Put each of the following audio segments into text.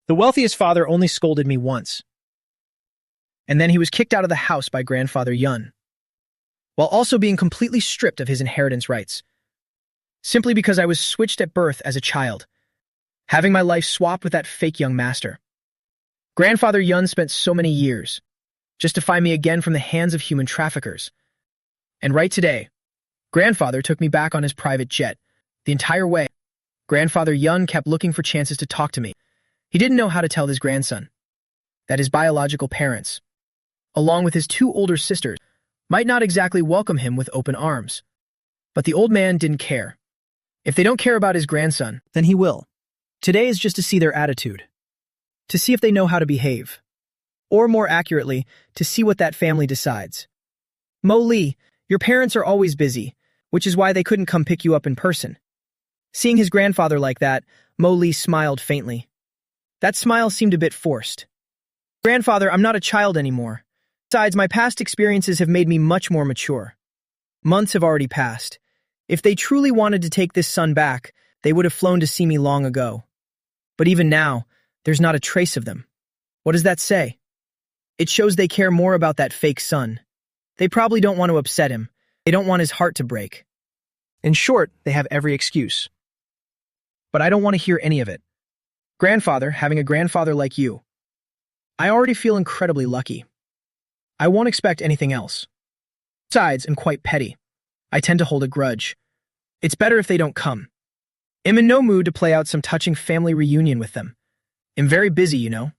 The wealthiest father only scolded me once, and then he was kicked out of the house by grandfather Yun, while also being completely stripped of his inheritance rights, simply because I was switched at birth as a child, having my life swapped with that fake young master. Grandfather Yun spent so many years just to find me again from the hands of human traffickers. And right today, grandfather took me back on his private jet. The entire way, grandfather Yun kept looking for chances to talk to me. He didn't know how to tell his grandson that his biological parents, along with his two older sisters, might not exactly welcome him with open arms. But the old man didn't care. If they don't care about his grandson, then he will. Today is just to see their attitude, to see if they know how to behave, or more accurately, to see what that family decides. Mo Lee, your parents are always busy, which is why they couldn't come pick you up in person. Seeing his grandfather like that, Mo Lee smiled faintly. That smile seemed a bit forced. Grandfather, I'm not a child anymore. Besides, my past experiences have made me much more mature. Months have already passed. If they truly wanted to take this son back, they would have flown to see me long ago. But even now, there's not a trace of them. What does that say? It shows they care more about that fake son. They probably don't want to upset him. They don't want his heart to break. In short, they have every excuse. But I don't want to hear any of it. Grandfather, having a grandfather like you, I already feel incredibly lucky. I won't expect anything else. Besides, I'm quite petty. I tend to hold a grudge. It's better if they don't come. I'm in no mood to play out some touching family reunion with them. I'm very busy, you know.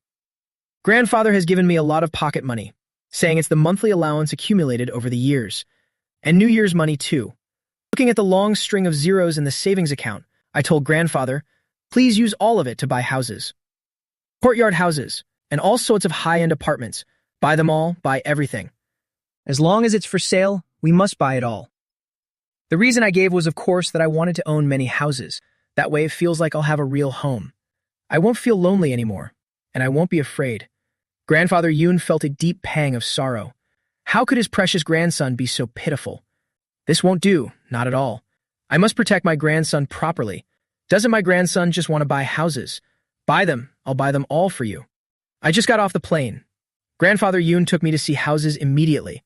Grandfather has given me a lot of pocket money, saying it's the monthly allowance accumulated over the years. And New Year's money, too. Looking at the long string of zeros in the savings account, I told grandfather, please use all of it to buy houses. Courtyard houses, and all sorts of high-end apartments. Buy them all, buy everything. As long as it's for sale, we must buy it all. The reason I gave was, of course, that I wanted to own many houses. That way it feels like I'll have a real home. I won't feel lonely anymore, and I won't be afraid. Grandfather Yun felt a deep pang of sorrow. How could his precious grandson be so pitiful? This won't do, not at all. I must protect my grandson properly. Doesn't my grandson just want to buy houses? Buy them, I'll buy them all for you. I just got off the plane. Grandfather Yun took me to see houses immediately.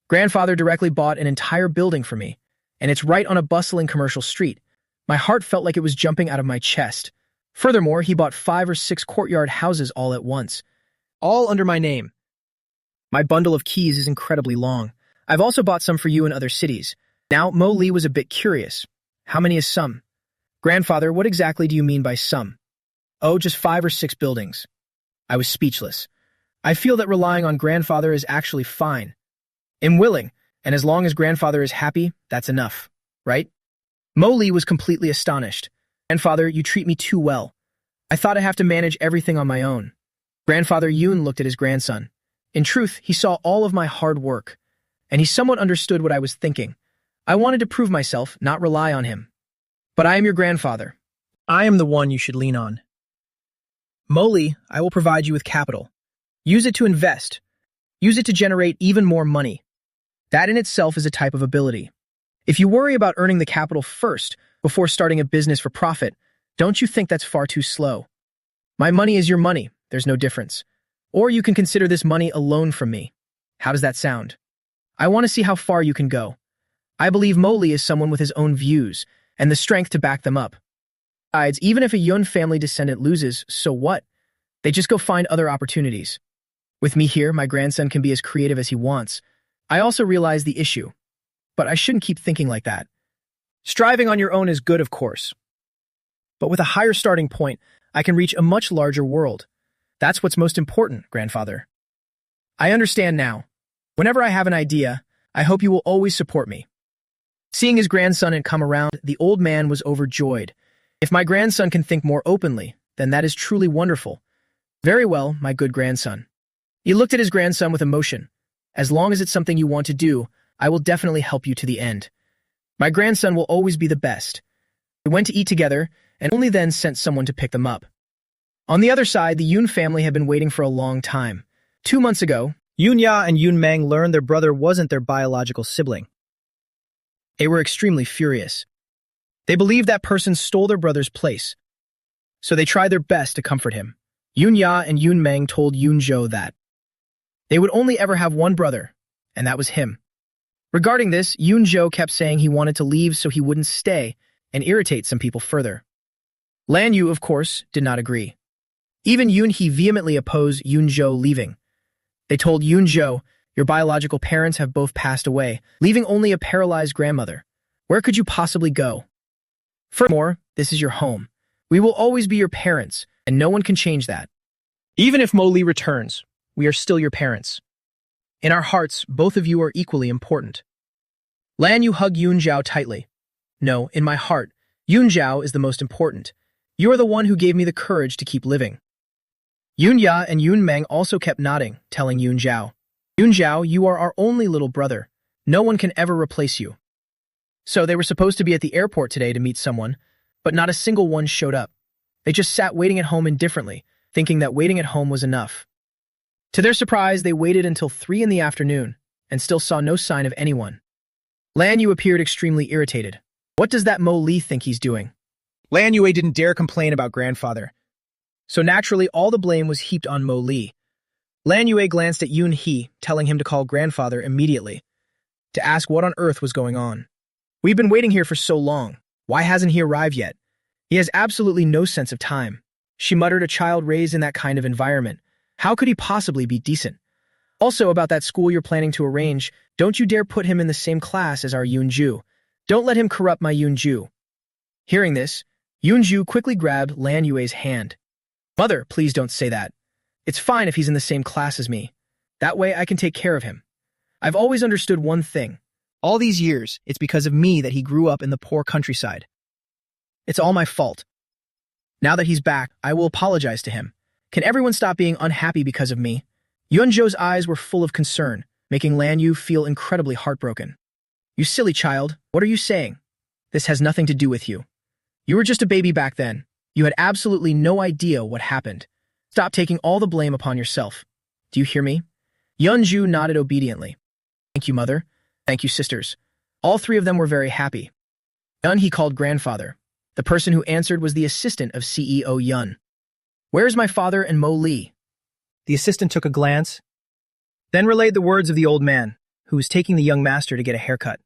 Grandfather directly bought an entire building for me, and it's right on a bustling commercial street. My heart felt like it was jumping out of my chest. Furthermore, he bought 5 or 6 courtyard houses all at once, all under my name. My bundle of keys is incredibly long. I've also bought some for you in other cities. Now, Mo Lee was a bit curious. How many is some? Grandfather, what exactly do you mean by some? Oh, just 5 or 6 buildings. I was speechless. I feel that relying on grandfather is actually fine. I'm willing, and as long as grandfather is happy, that's enough, right? Mo Lee was completely astonished. Grandfather, you treat me too well. I thought I'd have to manage everything on my own. Grandfather Yun looked at his grandson. In truth, he saw all of my hard work, and he somewhat understood what I was thinking. I wanted to prove myself, not rely on him. But I am your grandfather. I am the one you should lean on. Mo Lee, I will provide you with capital. Use it to invest. Use it to generate even more money. That in itself is a type of ability. If you worry about earning the capital first before starting a business for profit, don't you think that's far too slow? My money is your money. There's no difference. Or you can consider this money a loan from me. How does that sound? I want to see how far you can go. I believe Mo Lee is someone with his own views and the strength to back them up. Besides, even if a Yun family descendant loses, so what? They just go find other opportunities. With me here, my grandson can be as creative as he wants. I also realize the issue, but I shouldn't keep thinking like that. Striving on your own is good, of course. But with a higher starting point, I can reach a much larger world. That's what's most important, grandfather. I understand now. Whenever I have an idea, I hope you will always support me. Seeing his grandson had come around, the old man was overjoyed. If my grandson can think more openly, then that is truly wonderful. Very well, my good grandson. He looked at his grandson with emotion. As long as it's something you want to do, I will definitely help you to the end. My grandson will always be the best. We went to eat together, and only then sent someone to pick them up. On the other side, the Yun family had been waiting for a long time. 2 months ago, Yun Ya and Yun Meng learned their brother wasn't their biological sibling. They were extremely furious. They believed that person stole their brother's place, so they tried their best to comfort him. Ya and Yun Meng told Yun Zhou that they would only ever have one brother, and that was him. Regarding this, Yun Zhou kept saying he wanted to leave so he wouldn't stay and irritate some people further. Lan Yu, of course, did not agree. Even Yun He vehemently opposed Yun Zhou leaving. They told Yun Zhou, "Your biological parents have both passed away, leaving only a paralyzed grandmother. Where could you possibly go? Furthermore, this is your home. We will always be your parents, and no one can change that. Even if Mo Li returns, we are still your parents. In our hearts, both of you are equally important." Lan Yu hugged Yun Zhao tightly. "No, in my heart, Yun Zhao is the most important. You are the one who gave me the courage to keep living." Yun Ya and Yun Meng also kept nodding, telling Yun Zhao, "Yun Zhao, you are our only little brother. No one can ever replace you." So they were supposed to be at the airport today to meet someone, but not a single one showed up. They just sat waiting at home indifferently, thinking that waiting at home was enough. To their surprise, they waited until 3 in the afternoon and still saw no sign of anyone. Lan Yu appeared extremely irritated. What does that Mo Li think he's doing? Lan Yue didn't dare complain about grandfather, so naturally all the blame was heaped on Mo Li. Lan Yue glanced at Yun He, telling him to call grandfather immediately, to ask what on earth was going on. "We've been waiting here for so long. Why hasn't he arrived yet? He has absolutely no sense of time," she muttered, a child raised in that kind of environment. How could he possibly be decent? Also, about that school you're planning to arrange, don't you dare put him in the same class as our Yunju. Don't let him corrupt my Yunju. Hearing this, Yunju quickly grabbed Lan Yue's hand. "Mother, please don't say that. It's fine if he's in the same class as me. That way I can take care of him. I've always understood one thing. All these years, it's because of me that he grew up in the poor countryside. It's all my fault. Now that he's back, I will apologize to him. Can everyone stop being unhappy because of me?" Yunzhou's eyes were full of concern, making Lan Yu feel incredibly heartbroken. "You silly child, what are you saying? This has nothing to do with you. You were just a baby back then. You had absolutely no idea what happened. Stop taking all the blame upon yourself. Do you hear me?" Yunzhou nodded obediently. "Thank you, mother. Thank you, sisters." All 3 of them were very happy. Yun he called grandfather. The person who answered was the assistant of CEO Yun. "Where's my father and Mo Li?" The assistant took a glance, then relayed the words of the old man, who was taking the young master to get a haircut.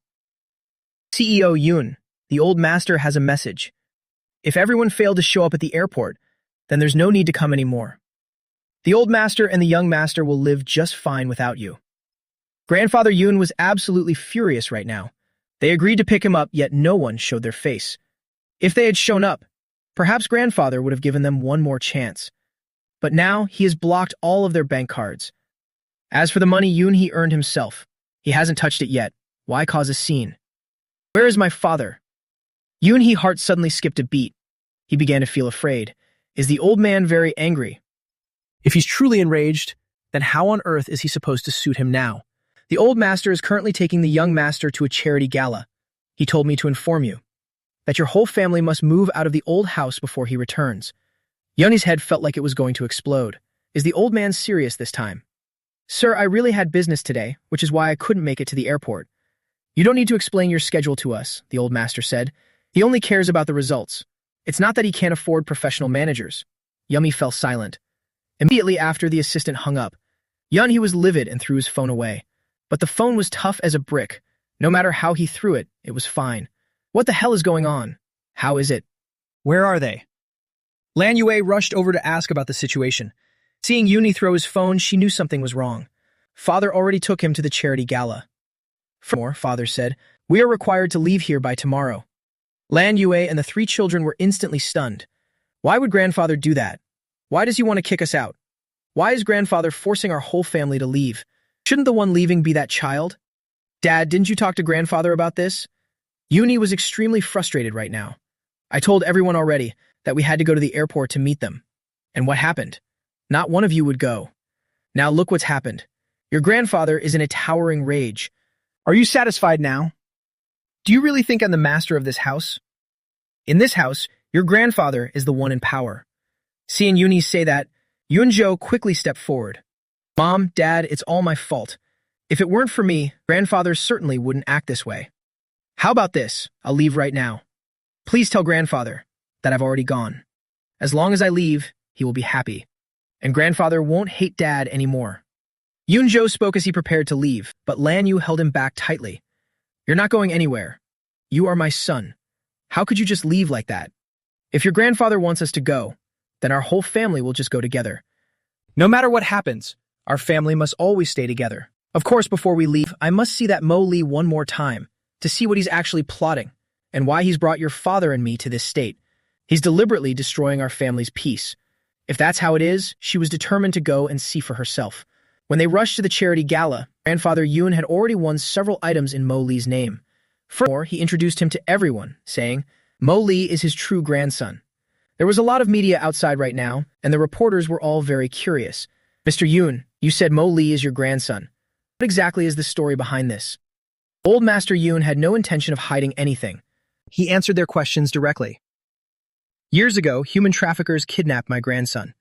"CEO Yun, the old master has a message. If everyone failed to show up at the airport, then there's no need to come anymore. The old master and the young master will live just fine without you." Grandfather Yun was absolutely furious right now. They agreed to pick him up, yet no one showed their face. If they had shown up, perhaps grandfather would have given them one more chance. But now he has blocked all of their bank cards. As for the money Yun he earned himself, he hasn't touched it yet. Why cause a scene? "Where is my father?" Yun He's heart suddenly skipped a beat. He began to feel afraid. Is the old man very angry? If he's truly enraged, then how on earth is he supposed to suit him now? The old master is currently taking the young master to a charity gala. He told me to inform you that your whole family must move out of the old house before he returns. Yun's head felt like it was going to explode. Is the old man serious this time? "Sir, I really had business today, which is why I couldn't make it to the airport." "You don't need to explain your schedule to us," the old master said. "He only cares about the results. It's not that he can't afford professional managers." Yummy fell silent. Immediately after the assistant hung up, He was livid and threw his phone away. But the phone was tough as a brick. No matter how he threw it, it was fine. What the hell is going on? How is it? Where are they? Lan Yue rushed over to ask about the situation. Seeing Yuni throw his phone, she knew something was wrong. Father already took him to the charity gala. Furthermore, father said, "We are required to leave here by tomorrow." Lan Yue and the 3 children were instantly stunned. Why would grandfather do that? Why does he want to kick us out? Why is grandfather forcing our whole family to leave? Shouldn't the one leaving be that child? Dad, didn't you talk to grandfather about this? Yuni was extremely frustrated right now. I told everyone already that we had to go to the airport to meet them. And what happened? Not one of you would go. Now look what's happened. Your grandfather is in a towering rage. Are you satisfied now? Do you really think I'm the master of this house? In this house, your grandfather is the one in power. Seeing Yuni say that, Yunzhou quickly stepped forward. Mom, Dad, it's all my fault. If it weren't for me, grandfather certainly wouldn't act this way. How about this? I'll leave right now. Please tell grandfather that I've already gone. As long as I leave, he will be happy. and grandfather won't hate dad anymore. Yoon-jo spoke as he prepared to leave, but Lan Yu held him back tightly. You're not going anywhere. You are my son. How could you just leave like that? If your grandfather wants us to go, then our whole family will just go together. No matter what happens, our family must always stay together. Of course, before we leave, I must see that Mo Lee one more time, to see what he's actually plotting, and why he's brought your father and me to this state. He's deliberately destroying our family's peace. If that's how it is, she was determined to go and see for herself. When they rushed to the charity gala, grandfather Yoon had already won several items in Mo Lee's name. Furthermore, he introduced him to everyone, saying, Mo Lee is his true grandson. There was a lot of media outside right now, and the reporters were all very curious. Mr. Yoon, you said Mo Lee is your grandson. What exactly is the story behind this? Old Master Yoon had no intention of hiding anything. He answered their questions directly. Years ago, human traffickers kidnapped my grandson.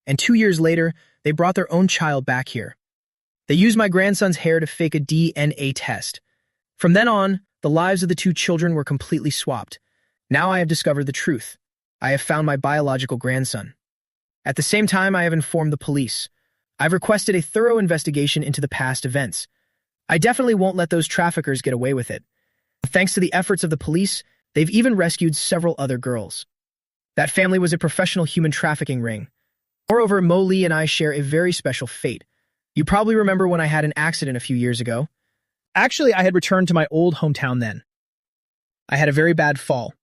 And 2 years later, they brought their own child back here. They used my grandson's hair to fake a DNA test. From then on, the lives of the 2 children were completely swapped. Now I have discovered the truth. I have found my biological grandson. At the same time, I have informed the police. I've requested a thorough investigation into the past events. I definitely won't let those traffickers get away with it. Thanks to the efforts of the police, they've even rescued several other girls. That family was a professional human trafficking ring. Moreover, Mo Lee and I share a very special fate. You probably remember when I had an accident a few years ago. Actually, I had returned to my old hometown then. I had a very bad fall,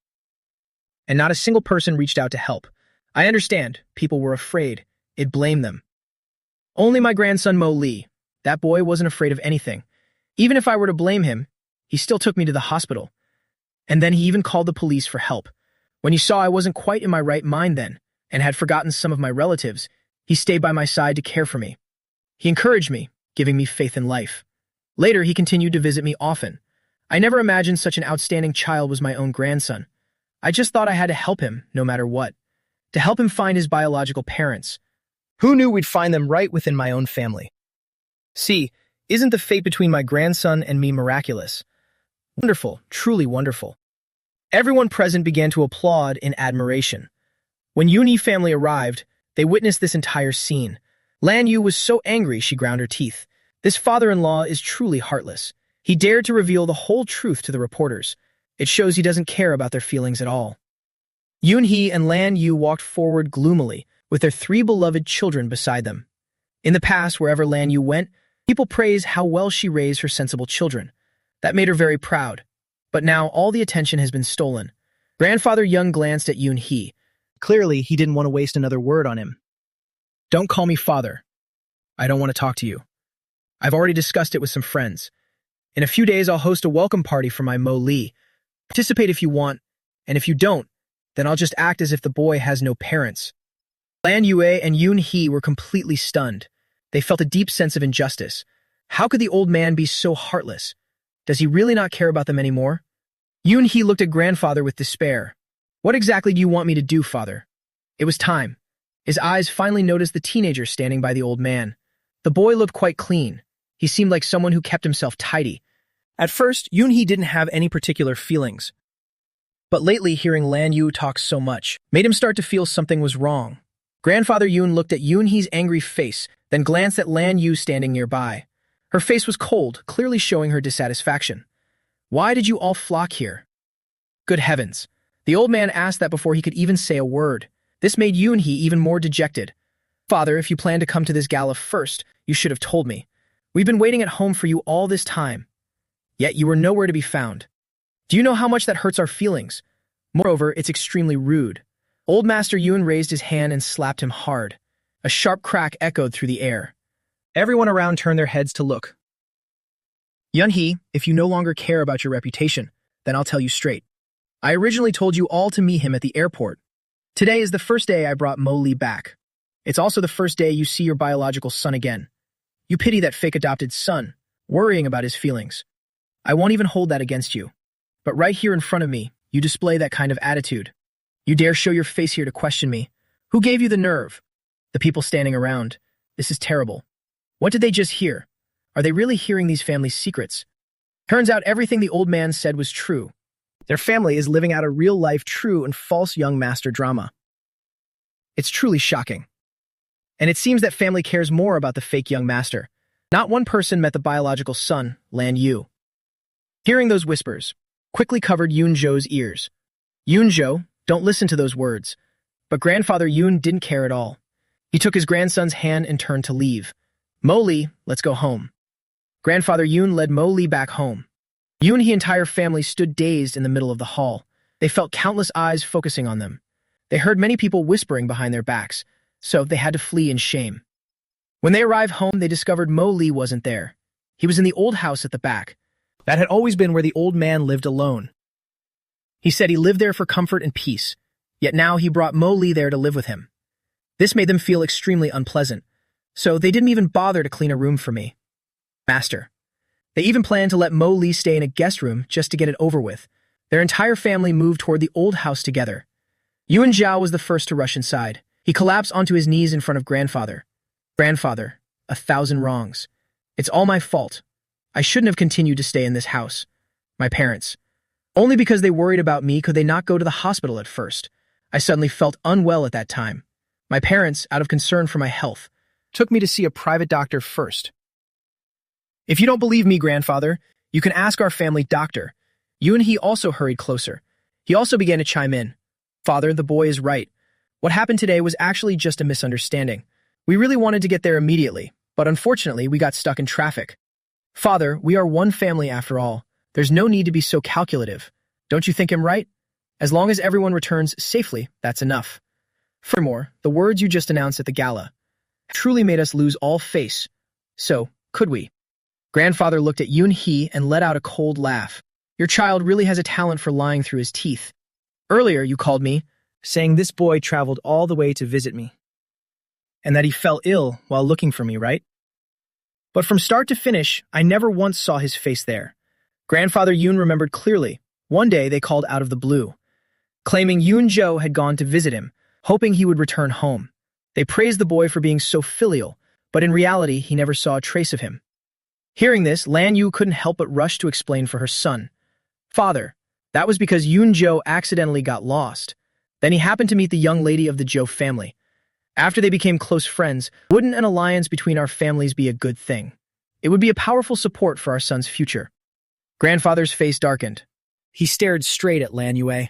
and not a single person reached out to help. I understand, people were afraid. It blamed them. Only my grandson Mo Lee. That boy wasn't afraid of anything. Even if I were to blame him, he still took me to the hospital. And then he even called the police for help. When he saw I wasn't quite in my right mind then, and had forgotten some of my relatives, he stayed by my side to care for me. He encouraged me, giving me faith in life. Later, he continued to visit me often. I never imagined such an outstanding child was my own grandson. I just thought I had to help him, no matter what. To help him find his biological parents. Who knew we'd find them right within my own family? See, isn't the fate between my grandson and me miraculous? Wonderful, truly wonderful. Everyone present began to applaud in admiration. When Yoonhee family arrived, they witnessed this entire scene. Lan Yu was so angry she ground her teeth. This father-in-law is truly heartless. He dared to reveal the whole truth to the reporters. It shows he doesn't care about their feelings at all. Yoonhee and Lan Yu walked forward gloomily, with their 3 beloved children beside them. In the past, wherever Lan Yu went, people praised how well she raised her sensible children. That made her very proud. But now all the attention has been stolen. Grandfather Young glanced at Yoonhee. Clearly, he didn't want to waste another word on him. Don't call me father. I don't want to talk to you. I've already discussed it with some friends. In a few days, I'll host a welcome party for my Mo Lee. Participate if you want, and if you don't, then I'll just act as if the boy has no parents. Lan Yue and Yoonhee were completely stunned. They felt a deep sense of injustice. How could the old man be so heartless? Does he really not care about them anymore? Yoonhee looked at grandfather with despair. What exactly do you want me to do, father? It was time. His eyes finally noticed the teenager standing by the old man. The boy looked quite clean. He seemed like someone who kept himself tidy. At first, Yoonhee didn't have any particular feelings. But lately, hearing Lan Yu talk so much made him start to feel something was wrong. Grandfather Yoon looked at Yoonhee's angry face, then glanced at Lan Yu standing nearby. Her face was cold, clearly showing her dissatisfaction. Why did you all flock here? Good heavens. The old man asked that before he could even say a word. This made Yoonhee even more dejected. Father, if you planned to come to this gala first, you should have told me. We've been waiting at home for you all this time. Yet you were nowhere to be found. Do you know how much that hurts our feelings? Moreover, it's extremely rude. Old Master Yoon raised his hand and slapped him hard. A sharp crack echoed through the air. Everyone around turned their heads to look. Yoonhee, if you no longer care about your reputation, then I'll tell you straight. I originally told you all to meet him at the airport. Today is the first day I brought Mo Lee back. It's also the first day you see your biological son again. You pity that fake adopted son, worrying about his feelings. I won't even hold that against you. But right here in front of me, you display that kind of attitude. You dare show your face here to question me. Who gave you the nerve? The people standing around. This is terrible. What did they just hear? Are they really hearing these families' secrets? Turns out everything the old man said was true. Their family is living out a real-life true and false young master drama. It's truly shocking. And it seems that family cares more about the fake young master. Not one person met the biological son, Lan Yu. Hearing those whispers quickly covered Yoon Zhou's ears. Yoon Zhou, don't listen to those words. But grandfather Yoon didn't care at all. He took his grandson's hand and turned to leave. Mo Li, let's go home. Grandfather Yoon led Mo Li back home. Yoon and his entire family stood dazed in the middle of the hall. They felt countless eyes focusing on them. They heard many people whispering behind their backs, so they had to flee in shame. When they arrived home, they discovered Mo Li wasn't there. He was in the old house at the back. That had always been where the old man lived alone. He said he lived there for comfort and peace, yet now he brought Mo Li there to live with him. This made them feel extremely unpleasant, so they didn't even bother to clean a room for me. Master. They even planned to let Mo Li stay in a guest room just to get it over with. Their entire family moved toward the old house together. Yuan Zhao was the first to rush inside. He collapsed onto his knees in front of grandfather. Grandfather, 1,000 wrongs. It's all my fault. I shouldn't have continued to stay in this house. My parents. Only because they worried about me could they not go to the hospital at first. I suddenly felt unwell at that time. My parents, out of concern for my health, took me to see a private doctor first. If you don't believe me, grandfather, you can ask our family doctor. Yoon Hee also hurried closer. He also began to chime in. Father, the boy is right. What happened today was actually just a misunderstanding. We really wanted to get there immediately, but unfortunately we got stuck in traffic. Father, we are one family after all. There's no need to be so calculative. Don't you think I'm right? As long as everyone returns safely, that's enough. Furthermore, the words you just announced at the gala truly made us lose all face. So, could we? Grandfather looked at Yoon Hee and let out a cold laugh. Your child really has a talent for lying through his teeth. Earlier you called me, saying this boy traveled all the way to visit me, and that he fell ill while looking for me, right? But from start to finish, I never once saw his face there. Grandfather Yoon remembered clearly. One day they called out of the blue, claiming Yoon Zhou had gone to visit him, hoping he would return home. They praised the boy for being so filial, but in reality he never saw a trace of him. Hearing this, Lan Yu couldn't help but rush to explain for her son. Father, that was because Yoon Zhou accidentally got lost. Then he happened to meet the young lady of the Zhou family. After they became close friends, wouldn't an alliance between our families be a good thing? It would be a powerful support for our son's future. Grandfather's face darkened. He stared straight at Lan Yue.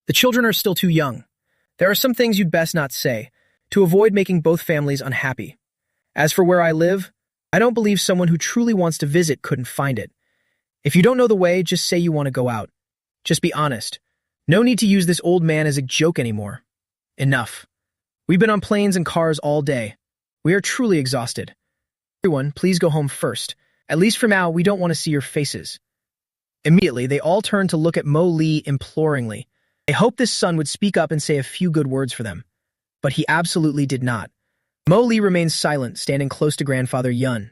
The children are still too young. There are some things you'd best not say, to avoid making both families unhappy. As for where I live, I don't believe someone who truly wants to visit couldn't find it. If you don't know the way, just say you want to go out. Just be honest. No need to use this old man as a joke anymore. Enough. We've been on planes and cars all day. We are truly exhausted. Everyone, please go home first. At least for now, we don't want to see your faces. Immediately, they all turned to look at Mo Li imploringly. They hoped this son would speak up and say a few good words for them. But he absolutely did not. Mo Li remained silent, standing close to grandfather Yun.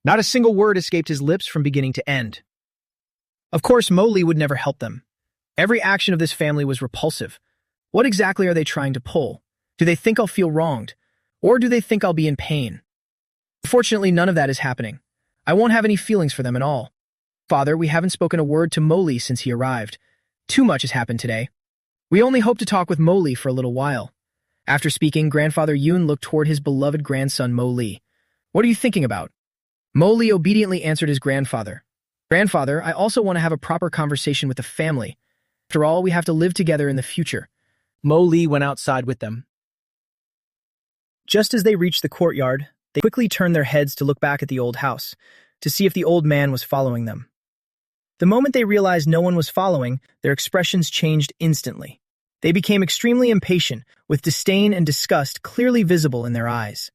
Not a single word escaped his lips from beginning to end. Of course, Mo Li would never help them. Every action of this family was repulsive. What exactly are they trying to pull? Do they think I'll feel wronged? Or do they think I'll be in pain? Fortunately, none of that is happening. I won't have any feelings for them at all. Father, we haven't spoken a word to Mo Li since he arrived. Too much has happened today. We only hope to talk with Mo Li for a little while. After speaking, grandfather Yun looked toward his beloved grandson Mo Li. What are you thinking about? Mo Li obediently answered his grandfather. Grandfather, I also want to have a proper conversation with the family. After all, we have to live together in the future. Mo Li went outside with them. Just as they reached the courtyard, they quickly turned their heads to look back at the old house, to see if the old man was following them. The moment they realized no one was following, their expressions changed instantly. They became extremely impatient, with disdain and disgust clearly visible in their eyes.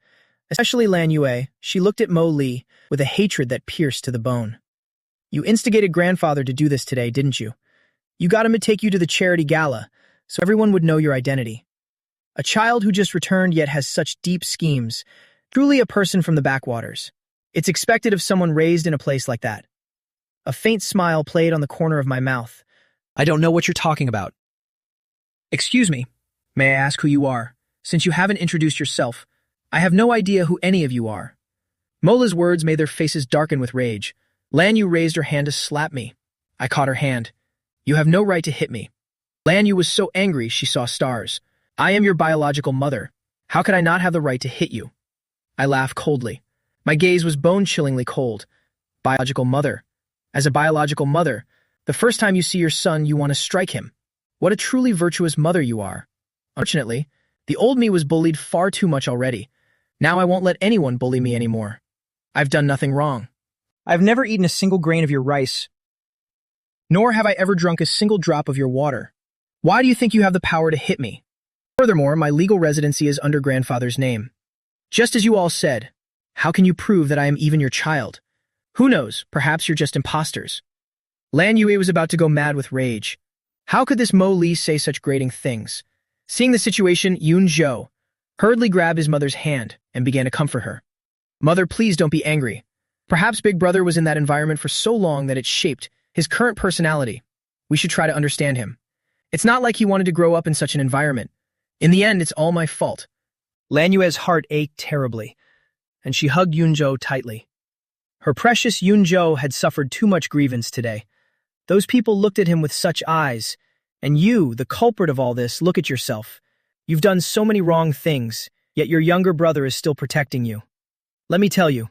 Especially Lan Yue, she looked at Mo Li with a hatred that pierced to the bone. You instigated grandfather to do this today, didn't you? You got him to take you to the charity gala, so everyone would know your identity. A child who just returned yet has such deep schemes, truly a person from the backwaters. It's expected of someone raised in a place like that. A faint smile played on the corner of my mouth. I don't know what you're talking about. Excuse me, may I ask who you are? Since you haven't introduced yourself, I have no idea who any of you are. Mola's words made their faces darken with rage. Lan Yu raised her hand to slap me. I caught her hand. You have no right to hit me. Lan Yu was so angry she saw stars. I am your biological mother. How could I not have the right to hit you? I laughed coldly. My gaze was bone-chillingly cold. Biological mother. As a biological mother, the first time you see your son, you want to strike him. What a truly virtuous mother you are. Unfortunately, the old me was bullied far too much already. Now I won't let anyone bully me anymore. I've done nothing wrong. I've never eaten a single grain of your rice, nor have I ever drunk a single drop of your water. Why do you think you have the power to hit me? Furthermore, my legal residency is under grandfather's name. Just as you all said, how can you prove that I am even your child? Who knows, perhaps you're just imposters. Lan Yue was about to go mad with rage. How could this Mo Li say such grating things? Seeing the situation, Yun Zhou hurriedly grabbed his mother's hand and began to comfort her. Mother, please don't be angry. Perhaps Big Brother was in that environment for so long that it shaped his current personality. We should try to understand him. It's not like he wanted to grow up in such an environment. In the end, it's all my fault. Lan Yue's heart ached terribly, and she hugged Yun Zhou tightly. Her precious Yun Zhou had suffered too much grievance today. Those people looked at him with such eyes, and you, the culprit of all this, look at yourself. You've done so many wrong things, yet your younger brother is still protecting you. Let me tell you,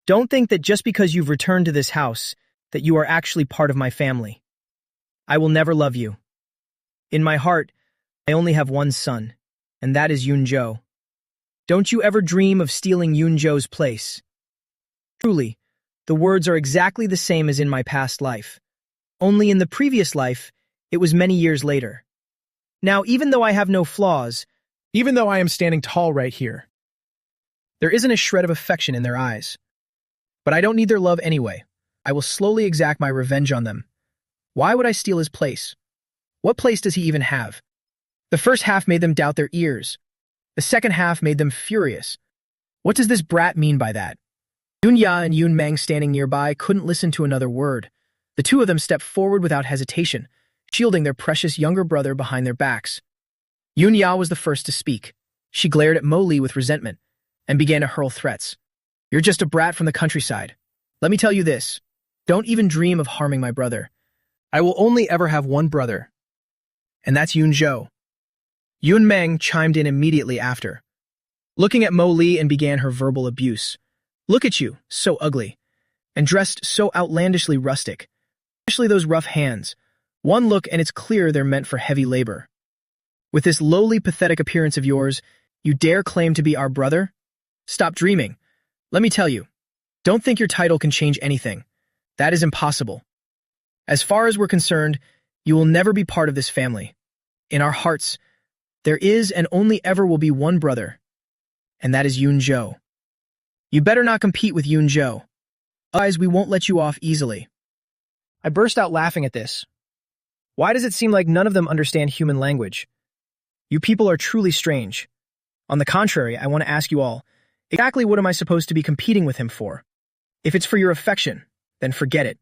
don't think that just because you've returned to this house, that you are actually part of my family. I will never love you. In my heart, I only have one son, and that is Yun Zhou. Don't you ever dream of stealing Yun Zhou's place. Truly, the words are exactly the same as in my past life. Only in the previous life, it was many years later. Now, even though I have no flaws, even though I am standing tall right here, there isn't a shred of affection in their eyes. But I don't need their love anyway. I will slowly exact my revenge on them. Why would I steal his place? What place does he even have? The first half made them doubt their ears. The second half made them furious. What does this brat mean by that? Yun Ya and Yun Meng standing nearby couldn't listen to another word. The two of them stepped forward without hesitation, shielding their precious younger brother behind their backs. Yun Ya was the first to speak. She glared at Mo Li with resentment and began to hurl threats. You're just a brat from the countryside. Let me tell you this. Don't even dream of harming my brother. I will only ever have one brother, and that's Yun Zhou. Yun Meng chimed in immediately after, looking at Mo Li, and began her verbal abuse. Look at you, so ugly, and dressed so outlandishly rustic, especially those rough hands. One look and it's clear they're meant for heavy labor. With this lowly, pathetic appearance of yours, you dare claim to be our brother? Stop dreaming. Let me tell you, don't think your title can change anything. That is impossible. As far as we're concerned, you will never be part of this family. In our hearts, there is and only ever will be one brother, and that is Yun Zhou. You better not compete with Yun Zhou. Otherwise, we won't let you off easily. I burst out laughing at this. Why does it seem like none of them understand human language? You people are truly strange. On the contrary, I want to ask you all, exactly what am I supposed to be competing with him for? If it's for your affection, then forget it.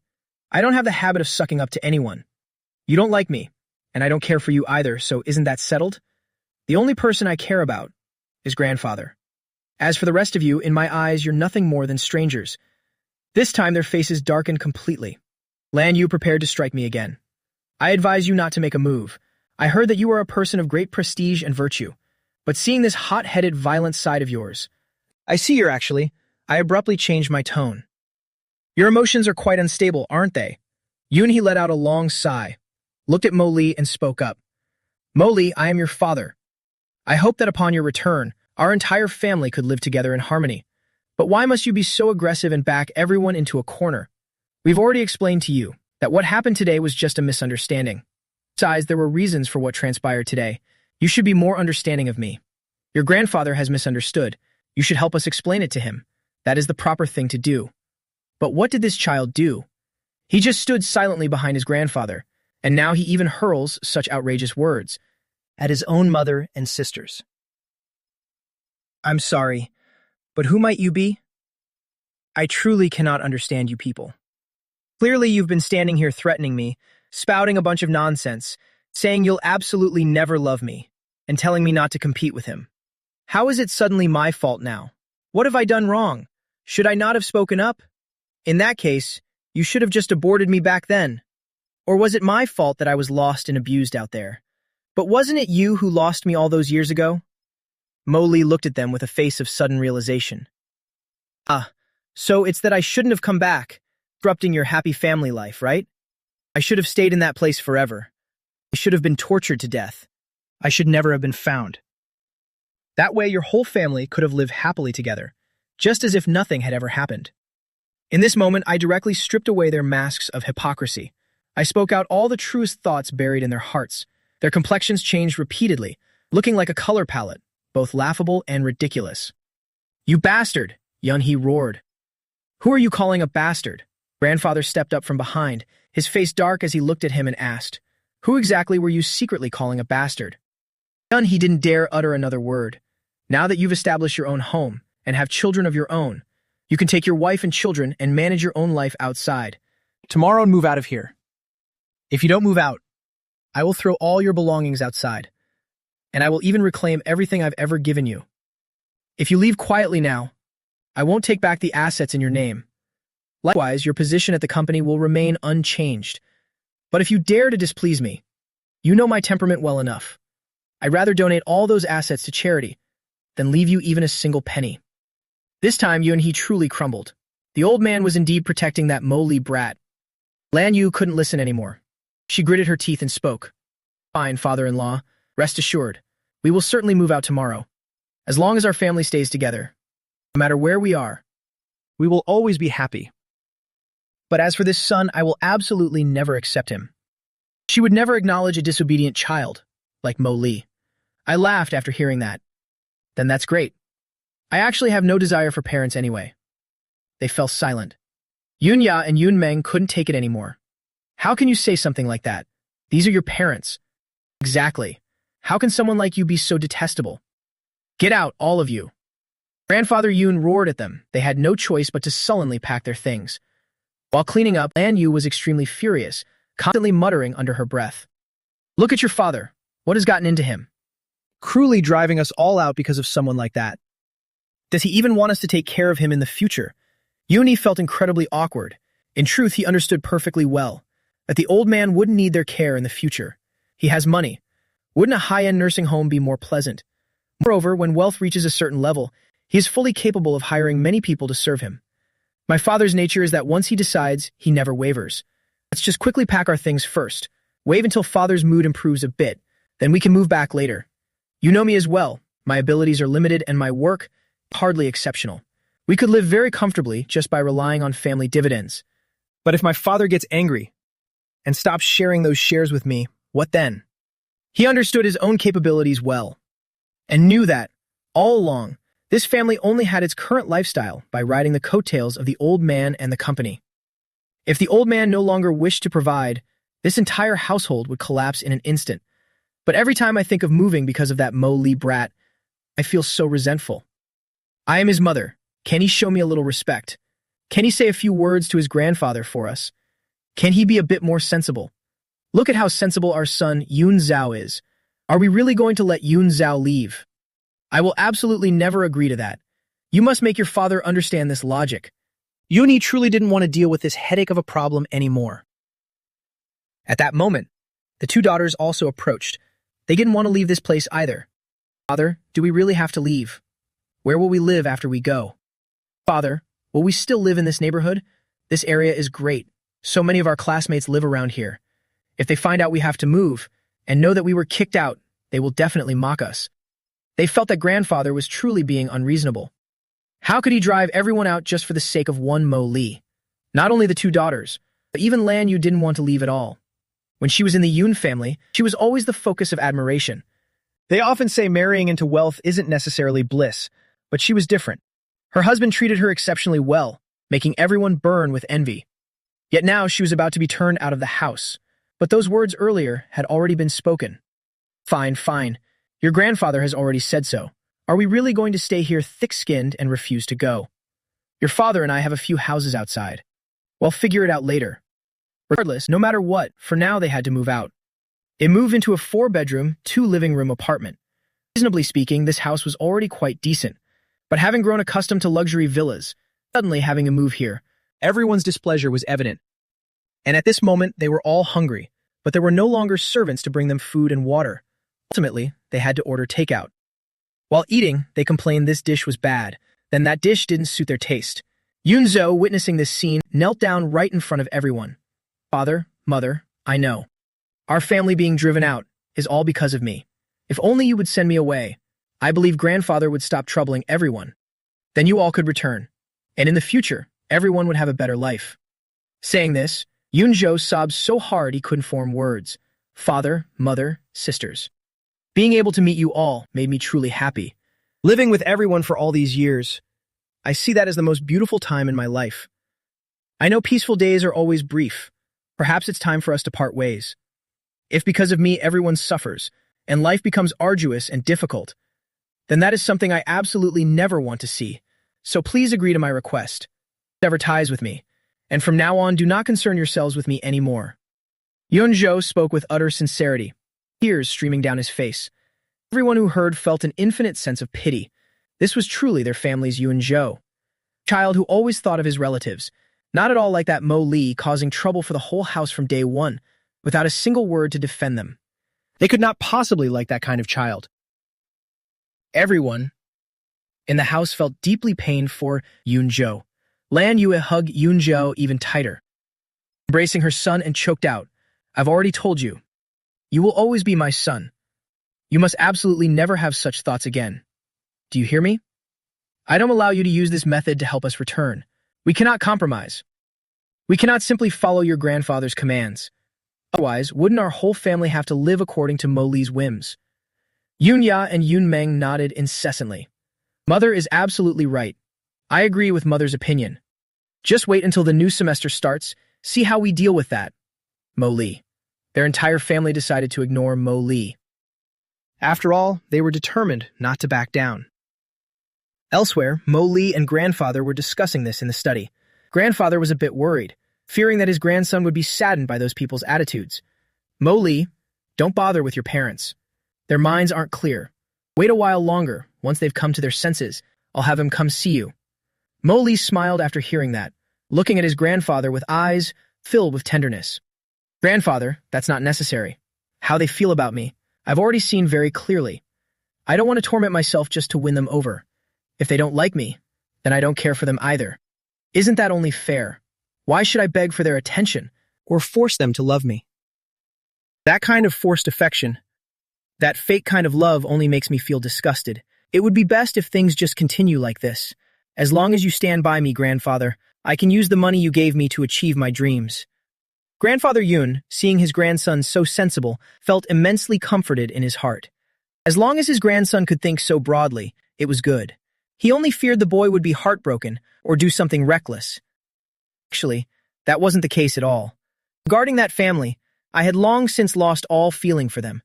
I don't have the habit of sucking up to anyone. You don't like me, and I don't care for you either, so isn't that settled? The only person I care about is grandfather. As for the rest of you, in my eyes, you're nothing more than strangers. This time their faces darkened completely. Lan Yu prepared to strike me again. I advise you not to make a move. I heard that you are a person of great prestige and virtue, but seeing this hot-headed, violent side of yours, I see you're actually. I abruptly changed my tone. Your emotions are quite unstable, aren't they? Yun He let out a long sigh, looked at Mo Li, and spoke up. Mo Li, I am your father. I hope that upon your return, our entire family could live together in harmony. But why must you be so aggressive and back everyone into a corner? We've already explained to you that what happened today was just a misunderstanding. Besides, there were reasons for what transpired today. You should be more understanding of me. Your grandfather has misunderstood. You should help us explain it to him. That is the proper thing to do. But what did this child do? He just stood silently behind his grandfather, and now he even hurls such outrageous words at his own mother and sisters. I'm sorry, but who might you be? I truly cannot understand you people. Clearly you've been standing here threatening me, spouting a bunch of nonsense, saying you'll absolutely never love me, and telling me not to compete with him. How is it suddenly my fault now? What have I done wrong? Should I not have spoken up? In that case, you should have just aborted me back then. Or was it my fault that I was lost and abused out there? But wasn't it you who lost me all those years ago? Mo Li looked at them with a face of sudden realization. Ah, so it's that I shouldn't have come back, disrupting your happy family life, right? I should have stayed in that place forever. I should have been tortured to death. I should never have been found. That way your whole family could have lived happily together, just as if nothing had ever happened. In this moment, I directly stripped away their masks of hypocrisy. I spoke out all the truest thoughts buried in their hearts. Their complexions changed repeatedly, looking like a color palette, both laughable and ridiculous. "You bastard!" Yun-hee roared. "Who are you calling a bastard?" Grandfather stepped up from behind, his face dark as he looked at him and asked, "Who exactly were you secretly calling a bastard?" Yun-hee didn't dare utter another word. Now that you've established your own home and have children of your own, you can take your wife and children and manage your own life outside. Tomorrow and move out of here. If you don't move out, I will throw all your belongings outside, and I will even reclaim everything I've ever given you. If you leave quietly now, I won't take back the assets in your name. Likewise, your position at the company will remain unchanged. But if you dare to displease me, you know my temperament well enough. I'd rather donate all those assets to charity than leave you even a single penny." This time, Yun-hee truly crumbled. The old man was indeed protecting that Mo Li brat. Lan Yu couldn't listen anymore. She gritted her teeth and spoke. "Fine, father-in-law. Rest assured. We will certainly move out tomorrow. As long as our family stays together, no matter where we are, we will always be happy. But as for this son, I will absolutely never accept him." She would never acknowledge a disobedient child, like Mo Li. I laughed after hearing that. "Then that's great. I actually have no desire for parents anyway." They fell silent. Yun Ya and Yun Meng couldn't take it anymore. "How can you say something like that? These are your parents." "Exactly. How can someone like you be so detestable? Get out, all of you." Grandfather Yun roared at them. They had no choice but to sullenly pack their things. While cleaning up, Lan Yu was extremely furious, constantly muttering under her breath. "Look at your father. What has gotten into him? Cruelly driving us all out because of someone like that. Does he even want us to take care of him in the future?" Yun-hee felt incredibly awkward. In truth, he understood perfectly well that the old man wouldn't need their care in the future. He has money. Wouldn't a high-end nursing home be more pleasant? Moreover, when wealth reaches a certain level, he is fully capable of hiring many people to serve him. My father's nature is that once he decides, he never wavers. Let's just quickly pack our things first. Wait until father's mood improves a bit, then we can move back later. You know me as well. My abilities are limited and my work hardly exceptional. We could live very comfortably just by relying on family dividends. But if my father gets angry and stops sharing those shares with me, what then? He understood his own capabilities well and knew that, all along, this family only had its current lifestyle by riding the coattails of the old man and the company. If the old man no longer wished to provide, this entire household would collapse in an instant. But every time I think of moving because of that Mo Li brat, I feel so resentful. I am his mother. Can he show me a little respect? Can he say a few words to his grandfather for us? Can he be a bit more sensible? Look at how sensible our son Yun Zhao is. Are we really going to let Yun Zhao leave? I will absolutely never agree to that. You must make your father understand this logic. Yun-hee truly didn't want to deal with this headache of a problem anymore. At that moment, the two daughters also approached. They didn't want to leave this place either. "Father, do we really have to leave? Where will we live after we go? Father, will we still live in this neighborhood? This area is great. So many of our classmates live around here. If they find out we have to move and know that we were kicked out, they will definitely mock us." They felt that grandfather was truly being unreasonable. How could he drive everyone out just for the sake of one Mo Li? Not only the two daughters, but even Lan Yu didn't want to leave at all. When she was in the Yun family, she was always the focus of admiration. They often say marrying into wealth isn't necessarily bliss, but she was different. Her husband treated her exceptionally well, making everyone burn with envy. Yet now she was about to be turned out of the house. But those words earlier had already been spoken. "Fine, fine. Your grandfather has already said so. Are we really going to stay here thick-skinned and refuse to go? Your father and I have a few houses outside. We'll figure it out later." Regardless, no matter what, for now they had to move out. It moved into a 4-bedroom, 2-living-room apartment. Reasonably speaking, this house was already quite decent, but having grown accustomed to luxury villas, suddenly having to move here, everyone's displeasure was evident. And at this moment, they were all hungry, but there were no longer servants to bring them food and water. Ultimately, they had to order takeout. While eating, they complained this dish was bad, then that dish didn't suit their taste. Yunzo, witnessing this scene, knelt down right in front of everyone. Father, mother, I know. Our family being driven out is all because of me. If only you would send me away, I believe grandfather would stop troubling everyone. Then you all could return, and in the future, everyone would have a better life. Saying this, Yunjo sobbed so hard he couldn't form words. Father, mother, sisters. Being able to meet you all made me truly happy. Living with everyone for all these years, I see that as the most beautiful time in my life. I know peaceful days are always brief. Perhaps it's time for us to part ways. If because of me everyone suffers, and life becomes arduous and difficult, then that is something I absolutely never want to see. So please agree to my request. Sever ties with me, and from now on do not concern yourselves with me anymore. Yunjo spoke with utter sincerity, tears streaming down his face. Everyone who heard felt an infinite sense of pity. This was truly their family's Yunjo. Child who always thought of his relatives, not at all like that Mo Lee causing trouble for the whole house from day one, without a single word to defend them. They could not possibly like that kind of child. Everyone in the house felt deeply pained for Yunjo. Lan Yue hugged Yunjo even tighter, embracing her son and choked out, I've already told you. You will always be my son. You must absolutely never have such thoughts again. Do you hear me? I don't allow you to use this method to help us return. We cannot compromise. We cannot simply follow your grandfather's commands. Otherwise, wouldn't our whole family have to live according to Mo Li's whims? Yunya and Yunmeng nodded incessantly. Mother is absolutely right. I agree with Mother's opinion. Just wait until the new semester starts, see how we deal with that. Mo Li. Their entire family decided to ignore Mo Li. After all, they were determined not to back down. Elsewhere, Mo Li and grandfather were discussing this in the study. Grandfather was a bit worried, fearing that his grandson would be saddened by those people's attitudes. Mo Li, don't bother with your parents. Their minds aren't clear. Wait a while longer. Once they've come to their senses, I'll have them come see you. Mo Li smiled after hearing that, looking at his grandfather with eyes filled with tenderness. Grandfather, that's not necessary. How they feel about me, I've already seen very clearly. I don't want to torment myself just to win them over. If they don't like me, then I don't care for them either. Isn't that only fair? Why should I beg for their attention or force them to love me? That kind of forced affection, that fake kind of love only makes me feel disgusted. It would be best if things just continue like this. As long as you stand by me, grandfather, I can use the money you gave me to achieve my dreams. Grandfather Yun, seeing his grandson so sensible, felt immensely comforted in his heart. As long as his grandson could think so broadly, it was good. He only feared the boy would be heartbroken or do something reckless. Actually, that wasn't the case at all. Regarding that family, I had long since lost all feeling for them.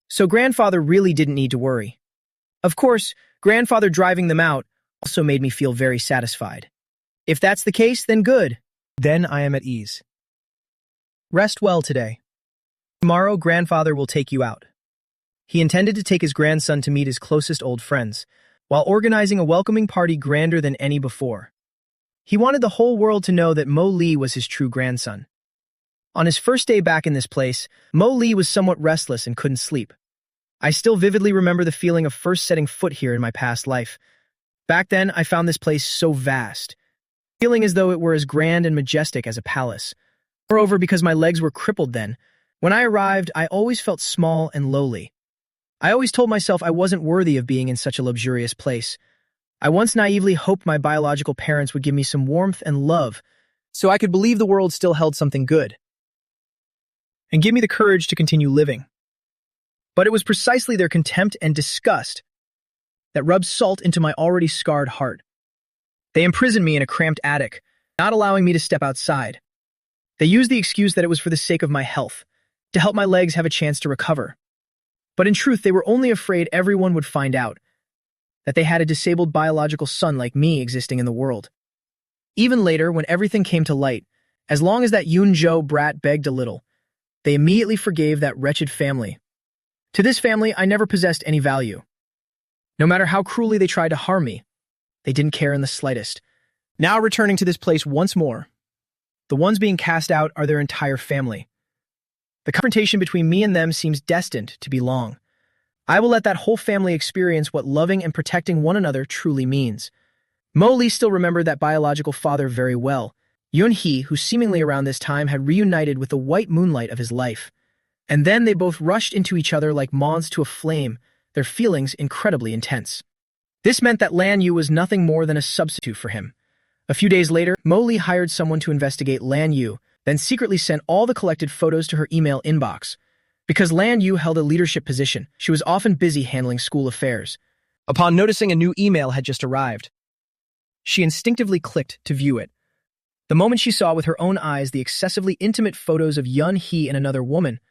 So grandfather really didn't need to worry. Of course, grandfather driving them out also made me feel very satisfied. If that's the case, then good. Then I am at ease. Rest well today. Tomorrow, grandfather will take you out. He intended to take his grandson to meet his closest old friends, while organizing a welcoming party grander than any before. He wanted the whole world to know that Mo Li was his true grandson. On his first day back in this place, Mo Li was somewhat restless and couldn't sleep. I still vividly remember the feeling of first setting foot here in my past life. Back then, I found this place so vast, feeling as though it were as grand and majestic as a palace. Moreover, because my legs were crippled then, when I arrived, I always felt small and lowly. I always told myself I wasn't worthy of being in such a luxurious place. I once naively hoped my biological parents would give me some warmth and love, so I could believe the world still held something good, and give me the courage to continue living. But it was precisely their contempt and disgust that rubbed salt into my already scarred heart. They imprisoned me in a cramped attic, not allowing me to step outside. They used the excuse that it was for the sake of my health, to help my legs have a chance to recover. But in truth, they were only afraid everyone would find out that they had a disabled biological son like me existing in the world. Even later, when everything came to light, as long as that Yunjo brat begged a little, they immediately forgave that wretched family. To this family, I never possessed any value. No matter how cruelly they tried to harm me, they didn't care in the slightest. Now returning to this place once more, the ones being cast out are their entire family. The confrontation between me and them seems destined to be long. I will let that whole family experience what loving and protecting one another truly means. Mo Lee still remembered that biological father very well, Yun-hee, who seemingly around this time had reunited with the white moonlight of his life. And then they both rushed into each other like moths to a flame, their feelings incredibly intense. This meant that Lan Yu was nothing more than a substitute for him. A few days later, Mo Lee hired someone to investigate Lan Yu, then secretly sent all the collected photos to her email inbox. Because Lan Yu held a leadership position, she was often busy handling school affairs. Upon noticing a new email had just arrived, she instinctively clicked to view it. The moment she saw with her own eyes the excessively intimate photos of Yun-hee and another woman,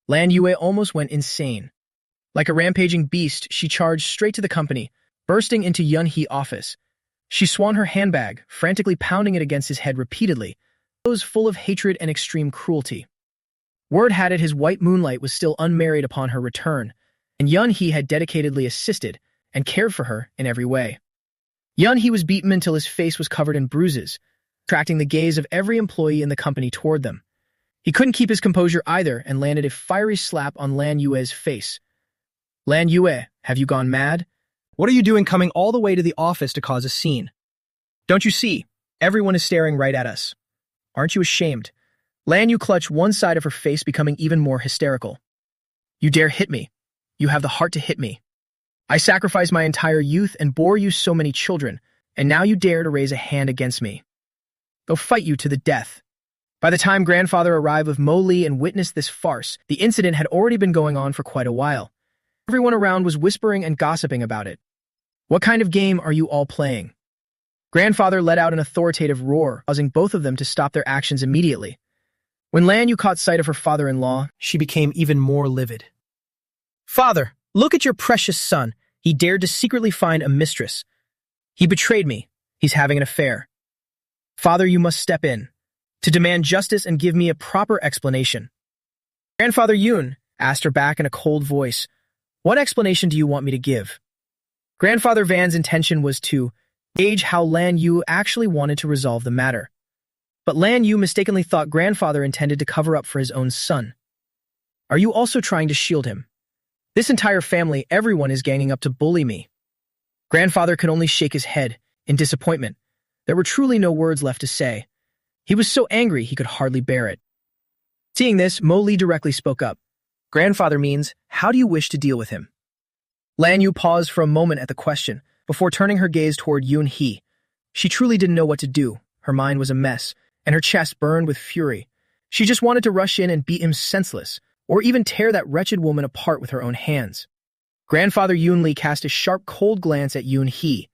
Lan Yue almost went insane. Like a rampaging beast, she charged straight to the company, bursting into Yun-hee's office. She swung her handbag, frantically pounding it against his head repeatedly, those full of hatred and extreme cruelty. Word had it his white moonlight was still unmarried upon her return, and Yun-hee had dedicatedly assisted and cared for her in every way. Yun-hee was beaten until his face was covered in bruises, attracting the gaze of every employee in the company toward them. He couldn't keep his composure either and landed a fiery slap on Lan Yue's face. "Lan Yue, have you gone mad? What are you doing coming all the way to the office to cause a scene? Don't you see? Everyone is staring right at us. Aren't you ashamed?" Lan Yu clutched one side of her face, becoming even more hysterical. "You dare hit me. You have the heart to hit me. I sacrificed my entire youth and bore you so many children, and now you dare to raise a hand against me. They'll fight you to the death." By the time grandfather arrived with Mo Lee and witnessed this farce, the incident had already been going on for quite a while. Everyone around was whispering and gossiping about it. "What kind of game are you all playing?" Grandfather let out an authoritative roar, causing both of them to stop their actions immediately. When Lan Yu caught sight of her father-in-law, she became even more livid. "Father, look at your precious son. He dared to secretly find a mistress. He betrayed me. He's having an affair. Father, you must step in to demand justice and give me a proper explanation." Grandfather Yun asked her back in a cold voice, "What explanation do you want me to give?" Grandfather Van's intention was to gauge how Lan Yu actually wanted to resolve the matter. But Lan Yu mistakenly thought grandfather intended to cover up for his own son. "Are you also trying to shield him? This entire family, everyone is ganging up to bully me." Grandfather could only shake his head in disappointment. There were truly no words left to say. He was so angry he could hardly bear it. Seeing this, Mo Lee directly spoke up. "Grandfather means, how do you wish to deal with him?" Lan Yu paused for a moment at the question, before turning her gaze toward Yun-hee. She truly didn't know what to do. Her mind was a mess, and her chest burned with fury. She just wanted to rush in and beat him senseless, or even tear that wretched woman apart with her own hands. Grandfather Yun-lee cast a sharp, cold glance at Yun-hee.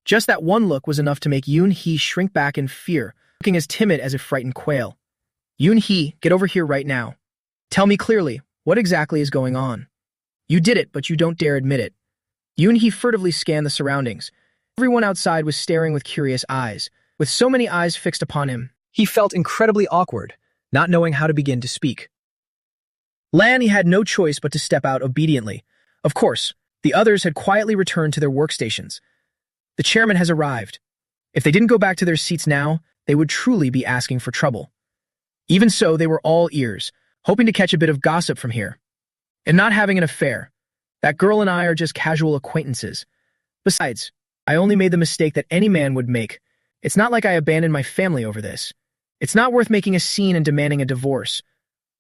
Just that one look was enough to make Yun-hee shrink back in fear, looking as timid as a frightened quail. "Yun-hee, get over here right now. Tell me clearly, what exactly is going on? You did it, but you don't dare admit it." Yun-hee furtively scanned the surroundings. Everyone outside was staring with curious eyes. With so many eyes fixed upon him, he felt incredibly awkward, not knowing how to begin to speak. Lan had no choice but to step out obediently. Of course, the others had quietly returned to their workstations. The chairman has arrived. If they didn't go back to their seats now, they would truly be asking for trouble. Even so, they were all ears, hoping to catch a bit of gossip from here. And not having an affair. That girl and I are just casual acquaintances. Besides, I only made the mistake that any man would make. It's not like I abandoned my family over this. It's not worth making a scene and demanding a divorce.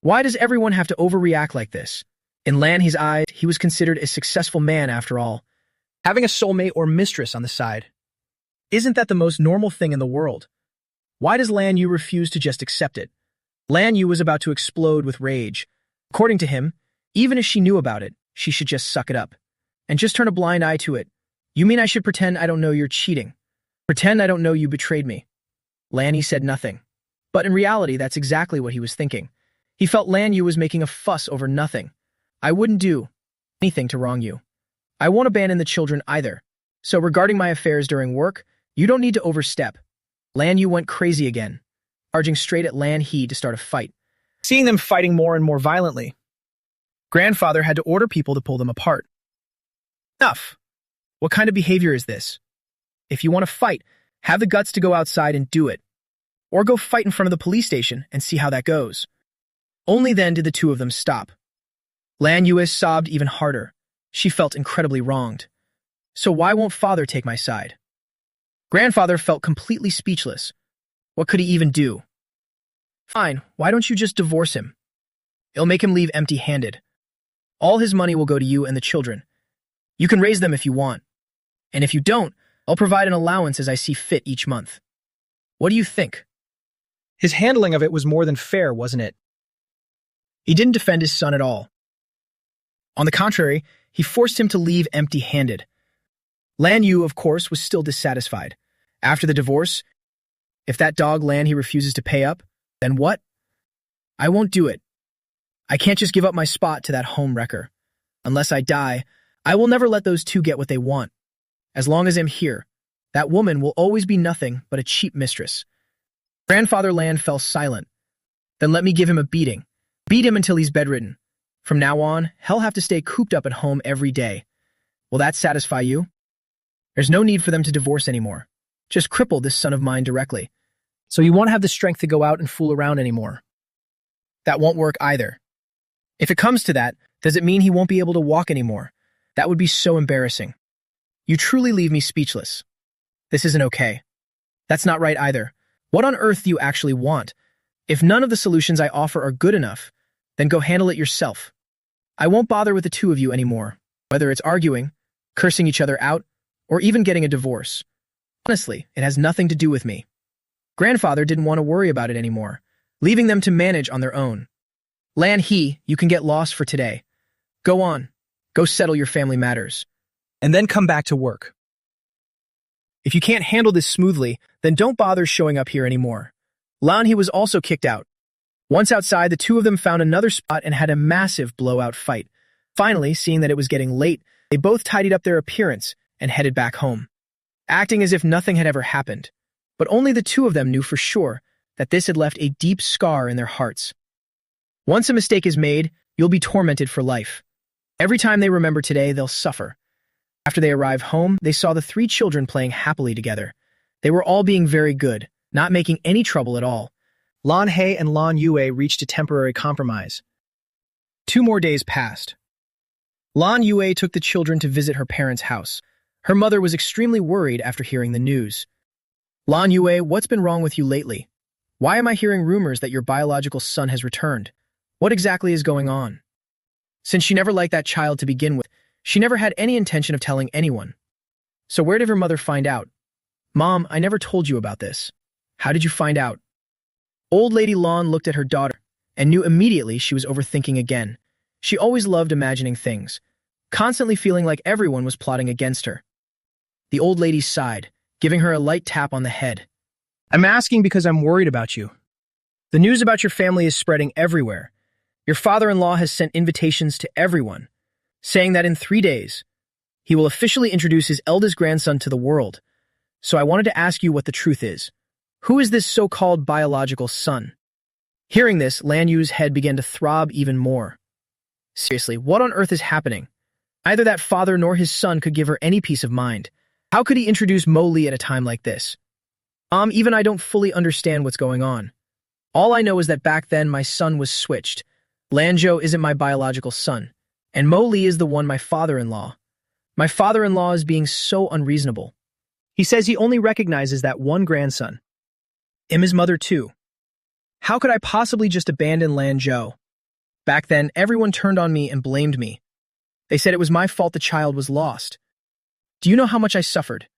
Why does everyone have to overreact like this? In Lan He's eyes, he was considered a successful man after all. Having a soulmate or mistress on the side. Isn't that the most normal thing in the world? Why does Lan Yu refuse to just accept it? Lan Yu was about to explode with rage. According to him, even if she knew about it, she should just suck it up. And just turn a blind eye to it. "You mean I should pretend I don't know you're cheating? Pretend I don't know you betrayed me?" Lanny said nothing. But in reality, that's exactly what he was thinking. He felt Lan Yu was making a fuss over nothing. "I wouldn't do anything to wrong you. I won't abandon the children either. So regarding my affairs during work, you don't need to overstep." Lan Yu went crazy again, charging straight at Lan He to start a fight. Seeing them fighting more and more violently, grandfather had to order people to pull them apart. "Enough! What kind of behavior is this? If you want to fight, have the guts to go outside and do it. Or go fight in front of the police station and see how that goes." Only then did the two of them stop. Lan Yu sobbed even harder. She felt incredibly wronged. So why won't father take my side? Grandfather felt completely speechless. What could he even do? Fine, why don't you just divorce him? It'll make him leave empty-handed. All his money will go to you and the children. You can raise them if you want. And if you don't, I'll provide an allowance as I see fit each month. What do you think? His handling of it was more than fair, wasn't it? He didn't defend his son at all. On the contrary, he forced him to leave empty-handed. Lan Yu, of course, was still dissatisfied. After the divorce, if that dog Lan he refuses to pay up, then what? I won't do it. I can't just give up my spot to that home wrecker. Unless I die, I will never let those two get what they want. As long as I'm here, that woman will always be nothing but a cheap mistress. Grandfather Lan fell silent. Then let me give him a beating. Beat him until he's bedridden. From now on, he'll have to stay cooped up at home every day. Will that satisfy you? There's no need for them to divorce anymore. Just cripple this son of mine directly. So you won't have the strength to go out and fool around anymore. That won't work either. If it comes to that, does it mean he won't be able to walk anymore? That would be so embarrassing. You truly leave me speechless. This isn't okay. That's not right either. What on earth do you actually want? If none of the solutions I offer are good enough, then go handle it yourself. I won't bother with the two of you anymore, whether it's arguing, cursing each other out, or even getting a divorce. Honestly, it has nothing to do with me. Grandfather didn't want to worry about it anymore, leaving them to manage on their own. Lan He, you can get lost for today. Go on. Go settle your family matters. And then come back to work. If you can't handle this smoothly, then don't bother showing up here anymore. Lan He was also kicked out. Once outside, the two of them found another spot and had a massive blowout fight. Finally, seeing that it was getting late, they both tidied up their appearance and headed back home, acting as if nothing had ever happened. But only the two of them knew for sure that this had left a deep scar in their hearts. Once a mistake is made, you'll be tormented for life. Every time they remember today, they'll suffer. After they arrived home, they saw the three children playing happily together. They were all being very good, not making any trouble at all. Lan He and Lan Yue reached a temporary compromise. 2 more days passed. Lan Yue took the children to visit her parents' house. Her mother was extremely worried after hearing the news. Lan Yue, what's been wrong with you lately? Why am I hearing rumors that your biological son has returned? What exactly is going on? Since she never liked that child to begin with, she never had any intention of telling anyone. So where did her mother find out? Mom, I never told you about this. How did you find out? Old Lady Lan looked at her daughter and knew immediately she was overthinking again. She always loved imagining things, constantly feeling like everyone was plotting against her. The old lady sighed, giving her a light tap on the head. I'm asking because I'm worried about you. The news about your family is spreading everywhere. Your father-in-law has sent invitations to everyone, saying that in 3 days, he will officially introduce his eldest grandson to the world. So I wanted to ask you what the truth is. Who is this so-called biological son? Hearing this, Lan Yu's head began to throb even more. Seriously, what on earth is happening? Neither that father nor his son could give her any peace of mind. How could he introduce Mo Li at a time like this? Even I don't fully understand what's going on. All I know is that back then my son was switched. Lanzhou isn't my biological son, and Mo Li is the one my father-in-law. My father-in-law is being so unreasonable. He says he only recognizes that one grandson. I'm his mother too. How could I possibly just abandon Lanzhou? Back then, everyone turned on me and blamed me. They said it was my fault the child was lost. Do you know how much I suffered?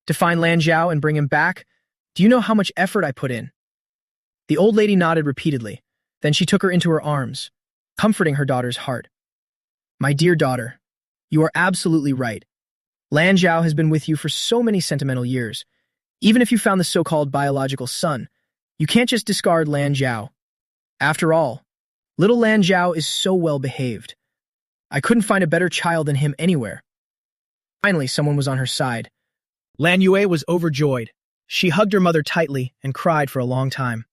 To find Lanzhou and bring him back, do you know how much effort I put in? The old lady nodded repeatedly. Then she took her into her arms, comforting her daughter's heart. My dear daughter, you are absolutely right. Lanzhou has been with you for so many sentimental years. Even if you found the so-called biological son, you can't just discard Lanzhou. After all, little Lanzhou is so well behaved. I couldn't find a better child than him anywhere. Finally, someone was on her side. Lan Yue was overjoyed. She hugged her mother tightly and cried for a long time.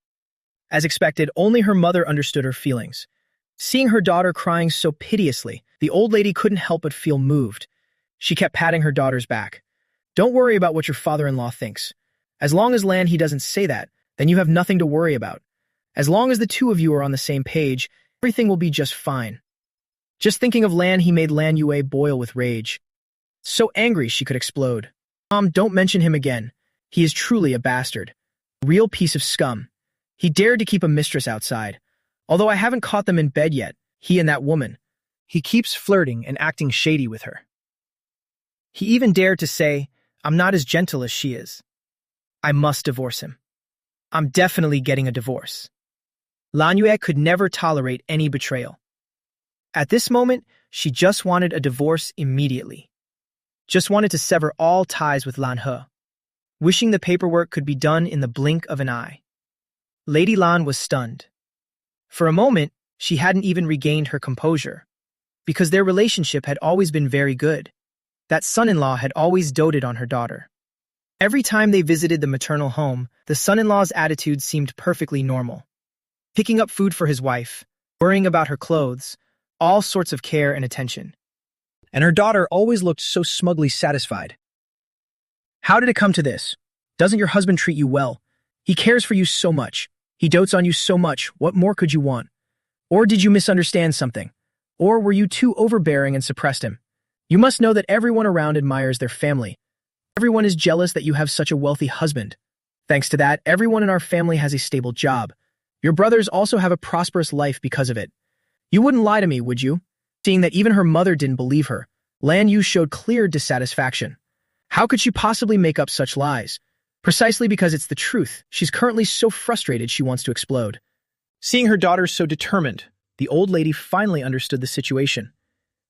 As expected, only her mother understood her feelings. Seeing her daughter crying so piteously, the old lady couldn't help but feel moved. She kept patting her daughter's back. Don't worry about what your father-in-law thinks. As long as Lan He doesn't say that, then you have nothing to worry about. As long as the two of you are on the same page, everything will be just fine. Just thinking of Lan he made Lan Yue boil with rage. So angry she could explode. Mom, don't mention him again. He is truly a bastard. A real piece of scum. He dared to keep a mistress outside. Although I haven't caught them in bed yet, he and that woman. He keeps flirting and acting shady with her. He even dared to say, I'm not as gentle as she is. I must divorce him. I'm definitely getting a divorce. Lan Yue could never tolerate any betrayal. At this moment, she just wanted a divorce immediately. Just wanted to sever all ties with Lan He, wishing the paperwork could be done in the blink of an eye. Lady Lan was stunned. For a moment, she hadn't even regained her composure, because their relationship had always been very good. That son-in-law had always doted on her daughter. Every time they visited the maternal home, the son-in-law's attitude seemed perfectly normal. Picking up food for his wife, worrying about her clothes, all sorts of care and attention. And her daughter always looked so smugly satisfied. How did it come to this? Doesn't your husband treat you well? He cares for you so much. He dotes on you so much. What more could you want? Or did you misunderstand something? Or were you too overbearing and suppressed him? You must know that everyone around admires their family. Everyone is jealous that you have such a wealthy husband. Thanks to that, everyone in our family has a stable job. Your brothers also have a prosperous life because of it. You wouldn't lie to me, would you? Seeing that even her mother didn't believe her, Lan Yu showed clear dissatisfaction. How could she possibly make up such lies? Precisely because it's the truth. She's currently so frustrated she wants to explode. Seeing her daughter so determined, the old lady finally understood the situation.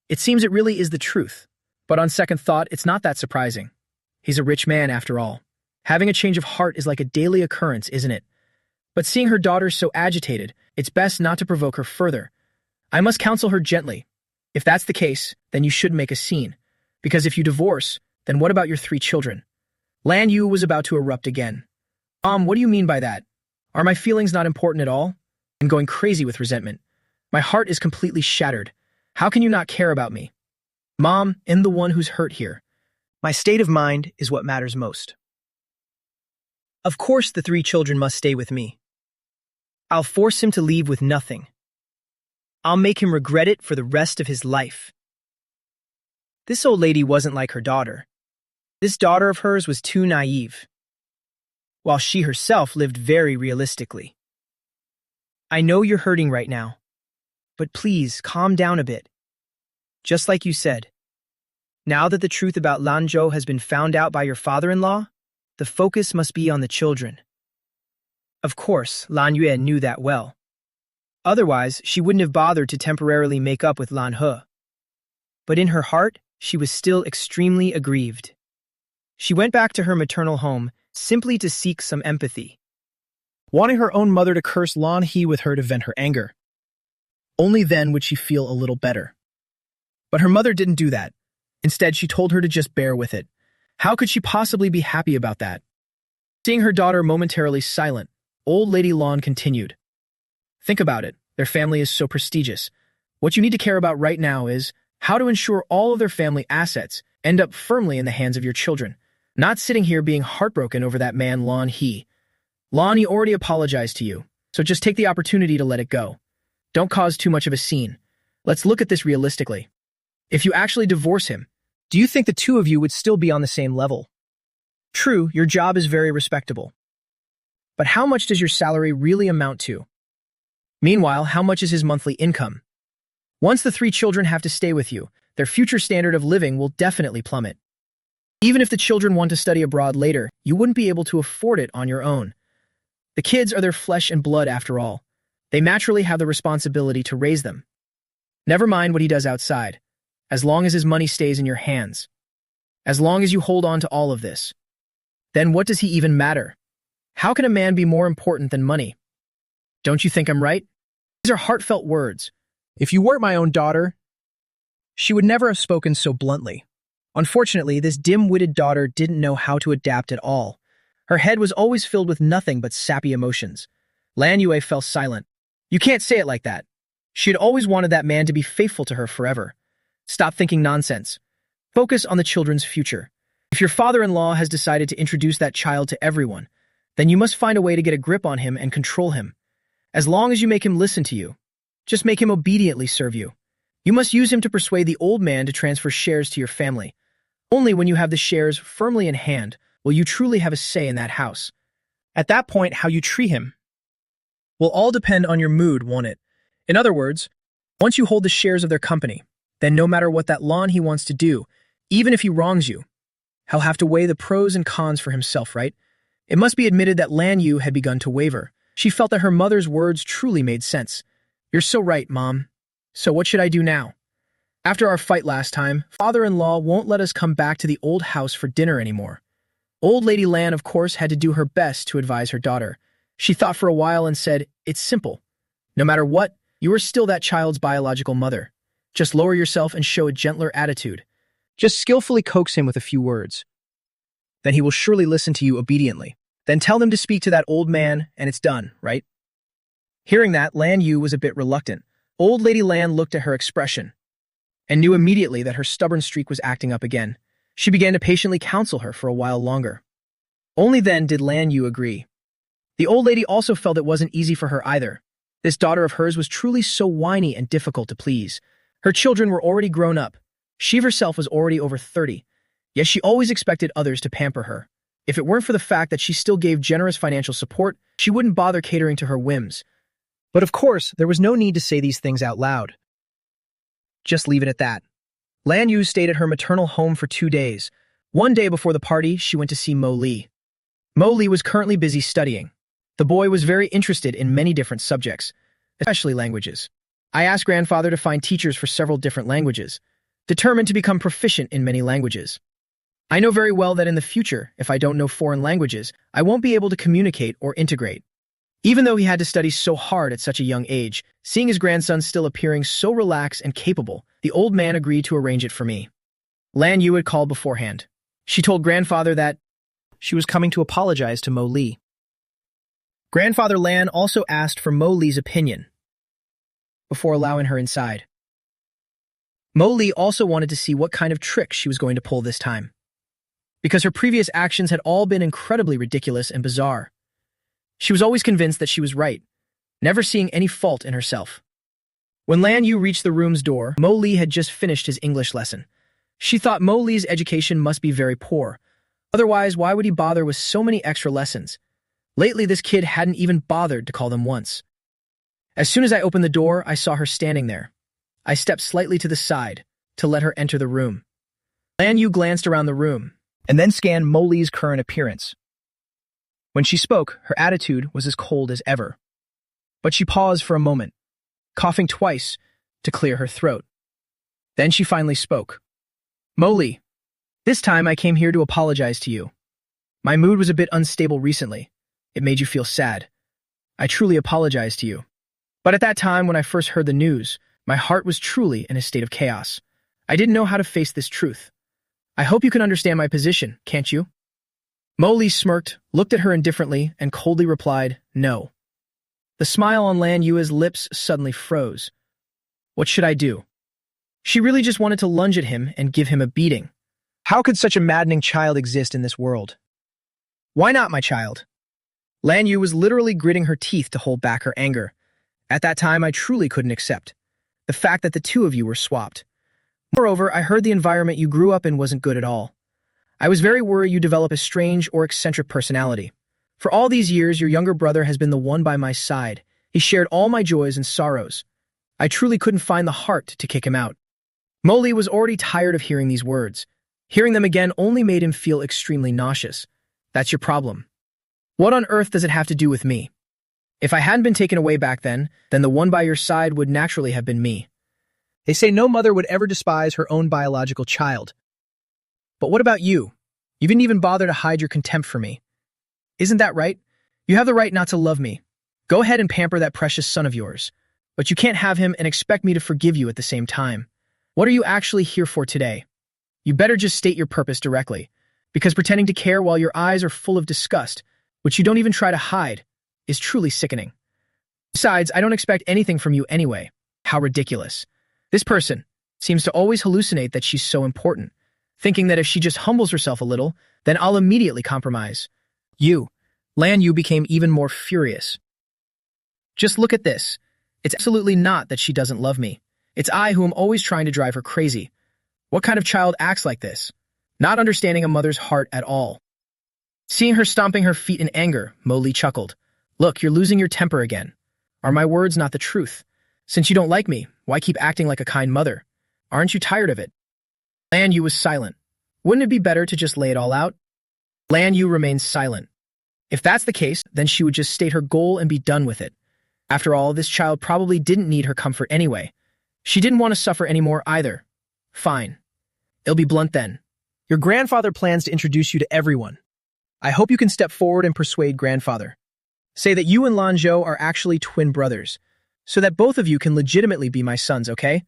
It seems it really is the truth. But on second thought, it's not that surprising. He's a rich man after all. Having a change of heart is like a daily occurrence, isn't it? But seeing her daughter so agitated, it's best not to provoke her further. I must counsel her gently. If that's the case, then you shouldn't make a scene. Because if you divorce, then what about your 3 children? Lan Yu was about to erupt again. Mom, what do you mean by that? Are my feelings not important at all? I'm going crazy with resentment. My heart is completely shattered. How can you not care about me? Mom, I'm the one who's hurt here. My state of mind is what matters most. Of course the 3 children must stay with me. I'll force him to leave with nothing. I'll make him regret it for the rest of his life. This old lady wasn't like her daughter. This daughter of hers was too naive, while she herself lived very realistically. I know you're hurting right now, but please calm down a bit. Just like you said, now that the truth about Lanzhou has been found out by your father-in-law, the focus must be on the children. Of course, Lan Yue knew that well. Otherwise, she wouldn't have bothered to temporarily make up with Lan He. But in her heart, she was still extremely aggrieved. She went back to her maternal home simply to seek some empathy, wanting her own mother to curse Lan He with her to vent her anger. Only then would she feel a little better. But her mother didn't do that. Instead, she told her to just bear with it. How could she possibly be happy about that? Seeing her daughter momentarily silent, old lady Lan continued. Think about it. Their family is so prestigious. What you need to care about right now is how to ensure all of their family assets end up firmly in the hands of your children, not sitting here being heartbroken over that man Lan He. Lan He already apologized to you, so just take the opportunity to let it go. Don't cause too much of a scene. Let's look at this realistically. If you actually divorce him, do you think the 2 of you would still be on the same level? True, your job is very respectable. But how much does your salary really amount to? Meanwhile, how much is his monthly income? Once the 3 children have to stay with you, their future standard of living will definitely plummet. Even if the children want to study abroad later, you wouldn't be able to afford it on your own. The kids are their flesh and blood after all. They naturally have the responsibility to raise them. Never mind what he does outside, as long as his money stays in your hands. As long as you hold on to all of this. Then what does he even matter? How can a man be more important than money? Don't you think I'm right? These are heartfelt words. If you weren't my own daughter, she would never have spoken so bluntly. Unfortunately, this dim-witted daughter didn't know how to adapt at all. Her head was always filled with nothing but sappy emotions. Lan Yue fell silent. You can't say it like that. She had always wanted that man to be faithful to her forever. Stop thinking nonsense. Focus on the children's future. If your father-in-law has decided to introduce that child to everyone, then you must find a way to get a grip on him and control him. As long as you make him listen to you, just make him obediently serve you. You must use him to persuade the old man to transfer shares to your family. Only when you have the shares firmly in hand will you truly have a say in that house. At that point, how you treat him will all depend on your mood, won't it? In other words, once you hold the shares of their company, then no matter what that lawn he wants to do, even if he wrongs you, he'll have to weigh the pros and cons for himself, right? It must be admitted that Lan Yu had begun to waver. She felt that her mother's words truly made sense. You're so right, Mom. So what should I do now? After our fight last time, father-in-law won't let us come back to the old house for dinner anymore. Old Lady Lan, of course, had to do her best to advise her daughter. She thought for a while and said, "It's simple. No matter what, you are still that child's biological mother. Just lower yourself and show a gentler attitude. Just skillfully coax him with a few words. Then he will surely listen to you obediently. Then tell them to speak to that old man, and it's done, right?" Hearing that, Lan Yu was a bit reluctant. Old Lady Lan looked at her expression and knew immediately that her stubborn streak was acting up again. She began to patiently counsel her for a while longer. Only then did Lan Yu agree. The old lady also felt it wasn't easy for her either. This daughter of hers was truly so whiny and difficult to please. Her children were already grown up. She herself was already over 30, yet she always expected others to pamper her. If it weren't for the fact that she still gave generous financial support, she wouldn't bother catering to her whims. But of course, there was no need to say these things out loud. Just leave it at that. Lan Yu stayed at her maternal home for 2 days. One day before the party, she went to see Mo Li. Mo Li was currently busy studying. The boy was very interested in many different subjects, especially languages. I asked grandfather to find teachers for several different languages, determined to become proficient in many languages. I know very well that in the future, if I don't know foreign languages, I won't be able to communicate or integrate. Even though he had to study so hard at such a young age, seeing his grandson still appearing so relaxed and capable, the old man agreed to arrange it for me. Lan Yu had called beforehand. She told grandfather that she was coming to apologize to Mo Li. Grandfather Lan also asked for Mo Li's opinion before allowing her inside. Mo Li also wanted to see what kind of trick she was going to pull this time, because her previous actions had all been incredibly ridiculous and bizarre. She was always convinced that she was right, never seeing any fault in herself. When Lan Yu reached the room's door, Mo Li had just finished his English lesson. She thought Mo Li's education must be very poor. Otherwise, why would he bother with so many extra lessons? Lately, this kid hadn't even bothered to call them once. As soon as I opened the door, I saw her standing there. I stepped slightly to the side to let her enter the room. Lan Yu glanced around the room and then scanned Mo Li's current appearance. When she spoke, her attitude was as cold as ever. But she paused for a moment, coughing twice to clear her throat. Then she finally spoke. "Mo Li, this time I came here to apologize to you. My mood was a bit unstable recently. It made you feel sad. I truly apologize to you. But at that time when I first heard the news, my heart was truly in a state of chaos. I didn't know how to face this truth. I hope you can understand my position, can't you?" Mo Li smirked, looked at her indifferently, and coldly replied, "No." The smile on Lan Yu's lips suddenly froze. What should I do? She really just wanted to lunge at him and give him a beating. How could such a maddening child exist in this world? Why not, my child? Lan Yu was literally gritting her teeth to hold back her anger. At that time, I truly couldn't accept the fact that the two of you were swapped. Moreover, I heard the environment you grew up in wasn't good at all. I was very worried you develop a strange or eccentric personality. For all these years, your younger brother has been the one by my side. He shared all my joys and sorrows. I truly couldn't find the heart to kick him out. Mo Li was already tired of hearing these words. Hearing them again only made him feel extremely nauseous. That's your problem. What on earth does it have to do with me? If I hadn't been taken away back then the one by your side would naturally have been me. They say no mother would ever despise her own biological child. But what about you? You didn't even bother to hide your contempt for me. Isn't that right? You have the right not to love me. Go ahead and pamper that precious son of yours. But you can't have him and expect me to forgive you at the same time. What are you actually here for today? You better just state your purpose directly, because pretending to care while your eyes are full of disgust, which you don't even try to hide, is truly sickening. Besides, I don't expect anything from you anyway. How ridiculous. This person seems to always hallucinate that she's so important, thinking that if she just humbles herself a little, then I'll immediately compromise. Lan Yu became even more furious. Just look at this. It's absolutely not that she doesn't love me. It's I who am always trying to drive her crazy. What kind of child acts like this? Not understanding a mother's heart at all. Seeing her stomping her feet in anger, Mo Li chuckled. Look, you're losing your temper again. Are my words not the truth? Since you don't like me, why keep acting like a kind mother? Aren't you tired of it? Lan Yu was silent. Wouldn't it be better to just lay it all out? Lan Yu remained silent. If that's the case, then she would just state her goal and be done with it. After all, this child probably didn't need her comfort anyway. She didn't want to suffer anymore either. Fine. It'll be blunt then. Your grandfather plans to introduce you to everyone. I hope you can step forward and persuade grandfather. Say that you and Lanzhou are actually twin brothers, so that both of you can legitimately be my sons, okay?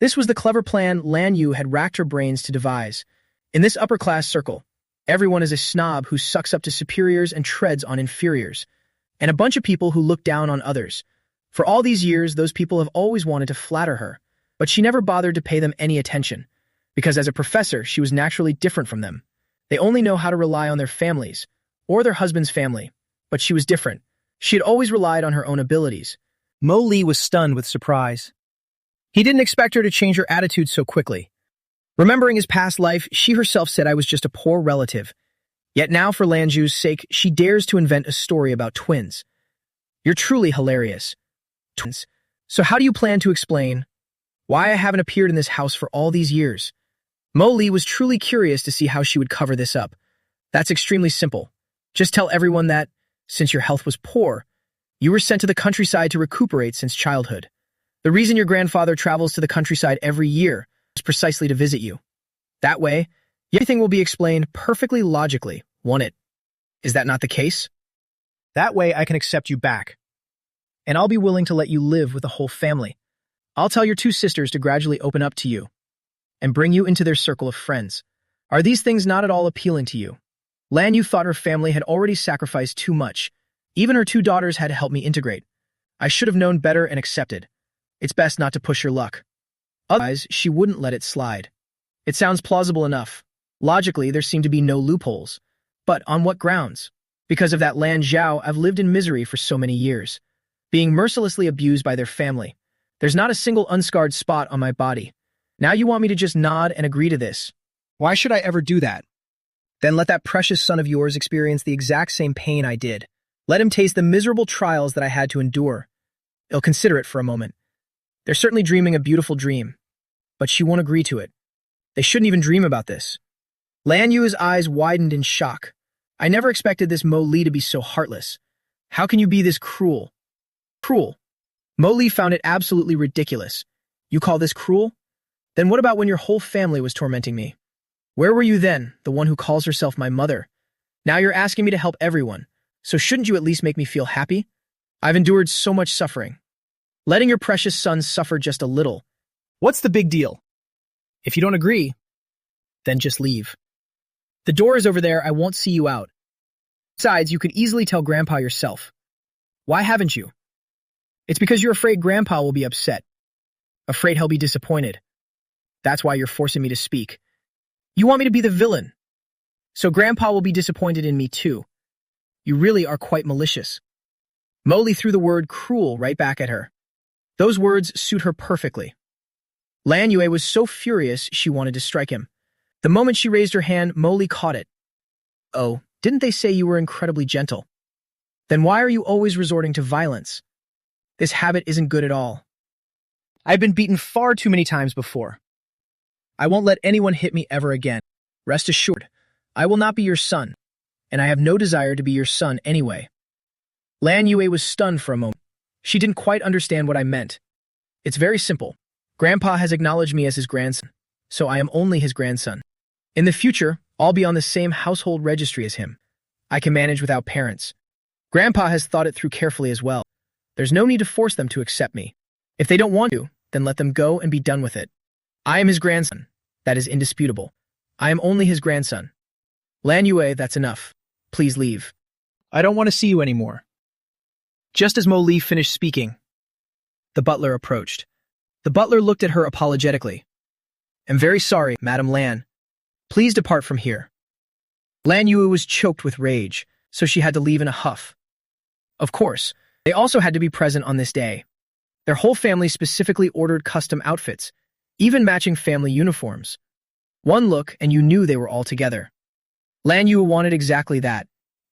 This was the clever plan Lan Yu had racked her brains to devise. In this upper-class circle, everyone is a snob who sucks up to superiors and treads on inferiors, and a bunch of people who look down on others. For all these years, those people have always wanted to flatter her, but she never bothered to pay them any attention, because as a professor, she was naturally different from them. They only know how to rely on their families, or their husband's family, but she was different. She had always relied on her own abilities. Mo Li was stunned with surprise. He didn't expect her to change her attitude so quickly. Remembering his past life, she herself said I was just a poor relative. Yet now, for Lanzhou's sake, she dares to invent a story about twins. You're truly hilarious. Twins. So how do you plan to explain why I haven't appeared in this house for all these years? Mo Li was truly curious to see how she would cover this up. That's extremely simple. Just tell everyone that, since your health was poor, you were sent to the countryside to recuperate since childhood. The reason your grandfather travels to the countryside every year is precisely to visit you. That way, everything will be explained perfectly logically, won't it? Is that not the case? That way I can accept you back. And I'll be willing to let you live with the whole family. I'll tell your two sisters to gradually open up to you and bring you into their circle of friends. Are these things not at all appealing to you? Lan Yu thought her family had already sacrificed too much. Even her two daughters had to help me integrate. I should have known better and accepted. It's best not to push your luck. Otherwise, she wouldn't let it slide. It sounds plausible enough. Logically, there seem to be no loopholes. But on what grounds? Because of that Lan Zhao, I've lived in misery for so many years, being mercilessly abused by their family. There's not a single unscarred spot on my body. Now you want me to just nod and agree to this? Why should I ever do that? Then let that precious son of yours experience the exact same pain I did. Let him taste the miserable trials that I had to endure. He'll consider it for a moment. They're certainly dreaming a beautiful dream, but she won't agree to it. They shouldn't even dream about this. Lan Yu's eyes widened in shock. I never expected this Mo Li to be so heartless. How can you be this cruel? Cruel? Mo Li found it absolutely ridiculous. You call this cruel? Then what about when your whole family was tormenting me? Where were you then, the one who calls herself my mother? Now you're asking me to help everyone, so shouldn't you at least make me feel happy? I've endured so much suffering. Letting your precious son suffer just a little. What's the big deal? If you don't agree, then just leave. The door is over there, I won't see you out. Besides, you could easily tell Grandpa yourself. Why haven't you? It's because you're afraid Grandpa will be upset. Afraid he'll be disappointed. That's why you're forcing me to speak. You want me to be the villain. So Grandpa will be disappointed in me too. You really are quite malicious. Mo Li threw the word cruel right back at her. Those words suit her perfectly. Lan Yue was so furious she wanted to strike him. The moment she raised her hand, Mo Li caught it. Oh, didn't they say you were incredibly gentle? Then why are you always resorting to violence? This habit isn't good at all. I've been beaten far too many times before. I won't let anyone hit me ever again. Rest assured, I will not be your son, and I have no desire to be your son anyway. Lan Yue was stunned for a moment. She didn't quite understand what I meant. It's very simple. Grandpa has acknowledged me as his grandson, so I am only his grandson. In the future, I'll be on the same household registry as him. I can manage without parents. Grandpa has thought it through carefully as well. There's no need to force them to accept me. If they don't want to, then let them go and be done with it. I am his grandson. That is indisputable. I am only his grandson. Lan Yue, that's enough. Please leave. I don't want to see you anymore. Just as Mo Li finished speaking, the butler approached. The butler looked at her apologetically. I'm very sorry, Madam Lan. Please depart from here. Lan Yue was choked with rage, so she had to leave in a huff. Of course, they also had to be present on this day. Their whole family specifically ordered custom outfits, even matching family uniforms. One look and you knew they were all together. Lan Yu wanted exactly that.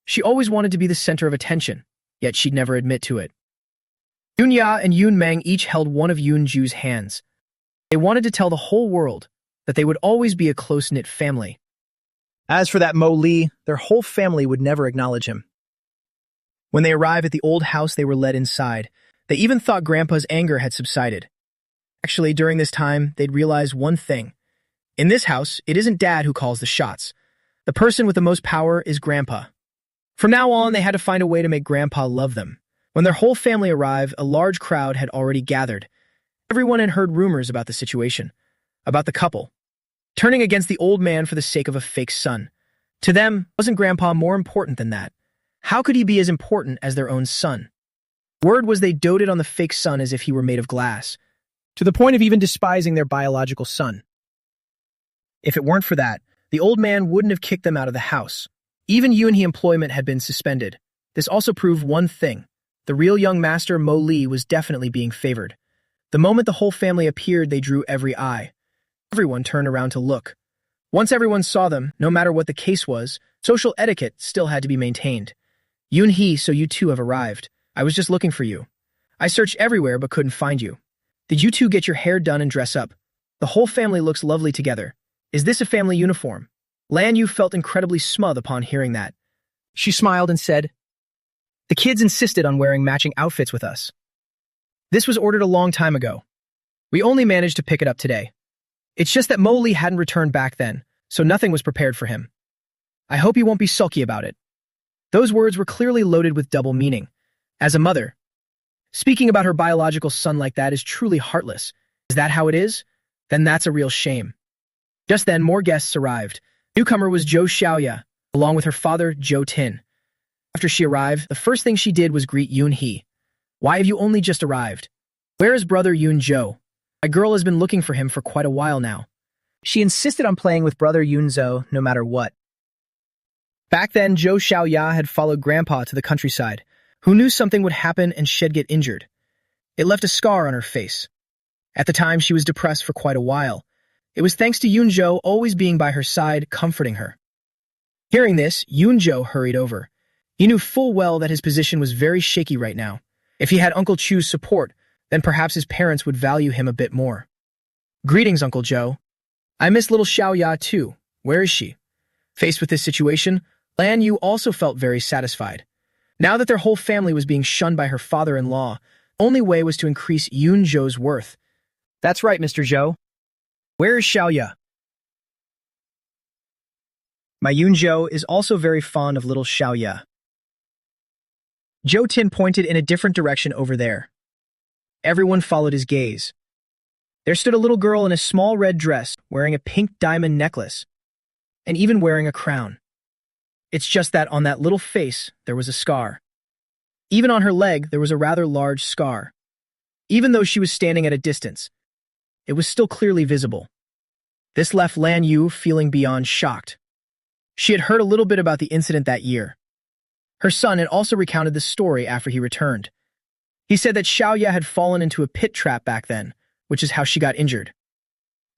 She always wanted to be the center of attention, yet she'd never admit to it. Yoon Ya and Yoon Meng each held one of Yoon Ju's hands. They wanted to tell the whole world that they would always be a close-knit family. As for that Mo Lee, their whole family would never acknowledge him. When they arrived at the old house, they were led inside. They even thought Grandpa's anger had subsided. Actually, during this time, they'd realized one thing. In this house, it isn't Dad who calls the shots. The person with the most power is Grandpa. From now on, they had to find a way to make Grandpa love them. When their whole family arrived, a large crowd had already gathered. Everyone had heard rumors about the situation, about the couple, turning against the old man for the sake of a fake son. To them, wasn't Grandpa more important than that? How could he be as important as their own son? Word was they doted on the fake son as if he were made of glass, to the point of even despising their biological son. If it weren't for that, the old man wouldn't have kicked them out of the house. Even Yoon Hee employment had been suspended. This also proved one thing. The real young master, Mo Lee, was definitely being favored. The moment the whole family appeared, they drew every eye. Everyone turned around to look. Once everyone saw them, no matter what the case was, social etiquette still had to be maintained. Yoon Hee, so you two have arrived. I was just looking for you. I searched everywhere but couldn't find you. Did you two get your hair done and dress up? The whole family looks lovely together. Is this a family uniform? Lan Yu felt incredibly smug upon hearing that. She smiled and said, "The kids insisted on wearing matching outfits with us. This was ordered a long time ago. We only managed to pick it up today. It's just that Mo Lee hadn't returned back then, so nothing was prepared for him. I hope you won't be sulky about it." Those words were clearly loaded with double meaning. As a mother, speaking about her biological son like that is truly heartless. Is that how it is? Then that's a real shame. Just then, more guests arrived. Newcomer was Zhou Xiaoya, along with her father, Zhou Tin. After she arrived, the first thing she did was greet Yoon Hee. "Why have you only just arrived? Where is brother Yoon Zhou? My girl has been looking for him for quite a while now." She insisted on playing with brother Yoon Zhou no matter what. Back then, Zhou Xiaoya had followed Grandpa to the countryside. Who knew something would happen and she'd get injured? It left a scar on her face. At the time, she was depressed for quite a while. It was thanks to Yoon Zhou always being by her side, comforting her. Hearing this, Yoon Zhou hurried over. He knew full well that his position was very shaky right now. If he had Uncle Chu's support, then perhaps his parents would value him a bit more. "Greetings, Uncle Zhou. I miss little Xiaoya too. Where is she?" Faced with this situation, Lan Yu also felt very satisfied. Now that their whole family was being shunned by her father-in-law, the only way was to increase Yoon Zhou's worth. "That's right, Mr. Zhou. Where is Xiaoya?" My Yoon Zhou is also very fond of little Xiaoya. Zhou Tin pointed in a different direction over there. Everyone followed his gaze. There stood a little girl in a small red dress, wearing a pink diamond necklace, and even wearing a crown. It's just that on that little face, there was a scar. Even on her leg, there was a rather large scar. Even though she was standing at a distance, it was still clearly visible. This left Lan Yu feeling beyond shocked. She had heard a little bit about the incident that year. Her son had also recounted the story after he returned. He said that Xiaoya had fallen into a pit trap back then, which is how she got injured.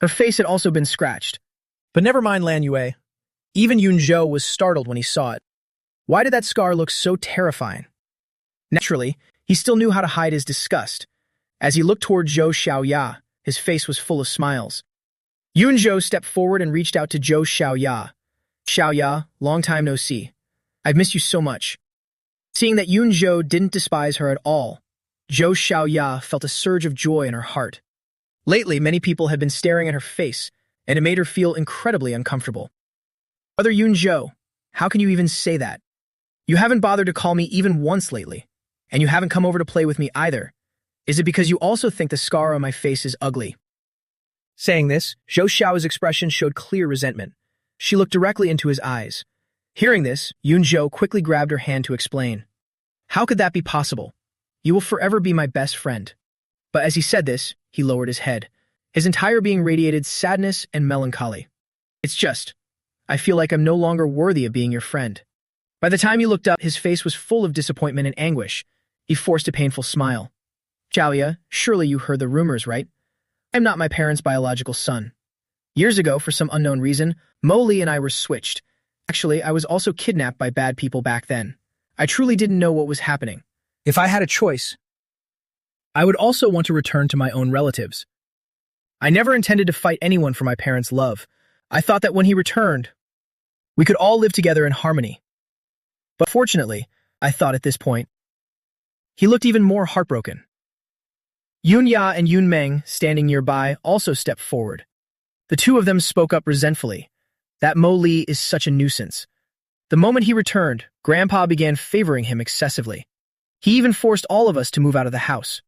Her face had also been scratched. But never mind Lan Yue. Even Yoon Zhou was startled when he saw it. Why did that scar look so terrifying? Naturally, he still knew how to hide his disgust. As he looked toward Zhou Xiaoya, his face was full of smiles. Yoon Zhou stepped forward and reached out to Zhou Xiaoya. "Xiaoya, long time no see. I've missed you so much." Seeing that Yoon Zhou didn't despise her at all, Zhou Xiaoya felt a surge of joy in her heart. Lately, many people had been staring at her face, and it made her feel incredibly uncomfortable. "Brother Yoon Zhou, how can you even say that? You haven't bothered to call me even once lately, and you haven't come over to play with me either. Is it because you also think the scar on my face is ugly?" Saying this, Zhou Xiao's expression showed clear resentment. She looked directly into his eyes. Hearing this, Yoon Zhou quickly grabbed her hand to explain. "How could that be possible? You will forever be my best friend." But as he said this, he lowered his head. His entire being radiated sadness and melancholy. "It's just, I feel like I'm no longer worthy of being your friend." By the time he looked up, his face was full of disappointment and anguish. He forced a painful smile. Xiaoya, surely you heard the rumors, right? I'm not my parents' biological son. Years ago, for some unknown reason, Mo Li and I were switched. Actually, I was also kidnapped by bad people back then. I truly didn't know what was happening. If I had a choice, I would also want to return to my own relatives. I never intended to fight anyone for my parents' love. I thought that when he returned, we could all live together in harmony. But fortunately, I thought at this point, he looked even more heartbroken. Yun Ya and Yun Meng, standing nearby, also stepped forward. The two of them spoke up resentfully. That Mo Li is such a nuisance. The moment he returned, Grandpa began favoring him excessively. He even forced all of us to move out of the house.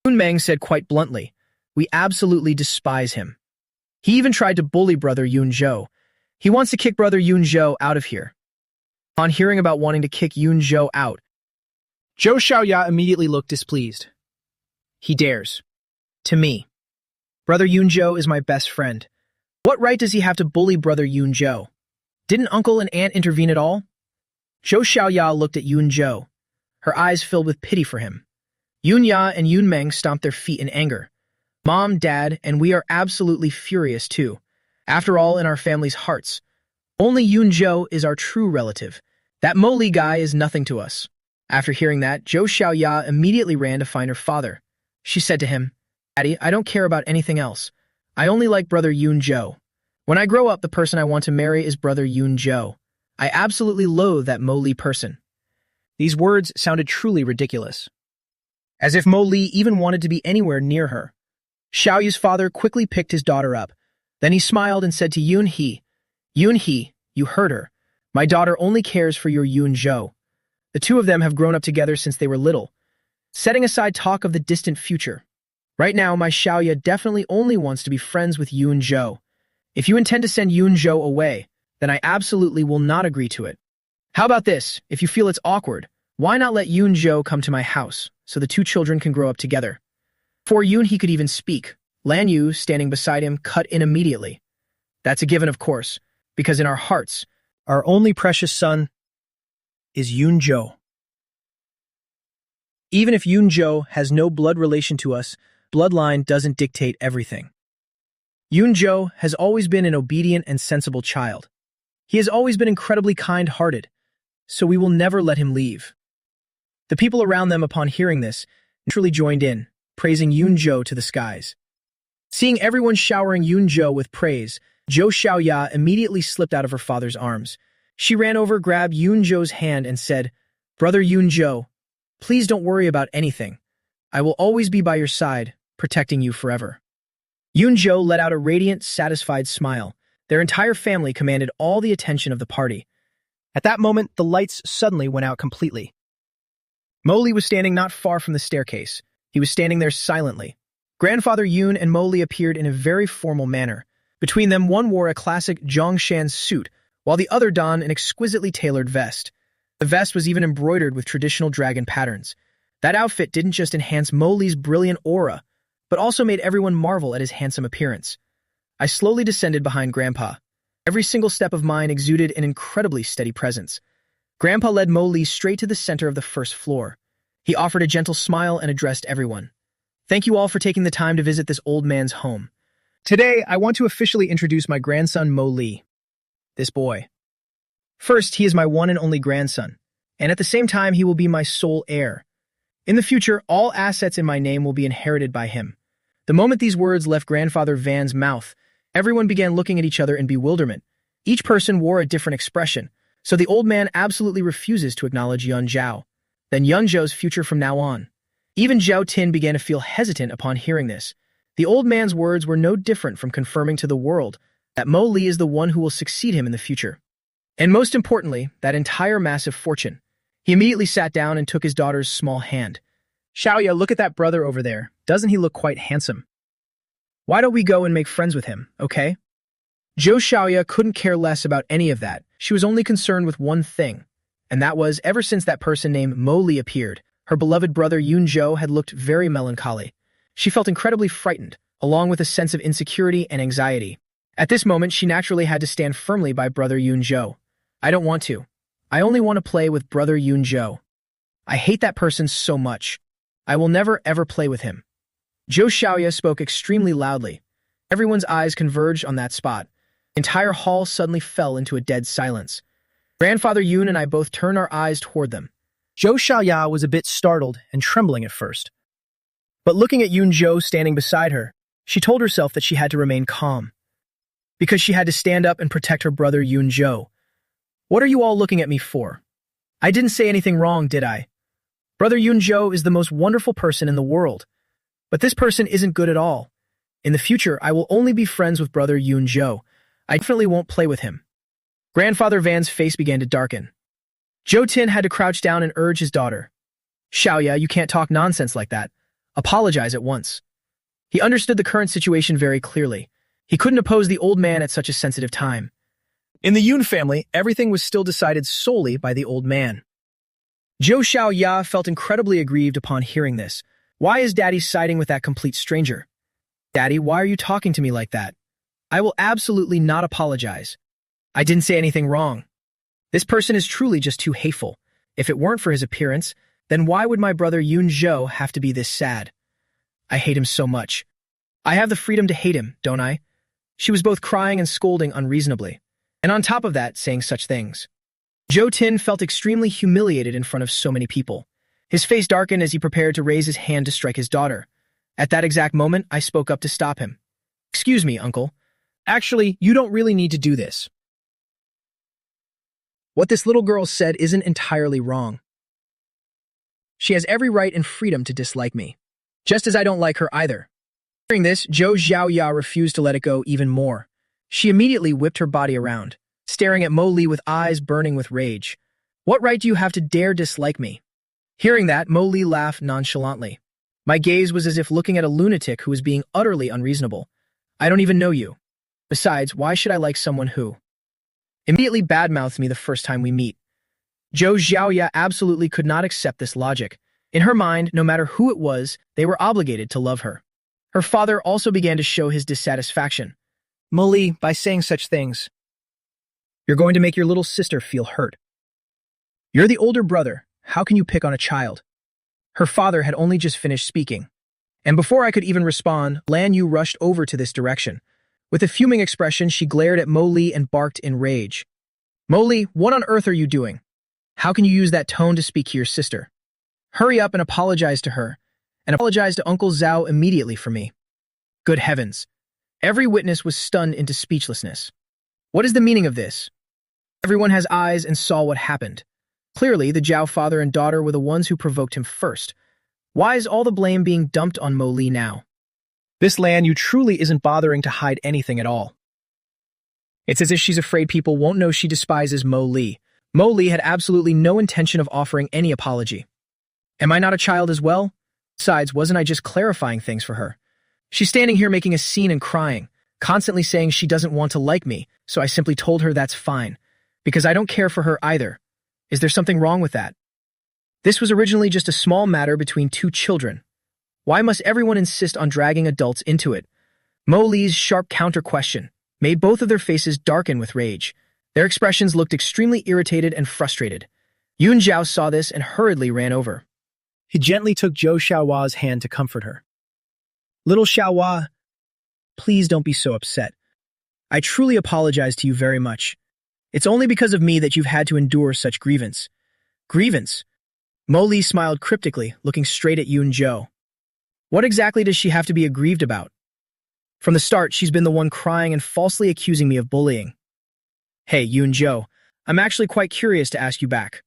Yun Meng said quite bluntly, "We absolutely despise him." He even tried to bully brother Yun Zhou. He wants to kick brother Yun Zhou out of here. On hearing about wanting to kick Yun Zhou out, Zhou Xiaoya immediately looked displeased. He dares. To me. Brother Yun Zhou is my best friend. What right does he have to bully brother Yun Zhou? Didn't uncle and aunt intervene at all? Zhou Xiaoya looked at Yun Zhou. Her eyes filled with pity for him. Yun Ya and Yun Meng stomped their feet in anger. Mom, Dad, and we are absolutely furious too. After all, in our family's hearts, only Yun Zhou is our true relative. That Mo Li guy is nothing to us. After hearing that, Zhou Xiaoya immediately ran to find her father. She said to him, "Daddy, I don't care about anything else. I only like brother Yun Zhou. When I grow up, the person I want to marry is brother Yun Zhou. I absolutely loathe that Mo Li person." These words sounded truly ridiculous. As if Mo Li even wanted to be anywhere near her. Xiaoya's father quickly picked his daughter up. Then he smiled and said to Yun He, "Yun He, you heard her. My daughter only cares for your Yun Zhou." The two of them have grown up together since they were little. Setting aside talk of the distant future, right now my Xiaoya definitely only wants to be friends with Yun Zhou. If you intend to send Yun Zhou away, then I absolutely will not agree to it. How about this? If you feel it's awkward, why not let Yun Zhou come to my house, so the two children can grow up together? Before Yun He could even speak, Lan Yu, standing beside him, cut in immediately. That's a given, of course, because in our hearts, our only precious son is Yun Zhou. Even if Yun Zhou has no blood relation to us, bloodline doesn't dictate everything. Yun Zhou has always been an obedient and sensible child. He has always been incredibly kind-hearted, so we will never let him leave. The people around them, upon hearing this, naturally joined in, praising Yun Zhou to the skies. Seeing everyone showering Yun Zhou with praise, Zhou Xiaoya immediately slipped out of her father's arms. She ran over, grabbed Yun Zhou's hand, and said, "Brother Yun Zhou, please don't worry about anything. I will always be by your side, protecting you forever." Yun Zhou let out a radiant, satisfied smile. Their entire family commanded all the attention of the party. At that moment, the lights suddenly went out completely. Mo Li was standing not far from the staircase. He was standing there silently. Grandfather Yun and Mo Li appeared in a very formal manner. Between them, one wore a classic Zhongshan suit, while the other donned an exquisitely tailored vest. The vest was even embroidered with traditional dragon patterns. That outfit didn't just enhance Mo Li's brilliant aura, but also made everyone marvel at his handsome appearance. I slowly descended behind Grandpa. Every single step of mine exuded an incredibly steady presence. Grandpa led Mo Li straight to the center of the first floor. He offered a gentle smile and addressed everyone. "Thank you all for taking the time to visit this old man's home. Today, I want to officially introduce my grandson Mo Li. This boy. First, he is my one and only grandson, and at the same time, he will be my sole heir. In the future, all assets in my name will be inherited by him." The moment these words left Grandfather Van's mouth, everyone began looking at each other in bewilderment. Each person wore a different expression, so the old man absolutely refuses to acknowledge Yun Zhao. Then Yun Zhou's future from now on. Even Zhao Tin began to feel hesitant upon hearing this. The old man's words were no different from confirming to the world that Mo Li is the one who will succeed him in the future. And most importantly, that entire massive fortune. He immediately sat down and took his daughter's small hand. "Xiaoya, look at that brother over there. Doesn't he look quite handsome? Why don't we go and make friends with him, okay?" Zhou Xiaoya couldn't care less about any of that. She was only concerned with one thing, and that was, ever since that person named Mo Li appeared, her beloved brother Yun Zhou had looked very melancholy. She felt incredibly frightened, along with a sense of insecurity and anxiety. At this moment, she naturally had to stand firmly by brother Yun Zhou. "I don't want to. I only want to play with brother Yun Zhou. I hate that person so much. I will never ever play with him. Zhou Xiaoya spoke extremely loudly. Everyone's eyes converged on that spot. The entire hall suddenly fell into a dead silence. Grandfather Yun and I both turned our eyes toward them. Zhou Xiaoya was a bit startled and trembling at first. But looking at Yun Zhou standing beside her, she told herself that she had to remain calm, because she had to stand up and protect her brother Yun Zhou. What are you all looking at me for? I didn't say anything wrong, did I? Brother Yun Zhou is the most wonderful person in the world. But this person isn't good at all. In the future, I will only be friends with brother Yun Zhou. I definitely won't play with him. Grandfather Van's face began to darken. Zhou Tin had to crouch down and urge his daughter. Xiaoya, you can't talk nonsense like that. Apologize at once. He understood the current situation very clearly. He couldn't oppose the old man at such a sensitive time. In the Yun family, everything was still decided solely by the old man. Zhou Xiaoya felt incredibly aggrieved upon hearing this. Why is Daddy siding with that complete stranger? Daddy, why are you talking to me like that? I will absolutely not apologize. I didn't say anything wrong. This person is truly just too hateful. If it weren't for his appearance, then why would my brother Yun Zhou have to be this sad? I hate him so much. I have the freedom to hate him, don't I? She was both crying and scolding unreasonably. And on top of that, saying such things. Zhou Tin felt extremely humiliated in front of so many people. His face darkened as he prepared to raise his hand to strike his daughter. At that exact moment, I spoke up to stop him. Excuse me, uncle. Actually, you don't really need to do this. What this little girl said isn't entirely wrong. She has every right and freedom to dislike me, just as I don't like her either. Hearing this, Zhou Xiaoya refused to let it go even more. She immediately whipped her body around, staring at Mo Li with eyes burning with rage. What right do you have to dare dislike me? Hearing that, Mo Li laughed nonchalantly. My gaze was as if looking at a lunatic who was being utterly unreasonable. I don't even know you. Besides, why should I like someone who immediately badmouths me the first time we meet? Zhou Xiaoya absolutely could not accept this logic. In her mind, no matter who it was, they were obligated to love her. Her father also began to show his dissatisfaction. Mo Li, by saying such things, you're going to make your little sister feel hurt. You're the older brother. How can you pick on a child? Her father had only just finished speaking. And before I could even respond, Lan Yu rushed over to this direction. With a fuming expression, she glared at Mo Li and barked in rage. Mo Li, what on earth are you doing? How can you use that tone to speak to your sister? Hurry up and apologize to her, and apologize to Uncle Zhao immediately for me. Good heavens. Every witness was stunned into speechlessness. What is the meaning of this? Everyone has eyes and saw what happened. Clearly, the Zhao father and daughter were the ones who provoked him first. Why is all the blame being dumped on Mo Li now? This Lan Yu truly isn't bothering to hide anything at all. It's as if she's afraid people won't know she despises Mo Li. Mo Li had absolutely no intention of offering any apology. Am I not a child as well? Besides, wasn't I just clarifying things for her? She's standing here making a scene and crying, constantly saying she doesn't want to like me, so I simply told her that's fine, because I don't care for her either. Is there something wrong with that? This was originally just a small matter between two children. Why must everyone insist on dragging adults into it? Mo Li's sharp counter-question made both of their faces darken with rage. Their expressions looked extremely irritated and frustrated. Yun Zhao saw this and hurriedly ran over. He gently took Zhou Xiaowa's hand to comfort her. Little Xiaowa, please don't be so upset. I truly apologize to you very much. It's only because of me that you've had to endure such grievance. Grievance? Mo Li smiled cryptically, looking straight at Yun Zhou. What exactly does she have to be aggrieved about? From the start, she's been the one crying and falsely accusing me of bullying. Hey, Yun Zhou, I'm actually quite curious to ask you back.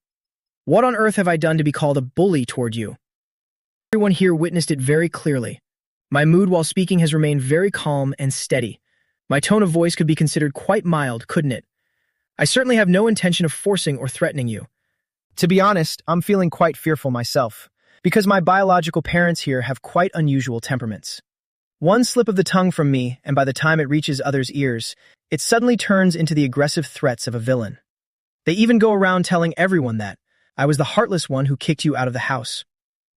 What on earth have I done to be called a bully toward you? Everyone here witnessed it very clearly. My mood while speaking has remained very calm and steady. My tone of voice could be considered quite mild, couldn't it? I certainly have no intention of forcing or threatening you. To be honest, I'm feeling quite fearful myself, because my biological parents here have quite unusual temperaments. One slip of the tongue from me, and by the time it reaches others' ears, it suddenly turns into the aggressive threats of a villain. They even go around telling everyone that I was the heartless one who kicked you out of the house.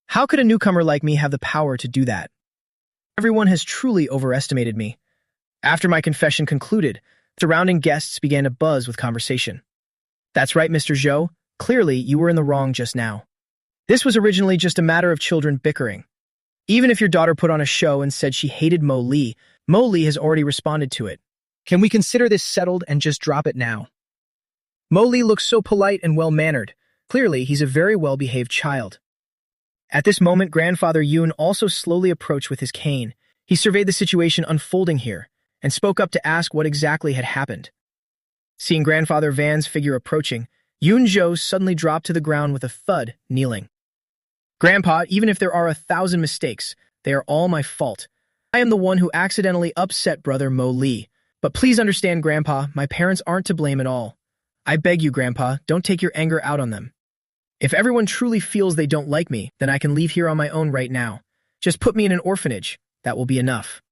How could a newcomer like me have the power to do that? Everyone has truly overestimated me. After my confession concluded, surrounding guests began to buzz with conversation. That's right, Mr. Zhou. Clearly, you were in the wrong just now. This was originally just a matter of children bickering. Even if your daughter put on a show and said she hated Mo Lee has already responded to it. Can we consider this settled and just drop it now? Mo Lee looks so polite and well-mannered. Clearly, he's a very well-behaved child. At this moment, Grandfather Yoon also slowly approached with his cane. He surveyed the situation unfolding here and spoke up to ask what exactly had happened. Seeing Grandfather Van's figure approaching, Yoon-jo suddenly dropped to the ground with a thud, kneeling. Grandpa, even if there are 1,000 mistakes, they are all my fault. I am the one who accidentally upset brother Mo Lee. But please understand, Grandpa, my parents aren't to blame at all. I beg you, Grandpa, don't take your anger out on them. If everyone truly feels they don't like me, then I can leave here on my own right now. Just put me in an orphanage. That will be enough.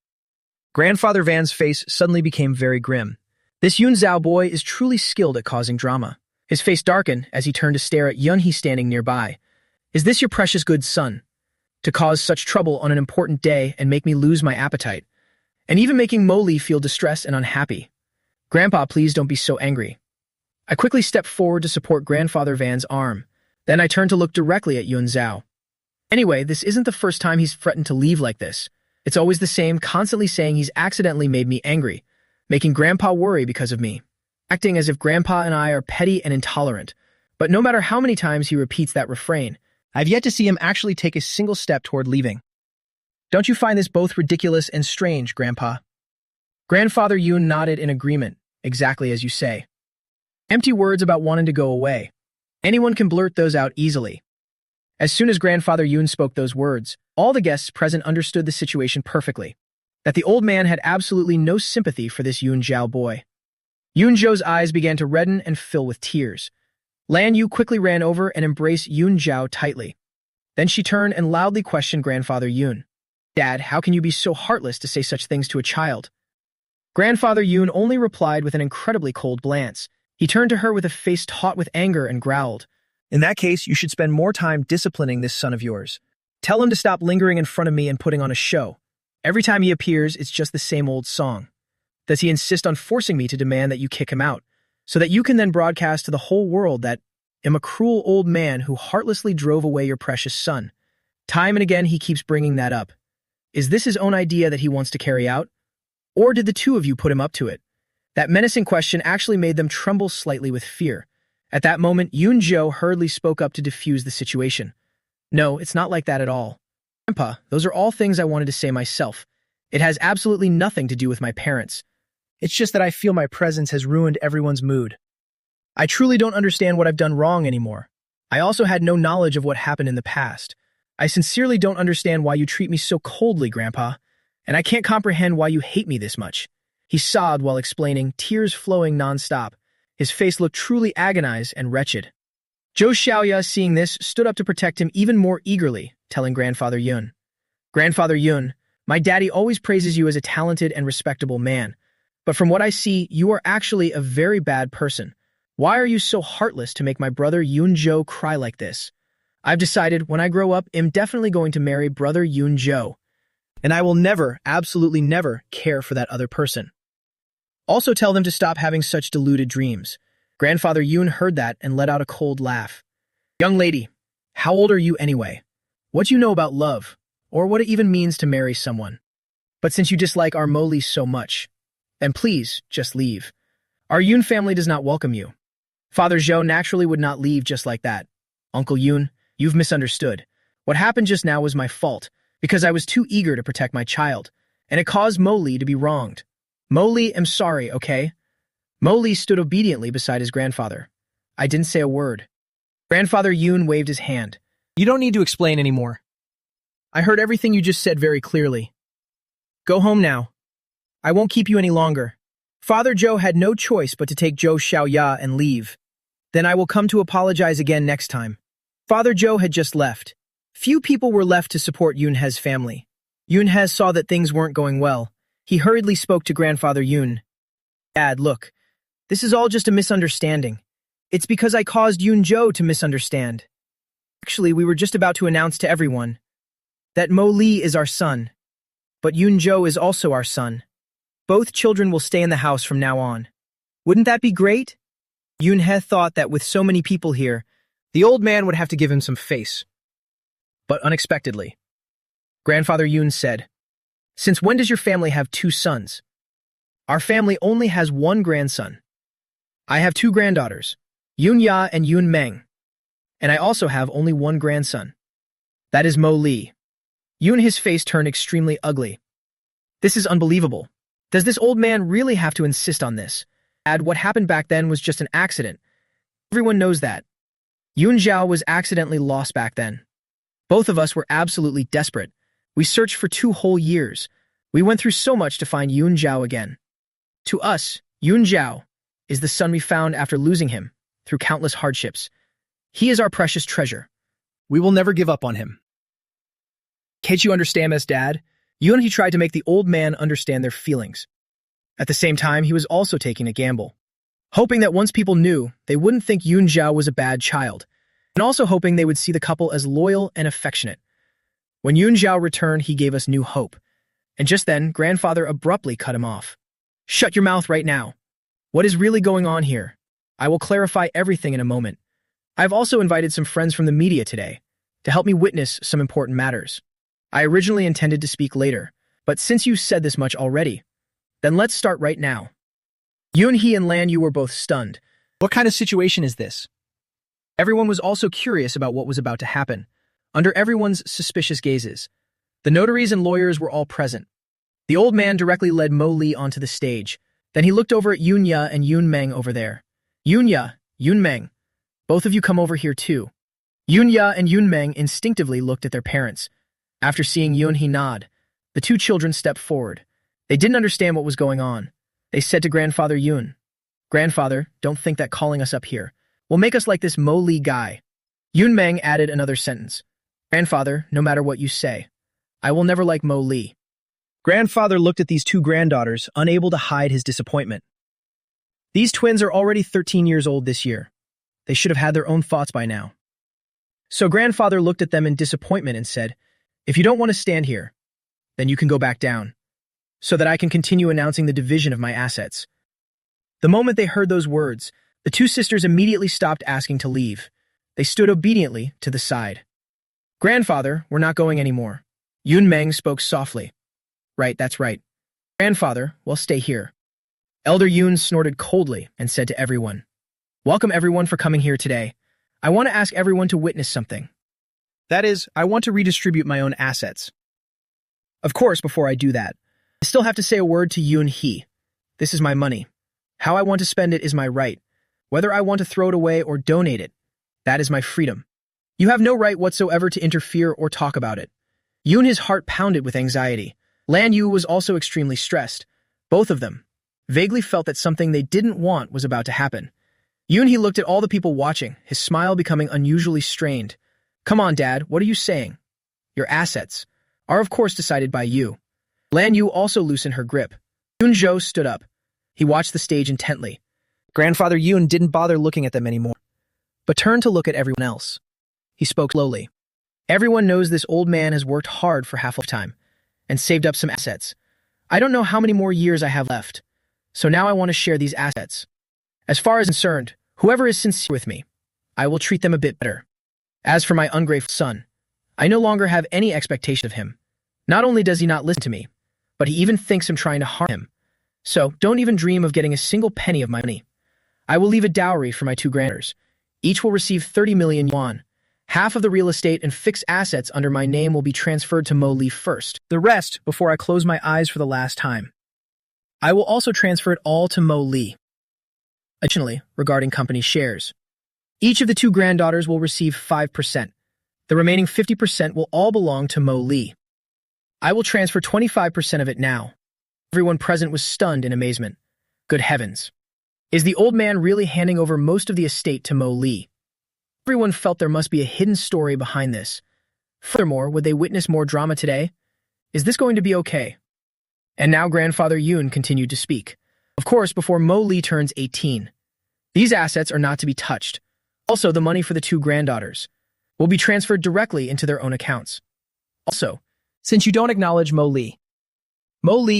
Grandfather Van's face suddenly became very grim. This Yoon Zhao boy is truly skilled at causing drama. His face darkened as he turned to stare at Yun Hee standing nearby. Is this your precious good son? To cause such trouble on an important day and make me lose my appetite? And even making Mo Lee feel distressed and unhappy. Grandpa, please don't be so angry. I quickly stepped forward to support Grandfather Van's arm. Then I turned to look directly at Yoon Zhao. Anyway, this isn't the first time he's threatened to leave like this. It's always the same, constantly saying he's accidentally made me angry, making Grandpa worry because of me, acting as if Grandpa and I are petty and intolerant. But no matter how many times he repeats that refrain, I've yet to see him actually take a single step toward leaving. Don't you find this both ridiculous and strange, Grandpa? Grandfather Yoon nodded in agreement, exactly as you say. Empty words about wanting to go away. Anyone can blurt those out easily. As soon as Grandfather Yoon spoke those words, all the guests present understood the situation perfectly, that the old man had absolutely no sympathy for this Yoon Zhao boy. Yoon Zhao's eyes began to redden and fill with tears. Lan Yu quickly ran over and embraced Yoon Zhao tightly. Then she turned and loudly questioned Grandfather Yoon. Dad, how can you be so heartless to say such things to a child? Grandfather Yoon only replied with an incredibly cold glance. He turned to her with a face taut with anger and growled. In that case, you should spend more time disciplining this son of yours. Tell him to stop lingering in front of me and putting on a show. Every time he appears, it's just the same old song. Does he insist on forcing me to demand that you kick him out, so that you can then broadcast to the whole world that I'm a cruel old man who heartlessly drove away your precious son? Time and again, he keeps bringing that up. Is this his own idea that he wants to carry out? Or did the two of you put him up to it? That menacing question actually made them tremble slightly with fear. At that moment, Yoon Jo hurriedly spoke up to defuse the situation. No, it's not like that at all. Grandpa, those are all things I wanted to say myself. It has absolutely nothing to do with my parents. It's just that I feel my presence has ruined everyone's mood. I truly don't understand what I've done wrong anymore. I also had no knowledge of what happened in the past. I sincerely don't understand why you treat me so coldly, Grandpa, and I can't comprehend why you hate me this much. He sobbed while explaining, tears flowing nonstop. His face looked truly agonized and wretched. Zhou Xiaoya, seeing this, stood up to protect him even more eagerly, telling Grandfather Yun. Grandfather Yun, my daddy always praises you as a talented and respectable man, but from what I see, you are actually a very bad person. Why are you so heartless to make my brother Yoon Jo cry like this? I've decided when I grow up, I'm definitely going to marry brother Yoon Jo, and I will never, absolutely never, care for that other person. Also tell them to stop having such deluded dreams. Grandfather Yoon heard that and let out a cold laugh. Young lady, how old are you anyway? What do you know about love, or what it even means to marry someone? But since you dislike our Mo Lee so much, then please, just leave. Our Yoon family does not welcome you. Father Zhou naturally would not leave just like that. Uncle Yoon, you've misunderstood. What happened just now was my fault, because I was too eager to protect my child, and it caused Mo Lee to be wronged. Mo Lee, I'm sorry, okay? Mo Lee stood obediently beside his grandfather. I didn't say a word. Grandfather Yoon waved his hand. You don't need to explain anymore. I heard everything you just said very clearly. Go home now. I won't keep you any longer. Father Zhou had no choice but to take Zhou Xiaoya and leave. Then I will come to apologize again next time. Father Zhou had just left. Few people were left to support Yunhe's family. Yunhe saw that things weren't going well. He hurriedly spoke to Grandfather Yoon. Dad, look. This is all just a misunderstanding. It's because I caused Yoon Jo to misunderstand. Actually, we were just about to announce to everyone that Mo Lee is our son, but Yoon Jo is also our son. Both children will stay in the house from now on. Wouldn't that be great? Yoonhe thought that with so many people here, the old man would have to give him some face. but unexpectedly. Grandfather Yoon said, "Since when does your family have two sons?" "Our family only has one grandson. I have two granddaughters, Yoon Ya and Yoon Meng, and I also have only one grandson. That is Mo Lee." Yoon, his face turned extremely ugly. "This is unbelievable. Does this old man really have to insist on this? Dad, what happened back then was just an accident. Everyone knows that. Yoon Zhao was accidentally lost back then. Both of us were absolutely desperate. We searched for 2 whole years. We went through so much to find Yoon Zhao again. To us, Yoon Zhao is the son we found after losing him through countless hardships. He is our precious treasure. We will never give up on him." Can't you understand us, Dad? Yoon, he tried to make the old man understand their feelings. At the same time, he was also taking a gamble, hoping that once people knew, they wouldn't think Yoon Zhao was a bad child, and also hoping they would see the couple as loyal and affectionate. When Yoon Zhao returned, he gave us new hope. And just then, grandfather abruptly cut him off. "Shut your mouth right now. What is really going on here? I will clarify everything in a moment. I've also invited some friends from the media today to help me witness some important matters. I originally intended to speak later, but since you said this much already, then let's start right now." Yoon Hee and Lan Yu were both stunned. What kind of situation is this? Everyone was also curious about what was about to happen. Under everyone's suspicious gazes, the notaries and lawyers were all present. The old man directly led Mo Lee onto the stage. Then he looked over at Yoon Ya and Yoon Meng over there. "Yoon Ya, Yoon Meng, both of you come over here too." Yoon Ya and Yoon Meng instinctively looked at their parents. After seeing Yoon Hee nod, the 2 children stepped forward. They didn't understand what was going on. They said to Grandfather Yoon, "Grandfather, don't think that calling us up here will make us like this Mo Lee guy." Yoon Meng added another sentence. "Grandfather, no matter what you say, I will never like Mo Lee." Grandfather looked at these 2 granddaughters, unable to hide his disappointment. These twins are already 13 years old this year. They should have had their own thoughts by now. So grandfather looked at them in disappointment and said, "If you don't want to stand here, then you can go back down, so that I can continue announcing the division of my assets." The moment they heard those words, the 2 sisters immediately stopped asking to leave. They stood obediently to the side. "Grandfather, we're not going anymore." Yoon Meng spoke softly. "Right, that's right. Grandfather, well, stay here." Elder Yoon snorted coldly and said to everyone, "Welcome everyone for coming here today. I want to ask everyone to witness something. That is, I want to redistribute my own assets. Of course, before I do that, I still have to say a word to Yoon Hee. This is my money. How I want to spend it is my right. Whether I want to throw it away or donate it, that is my freedom. You have no right whatsoever to interfere or talk about it." Yoon, his heart pounded with anxiety. Lan Yu was also extremely stressed. Both of them vaguely felt that something they didn't want was about to happen. Yoon Hee looked at all the people watching, his smile becoming unusually strained. "Come on, Dad, what are you saying? Your assets are of course decided by you." Lan Yu also loosened her grip. Yoon Zhou stood up. He watched the stage intently. Grandfather Yoon didn't bother looking at them anymore, but turned to look at everyone else. He spoke slowly. "Everyone knows this old man has worked hard for half of time and saved up some assets. I don't know how many more years I have left, so now I want to share these assets. As far as concerned, whoever is sincere with me, I will treat them a bit better. As for my ungrateful son, I no longer have any expectation of him. Not only does he not listen to me, but he even thinks I'm trying to harm him. So don't even dream of getting a single penny of my money. I will leave a dowry for my 2 granddaughters. Each will receive 30 million yuan. Half of the real estate and fixed assets under my name will be transferred to Mo Lee first. The rest before I close my eyes for the last time. I will also transfer it all to Mo Lee. Additionally, regarding company shares, each of the 2 granddaughters will receive 5%. The remaining 50% will all belong to Mo Lee. I will transfer 25% of it now." Everyone present was stunned in amazement. Good heavens. Is the old man really handing over most of the estate to Mo Lee? Everyone felt there must be a hidden story behind this. Furthermore, would they witness more drama today? Is this going to be okay? And now Grandfather Yoon continued to speak. Of course, before Mo Lee turns 18. These assets are not to be touched. Also, the money for the 2 granddaughters will be transferred directly into their own accounts. Also, since you don't acknowledge Mo Lee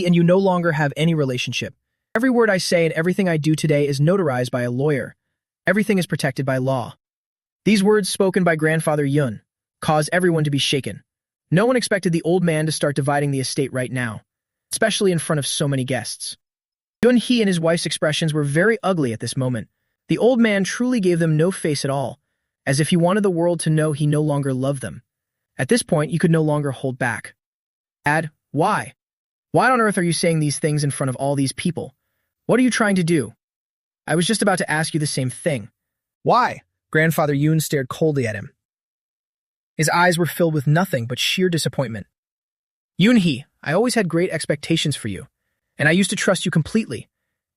and you no longer have any relationship, every word I say and everything I do today is notarized by a lawyer. Everything is protected by law. These words spoken by Grandfather Yoon caused everyone to be shaken. No one expected the old man to start dividing the estate right now, especially in front of so many guests. Yun-hee and his wife's expressions were very ugly at this moment. The old man truly gave them no face at all, as if he wanted the world to know he no longer loved them. At this point, you could no longer hold back. Dad, why? Why on earth are you saying these things in front of all these people? What are you trying to do? I was just about to ask you the same thing. Why? Grandfather Yoon stared coldly at him. His eyes were filled with nothing but sheer disappointment. Yoon-hee, I always had great expectations for you, and I used to trust you completely.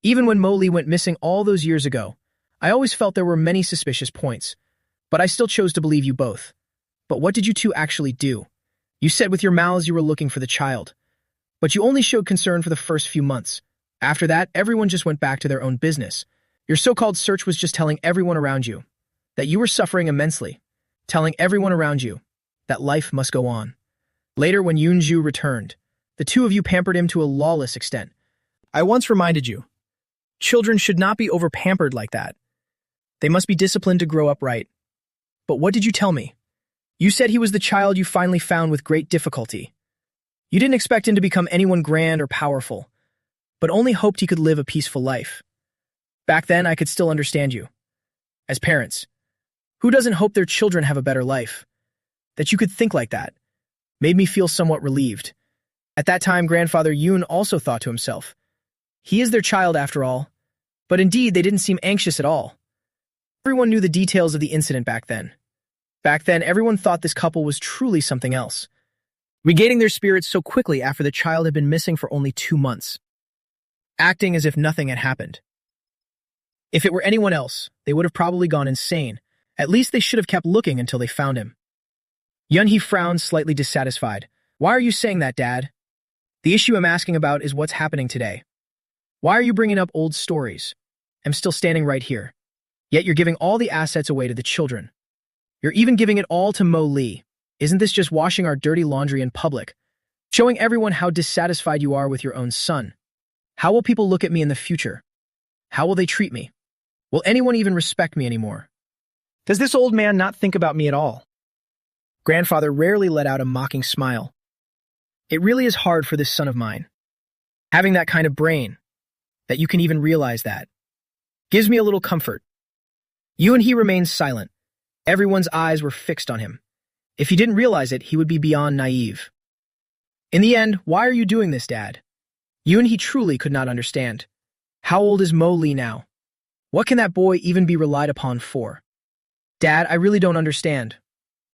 Even when Mo-lee went missing all those years ago, I always felt there were many suspicious points, but I still chose to believe you both. But what did you two actually do? You said with your mouths you were looking for the child, but you only showed concern for the first few months. After that, everyone just went back to their own business. Your so-called search was just telling everyone around you that you were suffering immensely, telling everyone around you that life must go on. Later, when Yoon-ju returned, the two of you pampered him to a lawless extent. I once reminded you, children should not be over-pampered like that. They must be disciplined to grow up right. But what did you tell me? You said he was the child you finally found with great difficulty. You didn't expect him to become anyone grand or powerful, but only hoped he could live a peaceful life. Back then, I could still understand you. As parents, who doesn't hope their children have a better life? That you could think like that made me feel somewhat relieved. At that time, Grandfather Yoon also thought to himself, he is their child after all. But indeed, they didn't seem anxious at all. Everyone knew the details of the incident back then. Back then, everyone thought this couple was truly something else, regaining their spirits so quickly after the child had been missing for only 2 months, acting as if nothing had happened. If it were anyone else, they would have probably gone insane. At least they should have kept looking until they found him. Yun-hee frowned, slightly dissatisfied. Why are you saying that, Dad? The issue I'm asking about is what's happening today. Why are you bringing up old stories? I'm still standing right here. Yet you're giving all the assets away to the children. You're even giving it all to Mo-lee. Isn't this just washing our dirty laundry in public? Showing everyone how dissatisfied you are with your own son. How will people look at me in the future? How will they treat me? Will anyone even respect me anymore? Does this old man not think about me at all? Grandfather rarely let out a mocking smile. It really is hard for this son of mine. Having that kind of brain, that you can even realize that, gives me a little comfort. Yoon-hee remained silent. Everyone's eyes were fixed on him. If he didn't realize it, he would be beyond naive. In the end, why are you doing this, Dad? Yoon-hee truly could not understand. How old is Mo-lee now? What can that boy even be relied upon for? Dad, I really don't understand.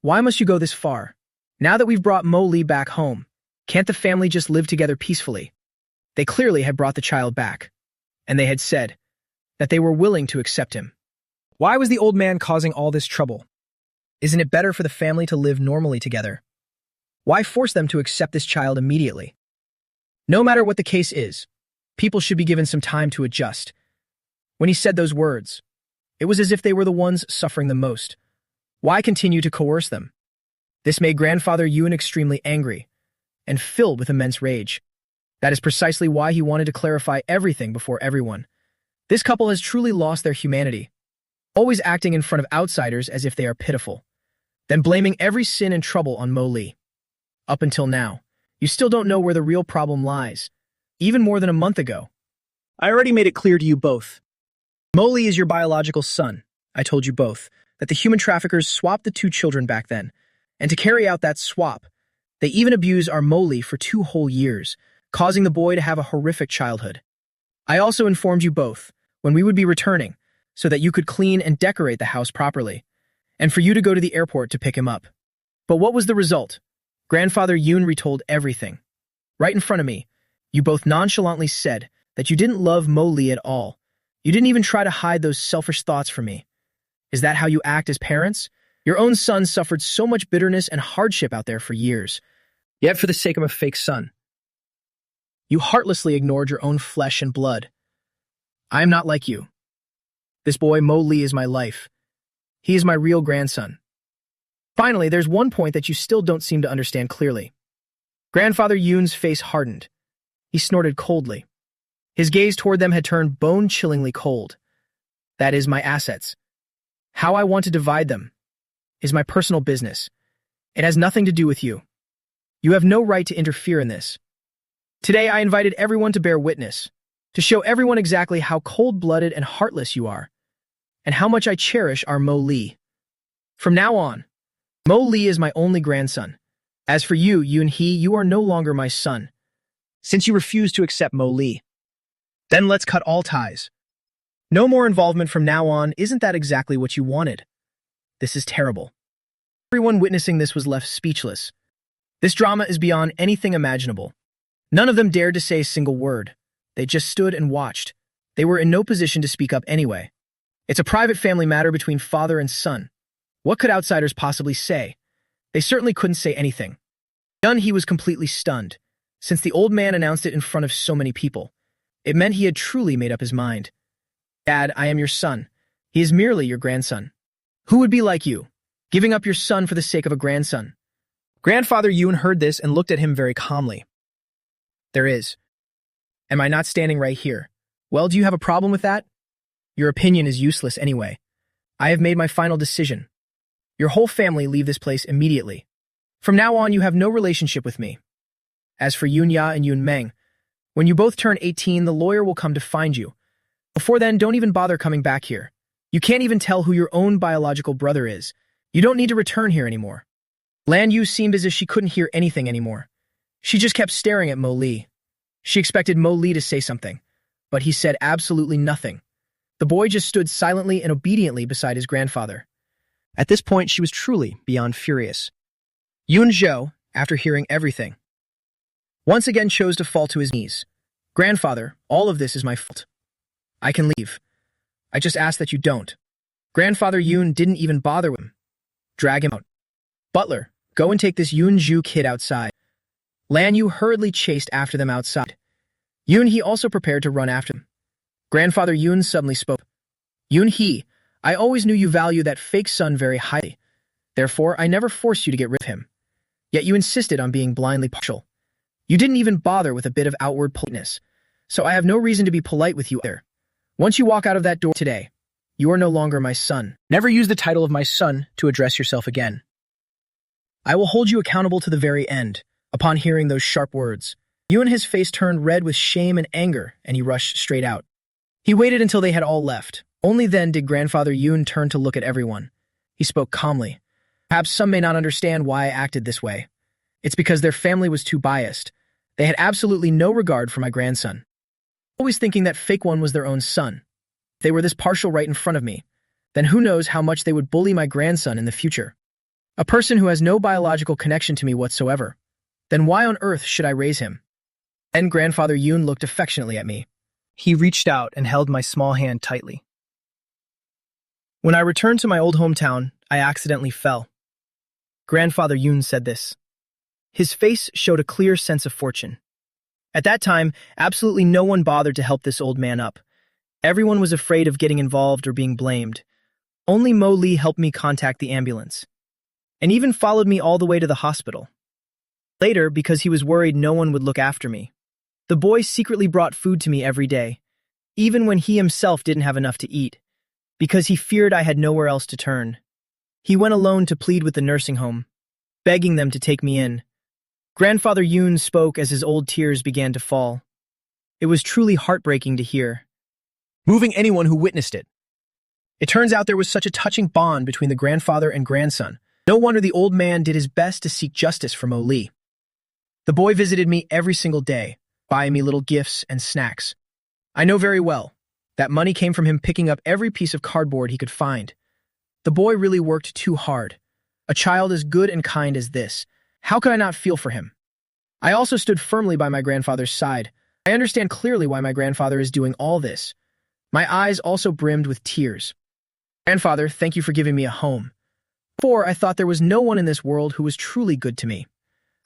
Why must you go this far? Now that we've brought Mo-lee back home, can't the family just live together peacefully? They clearly had brought the child back, and they had said that they were willing to accept him. Why was the old man causing all this trouble? Isn't it better for the family to live normally together? Why force them to accept this child immediately? No matter what the case is, people should be given some time to adjust. When he said those words, it was as if they were the ones suffering the most. Why continue to coerce them? This made Grandfather Yoon extremely angry and filled with immense rage. That is precisely why he wanted to clarify everything before everyone. This couple has truly lost their humanity, always acting in front of outsiders as if they are pitiful, then blaming every sin and trouble on Mo-lee. Up until now, you still don't know where the real problem lies, even more than a month ago. I already made it clear to you both. Mo-lee is your biological son. I told you both that the human traffickers swapped the 2 children back then, and to carry out that swap, they even abused our Mo-lee for 2 whole years, causing the boy to have a horrific childhood. I also informed you both when we would be returning, so that you could clean and decorate the house properly, and for you to go to the airport to pick him up. But what was the result? Grandfather Yoon retold everything. Right in front of me, you both nonchalantly said that you didn't love Mo-lee at all. You didn't even try to hide those selfish thoughts from me. Is that how you act as parents? Your own son suffered so much bitterness and hardship out there for years. Yet for the sake of a fake son, you heartlessly ignored your own flesh and blood. I am not like you. This boy, Mo-lee, is my life. He is my real grandson. Finally, there's one point that you still don't seem to understand clearly. Grandfather Yoon's face hardened. He snorted coldly. His gaze toward them had turned bone-chillingly cold. That is my assets. How I want to divide them is my personal business. It has nothing to do with you. You have no right to interfere in this. Today, I invited everyone to bear witness, to show everyone exactly how cold-blooded and heartless you are, and how much I cherish our Mo Lee. From now on, Mo Lee is my only grandson. As for you, Yoon Hee, you are no longer my son, since you refuse to accept Mo Lee. Then let's cut all ties. No more involvement from now on. Isn't that exactly what you wanted? This is terrible. Everyone witnessing this was left speechless. This drama is beyond anything imaginable. None of them dared to say a single word. They just stood and watched. They were in no position to speak up anyway. It's a private family matter between father and son. What could outsiders possibly say? They certainly couldn't say anything. Yoon Hee was completely stunned. Since the old man announced it in front of so many people, it meant he had truly made up his mind. Dad, I am your son. He is merely your grandson. Who would be like you, giving up your son for the sake of a grandson? Grandfather Yoon heard this and looked at him very calmly. There is. Am I not standing right here? Well, do you have a problem with that? Your opinion is useless anyway. I have made my final decision. Your whole family leave this place immediately. From now on, you have no relationship with me. As for Yoon Ya and Yoon Meng, when you both turn 18, the lawyer will come to find you. Before then, don't even bother coming back here. You can't even tell who your own biological brother is. You don't need to return here anymore. Lan Yu seemed as if she couldn't hear anything anymore. She just kept staring at Mo Lee. She expected Mo Lee to say something, but he said absolutely nothing. The boy just stood silently and obediently beside his grandfather. At this point, she was truly beyond furious. Yoon Zhou, after hearing everything, once again chose to fall to his knees. Grandfather, all of this is my fault. I can leave. I just ask that you don't. Grandfather Yoon didn't even bother with him. Drag him out. Butler, go and take this Yoon Zhu kid outside. Lan Yu hurriedly chased after them outside. Yoon Hee also prepared to run after them. Grandfather Yoon suddenly spoke. Yoon Hee, I always knew you value that fake son very highly. Therefore, I never forced you to get rid of him. Yet you insisted on being blindly partial. You didn't even bother with a bit of outward politeness, so I have no reason to be polite with you either. Once you walk out of that door today, you are no longer my son. Never use the title of my son to address yourself again. I will hold you accountable to the very end. Upon hearing those sharp words, Yoon Hee's face turned red with shame and anger, and he rushed straight out. He waited until they had all left. Only then did Grandfather Yoon turn to look at everyone. He spoke calmly. Perhaps some may not understand why I acted this way. It's because their family was too biased. They had absolutely no regard for my grandson, always thinking that fake one was their own son. If they were this partial right in front of me, then who knows how much they would bully my grandson in the future. A person who has no biological connection to me whatsoever. Then why on earth should I raise him? Then Grandfather Yoon looked affectionately at me. He reached out and held my small hand tightly. When I returned to my old hometown, I accidentally fell. Grandfather Yoon said this. His face showed a clear sense of fortune. At that time, absolutely no one bothered to help this old man up. Everyone was afraid of getting involved or being blamed. Only Mo Lee helped me contact the ambulance, and even followed me all the way to the hospital. Later, because he was worried no one would look after me, the boy secretly brought food to me every day, even when he himself didn't have enough to eat, because he feared I had nowhere else to turn. He went alone to plead with the nursing home, begging them to take me in. Grandfather Yoon spoke as his old tears began to fall. It was truly heartbreaking to hear, moving anyone who witnessed it. It turns out there was such a touching bond between the grandfather and grandson. No wonder the old man did his best to seek justice for Mo Lee. The boy visited me every single day, buying me little gifts and snacks. I know very well that money came from him picking up every piece of cardboard he could find. The boy really worked too hard. A child as good and kind as this. How could I not feel for him? I also stood firmly by my grandfather's side. I understand clearly why my grandfather is doing all this. My eyes also brimmed with tears. Grandfather, thank you for giving me a home. Before, I thought there was no one in this world who was truly good to me.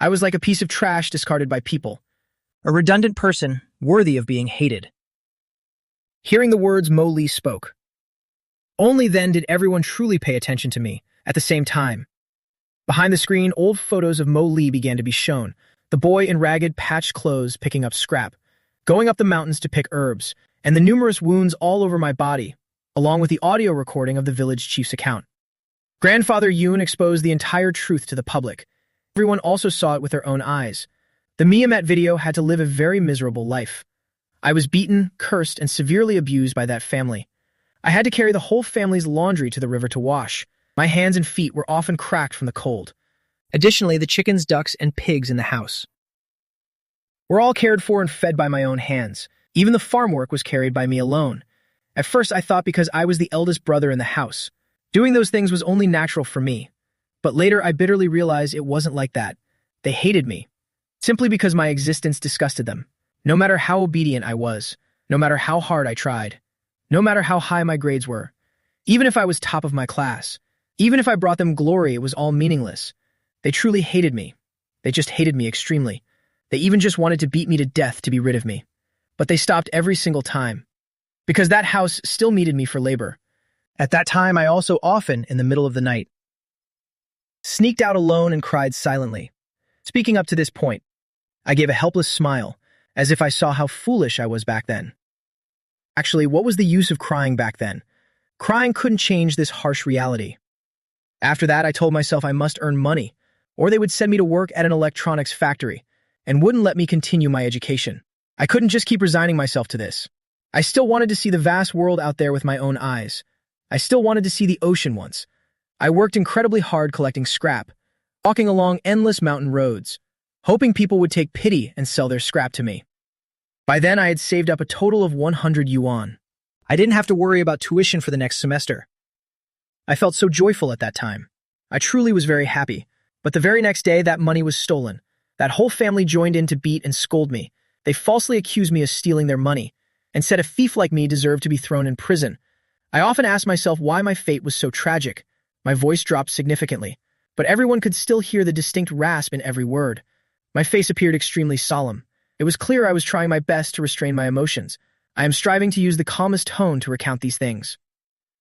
I was like a piece of trash discarded by people. A redundant person, worthy of being hated. Hearing the words Mo Lee spoke, only then did everyone truly pay attention to me at the same time. Behind the screen, old photos of Mo Lee began to be shown. The boy in ragged, patched clothes picking up scrap, going up the mountains to pick herbs, and the numerous wounds all over my body, along with the audio recording of the village chief's account. Grandfather Yoon exposed the entire truth to the public. Everyone also saw it with their own eyes. The Miamet video had to live a very miserable life. I was beaten, cursed, and severely abused by that family. I had to carry the whole family's laundry to the river to wash. My hands and feet were often cracked from the cold. Additionally, the chickens, ducks, and pigs in the house were all cared for and fed by my own hands. Even the farm work was carried by me alone. At first, I thought because I was the eldest brother in the house, doing those things was only natural for me. But later, I bitterly realized it wasn't like that. They hated me, simply because my existence disgusted them. No matter how obedient I was, no matter how hard I tried, no matter how high my grades were, even if I was top of my class, even if I brought them glory, it was all meaningless. They truly hated me. They just hated me extremely. They even just wanted to beat me to death to be rid of me. But they stopped every single time, because that house still needed me for labor. At that time, I also often, in the middle of the night, sneaked out alone and cried silently. Speaking up to this point, I gave a helpless smile, as if I saw how foolish I was back then. Actually, what was the use of crying back then? Crying couldn't change this harsh reality. After that, I told myself I must earn money, or they would send me to work at an electronics factory and wouldn't let me continue my education. I couldn't just keep resigning myself to this. I still wanted to see the vast world out there with my own eyes. I still wanted to see the ocean once. I worked incredibly hard collecting scrap, walking along endless mountain roads, hoping people would take pity and sell their scrap to me. By then, I had saved up a total of 100 yuan. I didn't have to worry about tuition for the next semester. I felt so joyful at that time. I truly was very happy. But the very next day, that money was stolen. That whole family joined in to beat and scold me. They falsely accused me of stealing their money and said a thief like me deserved to be thrown in prison. I often asked myself why my fate was so tragic. My voice dropped significantly, but everyone could still hear the distinct rasp in every word. My face appeared extremely solemn. It was clear I was trying my best to restrain my emotions. I am striving to use the calmest tone to recount these things.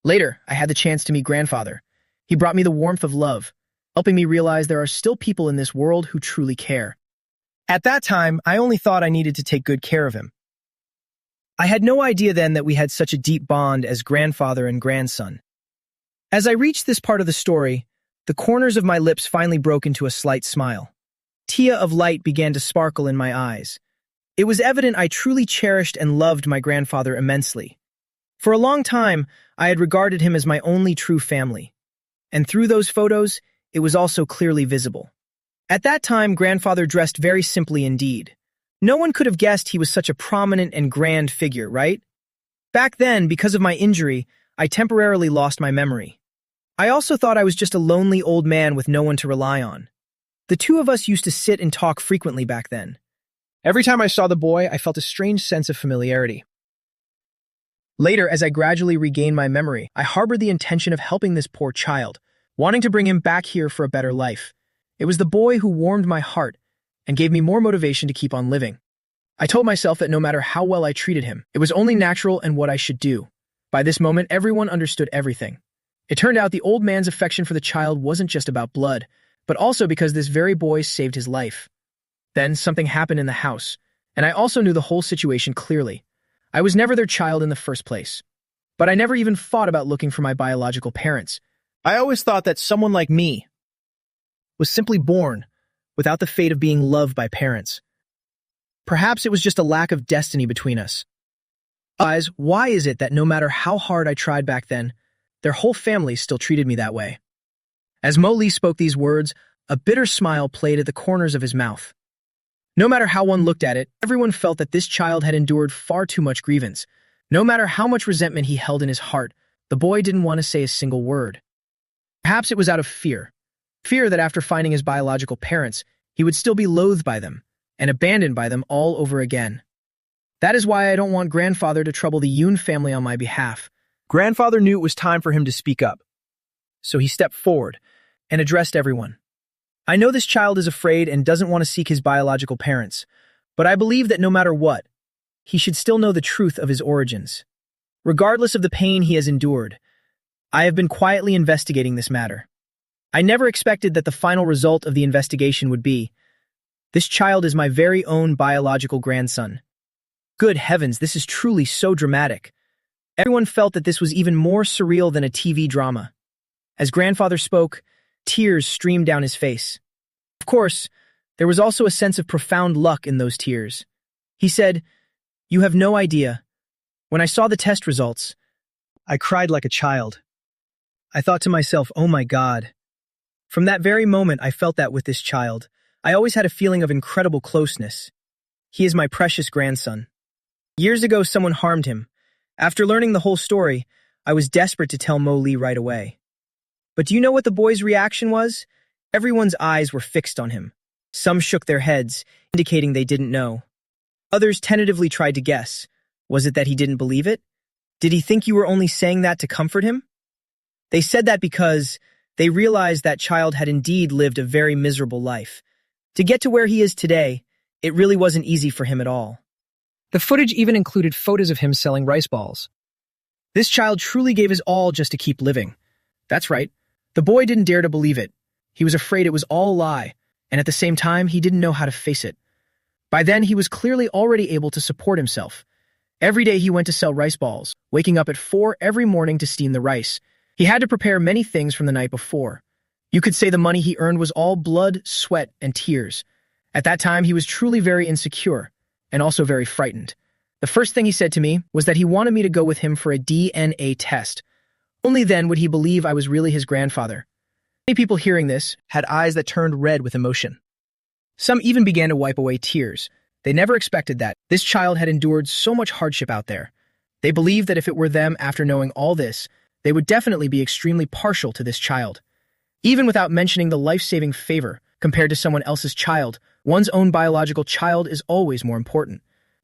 Later, I had the chance to meet Grandfather. He brought me the warmth of love, helping me realize there are still people in this world who truly care. At that time, I only thought I needed to take good care of him. I had no idea then that we had such a deep bond as grandfather and grandson. As I reached this part of the story, the corners of my lips finally broke into a slight smile. Tia of light began to sparkle in my eyes. It was evident I truly cherished and loved my grandfather immensely. For a long time, I had regarded him as my only true family. And through those photos, it was also clearly visible. At that time, grandfather dressed very simply indeed. No one could have guessed he was such a prominent and grand figure, right? Back then, because of my injury, I temporarily lost my memory. I also thought I was just a lonely old man with no one to rely on. The two of us used to sit and talk frequently back then. Every time I saw the boy, I felt a strange sense of familiarity. Later, as I gradually regained my memory, I harbored the intention of helping this poor child, wanting to bring him back here for a better life. It was the boy who warmed my heart and gave me more motivation to keep on living. I told myself that no matter how well I treated him, it was only natural and what I should do. By this moment, everyone understood everything. It turned out the old man's affection for the child wasn't just about blood, but also because this very boy saved his life. Then something happened in the house, and I also knew the whole situation clearly. I was never their child in the first place. But I never even thought about looking for my biological parents. I always thought that someone like me was simply born without the fate of being loved by parents. Perhaps it was just a lack of destiny between us. Guys, why is it that no matter how hard I tried back then, their whole family still treated me that way? As Mo Lee spoke these words, a bitter smile played at the corners of his mouth. No matter how one looked at it, everyone felt that this child had endured far too much grievance. No matter how much resentment he held in his heart, the boy didn't want to say a single word. Perhaps it was out of fear. Fear that after finding his biological parents, he would still be loathed by them and abandoned by them all over again. That is why I don't want grandfather to trouble the Yoon family on my behalf. Grandfather knew it was time for him to speak up. So he stepped forward and addressed everyone. I know this child is afraid and doesn't want to seek his biological parents, but I believe that no matter what, he should still know the truth of his origins. Regardless of the pain he has endured, I have been quietly investigating this matter. I never expected that the final result of the investigation would be, this child is my very own biological grandson. Good heavens, this is truly so dramatic. Everyone felt that this was even more surreal than a TV drama. As grandfather spoke, tears streamed down his face. Of course, there was also a sense of profound luck in those tears. He said, "You have no idea. When I saw the test results, I cried like a child. I thought to myself, oh my God." From that very moment, I felt that with this child. I always had a feeling of incredible closeness. He is my precious grandson. Years ago, someone harmed him. After learning the whole story, I was desperate to tell Mo Lee right away. But do you know what the boy's reaction was? Everyone's eyes were fixed on him. Some shook their heads, indicating they didn't know. Others tentatively tried to guess. Was it that he didn't believe it? Did he think you were only saying that to comfort him? They said that because they realized that child had indeed lived a very miserable life. To get to where he is today, it really wasn't easy for him at all. The footage even included photos of him selling rice balls. This child truly gave his all just to keep living. That's right. The boy didn't dare to believe it. He was afraid it was all a lie, and at the same time, he didn't know how to face it. By then, he was clearly already able to support himself. Every day he went to sell rice balls, waking up at 4 every morning to steam the rice. He had to prepare many things from the night before. You could say the money he earned was all blood, sweat, and tears. At that time, he was truly very insecure, and also very frightened. The first thing he said to me was that he wanted me to go with him for a DNA test. Only then would he believe I was really his grandfather. Many people hearing this had eyes that turned red with emotion. Some even began to wipe away tears. They never expected that this child had endured so much hardship out there. They believed that if it were them, after knowing all this, they would definitely be extremely partial to this child. Even without mentioning the life-saving favor compared to someone else's child, one's own biological child is always more important.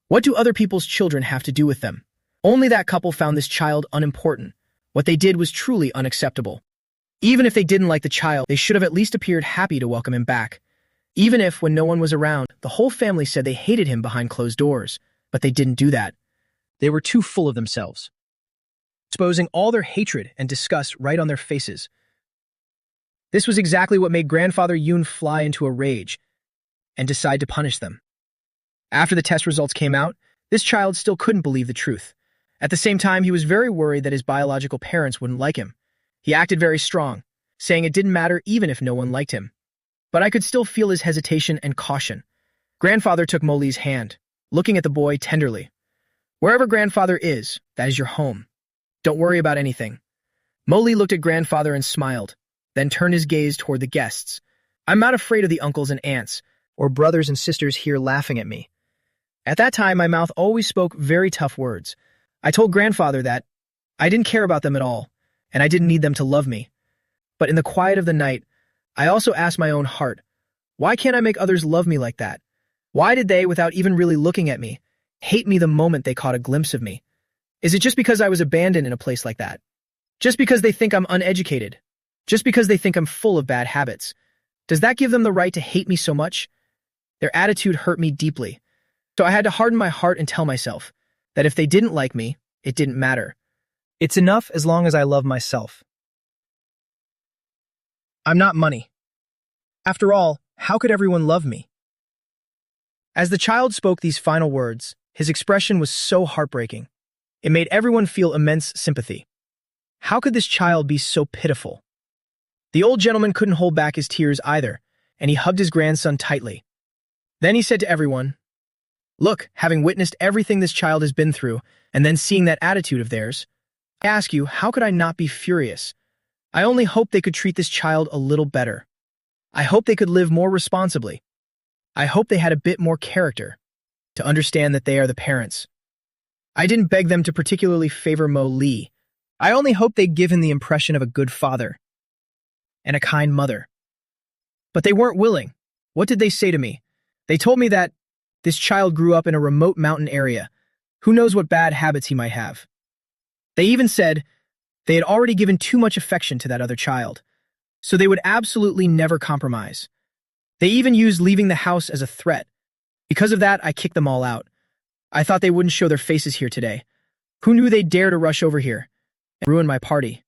What do other people's children have to do with them? Only that couple found this child unimportant. What they did was truly unacceptable. Even if they didn't like the child, they should have at least appeared happy to welcome him back. Even if, when no one was around, the whole family said they hated him behind closed doors, but they didn't do that. They were too full of themselves, exposing all their hatred and disgust right on their faces. This was exactly what made Grandfather Yoon fly into a rage and decide to punish them. After the test results came out, this child still couldn't believe the truth. At the same time, he was very worried that his biological parents wouldn't like him. He acted very strong, saying it didn't matter even if no one liked him. But I could still feel his hesitation and caution. Grandfather took Mo Lee's hand, looking at the boy tenderly. "Wherever Grandfather is, that is your home. Don't worry about anything." Mo Lee looked at Grandfather and smiled, then turned his gaze toward the guests. "I'm not afraid of the uncles and aunts, or brothers and sisters here laughing at me." At that time, my mouth always spoke very tough words. I told Grandfather that I didn't care about them at all, and I didn't need them to love me. But in the quiet of the night, I also asked my own heart, why can't I make others love me like that? Why did they, without even really looking at me, hate me the moment they caught a glimpse of me? Is it just because I was abandoned in a place like that? Just because they think I'm uneducated? Just because they think I'm full of bad habits? Does that give them the right to hate me so much? Their attitude hurt me deeply. So I had to harden my heart and tell myself that if they didn't like me, it didn't matter. It's enough as long as I love myself. I'm not money. After all, how could everyone love me? As the child spoke these final words, his expression was so heartbreaking. It made everyone feel immense sympathy. How could this child be so pitiful? The old gentleman couldn't hold back his tears either, and he hugged his grandson tightly. Then he said to everyone, "Look, having witnessed everything this child has been through, and then seeing that attitude of theirs, I ask you, how could I not be furious? I only hope they could treat this child a little better. I hope they could live more responsibly. I hope they had a bit more character to understand that they are the parents. I didn't beg them to particularly favor Mo Lee. I only hope they'd give him the impression of a good father and a kind mother. But they weren't willing. What did they say to me? They told me that this child grew up in a remote mountain area. Who knows what bad habits he might have. They even said they had already given too much affection to that other child, so they would absolutely never compromise. They even used leaving the house as a threat. Because of that, I kicked them all out. I thought they wouldn't show their faces here today. Who knew they'd dare to rush over here and ruin my party?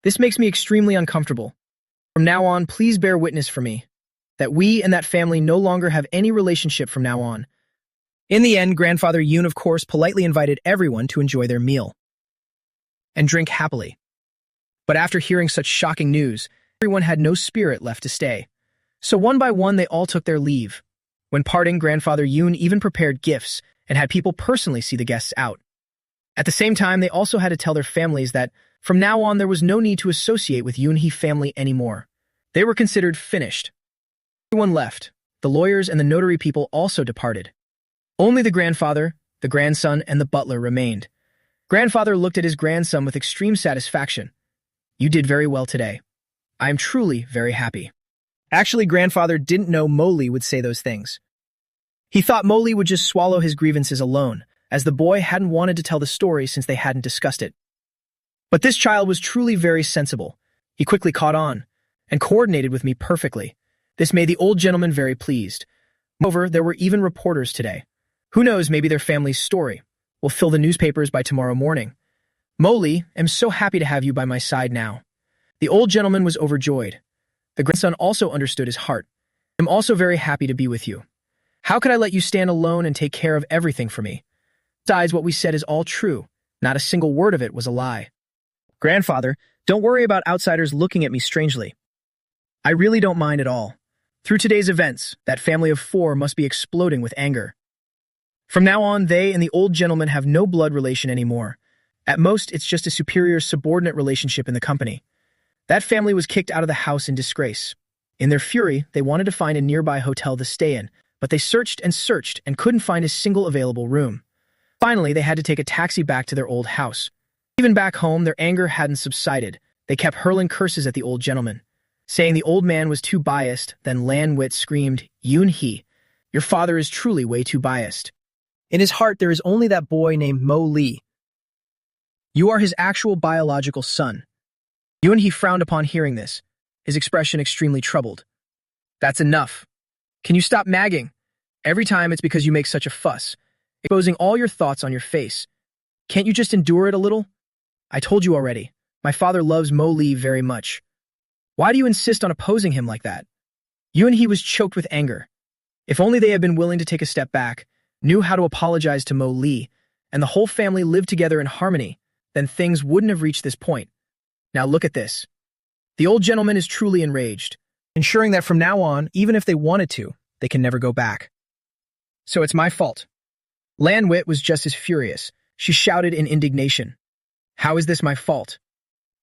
This makes me extremely uncomfortable. From now on, please bear witness for me that we and that family no longer have any relationship from now on." In the end, Grandfather Yoon, of course, politely invited everyone to enjoy their meal and drink happily. But after hearing such shocking news, everyone had no spirit left to stay. So one by one, they all took their leave. When parting, Grandfather Yoon even prepared gifts and had people personally see the guests out. At the same time, they also had to tell their families that from now on there was no need to associate with Yoon-hee family anymore. They were considered finished. Everyone left. The lawyers and the notary people also departed. Only the grandfather, the grandson, and the butler remained. Grandfather looked at his grandson with extreme satisfaction. "You did very well today. I am truly very happy." Actually, Grandfather didn't know Mo-lee would say those things. He thought Mo-lee would just swallow his grievances alone, as the boy hadn't wanted to tell the story since they hadn't discussed it. But this child was truly very sensible. He quickly caught on, and coordinated with me perfectly. This made the old gentleman very pleased. Moreover, there were even reporters today. Who knows, maybe their family's story will fill the newspapers by tomorrow morning. Mo-lee, I'm so happy to have you by my side now. The old gentleman was overjoyed. The grandson also understood his heart. I'm also very happy to be with you. How could I let you stand alone and take care of everything for me? Besides, what we said is all true. Not a single word of it was a lie. Grandfather, don't worry about outsiders looking at me strangely. I really don't mind at all. Through today's events, that family of 4 must be exploding with anger. From now on, they and the old gentleman have no blood relation anymore. At most, it's just a superior subordinate relationship in the company. That family was kicked out of the house in disgrace. In their fury, they wanted to find a nearby hotel to stay in, but they searched and couldn't find a single available room. Finally, they had to take a taxi back to their old house. Even back home, their anger hadn't subsided. They kept hurling curses at the old gentleman, saying the old man was too biased. Then Lan-wit screamed, "Yoon-hee, your father is truly way too biased. In his heart, there is only that boy named Mo-lee. You are his actual biological son." Yoon-hee frowned upon hearing this, his expression extremely troubled. "That's enough. Can you stop nagging? Every time it's because you make such a fuss, exposing all your thoughts on your face. Can't you just endure it a little? I told you already, my father loves Mo-lee very much. Why do you insist on opposing him like that?" Yoon-hee was choked with anger. If only they had been willing to take a step back, knew how to apologize to Mo-lee, and the whole family lived together in harmony, then things wouldn't have reached this point. Now look at this. The old gentleman is truly enraged, ensuring that from now on, even if they wanted to, they can never go back. So it's my fault. Lan-wit was just as furious. She shouted in indignation. How is this my fault?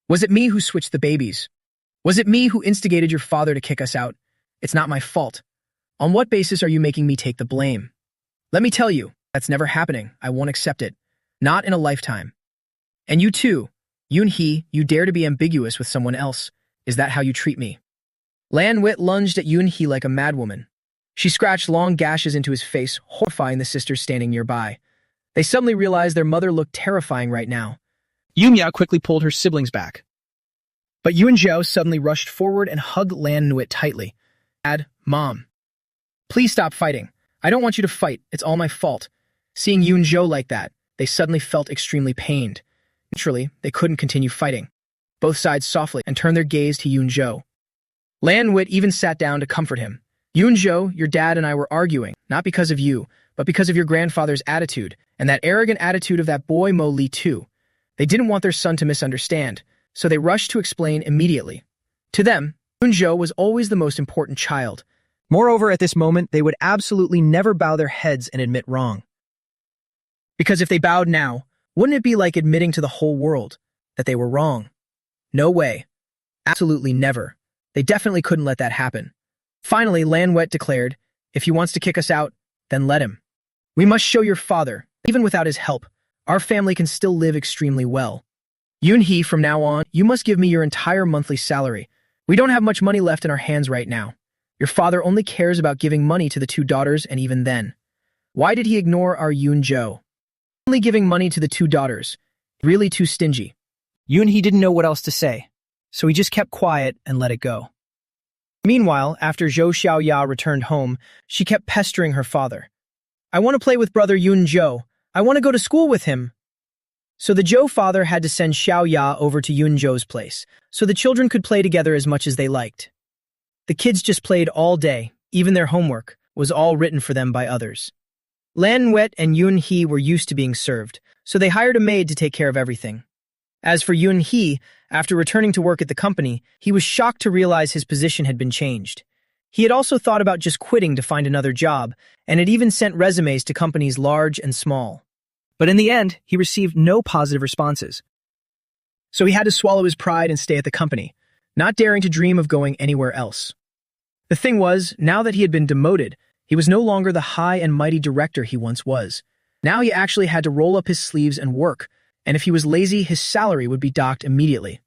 Was it me who switched the babies? Was it me who instigated your father to kick us out? It's not my fault. On what basis are you making me take the blame? Let me tell you, that's never happening. I won't accept it. Not in a lifetime. And you too, Yoon-hee, you dare to be ambiguous with someone else. Is that how you treat me? Lan-wit lunged at Yoon-hee like a madwoman. She scratched long gashes into his face, horrifying the sisters standing nearby. They suddenly realized their mother looked terrifying right now. Yoon-ya quickly pulled her siblings back. But Yoon-jo suddenly rushed forward and hugged Lan-wit tightly. Dad, Mom, please stop fighting. I don't want you to fight. It's all my fault. Seeing Yoon-jo like that, they suddenly felt extremely pained. Naturally, they couldn't continue fighting. Both sides softly and turned their gaze to Yoon-jo. Lan-wit even sat down to comfort him. Yoon-jo, your dad and I were arguing, not because of you, but because of your grandfather's attitude, and that arrogant attitude of that boy Mo-lee too. They didn't want their son to misunderstand, so they rushed to explain immediately. To them, Yoon-jo was always the most important child. Moreover, at this moment, they would absolutely never bow their heads and admit wrong. Because if they bowed now, wouldn't it be like admitting to the whole world that they were wrong? No way. Absolutely never. They definitely couldn't let that happen. Finally, Lan-wit declared, if he wants to kick us out, then let him. We must show your father, even without his help, our family can still live extremely well. Yoon-hee, from now on, you must give me your entire monthly salary. We don't have much money left in our hands right now. Your father only cares about giving money to the 2 daughters, and even then. Why did he ignore our Yoon-jo? Only giving money to the 2 daughters. Really too stingy. Yoon-hee didn't know what else to say, so he just kept quiet and let it go. Meanwhile, after Zhou Xiaoya returned home, she kept pestering her father. I want to play with brother Yoon-jo. I want to go to school with him. So the Zhou father had to send Xiaoya over to Yoon-jo's place, so the children could play together as much as they liked. The kids just played all day, even their homework was all written for them by others. Lan-wit and Yoon-hee were used to being served, so they hired a maid to take care of everything. As for Yun Hee, after returning to work at the company, he was shocked to realize his position had been changed. He had also thought about just quitting to find another job, and had even sent resumes to companies large and small. But in the end, he received no positive responses. So he had to swallow his pride and stay at the company, not daring to dream of going anywhere else. The thing was, now that he had been demoted, he was no longer the high and mighty director he once was. Now he actually had to roll up his sleeves and work, and if he was lazy, his salary would be docked immediately.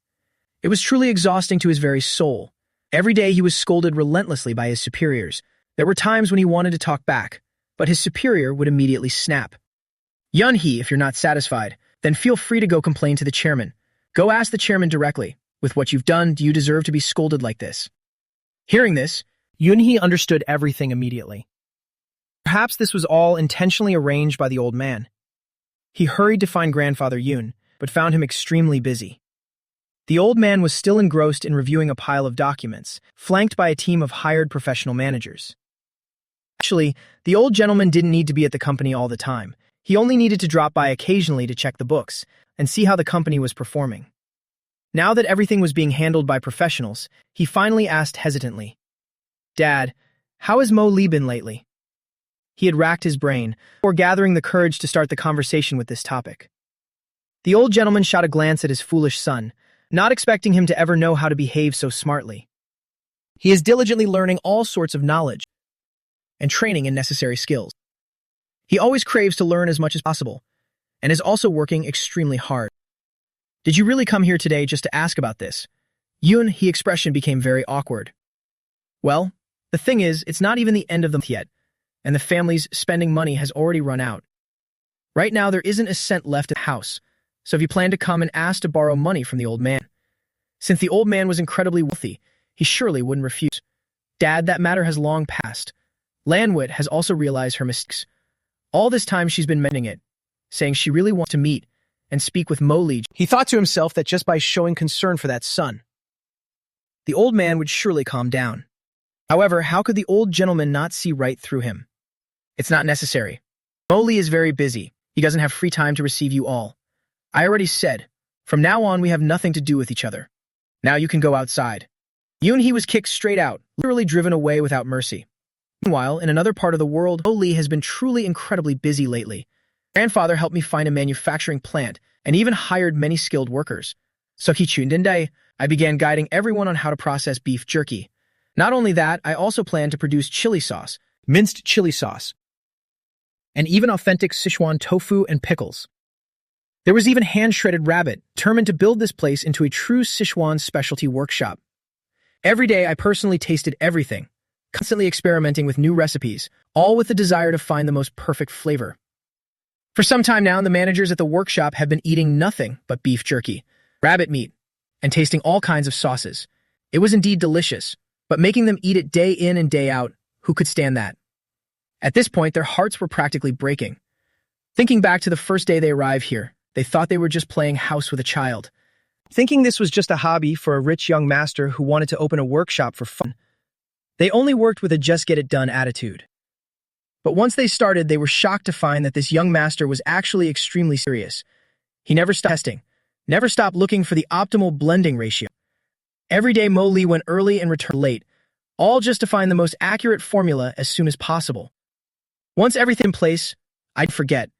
It was truly exhausting to his very soul. Every day he was scolded relentlessly by his superiors. There were times when he wanted to talk back, but his superior would immediately snap. Yun Hee, if you're not satisfied, then feel free to go complain to the chairman. Go ask the chairman directly. With what you've done, do you deserve to be scolded like this? Hearing this, Yun Hee understood everything immediately. Perhaps this was all intentionally arranged by the old man. He hurried to find grandfather Yun, but found him extremely busy. The old man was still engrossed in reviewing a pile of documents, flanked by a team of hired professional managers. Actually, the old gentleman didn't need to be at the company all the time. He only needed to drop by occasionally to check the books and see how the company was performing. Now that everything was being handled by professionals, he finally asked hesitantly, "Dad, how has Mo Lee been lately?" He had racked his brain, before gathering the courage to start the conversation with this topic. The old gentleman shot a glance at his foolish son, not expecting him to ever know how to behave so smartly. He is diligently learning all sorts of knowledge and training in necessary skills. He always craves to learn as much as possible, and is also working extremely hard. "Did you really come here today just to ask about this?" Yun Hee's expression became very awkward. "Well, the thing is, it's not even the end of the month yet, and the family's spending money has already run out. Right now, there isn't a cent left in the house, so if you plan to come and ask to borrow money from the old man. Since the old man was incredibly wealthy, he surely wouldn't refuse. Dad, that matter has long passed. Lanwit has also realized her mistakes. All this time she's been mending it, saying she really wants to meet and speak with Mo Lee." He thought to himself that just by showing concern for that son, the old man would surely calm down. However, how could the old gentleman not see right through him? "It's not necessary. Mo Lee is very busy. He doesn't have free time to receive you all. I already said, from now on we have nothing to do with each other. Now you can go outside." Yun Hee was kicked straight out, literally driven away without mercy. Meanwhile, in another part of the world, Mo Lee has been truly incredibly busy lately. Grandfather helped me find a manufacturing plant and even hired many skilled workers. So I began guiding everyone on how to process beef jerky. Not only that, I also plan to produce chili sauce, minced chili sauce, and even authentic Sichuan tofu and pickles. There was even hand-shredded rabbit, determined to build this place into a true Sichuan specialty workshop. Every day I personally tasted everything, constantly experimenting with new recipes, all with the desire to find the most perfect flavor. For some time now, the managers at the workshop have been eating nothing but beef jerky, rabbit meat, and tasting all kinds of sauces. It was indeed delicious, but making them eat it day in and day out, who could stand that? At this point, their hearts were practically breaking. Thinking back to the first day they arrived here, they thought they were just playing house with a child. Thinking this was just a hobby for a rich young master who wanted to open a workshop for fun, they only worked with a just-get-it-done attitude. But once they started, they were shocked to find that this young master was actually extremely serious. He never stopped testing, never stopped looking for the optimal blending ratio. Every day Mo Lee went early and returned late, all just to find the most accurate formula as soon as possible. Once everything in place, I'd forget,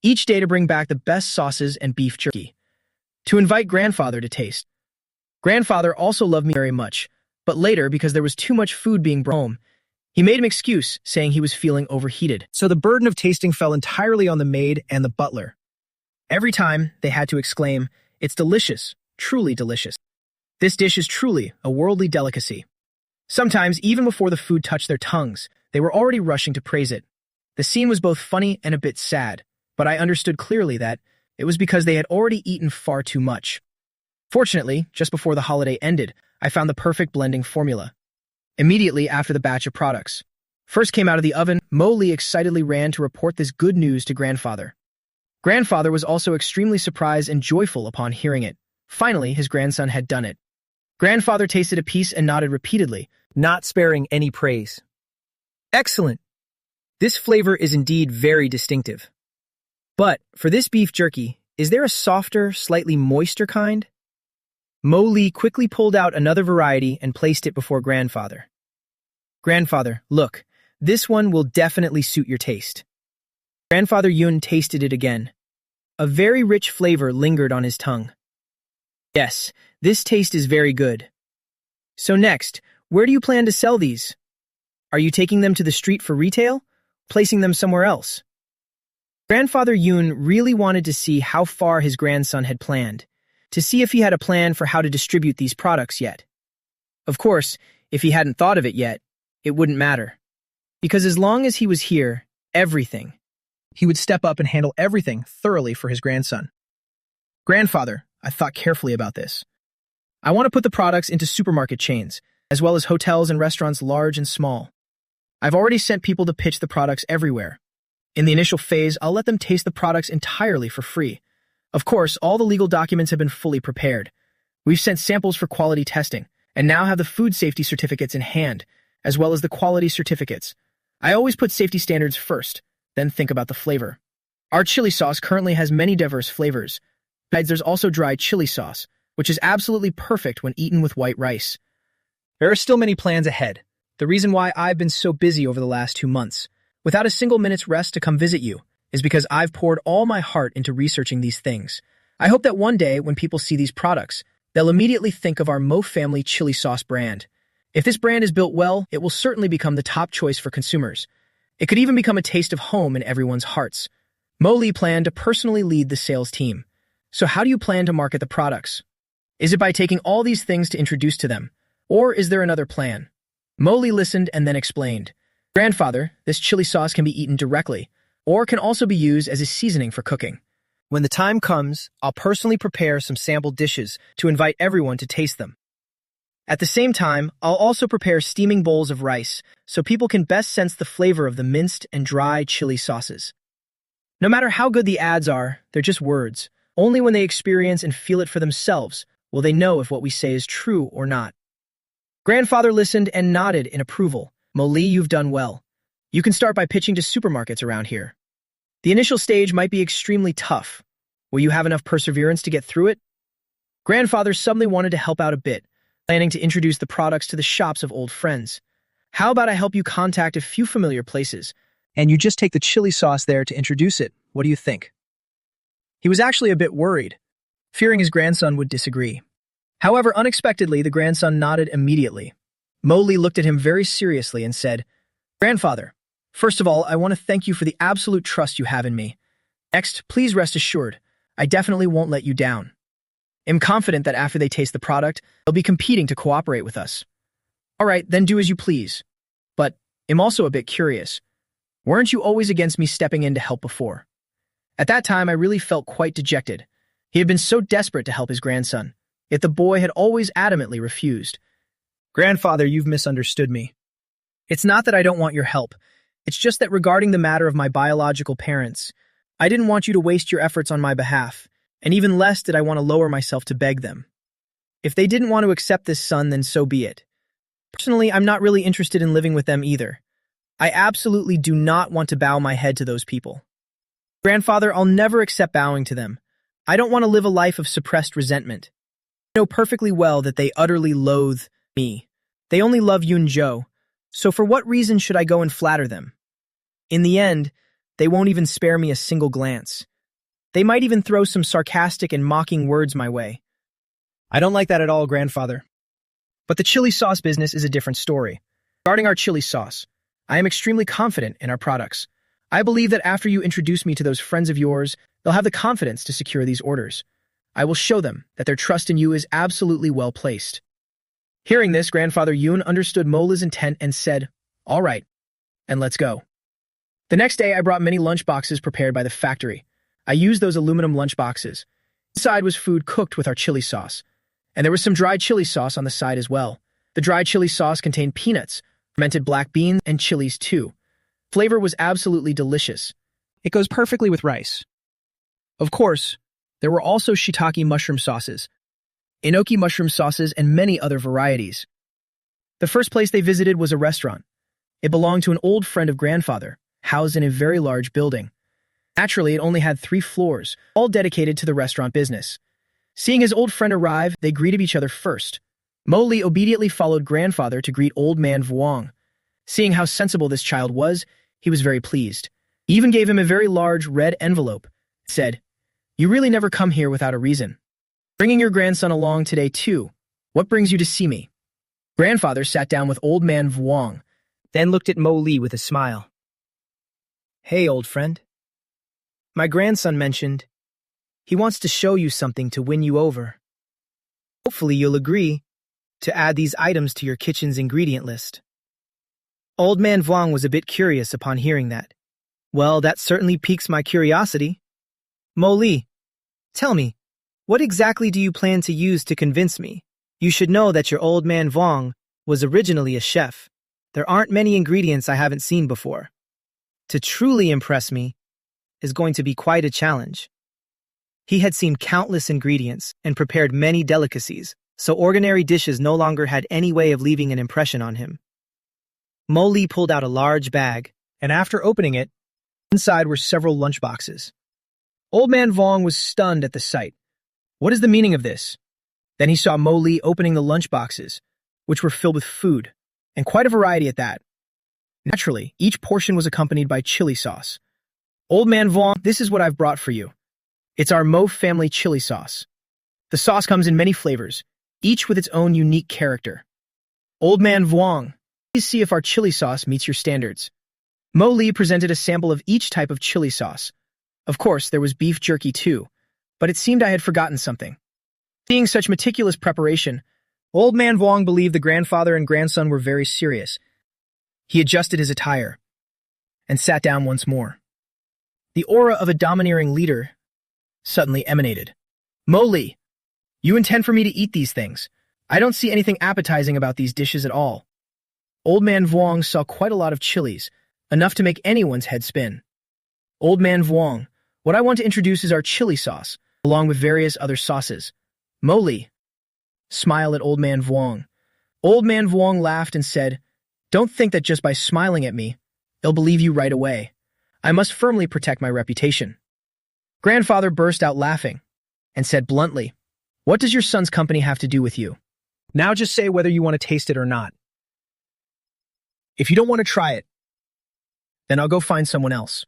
each day to bring back the best sauces and beef jerky, to invite grandfather to taste. Grandfather also loved me very much, but later, because there was too much food being brought home, he made an excuse, saying he was feeling overheated. So the burden of tasting fell entirely on the maid and the butler. Every time, they had to exclaim, "It's delicious, truly delicious. This dish is truly a worldly delicacy." Sometimes, even before the food touched their tongues, they were already rushing to praise it. The scene was both funny and a bit sad, but I understood clearly that it was because they had already eaten far too much. Fortunately, just before the holiday ended, I found the perfect blending formula. Immediately after the batch of products first came out of the oven, Mo Lee excitedly ran to report this good news to grandfather. Grandfather was also extremely surprised and joyful upon hearing it. Finally, his grandson had done it. Grandfather tasted a piece and nodded repeatedly, not sparing any praise. "Excellent. This flavor is indeed very distinctive. But for this beef jerky, Is there a softer, slightly moister kind? Mo Li quickly pulled out another variety and placed it before Grandfather. Grandfather, look, this one will definitely suit your taste. Grandfather Yun tasted it again. A very rich flavor lingered on his tongue. Yes, this taste is very good. So next, where do you plan to sell these? Are you taking them to the street for retail? Placing them somewhere else? Grandfather Yun really wanted to see how far his grandson had planned, to see if he had a plan for how to distribute these products yet. Of course, if he hadn't thought of it yet, it wouldn't matter. Because as long as he was here, he would step up and handle everything thoroughly for his grandson. Grandfather, I thought carefully about this. I want to put the products into supermarket chains, as well as hotels and restaurants large and small. I've already sent people to pitch the products everywhere. In the initial phase, I'll let them taste the products entirely for free. Of course, all the legal documents have been fully prepared. We've sent samples for quality testing, and now have the food safety certificates in hand, as well as the quality certificates. I always put safety standards first, then think about the flavor. Our chili sauce currently has many diverse flavors. Besides, there's also dry chili sauce, which is absolutely perfect when eaten with white rice. There are still many plans ahead. The reason why I've been so busy over the last 2 months, without a single minute's rest to come visit you, is because I've poured all my heart into researching these things. I hope that one day, when people see these products, they'll immediately think of our Mo family chili sauce brand. If this brand is built well, it will certainly become the top choice for consumers. It could even become a taste of home in everyone's hearts. Mo Li planned to personally lead the sales team. So how do you plan to market the products? Is it by taking all these things to introduce to them? Or is there another plan? Mo Li listened and then explained. Grandfather, this chili sauce can be eaten directly, or can also be used as a seasoning for cooking. When the time comes, I'll personally prepare some sample dishes to invite everyone to taste them. At the same time, I'll also prepare steaming bowls of rice so people can best sense the flavor of the minced and dry chili sauces. No matter how good the ads are, they're just words. Only when they experience and feel it for themselves will they know if what we say is true or not. Grandfather listened and nodded in approval. Mo Li, you've done well. You can start by pitching to supermarkets around here. The initial stage might be extremely tough. Will you have enough perseverance to get through it? Grandfather suddenly wanted to help out a bit, planning to introduce the products to the shops of old friends. How about I help you contact a few familiar places, and you just take the chili sauce there to introduce it? What do you think? He was actually a bit worried, fearing his grandson would disagree. However, unexpectedly, the grandson nodded immediately. Mo Li looked at him very seriously and said, Grandfather, first of all, I want to thank you for the absolute trust you have in me. Next, please rest assured, I definitely won't let you down. I'm confident that after they taste the product, they'll be competing to cooperate with us. All right, then do as you please. But I'm also a bit curious. Weren't you always against me stepping in to help before? At that time, I really felt quite dejected. He had been so desperate to help his grandson, yet the boy had always adamantly refused. Grandfather, you've misunderstood me. It's not that I don't want your help. It's just that regarding the matter of my biological parents, I didn't want you to waste your efforts on my behalf, and even less did I want to lower myself to beg them. If they didn't want to accept this son, then so be it. Personally, I'm not really interested in living with them either. I absolutely do not want to bow my head to those people. Grandfather, I'll never accept bowing to them. I don't want to live a life of suppressed resentment. I know perfectly well that they utterly loathe me. They only love Yun Zhou, so for what reason should I go and flatter them? In the end, they won't even spare me a single glance. They might even throw some sarcastic and mocking words my way. I don't like that at all, Grandfather. But the chili sauce business is a different story. Regarding our chili sauce, I am extremely confident in our products. I believe that after you introduce me to those friends of yours, they'll have the confidence to secure these orders. I will show them that their trust in you is absolutely well placed. Hearing this, Grandfather Yun understood Mo Li's intent and said, All right, and let's go. The next day, I brought many lunch boxes prepared by the factory. I used those aluminum lunch boxes. Inside was food cooked with our chili sauce, and there was some dried chili sauce on the side as well. The dried chili sauce contained peanuts, fermented black beans, and chilies too. Flavor was absolutely delicious. It goes perfectly with rice. Of course, there were also shiitake mushroom sauces, enoki mushroom sauces, and many other varieties. The first place they visited was a restaurant. It belonged to an old friend of Grandfather, housed in a very large building. Naturally, it only had 3 floors, all dedicated to the restaurant business. Seeing his old friend arrive, they greeted each other first. Mo Li obediently followed grandfather to greet old man Vuong. Seeing how sensible this child was, he was very pleased. He even gave him a very large red envelope. Said, "You really never come here without a reason. Bringing your grandson along today too. What brings you to see me?" Grandfather sat down with old man Vuong, then looked at Mo Li with a smile. "Hey, old friend. My grandson mentioned he wants to show you something to win you over. Hopefully you'll agree to add these items to your kitchen's ingredient list." Old man Vuong was a bit curious upon hearing that. "Well, that certainly piques my curiosity. Mo Li, tell me, what exactly do you plan to use to convince me? You should know that your old man Vuong was originally a chef. There aren't many ingredients I haven't seen before. To truly impress me is going to be quite a challenge." He had seen countless ingredients and prepared many delicacies, so ordinary dishes no longer had any way of leaving an impression on him. Mo Li pulled out a large bag, and after opening it, inside were several lunchboxes. Old man Vuong was stunned at the sight. What is the meaning of this? Then he saw Mo Li opening the lunchboxes, which were filled with food, and quite a variety at that. Naturally, each portion was accompanied by chili sauce. "Old man Vuong, this is what I've brought for you. It's our Mo family chili sauce. The sauce comes in many flavors, each with its own unique character. Old man Vuong, please see if our chili sauce meets your standards." Mo Li presented a sample of each type of chili sauce. Of course, there was beef jerky too, but it seemed I had forgotten something. Seeing such meticulous preparation, old man Vuong believed the grandfather and grandson were very serious. He adjusted his attire and sat down once more. The aura of a domineering leader suddenly emanated. "Mo Li, you intend for me to eat these things? I don't see anything appetizing about these dishes at all." Old man Vuong saw quite a lot of chilies, enough to make anyone's head spin. "Old man Vuong, what I want to introduce is our chili sauce, along with various other sauces. Mo Li." Smile at old man Vuong. Old man Vuong laughed and said, "Don't think that just by smiling at me, they'll believe you right away. I must firmly protect my reputation." Grandfather burst out laughing and said bluntly, "What does your son's company have to do with you? Now just say whether you want to taste it or not. If you don't want to try it, then I'll go find someone else.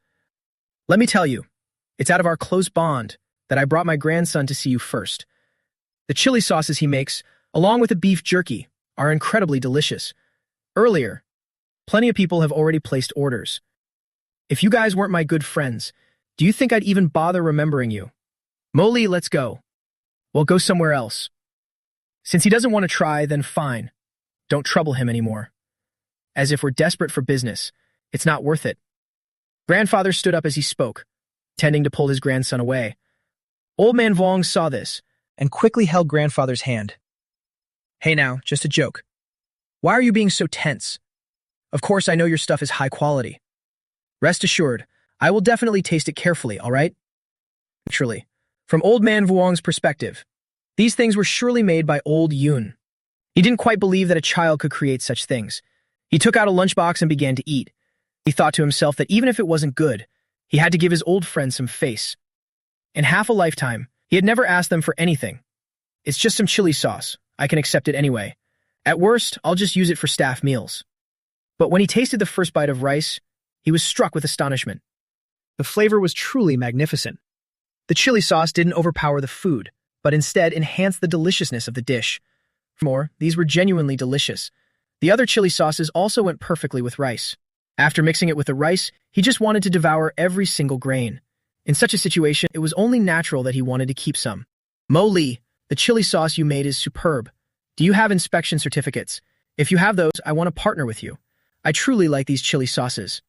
Let me tell you, it's out of our close bond that I brought my grandson to see you first. The chili sauces he makes, along with the beef jerky, are incredibly delicious. Earlier, plenty of people have already placed orders. If you guys weren't my good friends, do you think I'd even bother remembering you? Mo Li, let's go. We'll go somewhere else. Since he doesn't want to try, then fine. Don't trouble him anymore. As if we're desperate for business. It's not worth it." Grandfather stood up as he spoke, intending to pull his grandson away. Old man Vuong saw this and quickly held grandfather's hand. "Hey now, just a joke. Why are you being so tense? Of course I know your stuff is high quality. Rest assured, I will definitely taste it carefully, all right?" Naturally, from old man Vuong's perspective, these things were surely made by old Yun. He didn't quite believe that a child could create such things. He took out a lunchbox and began to eat. He thought to himself that even if it wasn't good, he had to give his old friend some face. In half a lifetime, he had never asked them for anything. "It's just some chili sauce. I can accept it anyway. At worst, I'll just use it for staff meals." But when he tasted the first bite of rice, he was struck with astonishment. The flavor was truly magnificent. The chili sauce didn't overpower the food, but instead enhanced the deliciousness of the dish. Furthermore, these were genuinely delicious. The other chili sauces also went perfectly with rice. After mixing it with the rice, he just wanted to devour every single grain. In such a situation, it was only natural that he wanted to keep some. "Mo Li, the chili sauce you made is superb. Do you have inspection certificates? If you have those, I want to partner with you. I truly like these chili sauces."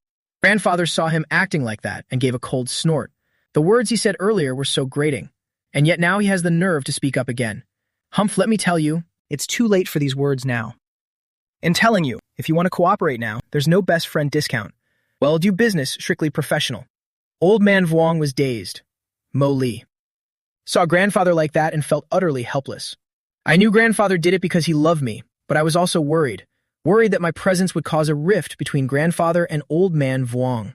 Grandfather saw him acting like that and gave a cold snort. The words he said earlier were so grating, and yet now he has the nerve to speak up again. "Humph, let me tell you, it's too late for these words now. In telling you, if you want to cooperate now, there's no best friend discount. Well, do business strictly professional." Old man Vuong was dazed. Mo Li saw grandfather like that and felt utterly helpless. I knew grandfather did it because he loved me, but I was also worried that my presence would cause a rift between grandfather and old man Vuong.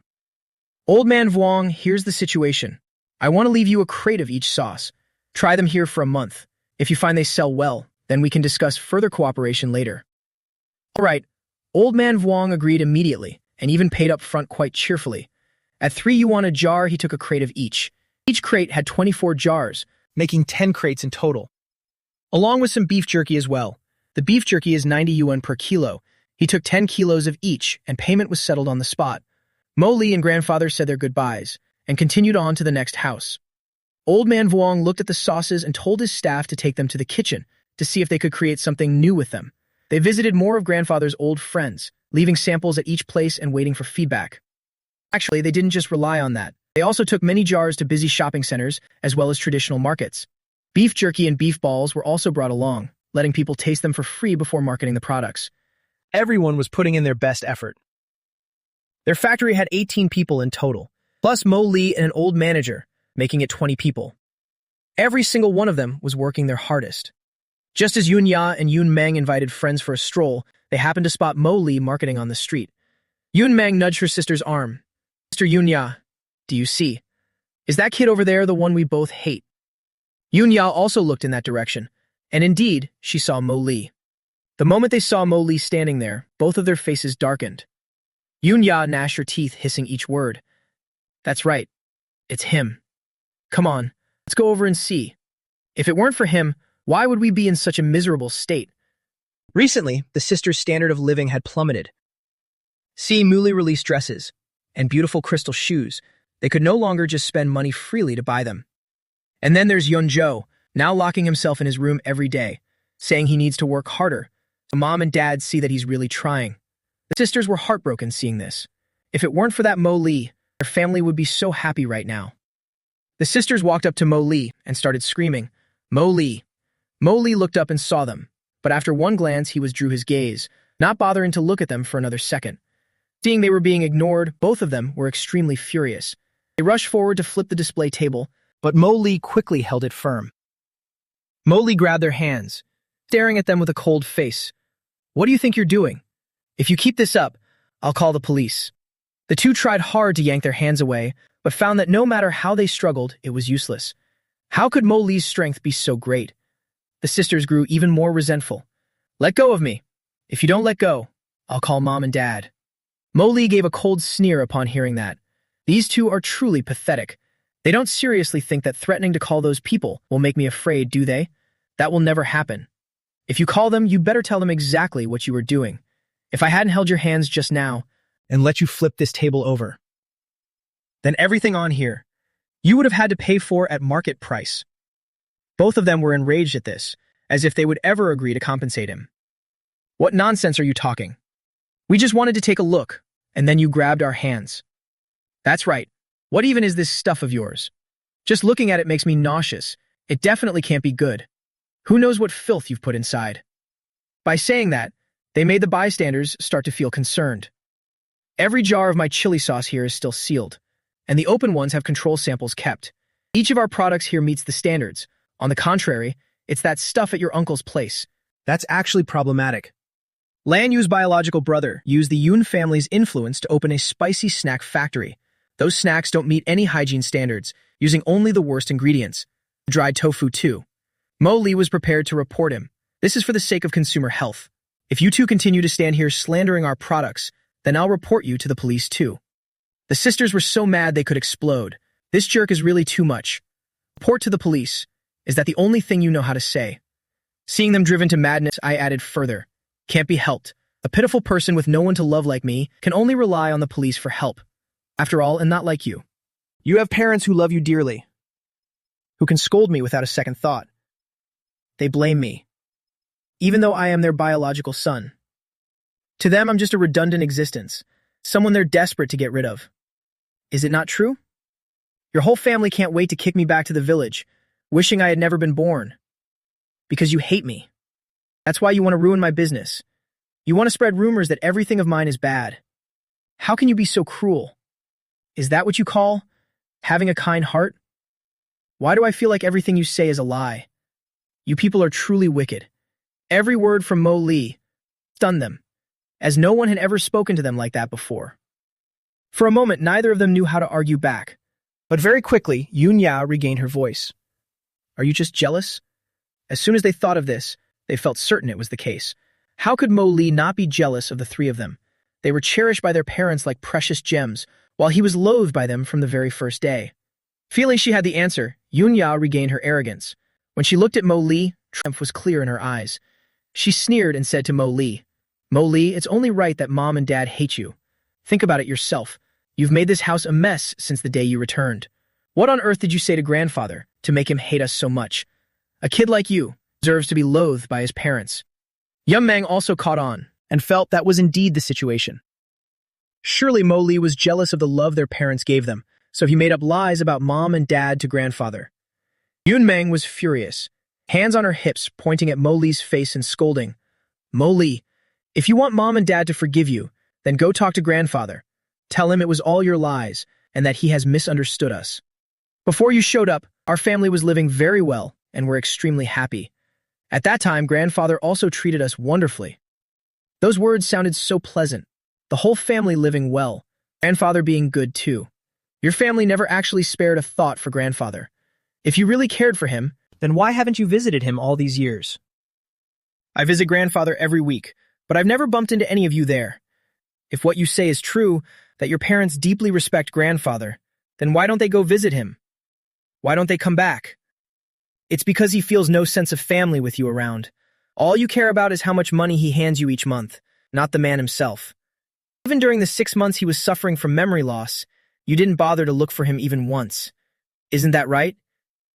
Old Man Vuong, here's the situation. I want to leave you a crate of each sauce. Try them here for a month. If you find they sell well, then we can discuss further cooperation later. All right, Old Man Vuong agreed immediately and even paid up front quite cheerfully. At 3 yuan a jar, he took a crate of each. Each crate had 24 jars, making 10 crates in total, along with some beef jerky as well. The beef jerky is 90 yuan per kilo. He took 10 kilos of each, and payment was settled on the spot. Mo Li and grandfather said their goodbyes and continued on to the next house. Old Man Vuong looked at the sauces and told his staff to take them to the kitchen to see if they could create something new with them. They visited more of grandfather's old friends, leaving samples at each place and waiting for feedback. Actually, they didn't just rely on that. They also took many jars to busy shopping centers as well as traditional markets. Beef jerky and beef balls were also brought along, letting people taste them for free before marketing the products. Everyone was putting in their best effort. Their factory had 18 people in total, plus Mo Li and an old manager, making it 20 people. Every single one of them was working their hardest. Just as Yun Ya and Yun Meng invited friends for a stroll, they happened to spot Mo Li marketing on the street. Yun Meng nudged her sister's arm. Mr. Yun Ya, do you see? Is that kid over there the one we both hate? Yun Ya also looked in that direction, and indeed, she saw Mo Li. The moment they saw Mo Li standing there, both of their faces darkened. Yun Ya gnashed her teeth, hissing each word. That's right. It's him. Come on, let's go over and see. If it weren't for him, why would we be in such a miserable state? Recently, the sisters' standard of living had plummeted. Seeing newly released dresses and beautiful crystal shoes, they could no longer just spend money freely to buy them. And then there's Yun Zhou, now locking himself in his room every day, saying he needs to work harder, so mom and dad see that he's really trying. The sisters were heartbroken seeing this. If it weren't for that Mo Li, their family would be so happy right now. The sisters walked up to Mo Li and started screaming, Mo Li. Mo Li looked up and saw them, but after one glance he withdrew his gaze, not bothering to look at them for another second. Seeing they were being ignored, both of them were extremely furious. They rushed forward to flip the display table, but Mo Li quickly held it firm. Mo Li grabbed their hands, staring at them with a cold face. What do you think you're doing? If you keep this up, I'll call the police. The two tried hard to yank their hands away, but found that no matter how they struggled, it was useless. How could Mo Li's strength be so great? The sisters grew even more resentful. Let go of me. If you don't let go, I'll call mom and dad. Mo Li gave a cold sneer upon hearing that. These two are truly pathetic. They don't seriously think that threatening to call those people will make me afraid, do they? That will never happen. If you call them, you better tell them exactly what you were doing. If I hadn't held your hands just now and let you flip this table over, then everything on here, you would have had to pay for at market price. Both of them were enraged at this, as if they would ever agree to compensate him. What nonsense are you talking? We just wanted to take a look, and then you grabbed our hands. That's right. What even is this stuff of yours? Just looking at it makes me nauseous. It definitely can't be good. Who knows what filth you've put inside? By saying that, they made the bystanders start to feel concerned. Every jar of my chili sauce here is still sealed, and the open ones have control samples kept. Each of our products here meets the standards. On the contrary, it's that stuff at your uncle's place. That's actually problematic. Lan Yu's biological brother used the Yun family's influence to open a spicy snack factory. Those snacks don't meet any hygiene standards, using only the worst ingredients. Dried tofu, too. Mo Li was prepared to report him. This is for the sake of consumer health. If you two continue to stand here slandering our products, then I'll report you to the police, too. The sisters were so mad they could explode. This jerk is really too much. Report to the police. Is that the only thing you know how to say? Seeing them driven to madness, I added further. Can't be helped. A pitiful person with no one to love like me can only rely on the police for help. After all, and not like you. You have parents who love you dearly, who can scold me without a second thought. They blame me, even though I am their biological son. To them, I'm just a redundant existence, someone they're desperate to get rid of. Is it not true? Your whole family can't wait to kick me back to the village, wishing I had never been born. Because you hate me. That's why you want to ruin my business. You want to spread rumors that everything of mine is bad. How can you be so cruel? Is that what you call having a kind heart? Why do I feel like everything you say is a lie? You people are truly wicked. Every word from Mo Li stunned them, as no one had ever spoken to them like that before. For a moment, neither of them knew how to argue back. But very quickly, Yunya regained her voice. Are you just jealous? As soon as they thought of this, they felt certain it was the case. How could Mo Li not be jealous of the three of them? They were cherished by their parents like precious gems, while he was loathed by them from the very first day. Feeling she had the answer, Yunya regained her arrogance. When she looked at Mo Li, triumph was clear in her eyes. She sneered and said to Mo Li, it's only right that Mom and Dad hate you. Think about it yourself. You've made this house a mess since the day you returned. What on earth did you say to Grandfather to make him hate us so much? A kid like you deserves to be loathed by his parents. Meng also caught on and felt that was indeed the situation. Surely Mo Li was jealous of the love their parents gave them, so he made up lies about Mom and Dad to Grandfather. Meng was furious, hands on her hips pointing at Mo Li's face and scolding. Mo Li, if you want Mom and Dad to forgive you, then go talk to Grandfather. Tell him it was all your lies and that he has misunderstood us. Before you showed up, our family was living very well and were extremely happy. At that time, Grandfather also treated us wonderfully. Those words sounded so pleasant. The whole family living well, Grandfather being good too. Your family never actually spared a thought for Grandfather. If you really cared for him, then why haven't you visited him all these years? I visit Grandfather every week, but I've never bumped into any of you there. If what you say is true, that your parents deeply respect Grandfather, then why don't they go visit him? Why don't they come back? It's because he feels no sense of family with you around. All you care about is how much money he hands you each month, not the man himself. Even during the 6 months he was suffering from memory loss, you didn't bother to look for him even once. Isn't that right?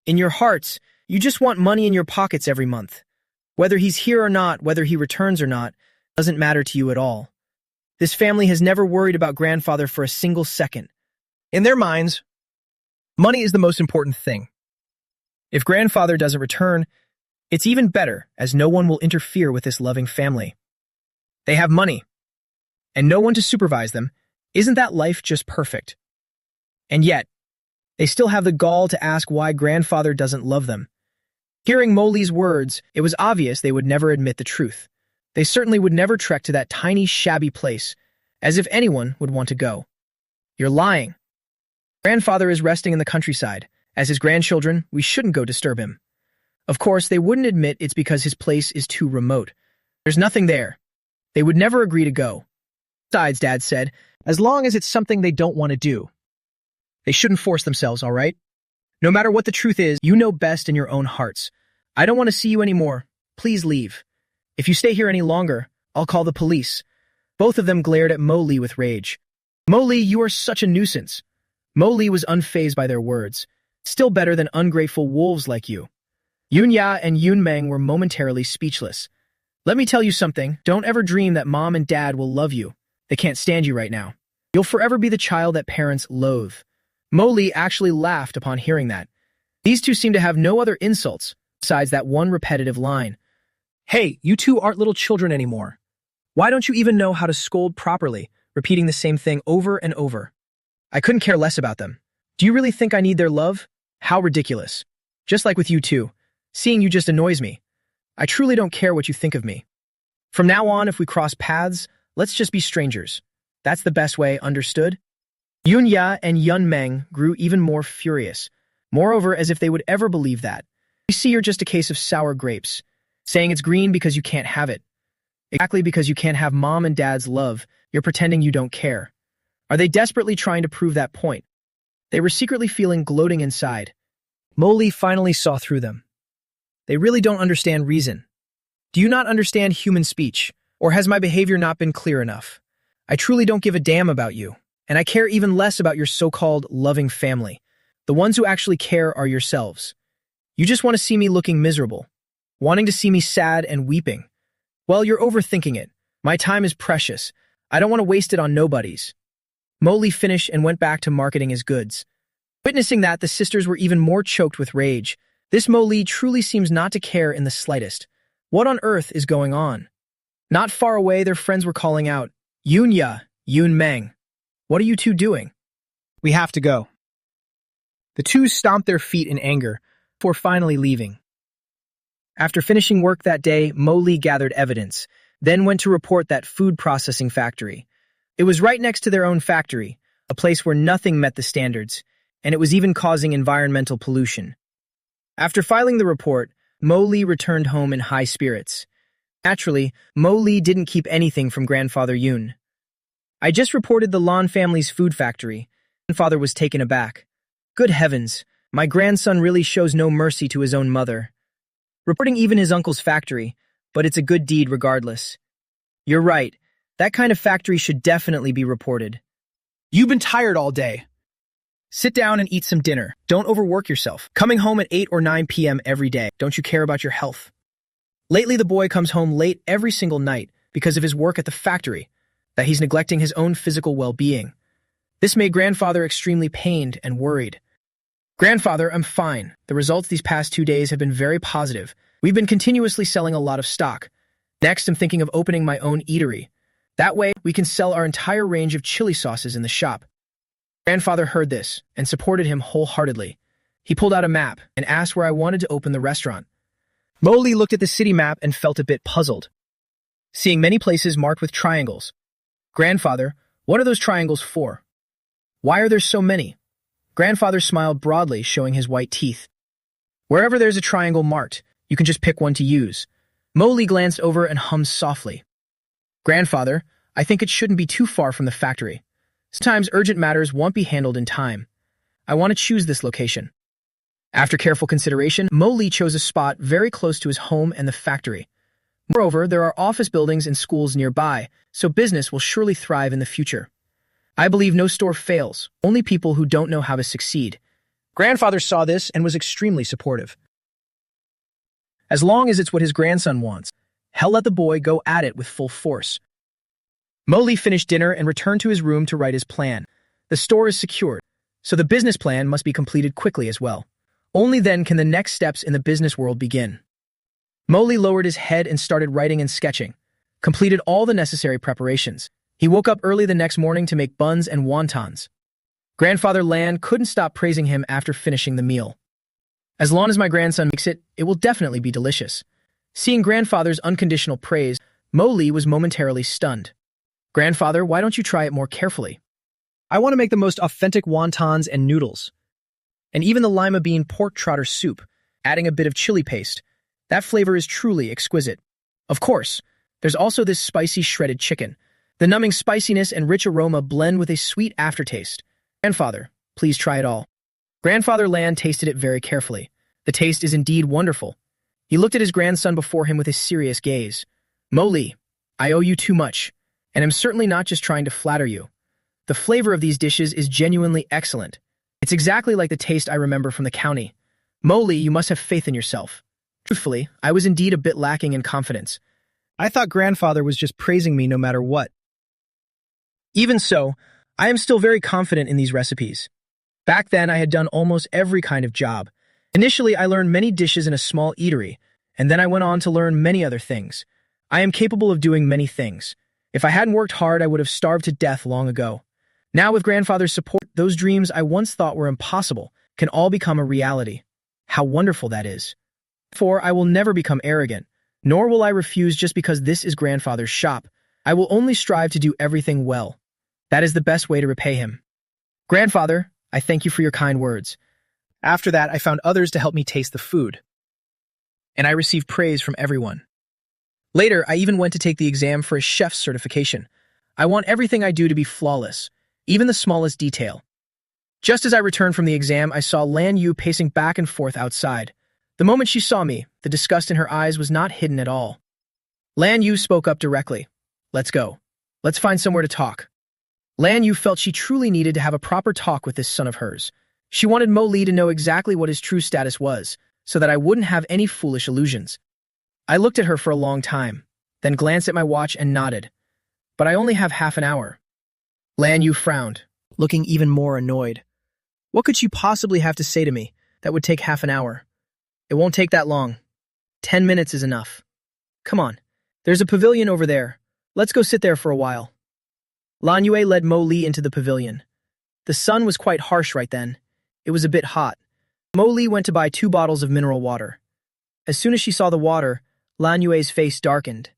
In your hearts, you just want money in your pockets every month. Whether he's here or not, whether he returns or not, doesn't matter to you at all. This family has never worried about Grandfather for a single second. In their minds, money is the most important thing. If Grandfather doesn't return, it's even better, as no one will interfere with this loving family. They have money, and no one to supervise them. Isn't that life just perfect? And yet, they still have the gall to ask why Grandfather doesn't love them. Hearing Mo Li's words, it was obvious they would never admit the truth. They certainly would never trek to that tiny, shabby place, as if anyone would want to go. You're lying. Grandfather is resting in the countryside. As his grandchildren, we shouldn't go disturb him. Of course, they wouldn't admit it's because his place is too remote. There's nothing there. They would never agree to go. Besides, Dad said, as long as it's something they don't want to do. They shouldn't force themselves, all right? No matter what the truth is, you know best in your own hearts. I don't want to see you anymore. Please leave. If you stay here any longer, I'll call the police. Both of them glared at Mo Li with rage. Mo Li, you are such a nuisance. Mo Li was unfazed by their words. Still better than ungrateful wolves like you. Yunya and Meng were momentarily speechless. Let me tell you something. Don't ever dream that Mom and Dad will love you. They can't stand you right now. You'll forever be the child that parents loathe. Mo Li actually laughed upon hearing that. These two seemed to have no other insults besides that one repetitive line. Hey, you two aren't little children anymore. Why don't you even know how to scold properly, repeating the same thing over and over? I couldn't care less about them. Do you really think I need their love? How ridiculous. Just like with you two. Seeing you just annoys me. I truly don't care what you think of me. From now on, if we cross paths, let's just be strangers. That's the best way, understood? Yunya and Meng grew even more furious. Moreover, as if they would ever believe that. You see, you're just a case of sour grapes. Saying it's green because you can't have it. Exactly because you can't have Mom and Dad's love, you're pretending you don't care. Are they desperately trying to prove that point? They were secretly feeling gloating inside. Mo Li finally saw through them. They really don't understand reason. Do you not understand human speech? Or has my behavior not been clear enough? I truly don't give a damn about you, and I care even less about your so-called loving family. The ones who actually care are yourselves. You just want to see me looking miserable, wanting to see me sad and weeping. Well, you're overthinking it. My time is precious. I don't want to waste it on nobodies. Mo Li finished and went back to marketing his goods. Witnessing that, the sisters were even more choked with rage. This Mo Li truly seems not to care in the slightest. What on earth is going on? Not far away, their friends were calling out, Yunya, Meng, what are you two doing? We have to go. The two stomped their feet in anger before finally leaving. After finishing work that day, Mo Li gathered evidence, then went to report that food processing factory. It was right next to their own factory, a place where nothing met the standards, and it was even causing environmental pollution. After filing the report, Mo Lee returned home in high spirits. Naturally, Mo Lee didn't keep anything from grandfather Yun. I just reported the Lan family's food factory. Grandfather was taken aback. Good heavens, my grandson really shows no mercy to his own mother. Reporting even his uncle's factory, but it's a good deed regardless. You're right, that kind of factory should definitely be reported. You've been tired all day. Sit down and eat some dinner. Don't overwork yourself. Coming home at 8 or 9 p.m. every day. Don't you care about your health? Lately, the boy comes home late every single night because of his work at the factory, that he's neglecting his own physical well-being. This made grandfather extremely pained and worried. Grandfather, I'm fine. The results these past 2 days have been very positive. We've been continuously selling a lot of stock. Next, I'm thinking of opening my own eatery. That way, we can sell our entire range of chili sauces in the shop. Grandfather heard this and supported him wholeheartedly. He pulled out a map and asked where I wanted to open the restaurant. Mo Lee looked at the city map and felt a bit puzzled, seeing many places marked with triangles. Grandfather, what are those triangles for? Why are there so many? Grandfather smiled broadly, showing his white teeth. Wherever there's a triangle marked, you can just pick one to use. Mo Lee glanced over and hummed softly. Grandfather, I think it shouldn't be too far from the factory. Sometimes urgent matters won't be handled in time. I want to choose this location. After careful consideration, Mo Lee chose a spot very close to his home and the factory. Moreover, there are office buildings and schools nearby, so business will surely thrive in the future. I believe no store fails, only people who don't know how to succeed. Grandfather saw this and was extremely supportive. As long as it's what his grandson wants, he'll let the boy go at it with full force. Mo Lee finished dinner and returned to his room to write his plan. The store is secured, so the business plan must be completed quickly as well. Only then can the next steps in the business world begin. Mo Lee lowered his head and started writing and sketching, completed all the necessary preparations. He woke up early the next morning to make buns and wontons. Grandfather Lan couldn't stop praising him after finishing the meal. As long as my grandson makes it, it will definitely be delicious. Seeing grandfather's unconditional praise, Mo Lee was momentarily stunned. Grandfather, why don't you try it more carefully? I want to make the most authentic wontons and noodles. And even the lima bean pork trotter soup, adding a bit of chili paste. That flavor is truly exquisite. Of course, there's also this spicy shredded chicken. The numbing spiciness and rich aroma blend with a sweet aftertaste. Grandfather, please try it all. Grandfather Lan tasted it very carefully. The taste is indeed wonderful. He looked at his grandson before him with a serious gaze. Mo Lee, I owe you too much, and I'm certainly not just trying to flatter you. The flavor of these dishes is genuinely excellent. It's exactly like the taste I remember from the county. Mo Lee, you must have faith in yourself. Truthfully, I was indeed a bit lacking in confidence. I thought grandfather was just praising me no matter what. Even so, I am still very confident in these recipes. Back then, I had done almost every kind of job. Initially, I learned many dishes in a small eatery, and then I went on to learn many other things. I am capable of doing many things. If I hadn't worked hard, I would have starved to death long ago. Now, with grandfather's support, those dreams I once thought were impossible can all become a reality. How wonderful that is. Therefore, I will never become arrogant, nor will I refuse just because this is grandfather's shop. I will only strive to do everything well. That is the best way to repay him. Grandfather, I thank you for your kind words. After that, I found others to help me taste the food, and I received praise from everyone. Later, I even went to take the exam for a chef's certification. I want everything I do to be flawless, even the smallest detail. Just as I returned from the exam, I saw Lan Yu pacing back and forth outside. The moment she saw me, the disgust in her eyes was not hidden at all. Lan Yu spoke up directly. Let's go. Let's find somewhere to talk. Lan Yu felt she truly needed to have a proper talk with this son of hers. She wanted Mo Lee to know exactly what his true status was, so that I wouldn't have any foolish illusions. I looked at her for a long time, then glanced at my watch and nodded. But I only have half an hour. Lan Yu frowned, looking even more annoyed. What could she possibly have to say to me that would take half an hour? It won't take that long. 10 minutes is enough. Come on, there's a pavilion over there. Let's go sit there for a while. Lan Yue led Mo Lee into the pavilion. The sun was quite harsh right then. It was a bit hot. Mo Lee went to buy 2 bottles of mineral water. As soon as she saw the water, Lan Yue's face darkened.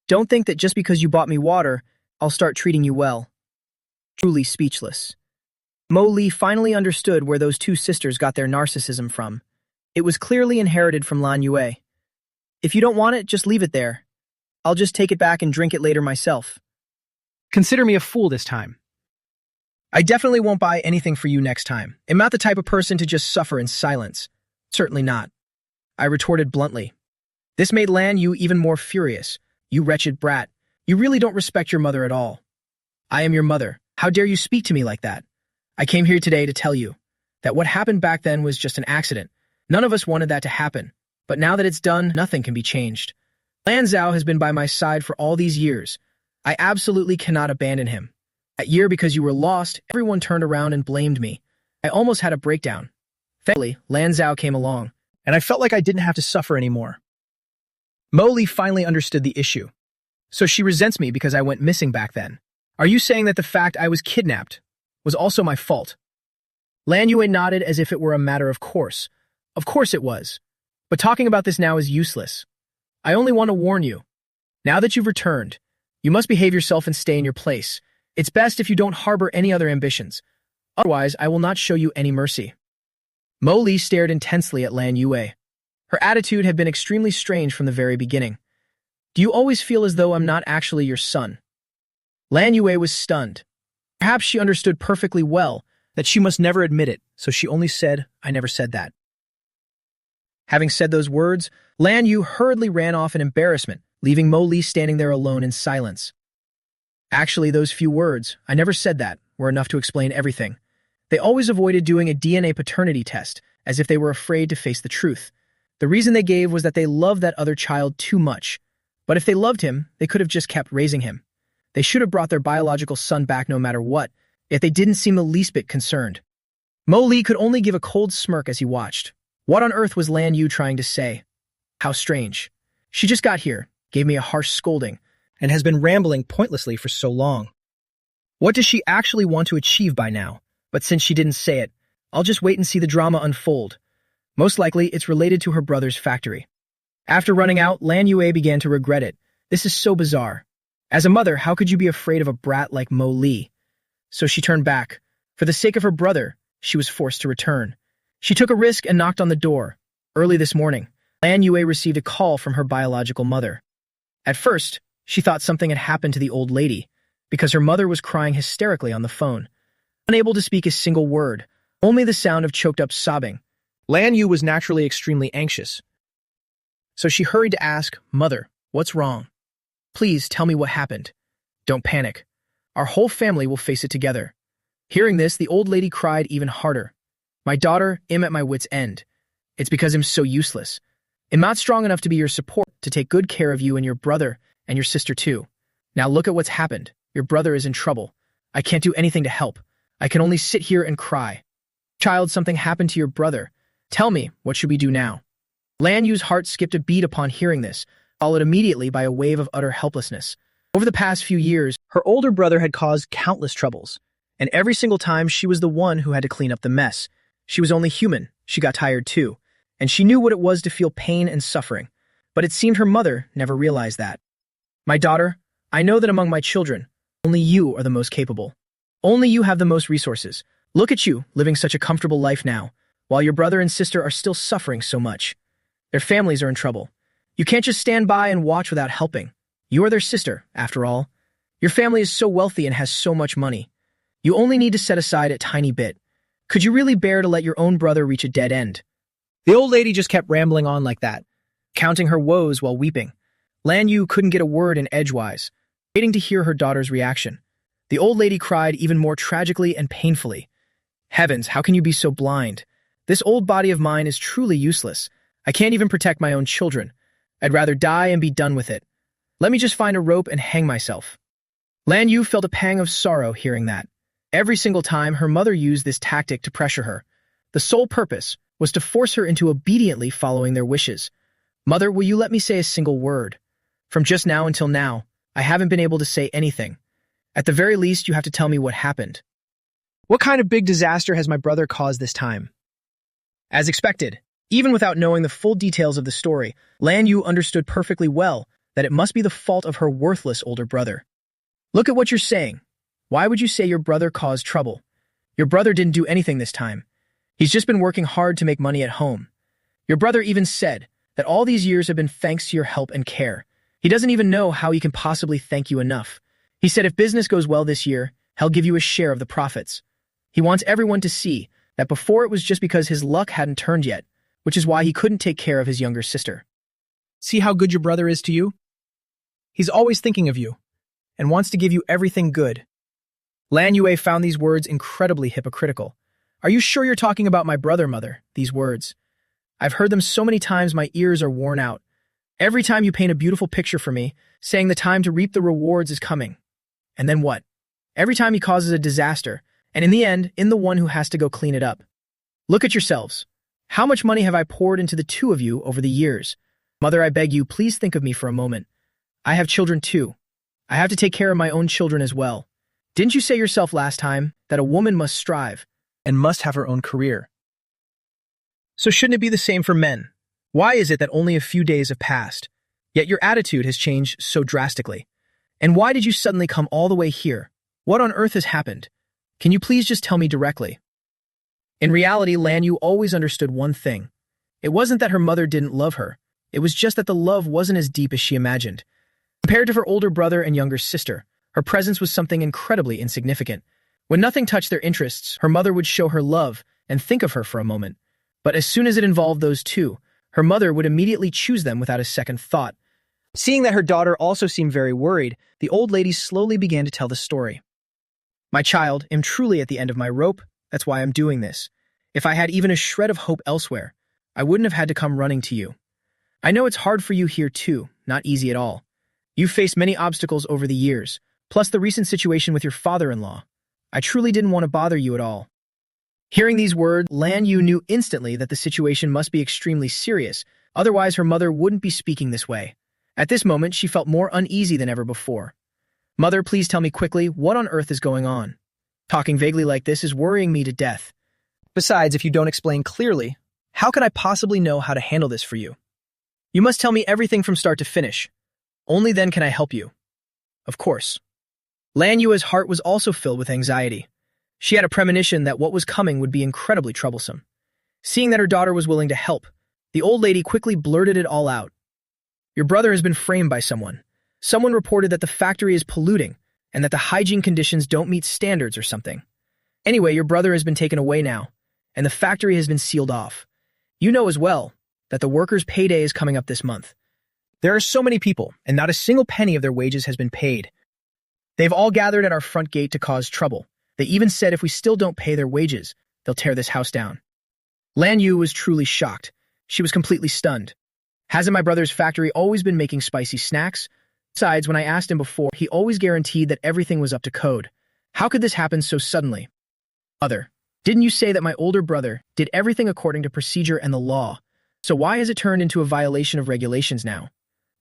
Don't think that just because you bought me water, I'll start treating you well. Truly speechless. Mo Li finally understood where those two sisters got their narcissism from. It was clearly inherited from Lan Yue. If you don't want it, just leave it there. I'll just take it back and drink it later myself. Consider me a fool this time. I definitely won't buy anything for you next time. I'm not the type of person to just suffer in silence. Certainly not. I retorted bluntly. This made Lan Yu even more furious. You wretched brat. You really don't respect your mother at all. I am your mother. How dare you speak to me like that? I came here today to tell you that what happened back then was just an accident. None of us wanted that to happen. But now that it's done, nothing can be changed. Lan Zhao has been by my side for all these years. I absolutely cannot abandon him. That year, because you were lost, everyone turned around and blamed me. I almost had a breakdown. Thankfully, Lan Zhao came along, and I felt like I didn't have to suffer anymore. Mo Li finally understood the issue. So she resents me because I went missing back then. Are you saying that the fact I was kidnapped was also my fault? Lan Yue nodded as if it were a matter of course. Of course it was. But talking about this now is useless. I only want to warn you. Now that you've returned, you must behave yourself and stay in your place. It's best if you don't harbor any other ambitions. Otherwise, I will not show you any mercy. Mo Li stared intensely at Lan Yue. Her attitude had been extremely strange from the very beginning. Do you always feel as though I'm not actually your son? Lan Yue was stunned. Perhaps she understood perfectly well that she must never admit it, so she only said, I never said that. Having said those words, Lan Yu hurriedly ran off in embarrassment, leaving Mo Li standing there alone in silence. Actually, those few words, I never said that, were enough to explain everything. They always avoided doing a DNA paternity test, as if they were afraid to face the truth. The reason they gave was that they loved that other child too much. But if they loved him, they could have just kept raising him. They should have brought their biological son back no matter what, yet they didn't seem the least bit concerned. Mo Li could only give a cold smirk as he watched. What on earth was Lan Yu trying to say? How strange. She just got here, gave me a harsh scolding, and has been rambling pointlessly for so long. What does she actually want to achieve by now? But since she didn't say it, I'll just wait and see the drama unfold. Most likely, it's related to her brother's factory. After running out, Lan Yue began to regret it. This is so bizarre. As a mother, how could you be afraid of a brat like Mo Li? So she turned back. For the sake of her brother, she was forced to return. She took a risk and knocked on the door. Early this morning, Lan Yue received a call from her biological mother. At first, she thought something had happened to the old lady, because her mother was crying hysterically on the phone. Unable to speak a single word, only the sound of choked-up sobbing. Lan Yu was naturally extremely anxious. So she hurried to ask, Mother, what's wrong? Please tell me what happened. Don't panic. Our whole family will face it together. Hearing this, the old lady cried even harder. My daughter, I'm at my wit's end. It's because I'm so useless. I'm not strong enough to be your support, to take good care of you and your brother and your sister too. Now look at what's happened. Your brother is in trouble. I can't do anything to help. I can only sit here and cry. Child, something happened to your brother. Tell me, what should we do now? Lan Yu's heart skipped a beat upon hearing this, followed immediately by a wave of utter helplessness. Over the past few years, her older brother had caused countless troubles, and every single time she was the one who had to clean up the mess. She was only human. She got tired too, and she knew what it was to feel pain and suffering. But it seemed her mother never realized that. My daughter, I know that among my children, only you are the most capable. Only you have the most resources. Look at you, living such a comfortable life now, while your brother and sister are still suffering so much. Their families are in trouble. You can't just stand by and watch without helping. You are their sister, after all. Your family is so wealthy and has so much money. You only need to set aside a tiny bit. Could you really bear to let your own brother reach a dead end? The old lady just kept rambling on like that, counting her woes while weeping. Lan Yu couldn't get a word in edgewise, waiting to hear her daughter's reaction. The old lady cried even more tragically and painfully. Heavens, how can you be so blind? This old body of mine is truly useless. I can't even protect my own children. I'd rather die and be done with it. Let me just find a rope and hang myself. Lan Yu felt a pang of sorrow hearing that. Every single time her mother used this tactic to pressure her. The sole purpose was to force her into obediently following their wishes. Mother, will you let me say a single word? From just now until now, I haven't been able to say anything. At the very least, you have to tell me what happened. What kind of big disaster has my brother caused this time? As expected, even without knowing the full details of the story, Lan Yu understood perfectly well that it must be the fault of her worthless older brother. Look at what you're saying. Why would you say your brother caused trouble? Your brother didn't do anything this time. He's just been working hard to make money at home. Your brother even said that all these years have been thanks to your help and care. He doesn't even know how he can possibly thank you enough. He said if business goes well this year, he'll give you a share of the profits. He wants everyone to see that before it was just because his luck hadn't turned yet, which is why he couldn't take care of his younger sister. See how good your brother is to you? He's always thinking of you and wants to give you everything good. Lan Yue found these words incredibly hypocritical. Are you sure you're talking about my brother, mother? These words. I've heard them so many times my ears are worn out. Every time you paint a beautiful picture for me, saying the time to reap the rewards is coming. And then what? Every time he causes a disaster, and in the end, in the one who has to go clean it up. Look at yourselves. How much money have I poured into the two of you over the years? Mother, I beg you, please think of me for a moment. I have children too. I have to take care of my own children as well. Didn't you say yourself last time that a woman must strive and must have her own career? So shouldn't it be the same for men? Why is it that only a few days have passed, yet your attitude has changed so drastically? And why did you suddenly come all the way here? What on earth has happened? Can you please just tell me directly? In reality, Lan Yu always understood one thing. It wasn't that her mother didn't love her. It was just that the love wasn't as deep as she imagined. Compared to her older brother and younger sister, her presence was something incredibly insignificant. When nothing touched their interests, her mother would show her love and think of her for a moment. But as soon as it involved those two, her mother would immediately choose them without a second thought. Seeing that her daughter also seemed very worried, the old lady slowly began to tell the story. My child, I'm truly at the end of my rope. That's why I'm doing this. If I had even a shred of hope elsewhere, I wouldn't have had to come running to you. I know it's hard for you here too, not easy at all. You've faced many obstacles over the years, plus the recent situation with your father-in-law. I truly didn't want to bother you at all. Hearing these words, Lan Yu knew instantly that the situation must be extremely serious, otherwise her mother wouldn't be speaking this way. At this moment, she felt more uneasy than ever before. Mother, please tell me quickly, what on earth is going on? Talking vaguely like this is worrying me to death. Besides, if you don't explain clearly, how could I possibly know how to handle this for you? You must tell me everything from start to finish. Only then can I help you. Of course. Lan Yu's heart was also filled with anxiety. She had a premonition that what was coming would be incredibly troublesome. Seeing that her daughter was willing to help, the old lady quickly blurted it all out. Your brother has been framed by someone. Someone reported that the factory is polluting and that the hygiene conditions don't meet standards or something. Anyway, your brother has been taken away now, and the factory has been sealed off. You know as well that the workers' payday is coming up this month. There are so many people, and not a single penny of their wages has been paid. They've all gathered at our front gate to cause trouble. They even said if we still don't pay their wages, they'll tear this house down. Lan Yu was truly shocked. She was completely stunned. Hasn't my brother's factory always been making spicy snacks? Besides, when I asked him before, he always guaranteed that everything was up to code. How could this happen so suddenly? Mother, didn't you say that my older brother did everything according to procedure and the law? So why has it turned into a violation of regulations now?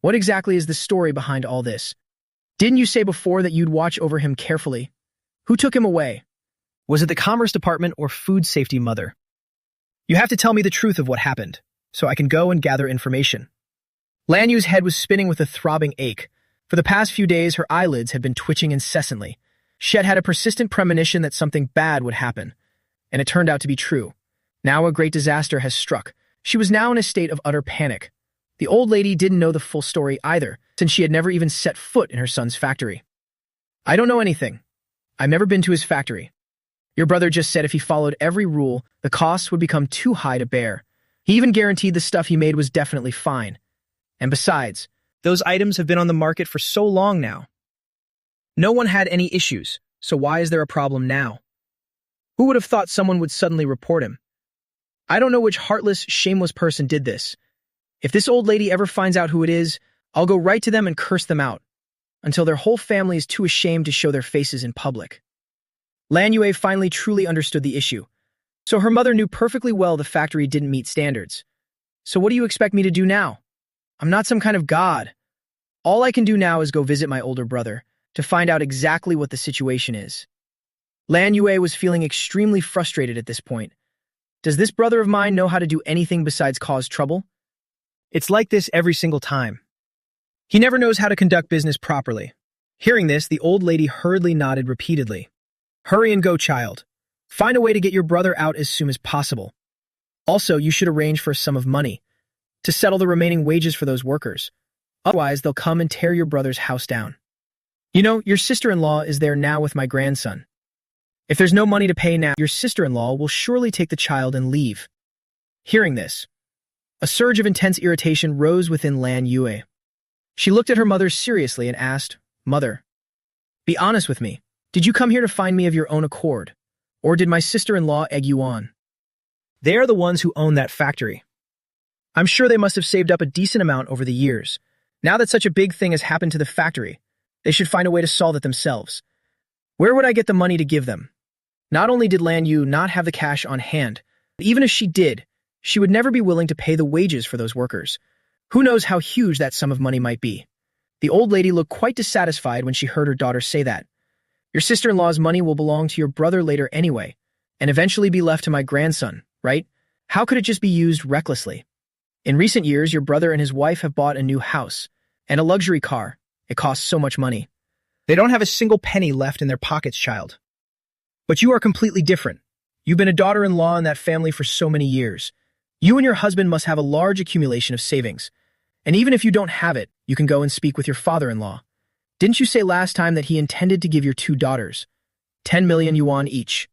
What exactly is the story behind all this? Didn't you say before that you'd watch over him carefully? Who took him away? Was it the Commerce Department or Food Safety, Mother? You have to tell me the truth of what happened, so I can go and gather information. Lan Yu's head was spinning with a throbbing ache. For the past few days, her eyelids had been twitching incessantly. She had had a persistent premonition that something bad would happen, and it turned out to be true. Now a great disaster has struck. She was now in a state of utter panic. The old lady didn't know the full story either, since she had never even set foot in her son's factory. I don't know anything. I've never been to his factory. Your brother just said if he followed every rule, the costs would become too high to bear. He even guaranteed the stuff he made was definitely fine. And besides, those items have been on the market for so long now. No one had any issues, so why is there a problem now? Who would have thought someone would suddenly report him? I don't know which heartless, shameless person did this. If this old lady ever finds out who it is, I'll go right to them and curse them out, until their whole family is too ashamed to show their faces in public. Lan Yue finally truly understood the issue. So her mother knew perfectly well the factory didn't meet standards. So what do you expect me to do now? I'm not some kind of god. All I can do now is go visit my older brother to find out exactly what the situation is. Lan Yue was feeling extremely frustrated at this point. Does this brother of mine know how to do anything besides cause trouble? It's like this every single time. He never knows how to conduct business properly. Hearing this, the old lady hurriedly nodded repeatedly. Hurry and go, child. Find a way to get your brother out as soon as possible. Also, you should arrange for a sum of money to settle the remaining wages for those workers. Otherwise, they'll come and tear your brother's house down. You know, your sister-in-law is there now with my grandson. If there's no money to pay now, your sister-in-law will surely take the child and leave. Hearing this, a surge of intense irritation rose within Lan Yue. She looked at her mother seriously and asked, "Mother, be honest with me. Did you come here to find me of your own accord? Or did my sister-in-law egg you on? They are the ones who own that factory. I'm sure they must have saved up a decent amount over the years. Now that such a big thing has happened to the factory, they should find a way to solve it themselves. Where would I get the money to give them?" Not only did Lan Yu not have the cash on hand, but even if she did, she would never be willing to pay the wages for those workers. Who knows how huge that sum of money might be? The old lady looked quite dissatisfied when she heard her daughter say that. Your sister-in-law's money will belong to your brother later anyway, and eventually be left to my grandson, right? How could it just be used recklessly? In recent years, your brother and his wife have bought a new house and a luxury car. It costs so much money. They don't have a single penny left in their pockets, child. But you are completely different. You've been a daughter-in-law in that family for so many years. You and your husband must have a large accumulation of savings. And even if you don't have it, you can go and speak with your father-in-law. Didn't you say last time that he intended to give your two daughters 10 million yuan each?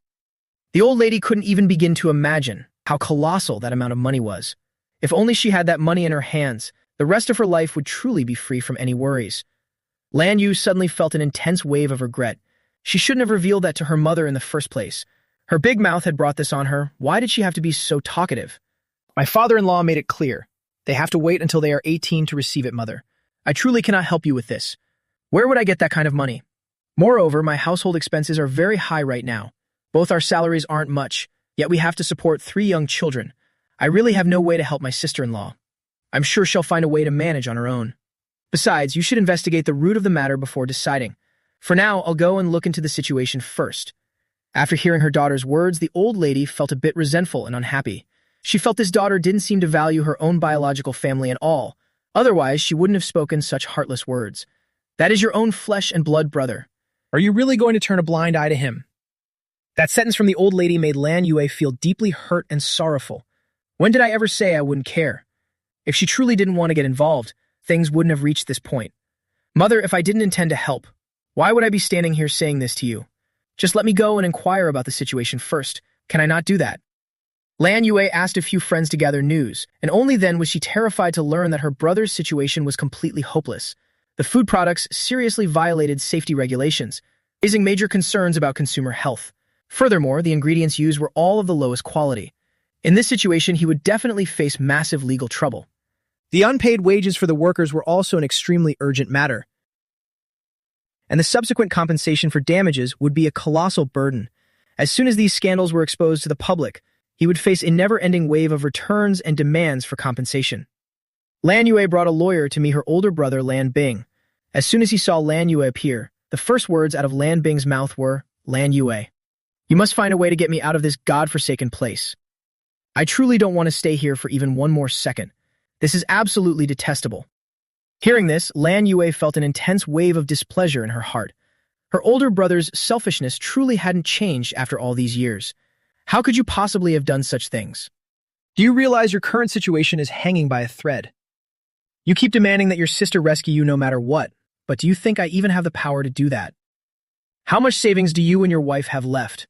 The old lady couldn't even begin to imagine how colossal that amount of money was. If only she had that money in her hands, the rest of her life would truly be free from any worries. Lan Yu suddenly felt an intense wave of regret. She shouldn't have revealed that to her mother in the first place. Her big mouth had brought this on her. Why did she have to be so talkative? My father-in-law made it clear. They have to wait until they are 18 to receive it, mother. I truly cannot help you with this. Where would I get that kind of money? Moreover, my household expenses are very high right now. Both our salaries aren't much, yet we have to support 3 young children. I really have no way to help my sister-in-law. I'm sure she'll find a way to manage on her own. Besides, you should investigate the root of the matter before deciding. For now, I'll go and look into the situation first. After hearing her daughter's words, the old lady felt a bit resentful and unhappy. She felt this daughter didn't seem to value her own biological family at all. Otherwise, she wouldn't have spoken such heartless words. That is your own flesh and blood brother. Are you really going to turn a blind eye to him? That sentence from the old lady made Lan Yue feel deeply hurt and sorrowful. When did I ever say I wouldn't care? If she truly didn't want to get involved, things wouldn't have reached this point. Mother, if I didn't intend to help, why would I be standing here saying this to you? Just let me go and inquire about the situation first. Can I not do that? Lan Yue asked a few friends to gather news, and only then was she terrified to learn that her brother's situation was completely hopeless. The food products seriously violated safety regulations, raising major concerns about consumer health. Furthermore, the ingredients used were all of the lowest quality. In this situation, he would definitely face massive legal trouble. The unpaid wages for the workers were also an extremely urgent matter, and the subsequent compensation for damages would be a colossal burden. As soon as these scandals were exposed to the public, he would face a never-ending wave of returns and demands for compensation. Lan Yue brought a lawyer to meet her older brother Lan Bing. As soon as he saw Lan Yue appear, the first words out of Lan Bing's mouth were, "Lan Yue, you must find a way to get me out of this godforsaken place. I truly don't want to stay here for even one more second. This is absolutely detestable." Hearing this, Lan Yue felt an intense wave of displeasure in her heart. Her older brother's selfishness truly hadn't changed after all these years. How could you possibly have done such things? Do you realize your current situation is hanging by a thread? You keep demanding that your sister rescue you no matter what, but do you think I even have the power to do that? How much savings do you and your wife have left?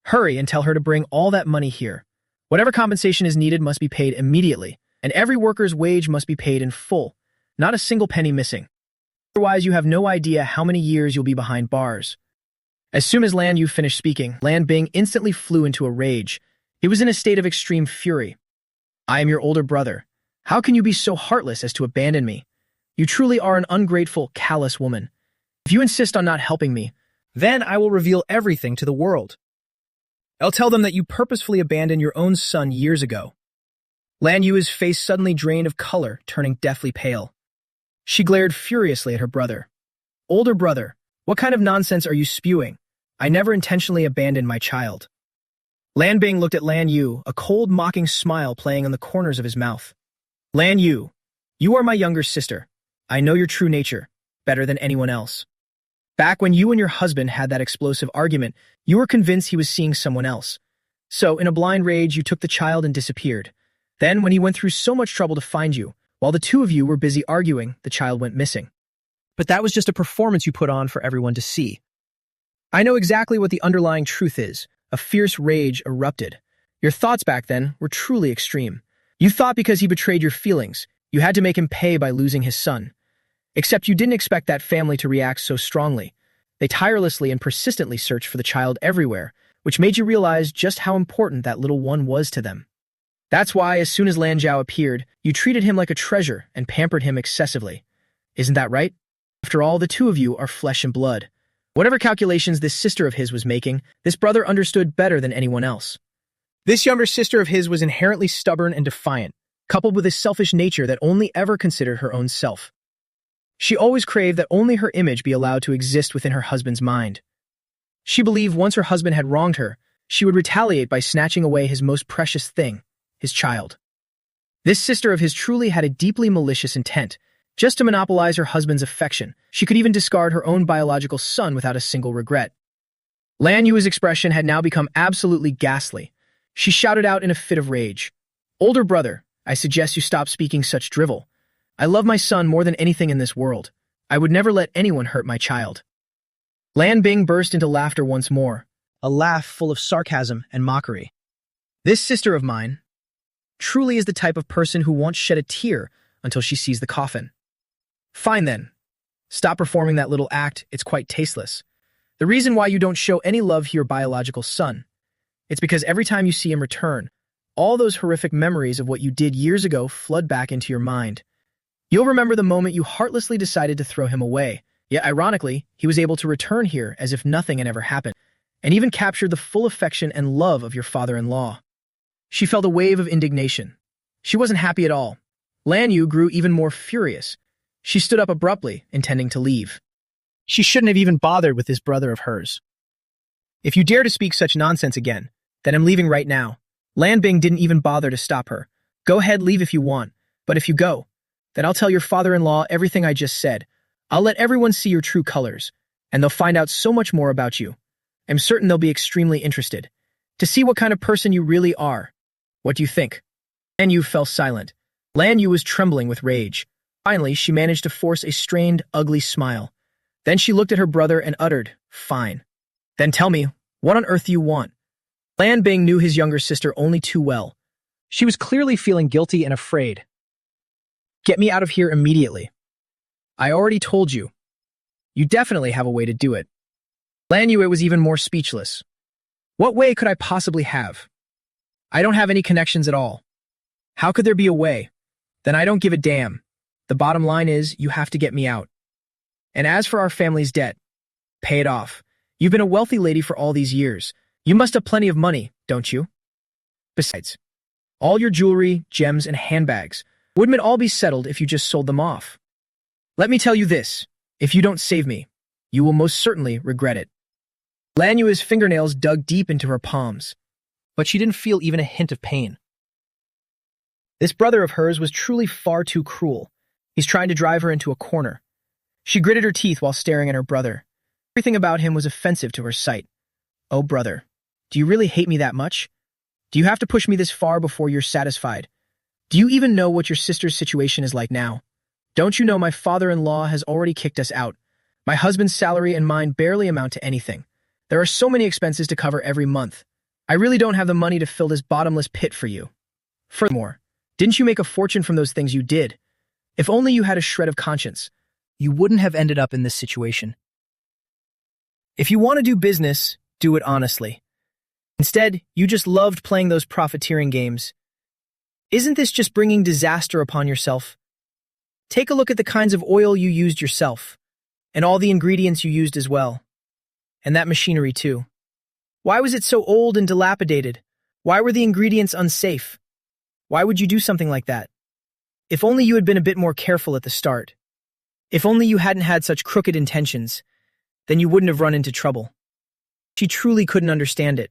Hurry and tell her to bring all that money here. Whatever compensation is needed must be paid immediately, and every worker's wage must be paid in full, not a single penny missing. Otherwise, you have no idea how many years you'll be behind bars. As soon as Lan Yu finished speaking, Lan Bing instantly flew into a rage. He was in a state of extreme fury. I am your older brother. How can you be so heartless as to abandon me? You truly are an ungrateful, callous woman. If you insist on not helping me, then I will reveal everything to the world. I'll tell them that you purposefully abandoned your own son years ago. Lan Yu's face suddenly drained of color, turning deathly pale. She glared furiously at her brother. Older brother, what kind of nonsense are you spewing? I never intentionally abandoned my child. Lan Bing looked at Lan Yu, a cold, mocking smile playing on the corners of his mouth. Lan Yu, you are my younger sister. I know your true nature better than anyone else. Back when you and your husband had that explosive argument, you were convinced he was seeing someone else. So, in a blind rage, you took the child and disappeared. Then, when he went through so much trouble to find you, while the two of you were busy arguing, the child went missing. But that was just a performance you put on for everyone to see. I know exactly what the underlying truth is. A fierce rage erupted. Your thoughts back then were truly extreme. You thought because he betrayed your feelings, you had to make him pay by losing his son. Except you didn't expect that family to react so strongly. They tirelessly and persistently searched for the child everywhere, which made you realize just how important that little one was to them. That's why, as soon as Lan Zhao appeared, you treated him like a treasure and pampered him excessively. Isn't that right? After all, the two of you are flesh and blood. Whatever calculations this sister of his was making, this brother understood better than anyone else. This younger sister of his was inherently stubborn and defiant, coupled with a selfish nature that only ever considered her own self. She always craved that only her image be allowed to exist within her husband's mind. She believed once her husband had wronged her, she would retaliate by snatching away his most precious thing, his child. This sister of his truly had a deeply malicious intent, just to monopolize her husband's affection. She could even discard her own biological son without a single regret. Lan Yu's expression had now become absolutely ghastly. She shouted out in a fit of rage, "Older brother, I suggest you stop speaking such drivel. I love my son more than anything in this world. I would never let anyone hurt my child." Lan Bing burst into laughter once more, a laugh full of sarcasm and mockery. This sister of mine truly is the type of person who won't shed a tear until she sees the coffin. Fine then. Stop performing that little act, it's quite tasteless. The reason why you don't show any love to your biological son, it's because every time you see him return, all those horrific memories of what you did years ago flood back into your mind. You'll remember the moment you heartlessly decided to throw him away, yet ironically, he was able to return here as if nothing had ever happened, and even captured the full affection and love of your father-in-law. She felt a wave of indignation. She wasn't happy at all. Lan Yu grew even more furious. She stood up abruptly, intending to leave. She shouldn't have even bothered with this brother of hers. If you dare to speak such nonsense again, then I'm leaving right now. Lan Bing didn't even bother to stop her. Go ahead, leave if you want, but if you go, then I'll tell your father-in-law everything I just said. I'll let everyone see your true colors, and they'll find out so much more about you. I'm certain they'll be extremely interested to see what kind of person you really are. What do you think? Lan Yu fell silent. Lan Yu was trembling with rage. Finally, she managed to force a strained, ugly smile. Then she looked at her brother and uttered, "Fine. Then tell me, what on earth do you want?" Lan Bing knew his younger sister only too well. She was clearly feeling guilty and afraid. "Get me out of here immediately." "I already told you. You definitely have a way to do it." Lan Yu was even more speechless. "What way could I possibly have? I don't have any connections at all. How could there be a way? Then I don't give a damn. The bottom line is, you have to get me out. And as for our family's debt, pay it off. You've been a wealthy lady for all these years. You must have plenty of money, don't you? Besides, all your jewelry, gems, and handbags, wouldn't it all be settled if you just sold them off? Let me tell you this, if you don't save me, you will most certainly regret it." Lan Yu's fingernails dug deep into her palms, but she didn't feel even a hint of pain. This brother of hers was truly far too cruel. He's trying to drive her into a corner. She gritted her teeth while staring at her brother. Everything about him was offensive to her sight. "Oh, brother, do you really hate me that much? Do you have to push me this far before you're satisfied? Do you even know what your sister's situation is like now? Don't you know my father-in-law has already kicked us out? My husband's salary and mine barely amount to anything. There are so many expenses to cover every month. I really don't have the money to fill this bottomless pit for you. Furthermore, didn't you make a fortune from those things you did? If only you had a shred of conscience, you wouldn't have ended up in this situation. If you want to do business, do it honestly. Instead, you just loved playing those profiteering games. Isn't this just bringing disaster upon yourself? Take a look at the kinds of oil you used yourself, and all the ingredients you used as well. And that machinery too. Why was it so old and dilapidated? Why were the ingredients unsafe? Why would you do something like that? If only you had been a bit more careful at the start. If only you hadn't had such crooked intentions, then you wouldn't have run into trouble. She truly couldn't understand it.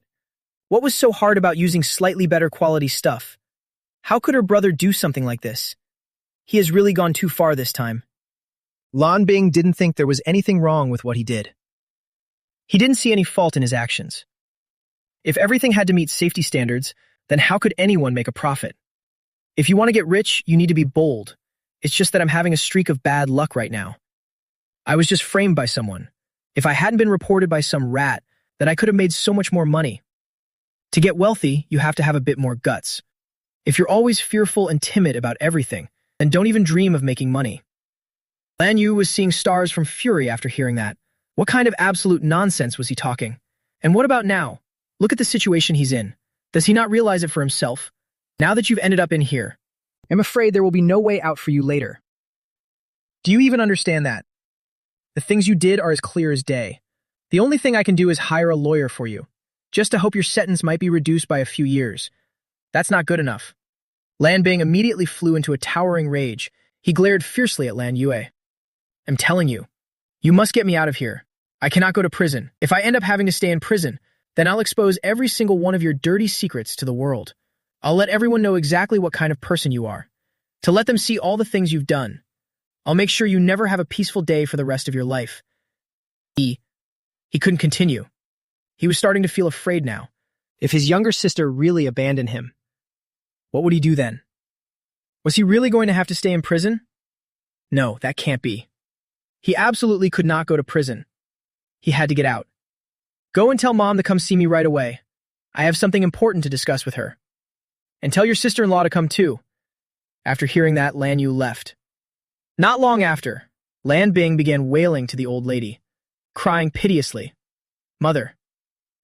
What was so hard about using slightly better quality stuff? How could her brother do something like this? He has really gone too far this time. Lan Bing didn't think there was anything wrong with what he did. He didn't see any fault in his actions. If everything had to meet safety standards, then how could anyone make a profit? If you want to get rich, you need to be bold. It's just that I'm having a streak of bad luck right now. I was just framed by someone. If I hadn't been reported by some rat, then I could have made so much more money. To get wealthy, you have to have a bit more guts. If you're always fearful and timid about everything, then don't even dream of making money. Lan Yu was seeing stars from fury after hearing that. What kind of absolute nonsense was he talking? And what about now? Look at the situation he's in. Does he not realize it for himself? Now that you've ended up in here, I'm afraid there will be no way out for you later. Do you even understand that? The things you did are as clear as day. The only thing I can do is hire a lawyer for you, just to hope your sentence might be reduced by a few years. That's not good enough. Lan Bing immediately flew into a towering rage. He glared fiercely at Lan Yue. I'm telling you, you must get me out of here. I cannot go to prison. If I end up having to stay in prison, then I'll expose every single one of your dirty secrets to the world. I'll let everyone know exactly what kind of person you are, to let them see all the things you've done. I'll make sure you never have a peaceful day for the rest of your life. He couldn't continue. He was starting to feel afraid now. If his younger sister really abandoned him, what would he do then? Was he really going to have to stay in prison? No, that can't be. He absolutely could not go to prison. He had to get out. Go and tell Mom to come see me right away. I have something important to discuss with her. And tell your sister-in-law to come too. After hearing that, Lan Yu left. Not long after, Lan Bing began wailing to the old lady, crying piteously. Mother,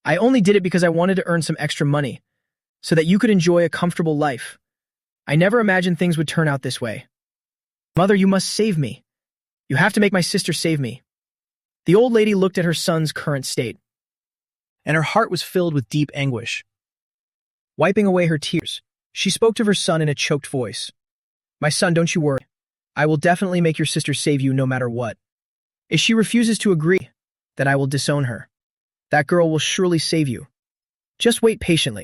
I only did it because I wanted to earn some extra money, so that you could enjoy a comfortable life. I never imagined things would turn out this way. Mother, you must save me. You have to make my sister save me. The old lady looked at her son's current state, and her heart was filled with deep anguish. Wiping away her tears, she spoke to her son in a choked voice. My son, don't you worry. I will definitely make your sister save you no matter what. If she refuses to agree, then I will disown her. That girl will surely save you. Just wait patiently.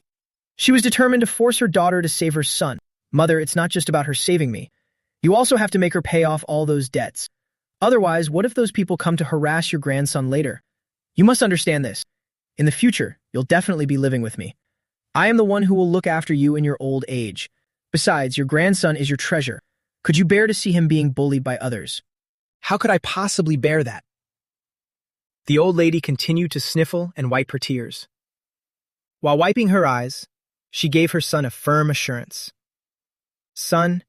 She was determined to force her daughter to save her son. Mother, it's not just about her saving me. You also have to make her pay off all those debts. Otherwise, what if those people come to harass your grandson later? You must understand this. In the future, you'll definitely be living with me. I am the one who will look after you in your old age. Besides, your grandson is your treasure. Could you bear to see him being bullied by others? How could I possibly bear that? The old lady continued to sniffle and wipe her tears. While wiping her eyes, she gave her son a firm assurance. Son,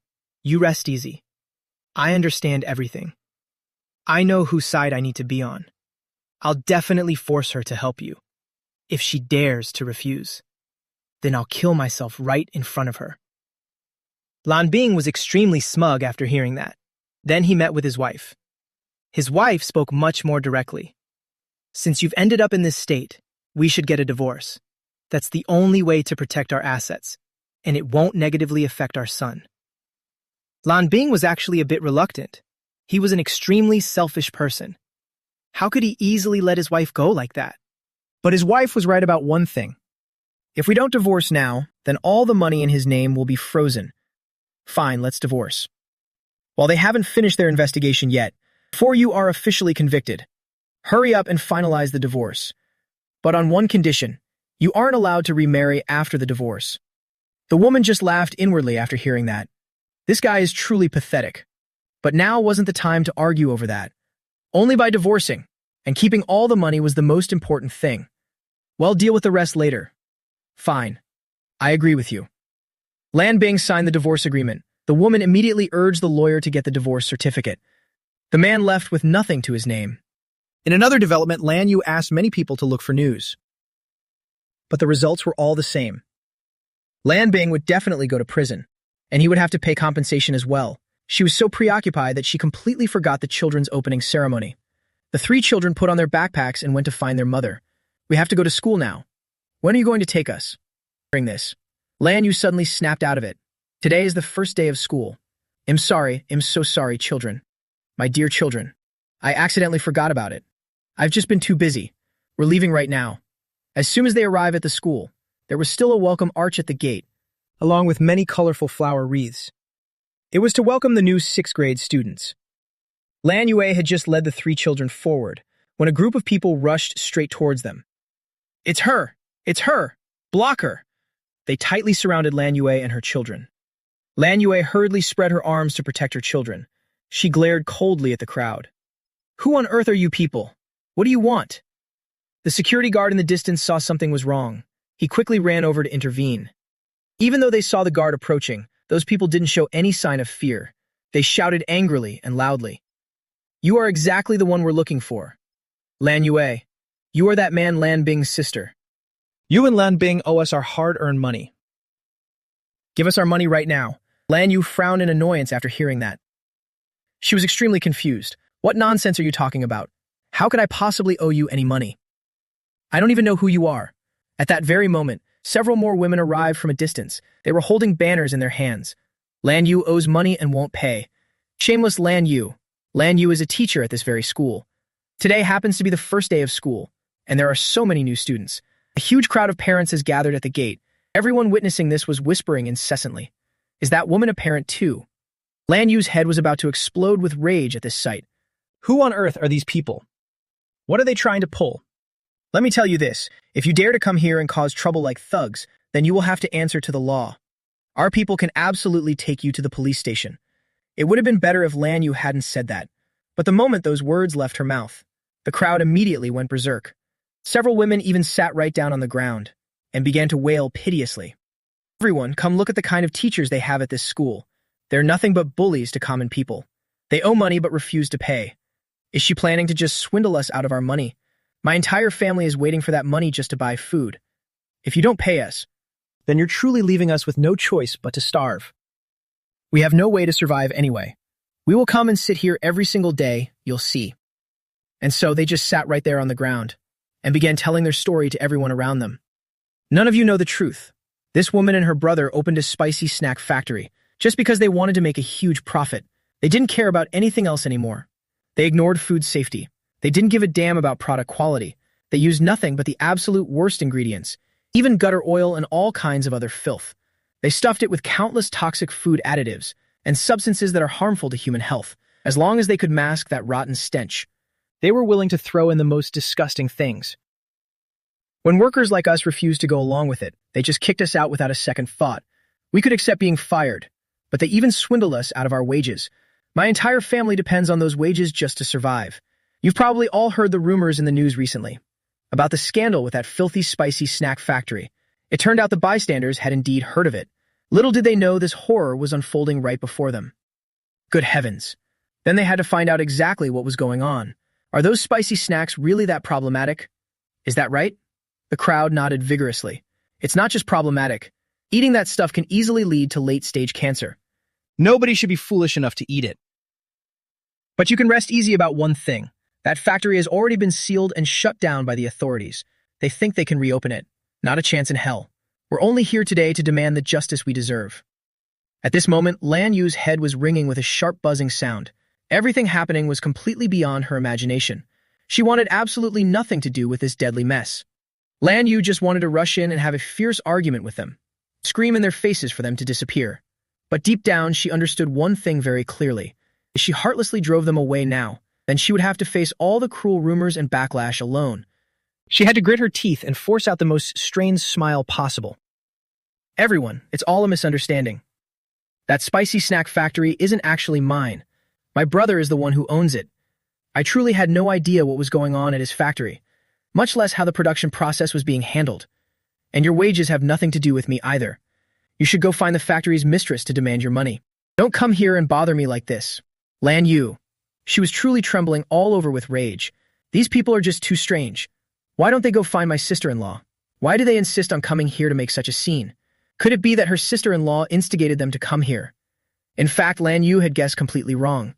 you rest easy. I understand everything. I know whose side I need to be on. I'll definitely force her to help you. If she dares to refuse, then I'll kill myself right in front of her. Lan Bing was extremely smug after hearing that. Then he met with his wife. His wife spoke much more directly. Since you've ended up in this state, we should get a divorce. That's the only way to protect our assets, and it won't negatively affect our son. Lan Bing was actually a bit reluctant. He was an extremely selfish person. How could he easily let his wife go like that? But his wife was right about one thing. If we don't divorce now, then all the money in his name will be frozen. Fine, let's divorce. While they haven't finished their investigation yet, before you are officially convicted, hurry up and finalize the divorce. But on one condition, you aren't allowed to remarry after the divorce. The woman just laughed inwardly after hearing that. This guy is truly pathetic. But now wasn't the time to argue over that. Only by divorcing and keeping all the money was the most important thing. Well, deal with the rest later. Fine. I agree with you. Lan Bing signed the divorce agreement. The woman immediately urged the lawyer to get the divorce certificate. The man left with nothing to his name. In another development, Lan Yu asked many people to look for news. But the results were all the same. Lan Bing would definitely go to prison, and he would have to pay compensation as well. She was so preoccupied that she completely forgot the children's opening ceremony. The 3 children put on their backpacks and went to find their mother. We have to go to school now. When are you going to take us? Hearing this, Lan Yu suddenly snapped out of it. Today is the first day of school. I'm so sorry, children. My dear children. I accidentally forgot about it. I've just been too busy. We're leaving right now. As soon as they arrive at the school, there was still a welcome arch at the gate, along with many colorful flower wreaths. It was to welcome the new 6th grade students. Lan Yue had just led the three children forward when a group of people rushed straight towards them. It's her! It's her! Block her! They tightly surrounded Lan Yue and her children. Lan Yue hurriedly spread her arms to protect her children. She glared coldly at the crowd. Who on earth are you people? What do you want? The security guard in the distance saw something was wrong. He quickly ran over to intervene. Even though they saw the guard approaching, those people didn't show any sign of fear. They shouted angrily and loudly. You are exactly the one we're looking for. Lan Yue, you are that man Lan Bing's sister. You and Lan Bing owe us our hard-earned money. Give us our money right now. Lan Yu frowned in annoyance after hearing that. She was extremely confused. What nonsense are you talking about? How could I possibly owe you any money? I don't even know who you are. At that very moment, several more women arrived from a distance. They were holding banners in their hands. Lan Yu owes money and won't pay. Shameless Lan Yu. Lan Yu is a teacher at this very school. Today happens to be the first day of school, and there are so many new students. A huge crowd of parents has gathered at the gate. Everyone witnessing this was whispering incessantly. Is that woman a parent too? Lan Yu's head was about to explode with rage at this sight. Who on earth are these people? What are they trying to pull? Let me tell you this, if you dare to come here and cause trouble like thugs, then you will have to answer to the law. Our people can absolutely take you to the police station. It would have been better if Lan Yu hadn't said that. But the moment those words left her mouth, the crowd immediately went berserk. Several women even sat right down on the ground and began to wail piteously. Everyone, come look at the kind of teachers they have at this school. They're nothing but bullies to common people. They owe money but refuse to pay. Is she planning to just swindle us out of our money? My entire family is waiting for that money just to buy food. If you don't pay us, then you're truly leaving us with no choice but to starve. We have no way to survive anyway. We will come and sit here every single day, you'll see. And so they just sat right there on the ground and began telling their story to everyone around them. None of you know the truth. This woman and her brother opened a spicy snack factory just because they wanted to make a huge profit. They didn't care about anything else anymore. They ignored food safety. They didn't give a damn about product quality. They used nothing but the absolute worst ingredients, even gutter oil and all kinds of other filth. They stuffed it with countless toxic food additives and substances that are harmful to human health, as long as they could mask that rotten stench. They were willing to throw in the most disgusting things. When workers like us refused to go along with it, they just kicked us out without a second thought. We could accept being fired, but they even swindled us out of our wages. My entire family depends on those wages just to survive. You've probably all heard the rumors in the news recently about the scandal with that filthy, spicy snack factory. It turned out the bystanders had indeed heard of it. Little did they know this horror was unfolding right before them. Good heavens. Then they had to find out exactly what was going on. Are those spicy snacks really that problematic? Is that right? The crowd nodded vigorously. It's not just problematic. Eating that stuff can easily lead to late-stage cancer. Nobody should be foolish enough to eat it. But you can rest easy about one thing. That factory has already been sealed and shut down by the authorities. They think they can reopen it. Not a chance in hell. We're only here today to demand the justice we deserve. At this moment, Lan Yu's head was ringing with a sharp buzzing sound. Everything happening was completely beyond her imagination. She wanted absolutely nothing to do with this deadly mess. Lan Yu just wanted to rush in and have a fierce argument with them, scream in their faces for them to disappear. But deep down, she understood one thing very clearly. If she heartlessly drove them away now, then she would have to face all the cruel rumors and backlash alone. She had to grit her teeth and force out the most strained smile possible. Everyone, it's all a misunderstanding. That spicy snack factory isn't actually mine. My brother is the one who owns it. I truly had no idea what was going on at his factory, much less how the production process was being handled. And your wages have nothing to do with me either. You should go find the factory's mistress to demand your money. Don't come here and bother me like this. Lan Yu. She was truly trembling all over with rage. These people are just too strange. Why don't they go find my sister-in-law? Why do they insist on coming here to make such a scene? Could it be that her sister-in-law instigated them to come here? In fact, Lan Yu had guessed completely wrong.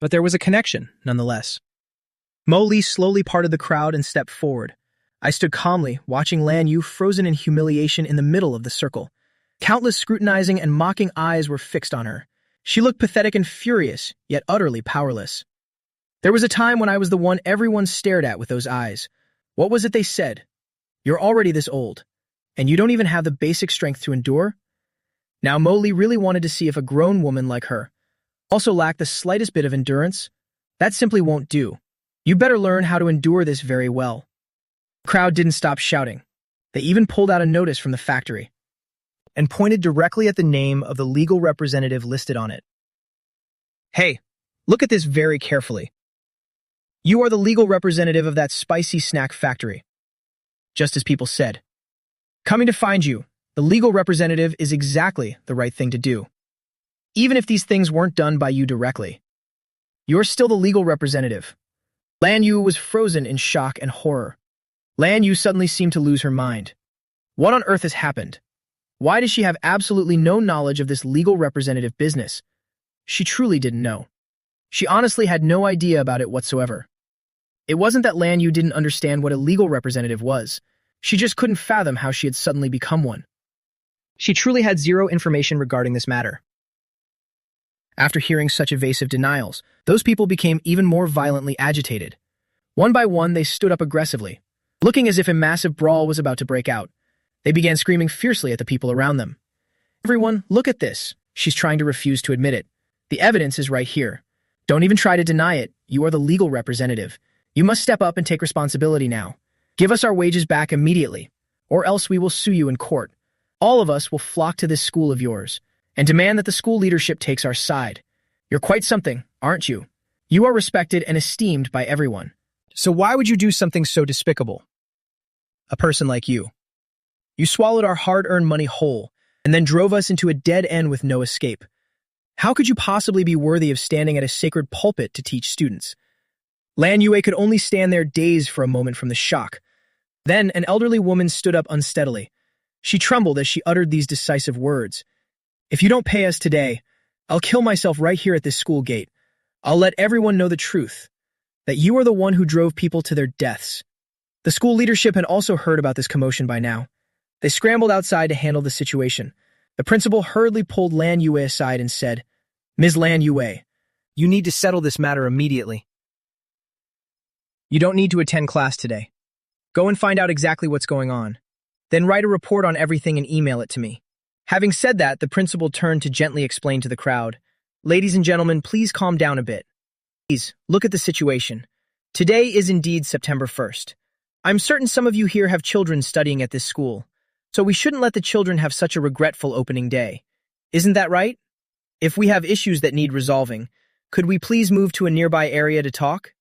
But there was a connection, nonetheless. Mo Li slowly parted the crowd and stepped forward. I stood calmly, watching Lan Yu frozen in humiliation in the middle of the circle. Countless scrutinizing and mocking eyes were fixed on her. She looked pathetic and furious, yet utterly powerless. There was a time when I was the one everyone stared at with those eyes. What was it they said? You're already this old, and you don't even have the basic strength to endure? Now Mo Li really wanted to see if a grown woman like her also lacked the slightest bit of endurance. That simply won't do. You better learn how to endure this very well. The crowd didn't stop shouting. They even pulled out a notice from the factory and pointed directly at the name of the legal representative listed on it. Hey, look at this very carefully. You are the legal representative of that spicy snack factory. Just as people said. Coming to find you, the legal representative is exactly the right thing to do. Even if these things weren't done by you directly. You're still the legal representative. Lan Yu was frozen in shock and horror. Lan Yu suddenly seemed to lose her mind. What on earth has happened? Why does she have absolutely no knowledge of this legal representative business? She truly didn't know. She honestly had no idea about it whatsoever. It wasn't that Lan Yu didn't understand what a legal representative was. She just couldn't fathom how she had suddenly become one. She truly had zero information regarding this matter. After hearing such evasive denials, those people became even more violently agitated. One by one, they stood up aggressively, looking as if a massive brawl was about to break out. They began screaming fiercely at the people around them. Everyone, look at this. She's trying to refuse to admit it. The evidence is right here. Don't even try to deny it. You are the legal representative. You must step up and take responsibility now. Give us our wages back immediately, or else we will sue you in court. All of us will flock to this school of yours and demand that the school leadership takes our side. You're quite something, aren't you? You are respected and esteemed by everyone. So why would you do something so despicable? A person like you. You swallowed our hard-earned money whole and then drove us into a dead end with no escape. How could you possibly be worthy of standing at a sacred pulpit to teach students? Lan Yue could only stand there dazed for a moment from the shock. Then an elderly woman stood up unsteadily. She trembled as she uttered these decisive words. If you don't pay us today, I'll kill myself right here at this school gate. I'll let everyone know the truth, that you are the one who drove people to their deaths. The school leadership had also heard about this commotion by now. They scrambled outside to handle the situation. The principal hurriedly pulled Lan Yue aside and said, Ms. Lan Yue, you need to settle this matter immediately. You don't need to attend class today. Go and find out exactly what's going on. Then write a report on everything and email it to me. Having said that, the principal turned to gently explain to the crowd, Ladies and gentlemen, please calm down a bit. Please, look at the situation. Today is indeed September 1st. I'm certain some of you here have children studying at this school, so we shouldn't let the children have such a regretful opening day. Isn't that right? If we have issues that need resolving, could we please move to a nearby area to talk?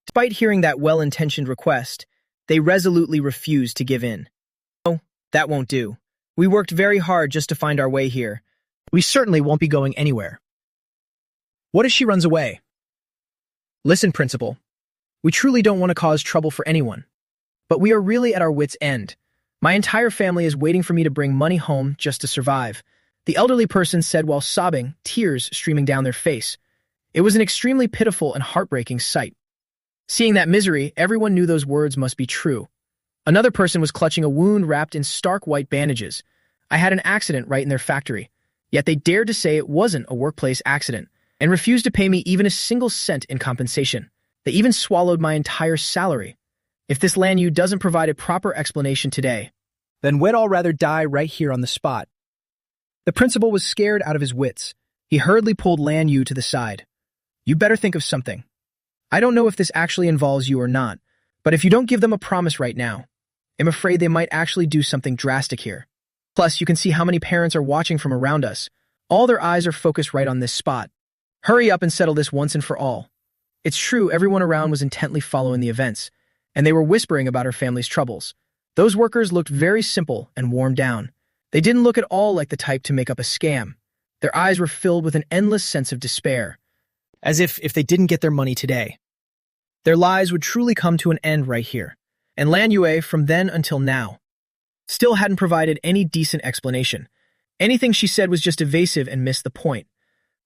Despite hearing that well-intentioned request, they resolutely refused to give in. No, that won't do. We worked very hard just to find our way here. We certainly won't be going anywhere. What if she runs away? Listen, Principal. We truly don't want to cause trouble for anyone. But we are really at our wits' end. My entire family is waiting for me to bring money home just to survive. The elderly person said while sobbing, tears streaming down their face. It was an extremely pitiful and heartbreaking sight. Seeing that misery, everyone knew those words must be true. Another person was clutching a wound wrapped in stark white bandages. I had an accident right in their factory. Yet they dared to say it wasn't a workplace accident and refused to pay me even a single cent in compensation. They even swallowed my entire salary. If this Lan Yu doesn't provide a proper explanation today, then we'd all rather die right here on the spot. The principal was scared out of his wits. He hurriedly pulled Lan Yu to the side. You better think of something. I don't know if this actually involves you or not, but if you don't give them a promise right now, I'm afraid they might actually do something drastic here. Plus, you can see how many parents are watching from around us. All their eyes are focused right on this spot. Hurry up and settle this once and for all. It's true, everyone around was intently following the events, and they were whispering about her family's troubles. Those workers looked very simple and worn down. They didn't look at all like the type to make up a scam. Their eyes were filled with an endless sense of despair, as if they didn't get their money today, their lives would truly come to an end right here. And Lan Yue, from then until now, still hadn't provided any decent explanation. Anything she said was just evasive and missed the point.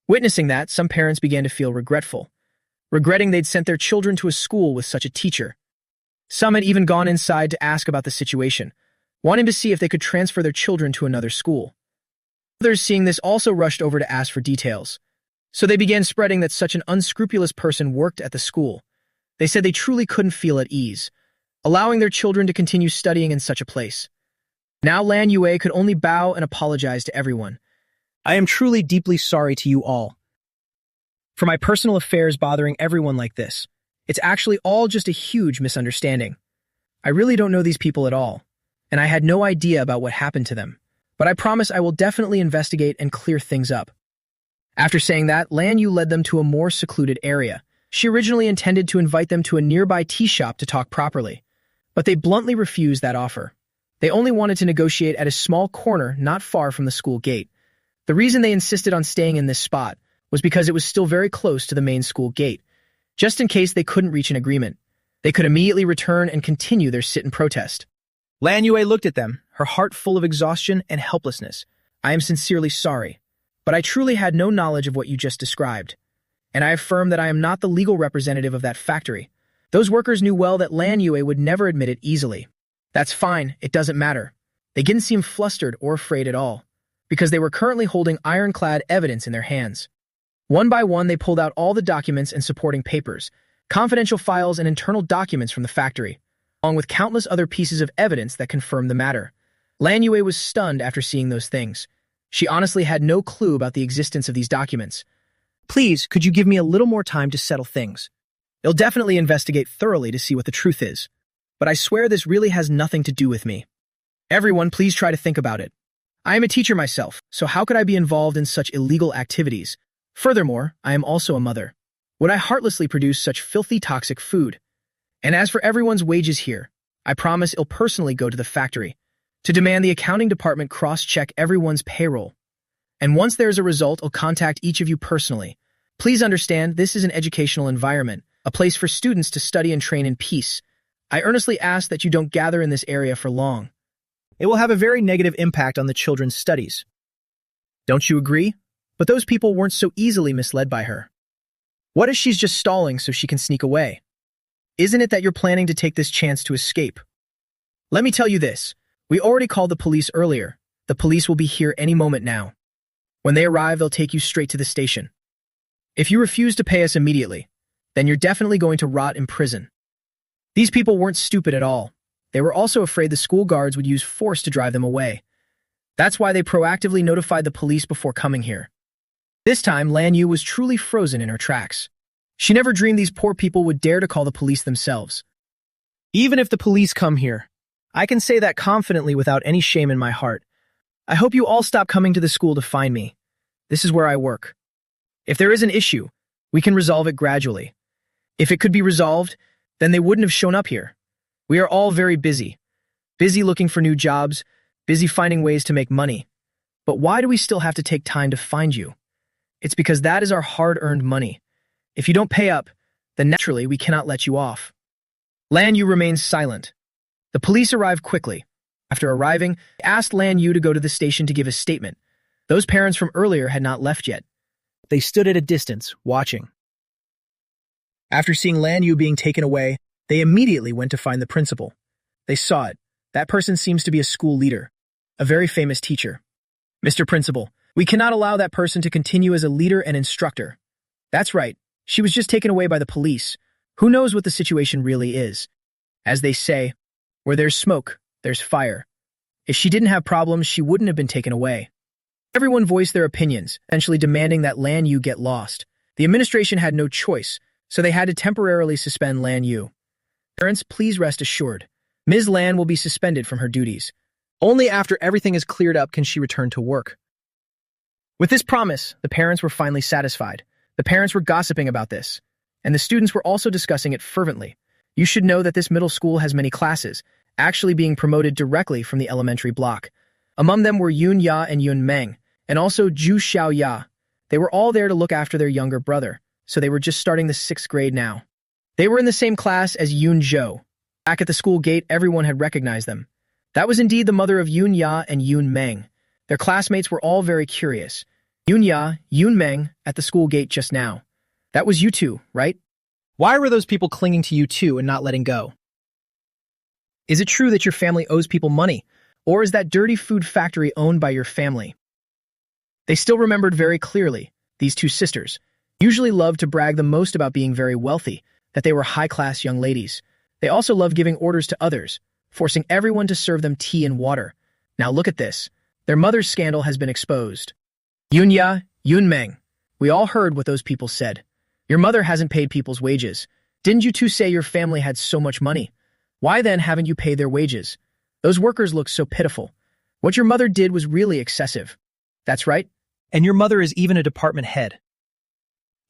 Witnessing that, some parents began to feel regretful, regretting they'd sent their children to a school with such a teacher. Some had even gone inside to ask about the situation, wanting to see if they could transfer their children to another school. Others, seeing this, also rushed over to ask for details. So they began spreading that such an unscrupulous person worked at the school. They said they truly couldn't feel at ease, allowing their children to continue studying in such a place. Now Lan Yue could only bow and apologize to everyone. I am truly deeply sorry to you all. for my personal affairs bothering everyone like this. It's actually all just a huge misunderstanding. I really don't know these people at all, and I had no idea about what happened to them. But I promise I will definitely investigate and clear things up. After saying that, Lan Yu led them to a more secluded area. She originally intended to invite them to a nearby tea shop to talk properly, but they bluntly refused that offer. They only wanted to negotiate at a small corner not far from the school gate. The reason they insisted on staying in this spot was because it was still very close to the main school gate. Just in case they couldn't reach an agreement, they could immediately return and continue their sit and protest. Lan Yue looked at them, her heart full of exhaustion and helplessness. I am sincerely sorry, but I truly had no knowledge of what you just described. And I affirm that I am not the legal representative of that factory. Those workers knew well that Lan Yue would never admit it easily. That's fine, it doesn't matter. They didn't seem flustered or afraid at all, because they were currently holding ironclad evidence in their hands. One by one, they pulled out all the documents and supporting papers, confidential files and internal documents from the factory, along with countless other pieces of evidence that confirmed the matter. Lan Yue was stunned after seeing those things. She honestly had no clue about the existence of these documents. Please, could you give me a little more time to settle things? They'll definitely investigate thoroughly to see what the truth is. But I swear this really has nothing to do with me. Everyone, please try to think about it. I am a teacher myself, so how could I be involved in such illegal activities? Furthermore, I am also a mother. Would I heartlessly produce such filthy, toxic food? And as for everyone's wages here, I promise I'll personally go to the factory to demand the accounting department cross-check everyone's payroll. And once there's a result, I'll contact each of you personally. Please understand, this is an educational environment, a place for students to study and train in peace. I earnestly ask that you don't gather in this area for long. It will have a very negative impact on the children's studies. Don't you agree? But those people weren't so easily misled by her. What if she's just stalling so she can sneak away? Isn't it that you're planning to take this chance to escape? Let me tell you this. We already called the police earlier. The police will be here any moment now. When they arrive, they'll take you straight to the station. If you refuse to pay us immediately, then you're definitely going to rot in prison. These people weren't stupid at all. They were also afraid the school guards would use force to drive them away. That's why they proactively notified the police before coming here. This time, Lan Yu was truly frozen in her tracks. She never dreamed these poor people would dare to call the police themselves. Even if the police come here, I can say that confidently without any shame in my heart. I hope you all stop coming to the school to find me. This is where I work. If there is an issue, we can resolve it gradually. If it could be resolved, then they wouldn't have shown up here. We are all very busy. Busy looking for new jobs, busy finding ways to make money. But why do we still have to take time to find you? It's because that is our hard-earned money. If you don't pay up, then naturally we cannot let you off. Lan Yu remains silent. The police arrived quickly. After arriving, they asked Lan Yu to go to the station to give a statement. Those parents from earlier had not left yet. They stood at a distance, watching. After seeing Lan Yu being taken away, they immediately went to find the principal. They saw it. That person seems to be a school leader, a very famous teacher. Mr. Principal, we cannot allow that person to continue as a leader and instructor. That's right. She was just taken away by the police. Who knows what the situation really is? As they say, where there's smoke, there's fire. If she didn't have problems, she wouldn't have been taken away. Everyone voiced their opinions, essentially demanding that Lan Yu get lost. The administration had no choice, so they had to temporarily suspend Lan Yu. Parents, please rest assured. Ms. Lan will be suspended from her duties. Only after everything is cleared up can she return to work. With this promise, the parents were finally satisfied. The parents were gossiping about this, and the students were also discussing it fervently. You should know that this middle school has many classes, actually being promoted directly from the elementary block. Among them were Yun Ya and Yun Meng, and also Zhu Xiao Ya. They were all there to look after their younger brother, so they were just starting the 6th grade now. They were in the same class as Yun Zhou. Back at the school gate, everyone had recognized them. That was indeed the mother of Yun Ya and Yun Meng. Their classmates were all very curious. Yun Ya, Yun Meng, at the school gate just now. That was you two, right? Why were those people clinging to you two and not letting go? Is it true that your family owes people money, or is that dirty food factory owned by your family? They still remembered very clearly, these two sisters, usually loved to brag the most about being very wealthy, that they were high-class young ladies. They also loved giving orders to others, forcing everyone to serve them tea and water. Now look at this. Their mother's scandal has been exposed. Yun Ya, Yun Meng, We all heard what those people said. Your mother hasn't paid people's wages. Didn't you two say your family had so much money? Why then haven't you paid their wages? Those workers look so pitiful. What your mother did was really excessive. That's right. And your mother is even a department head.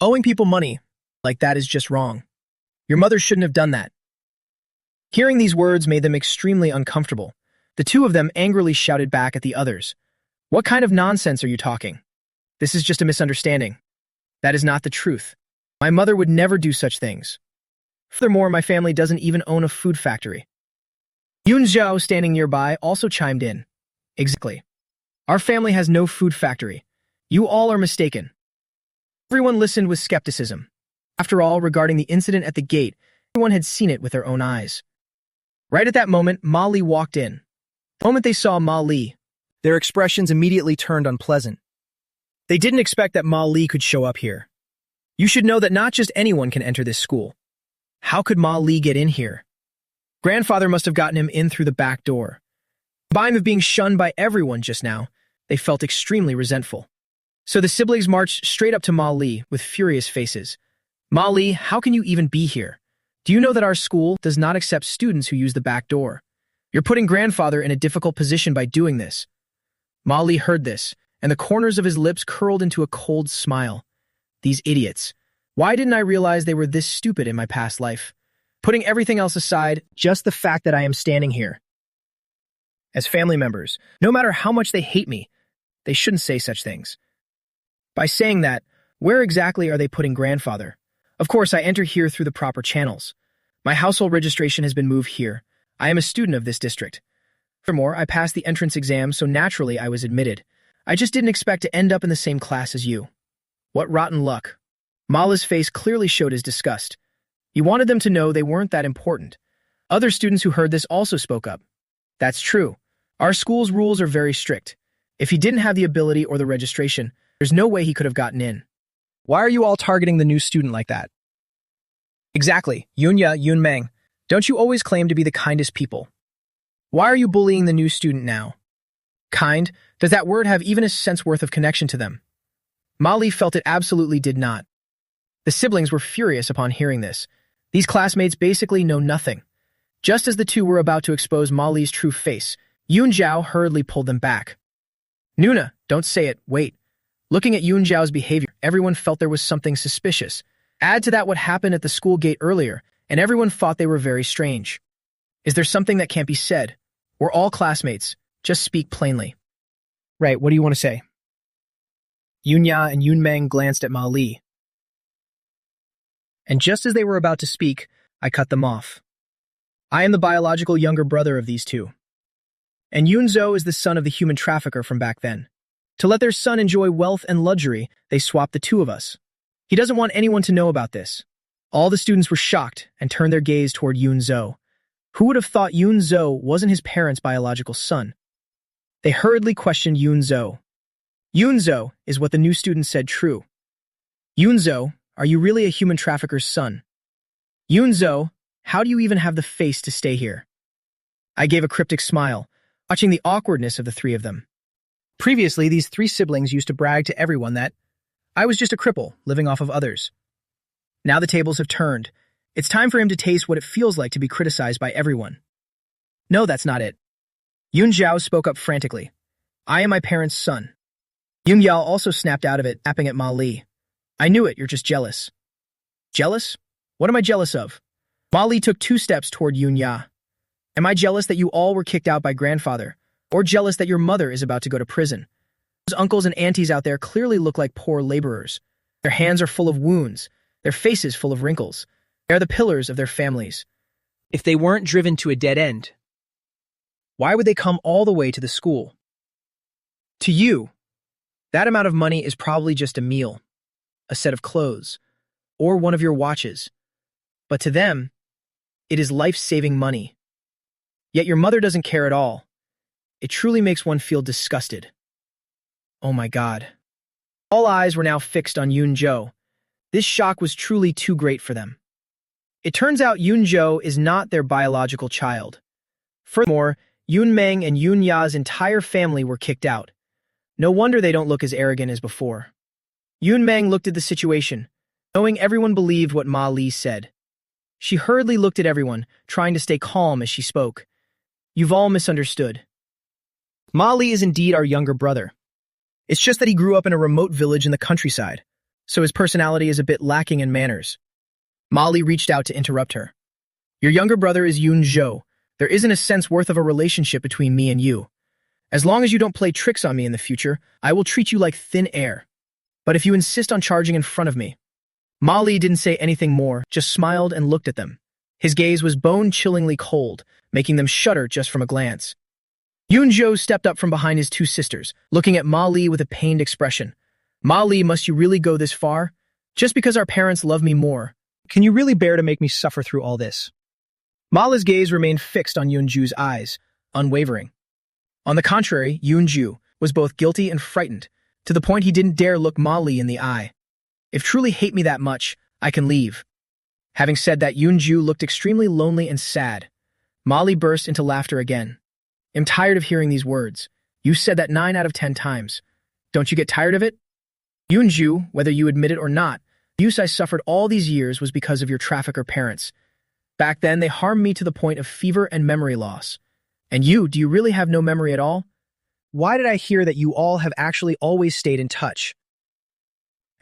Owing people money like that is just wrong. Your mother shouldn't have done that. Hearing these words made them extremely uncomfortable. The two of them angrily shouted back at the others. What kind of nonsense are you talking? This is just a misunderstanding. That is not the truth. My mother would never do such things. Furthermore, my family doesn't even own a food factory. Yun Zhao, standing nearby, also chimed in. Exactly. Our family has no food factory. You all are mistaken. Everyone listened with skepticism. After all, regarding the incident at the gate, everyone had seen it with their own eyes. Right at that moment, Ma Li walked in. The moment they saw Ma Li, their expressions immediately turned unpleasant. They didn't expect that Ma Li could show up here. You should know that not just anyone can enter this school. How could Ma Li get in here? Grandfather must have gotten him in through the back door. Combined with being shunned by everyone just now, they felt extremely resentful. So the siblings marched straight up to Ma Li with furious faces. Ma Li, how can you even be here? Do you know that our school does not accept students who use the back door? You're putting grandfather in a difficult position by doing this. Ma Li heard this, and the corners of his lips curled into a cold smile. These idiots. Why didn't I realize they were this stupid in my past life? Putting everything else aside, just the fact that I am standing here. As family members, no matter how much they hate me, they shouldn't say such things. By saying that, where exactly are they putting grandfather? Of course, I enter here through the proper channels. My household registration has been moved here. I am a student of this district. Furthermore, I passed the entrance exam, so naturally I was admitted. I just didn't expect to end up in the same class as you. What rotten luck. Mala's face clearly showed his disgust. He wanted them to know they weren't that important. Other students who heard this also spoke up. That's true. Our school's rules are very strict. If he didn't have the ability or the registration, there's no way he could have gotten in. Why are you all targeting the new student like that? Exactly, Yunya, Yunmeng. Don't you always claim to be the kindest people? Why are you bullying the new student now? Kind? Does that word have even a sense worth of connection to them? Ma Li felt it absolutely did not. The siblings were furious upon hearing this. These classmates basically know nothing. Just as the two were about to expose Ma Li's true face, Yun Zhao hurriedly pulled them back. Nuna, don't say it, wait. Looking at Yun Zhao's behavior, everyone felt there was something suspicious. Add to that what happened at the school gate earlier, and everyone thought they were very strange. Is there something that can't be said? We're all classmates. Just speak plainly. Right, what do you want to say? Yunya and Yunmeng glanced at Ma Li. And just as they were about to speak, I cut them off. I am the biological younger brother of these two. And Yunzo is the son of the human trafficker from back then. To let their son enjoy wealth and luxury, they swapped the two of us. He doesn't want anyone to know about this. All the students were shocked and turned their gaze toward Yunzo. Who would have thought Yunzo wasn't his parents' biological son? They hurriedly questioned Yunzo. Yunzo, is what the new student said true? Yunzo, are you really a human trafficker's son? Yunzo, how do you even have the face to stay here? I gave a cryptic smile, watching the awkwardness of the three of them. Previously, these three siblings used to brag to everyone that I was just a cripple, living off of others. Now the tables have turned. It's time for him to taste what it feels like to be criticized by everyone. No, that's not it. Yun Zhao spoke up frantically. I am my parents' son. Yun Yao also snapped out of it, tapping at Ma Li. I knew it, you're just jealous. Jealous? What am I jealous of? Ma Li took 2 steps toward Yun Ya. Am I jealous that you all were kicked out by grandfather? Or jealous that your mother is about to go to prison? Those uncles and aunties out there clearly look like poor laborers. Their hands are full of wounds, their faces full of wrinkles. They are the pillars of their families. If they weren't driven to a dead end, why would they come all the way to the school? To you, that amount of money is probably just a meal, a set of clothes, or one of your watches. But to them, it is life-saving money. Yet your mother doesn't care at all. It truly makes one feel disgusted. Oh my God. All eyes were now fixed on Yun Zhou. This shock was truly too great for them. It turns out Yun Zhou is not their biological child. Furthermore, Yun Meng and Yun Ya's entire family were kicked out. No wonder they don't look as arrogant as before. Yun Meng looked at the situation, knowing everyone believed what Ma Li said. She hurriedly looked at everyone, trying to stay calm as she spoke. You've all misunderstood. Ma Li is indeed our younger brother. It's just that he grew up in a remote village in the countryside, so his personality is a bit lacking in manners. Ma Li reached out to interrupt her. Your younger brother is Yun Zhou. There isn't a sense worth of a relationship between me and you. As long as you don't play tricks on me in the future, I will treat you like thin air. But if you insist on charging in front of me. Ma Li didn't say anything more, just smiled and looked at them. His gaze was bone-chillingly cold, making them shudder just from a glance. Yun Zhou stepped up from behind his two sisters, looking at Ma Li with a pained expression. Ma Li, must you really go this far? Just because our parents love me more, can you really bear to make me suffer through all this? Ma Li's gaze remained fixed on Yun Zhu's eyes, unwavering. On the contrary, Yun Zhu was both guilty and frightened, to the point he didn't dare look Ma Li in the eye. If truly hate me that much, I can leave. Having said that, Yun Zhu looked extremely lonely and sad. Ma Li burst into laughter again. I'm tired of hearing these words. You said that 9 out of 10 times. Don't you get tired of it? Yun Zhu, whether you admit it or not, the abuse I suffered all these years was because of your trafficker parents. Back then, they harmed me to the point of fever and memory loss. And you, do you really have no memory at all? Why did I hear that you all have actually always stayed in touch?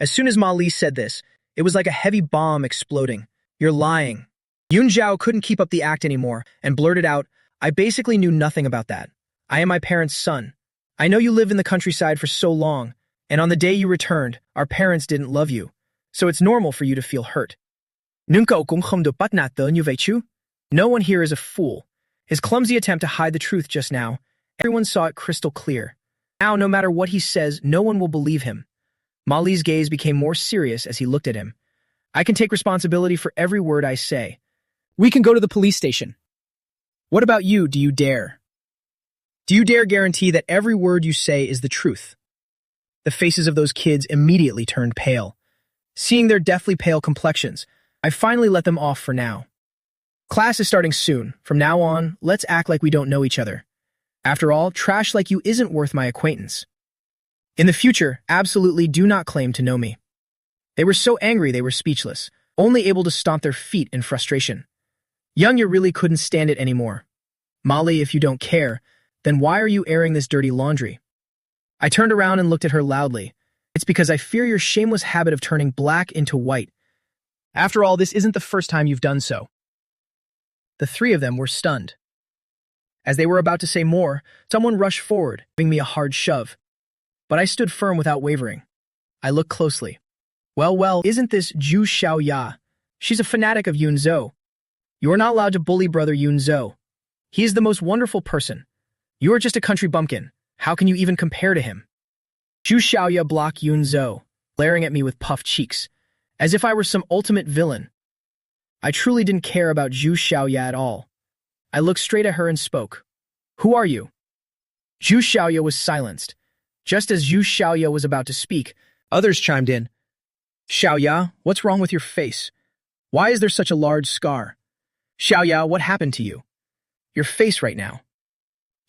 As soon as Ma Li said this, it was like a heavy bomb exploding. You're lying. Yun Zhao couldn't keep up the act anymore and blurted out, I basically knew nothing about that. I am my parents' son. I know you lived in the countryside for so long, and on the day you returned, our parents didn't love you, so it's normal for you to feel hurt. No one here is a fool. His clumsy attempt to hide the truth just now, everyone saw it crystal clear. Now, no matter what he says, no one will believe him. Ma Li's gaze became more serious as he looked at him. I can take responsibility for every word I say. We can go to the police station. What about you, do you dare? Do you dare guarantee that every word you say is the truth? The faces of those kids immediately turned pale. Seeing their deathly pale complexions, I finally let them off for now. Class is starting soon. From now on, let's act like we don't know each other. After all, trash like you isn't worth my acquaintance. In the future, absolutely do not claim to know me. They were so angry they were speechless, only able to stomp their feet in frustration. Anya really couldn't stand it anymore. Ma Li, if you don't care, then why are you airing this dirty laundry? I turned around and looked at her loudly. It's because I fear your shameless habit of turning black into white. After all, this isn't the first time you've done so. The three of them were stunned. As they were about to say more, someone rushed forward, giving me a hard shove. But I stood firm without wavering. I looked closely. Well, isn't this Zhu Xiaoya? She's a fanatic of Yun Zhou. You are not allowed to bully brother Yun Zhou. He is the most wonderful person. You are just a country bumpkin. How can you even compare to him? Zhu Xiaoya blocked Yun Zhou, glaring at me with puffed cheeks, as if I were some ultimate villain. I truly didn't care about Zhu Xiaoya at all. I looked straight at her and spoke. Who are you? Zhu Xiaoya was silenced. Just as Zhu Xiaoya was about to speak, others chimed in. Xiaoya, what's wrong with your face? Why is there such a large scar? Xiaoya, what happened to you? Your face right now.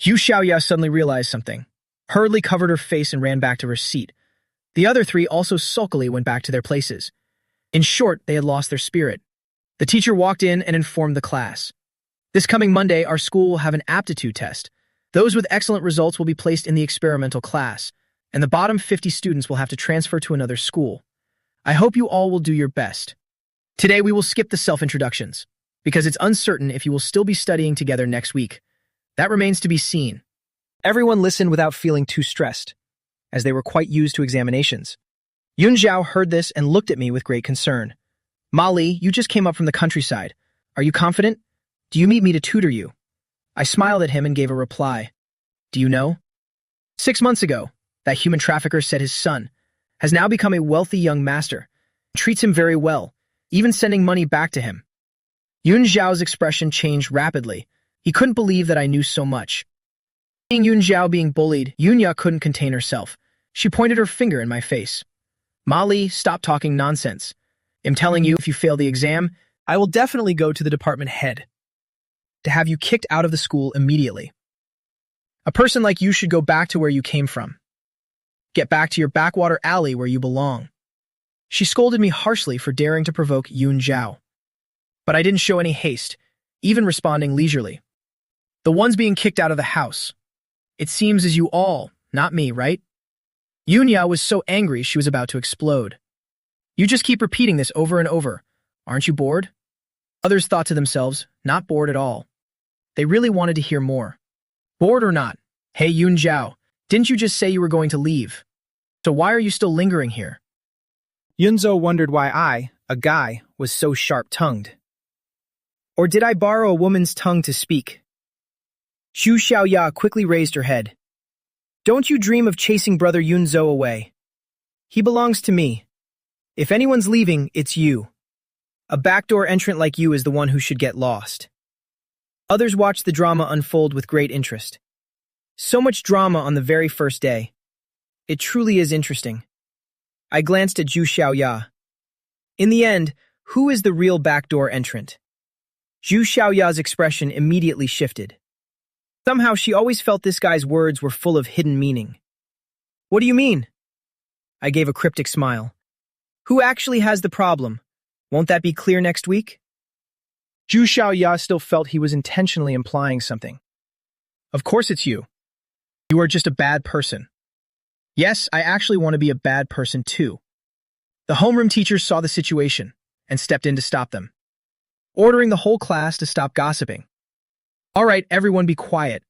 Zhu Xiaoya suddenly realized something, hurriedly covered her face and ran back to her seat. The other three also sulkily went back to their places. In short, they had lost their spirit. The teacher walked in and informed the class. This coming Monday, our school will have an aptitude test. Those with excellent results will be placed in the experimental class, and the bottom 50 students will have to transfer to another school. I hope you all will do your best. Today we will skip the self-introductions, because it's uncertain if you will still be studying together next week. That remains to be seen. Everyone listened without feeling too stressed, as they were quite used to examinations. Yun Zhao heard this and looked at me with great concern. Ma Li, you just came up from the countryside. Are you confident? Do you need me to tutor you? I smiled at him and gave a reply. Do you know? 6 months ago, that human trafficker said his son has now become a wealthy young master, treats him very well, even sending money back to him. Yun Zhao's expression changed rapidly. He couldn't believe that I knew so much. Seeing Yun Zhao being bullied, Yunya couldn't contain herself. She pointed her finger in my face. Ma Li, stop talking nonsense. I'm telling you, if you fail the exam, I will definitely go to the department head to have you kicked out of the school immediately. A person like you should go back to where you came from. Get back to your backwater alley where you belong. She scolded me harshly for daring to provoke Yun Zhao. But I didn't show any haste, even responding leisurely. The ones being kicked out of the house. It seems as you all, not me, right? Yun Yao was so angry she was about to explode. You just keep repeating this over and over. Aren't you bored? Others thought to themselves, not bored at all. They really wanted to hear more. Bored or not? Hey Yun Zhao, didn't you just say you were going to leave? So why are you still lingering here? Yunzo wondered why I, a guy, was so sharp-tongued. Or did I borrow a woman's tongue to speak? Zhu Xiaoya quickly raised her head. Don't you dream of chasing brother Yunzo away. He belongs to me. If anyone's leaving, it's you. A backdoor entrant like you is the one who should get lost. Others watched the drama unfold with great interest. So much drama on the very first day. It truly is interesting. I glanced at Zhu Xiaoya. In the end, who is the real backdoor entrant? Zhu Xiaoya's expression immediately shifted. Somehow she always felt this guy's words were full of hidden meaning. What do you mean? I gave a cryptic smile. Who actually has the problem? Won't that be clear next week? Zhu Xiaoya still felt he was intentionally implying something. Of course it's you. You are just a bad person. Yes, I actually want to be a bad person too. The homeroom teachers saw the situation and stepped in to stop them, ordering the whole class to stop gossiping. All right, everyone be quiet.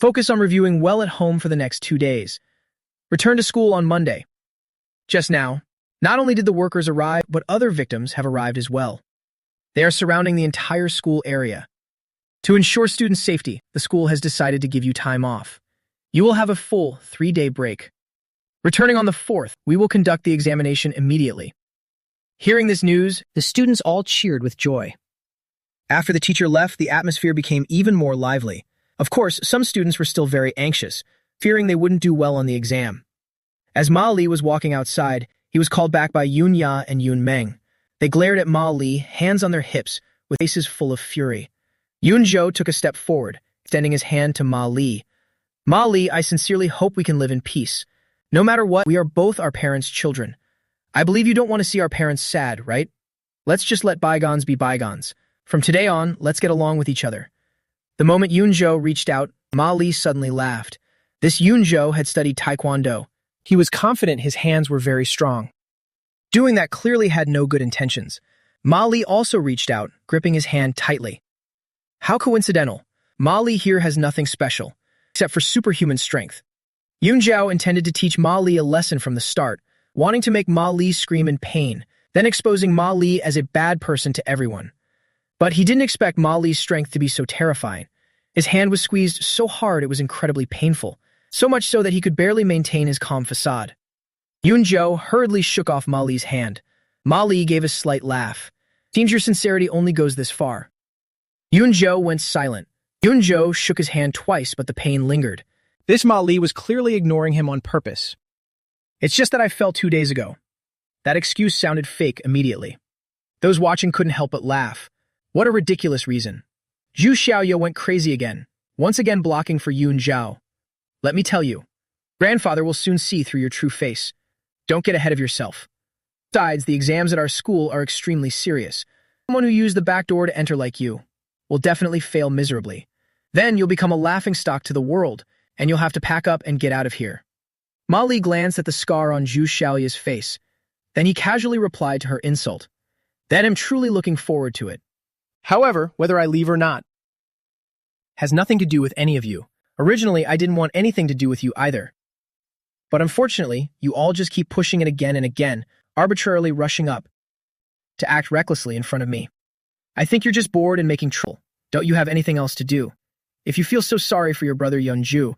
Focus on reviewing well at home for the next 2 days. Return to school on Monday. Just now, not only did the workers arrive, but other victims have arrived as well. They are surrounding the entire school area. To ensure student safety, the school has decided to give you time off. You will have a full 3-day break. Returning on the 4th, we will conduct the examination immediately. Hearing this news, the students all cheered with joy. After the teacher left, the atmosphere became even more lively. Of course, some students were still very anxious, fearing they wouldn't do well on the exam. As Ma Li was walking outside, he was called back by Yun Ya and Yun Meng. They glared at Ma Li, hands on their hips, with faces full of fury. Yun Zhou took a step forward, extending his hand to Ma Li. Ma Li, I sincerely hope we can live in peace. No matter what, we are both our parents' children. I believe you don't want to see our parents sad, right? Let's just let bygones be bygones. From today on, let's get along with each other. The moment Yun Zhou reached out, Ma Li suddenly laughed. This Yun Zhou had studied Taekwondo. He was confident his hands were very strong. Doing that clearly had no good intentions. Ma Li also reached out, gripping his hand tightly. How coincidental. Ma Li here has nothing special, except for superhuman strength. Yun Zhao intended to teach Ma Li a lesson from the start, wanting to make Ma Li scream in pain, then exposing Ma Li as a bad person to everyone. But he didn't expect Ma Li's strength to be so terrifying. His hand was squeezed so hard it was incredibly painful, so much so that he could barely maintain his calm facade. Yun Zhou hurriedly shook off Ma Li's hand. Ma Li gave a slight laugh. Seems your sincerity only goes this far. Yun Zhou went silent. Yun Zhou shook his hand twice, but the pain lingered. This Ma Li was clearly ignoring him on purpose. It's just that I fell 2 days ago. That excuse sounded fake immediately. Those watching couldn't help but laugh. What a ridiculous reason. Zhu Xiaoya went crazy again, once again blocking for Yun Zhao. Let me tell you, grandfather will soon see through your true face. Don't get ahead of yourself. Besides, the exams at our school are extremely serious. Someone who used the back door to enter like you will definitely fail miserably. Then you'll become a laughingstock to the world, and you'll have to pack up and get out of here. Ma Li glanced at the scar on Zhu Xiaoya's face. Then he casually replied to her insult. Then I'm truly looking forward to it. However, whether I leave or not has nothing to do with any of you. Originally, I didn't want anything to do with you either. But unfortunately, you all just keep pushing it again and again, arbitrarily rushing up to act recklessly in front of me. I think you're just bored and making trouble. Don't you have anything else to do? If you feel so sorry for your brother Yeonju,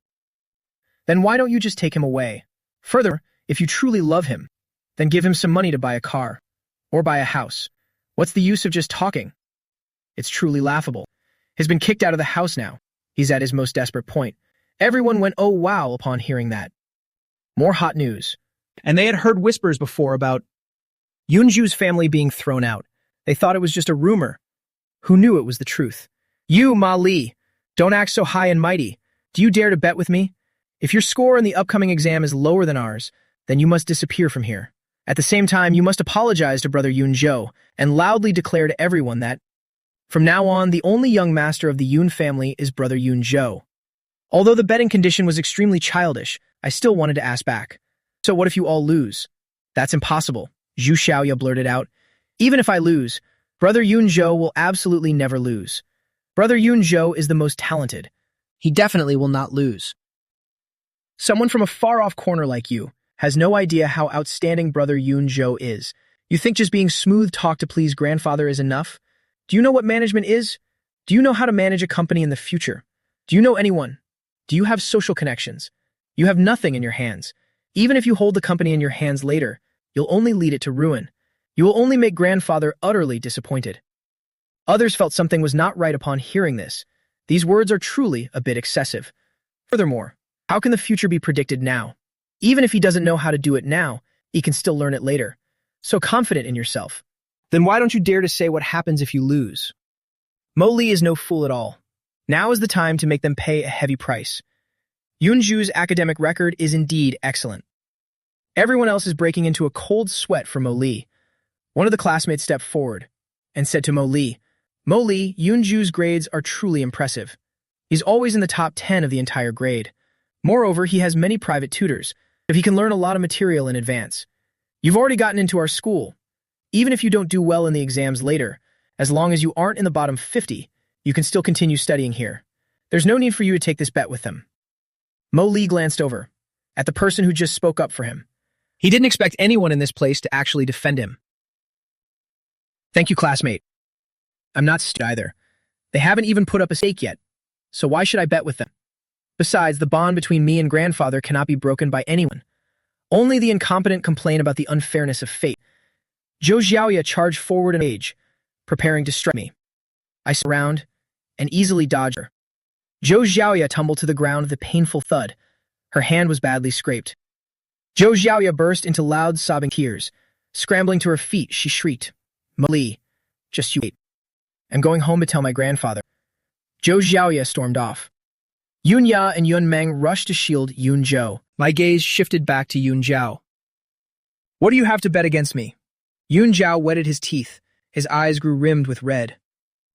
then why don't you just take him away? Further, if you truly love him, then give him some money to buy a car or buy a house. What's the use of just talking? It's truly laughable. He's been kicked out of the house now. He's at his most desperate point. Everyone went oh wow upon hearing that. More hot news. And they had heard whispers before about Yoonju's family being thrown out. They thought it was just a rumor. Who knew it was the truth? You, Ma Li, don't act so high and mighty. Do you dare to bet with me? If your score in the upcoming exam is lower than ours, then you must disappear from here. At the same time, you must apologize to Brother Yoon Jo and loudly declare to everyone that, from now on, the only young master of the Yoon family is Brother Yoon Jo. Although the betting condition was extremely childish, I still wanted to ask back. So what if you all lose? That's impossible, Zhu Xiaoya blurted out. Even if I lose, Brother Yoon Jo will absolutely never lose. Brother Yoon Jo is the most talented. He definitely will not lose. Someone from a far-off corner like you has no idea how outstanding Brother Yoon Jo is. You think just being smooth talk to please grandfather is enough? Do you know what management is? Do you know how to manage a company in the future? Do you know anyone? Do you have social connections? You have nothing in your hands. Even if you hold the company in your hands later, you'll only lead it to ruin. You will only make grandfather utterly disappointed. Others felt something was not right upon hearing this. These words are truly a bit excessive. Furthermore, how can the future be predicted now? Even if he doesn't know how to do it now, he can still learn it later. So confident in yourself. Then why don't you dare to say what happens if you lose? Mo Li is no fool at all. Now is the time to make them pay a heavy price. Yoonju's academic record is indeed excellent. Everyone else is breaking into a cold sweat for Mo Li. One of the classmates stepped forward and said to Mo Li, Yoonju's grades are truly impressive. He's always in the top 10 of the entire grade. Moreover, he has many private tutors, so he can learn a lot of material in advance. You've already gotten into our school. Even if you don't do well in the exams later, as long as you aren't in the bottom 50, you can still continue studying here. There's no need for you to take this bet with them. Mo Li glanced over at the person who just spoke up for him. He didn't expect anyone in this place to actually defend him. Thank you, classmate. I'm not stupid either. They haven't even put up a stake yet, so why should I bet with them? Besides, the bond between me and grandfather cannot be broken by anyone. Only the incompetent complain about the unfairness of fate. Zhou Xiaoya charged forward in rage, preparing to strike me. I spun around and easily dodged her. Zhou Xiaoya tumbled to the ground with a painful thud. Her hand was badly scraped. Zhou Xiaoya burst into loud, sobbing tears. Scrambling to her feet, she shrieked, Mo Li, just you wait. I'm going home to tell my grandfather. Zhou Xiaoya stormed off. Yun Ya and Yun Meng rushed to shield Yoon Jo. My gaze shifted back to Yun Zhao. What do you have to bet against me? Yun Zhao wetted his teeth. His eyes grew rimmed with red,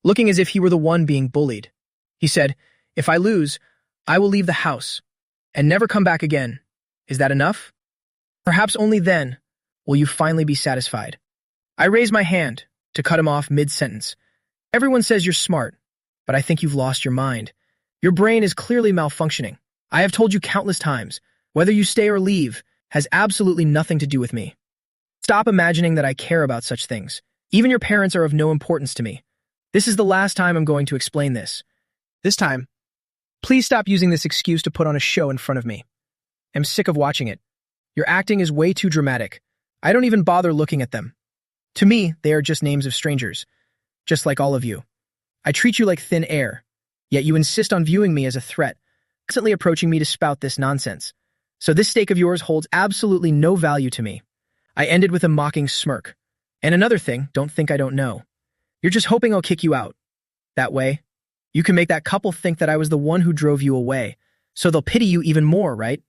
looking as if he were the one being bullied. He said, if I lose, I will leave the house and never come back again. Is that enough? Perhaps only then will you finally be satisfied. I raised my hand to cut him off mid-sentence. Everyone says you're smart, but I think you've lost your mind. Your brain is clearly malfunctioning. I have told you countless times, whether you stay or leave has absolutely nothing to do with me. Stop imagining that I care about such things. Even your parents are of no importance to me. This is the last time I'm going to explain this. This time, please stop using this excuse to put on a show in front of me. I'm sick of watching it. Your acting is way too dramatic. I don't even bother looking at them. To me, they are just names of strangers, just like all of you. I treat you like thin air, yet you insist on viewing me as a threat, constantly approaching me to spout this nonsense. So this stake of yours holds absolutely no value to me. I ended with a mocking smirk. And another thing, don't think I don't know. You're just hoping I'll kick you out. That way, you can make that couple think that I was the one who drove you away, so they'll pity you even more, right?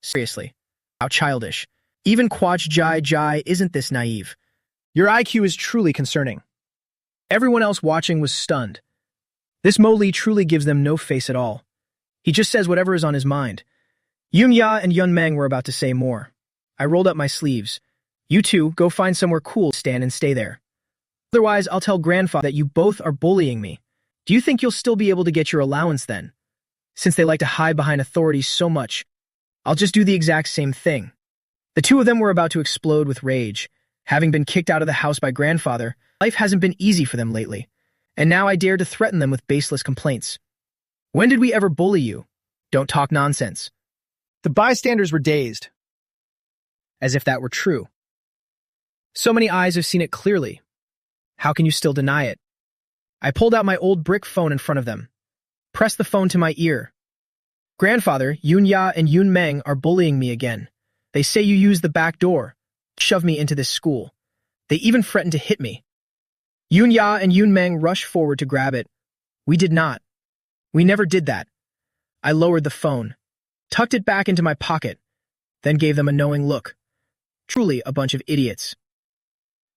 Seriously, how childish. Even Quach Jai Jai isn't this naive. Your IQ is truly concerning. Everyone else watching was stunned. This Mo Li truly gives them no face at all. He just says whatever is on his mind. Yun Ya and Yun Meng were about to say more. I rolled up my sleeves. You two, go find somewhere cool to stand and stay there. Otherwise, I'll tell grandfather that you both are bullying me. Do you think you'll still be able to get your allowance then? Since they like to hide behind authorities so much, I'll just do the exact same thing. The two of them were about to explode with rage. Having been kicked out of the house by grandfather, life hasn't been easy for them lately. And now I dare to threaten them with baseless complaints. When did we ever bully you? Don't talk nonsense. The bystanders were dazed, as if that were true. So many eyes have seen it clearly. How can you still deny it? I pulled out my old brick phone in front of them, pressed the phone to my ear. Grandfather, Yun Ya and Yun Meng are bullying me again. They say you used the back door, shoved me into this school. They even threatened to hit me. Yun Ya and Yun Meng rushed forward to grab it. We did not. We never did that. I lowered the phone, tucked it back into my pocket, then gave them a knowing look. Truly a bunch of idiots.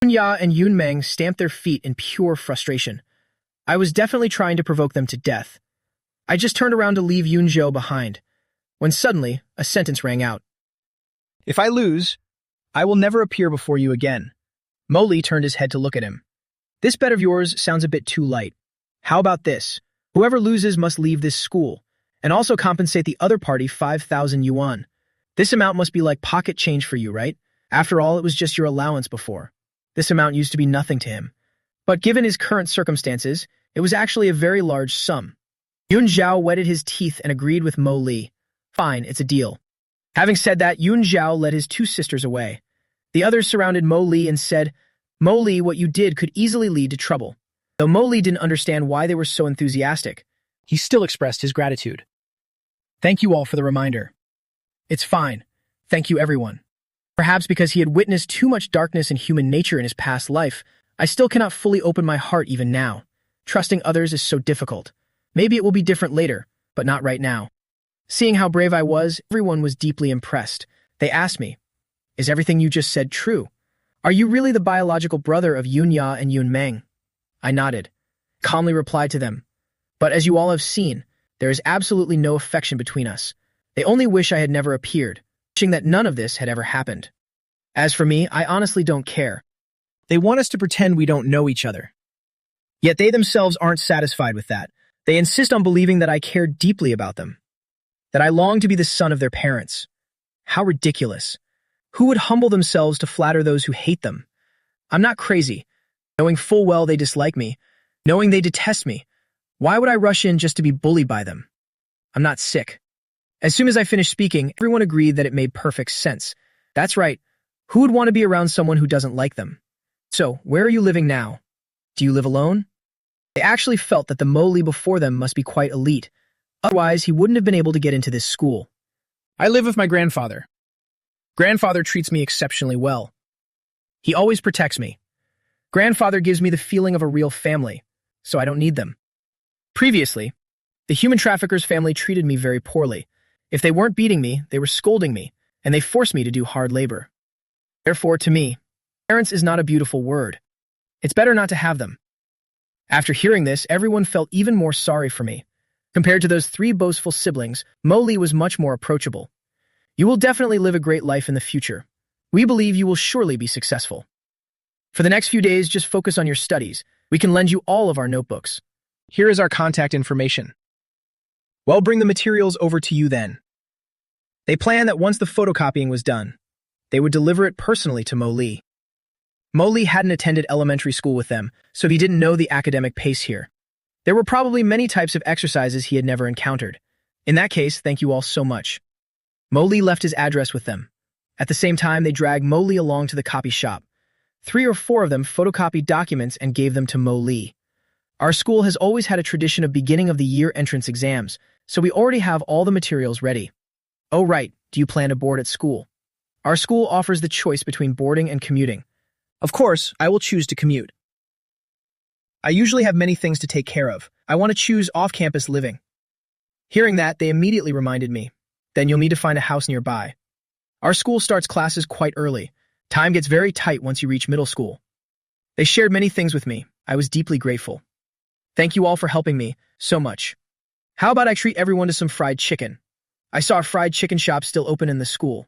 Yun Ya and Yun Meng stamped their feet in pure frustration. I was definitely trying to provoke them to death. I just turned around to leave Yun Zhou behind, when suddenly a sentence rang out. If I lose, I will never appear before you again. Mo Li turned his head to look at him. This bet of yours sounds a bit too light. How about this? Whoever loses must leave this school, and also compensate the other party 5,000 yuan. This amount must be like pocket change for you, right? After all, it was just your allowance before. This amount used to be nothing to him. But given his current circumstances, it was actually a very large sum. Yun Zhao wetted his teeth and agreed with Mo Li. Fine, it's a deal. Having said that, Yun Zhao led his two sisters away. The others surrounded Mo Li and said, Mo Li, what you did could easily lead to trouble. Though Mo Li didn't understand why they were so enthusiastic, he still expressed his gratitude. Thank you all for the reminder. It's fine. Thank you, everyone. Perhaps because he had witnessed too much darkness in human nature in his past life, I still cannot fully open my heart even now. Trusting others is so difficult. Maybe it will be different later, but not right now. Seeing how brave I was, everyone was deeply impressed. They asked me, is everything you just said true? Are you really the biological brother of Yun Ya and Yun Meng? I nodded, calmly replied to them. But as you all have seen, there is absolutely no affection between us. They only wish I had never appeared, wishing that none of this had ever happened. As for me, I honestly don't care. They want us to pretend we don't know each other. Yet they themselves aren't satisfied with that. They insist on believing that I care deeply about them, that I long to be the son of their parents. How ridiculous. Who would humble themselves to flatter those who hate them? I'm not crazy. Knowing full well they dislike me, knowing they detest me, why would I rush in just to be bullied by them? I'm not sick. As soon as I finished speaking, everyone agreed that it made perfect sense. That's right. Who would want to be around someone who doesn't like them? So, where are you living now? Do you live alone? They actually felt that the Mo Li before them must be quite elite. Otherwise, he wouldn't have been able to get into this school. I live with my grandfather. Grandfather treats me exceptionally well. He always protects me. Grandfather gives me the feeling of a real family, so I don't need them. Previously, the human trafficker's family treated me very poorly. If they weren't beating me, they were scolding me, and they forced me to do hard labor. Therefore, to me, parents is not a beautiful word. It's better not to have them. After hearing this, everyone felt even more sorry for me. Compared to those three boastful siblings, Mo Li was much more approachable. You will definitely live a great life in the future. We believe you will surely be successful. For the next few days, just focus on your studies. We can lend you all of our notebooks. Here is our contact information. Well, bring the materials over to you then. They planned that once the photocopying was done, they would deliver it personally to Mo Li. Mo Li hadn't attended elementary school with them, so he didn't know the academic pace here. There were probably many types of exercises he had never encountered. In that case, thank you all so much. Mo Li left his address with them. At the same time, they dragged Mo Li along to the copy shop. 3 or 4 of them photocopied documents and gave them to Mo Li. Our school has always had a tradition of beginning of the year entrance exams, so we already have all the materials ready. Oh right, do you plan to board at school? Our school offers the choice between boarding and commuting. Of course, I will choose to commute. I usually have many things to take care of. I want to choose off-campus living. Hearing that, they immediately reminded me. Then you'll need to find a house nearby. Our school starts classes quite early. Time gets very tight once you reach middle school. They shared many things with me. I was deeply grateful. Thank you all for helping me so much. How about I treat everyone to some fried chicken? I saw a fried chicken shop still open in the school.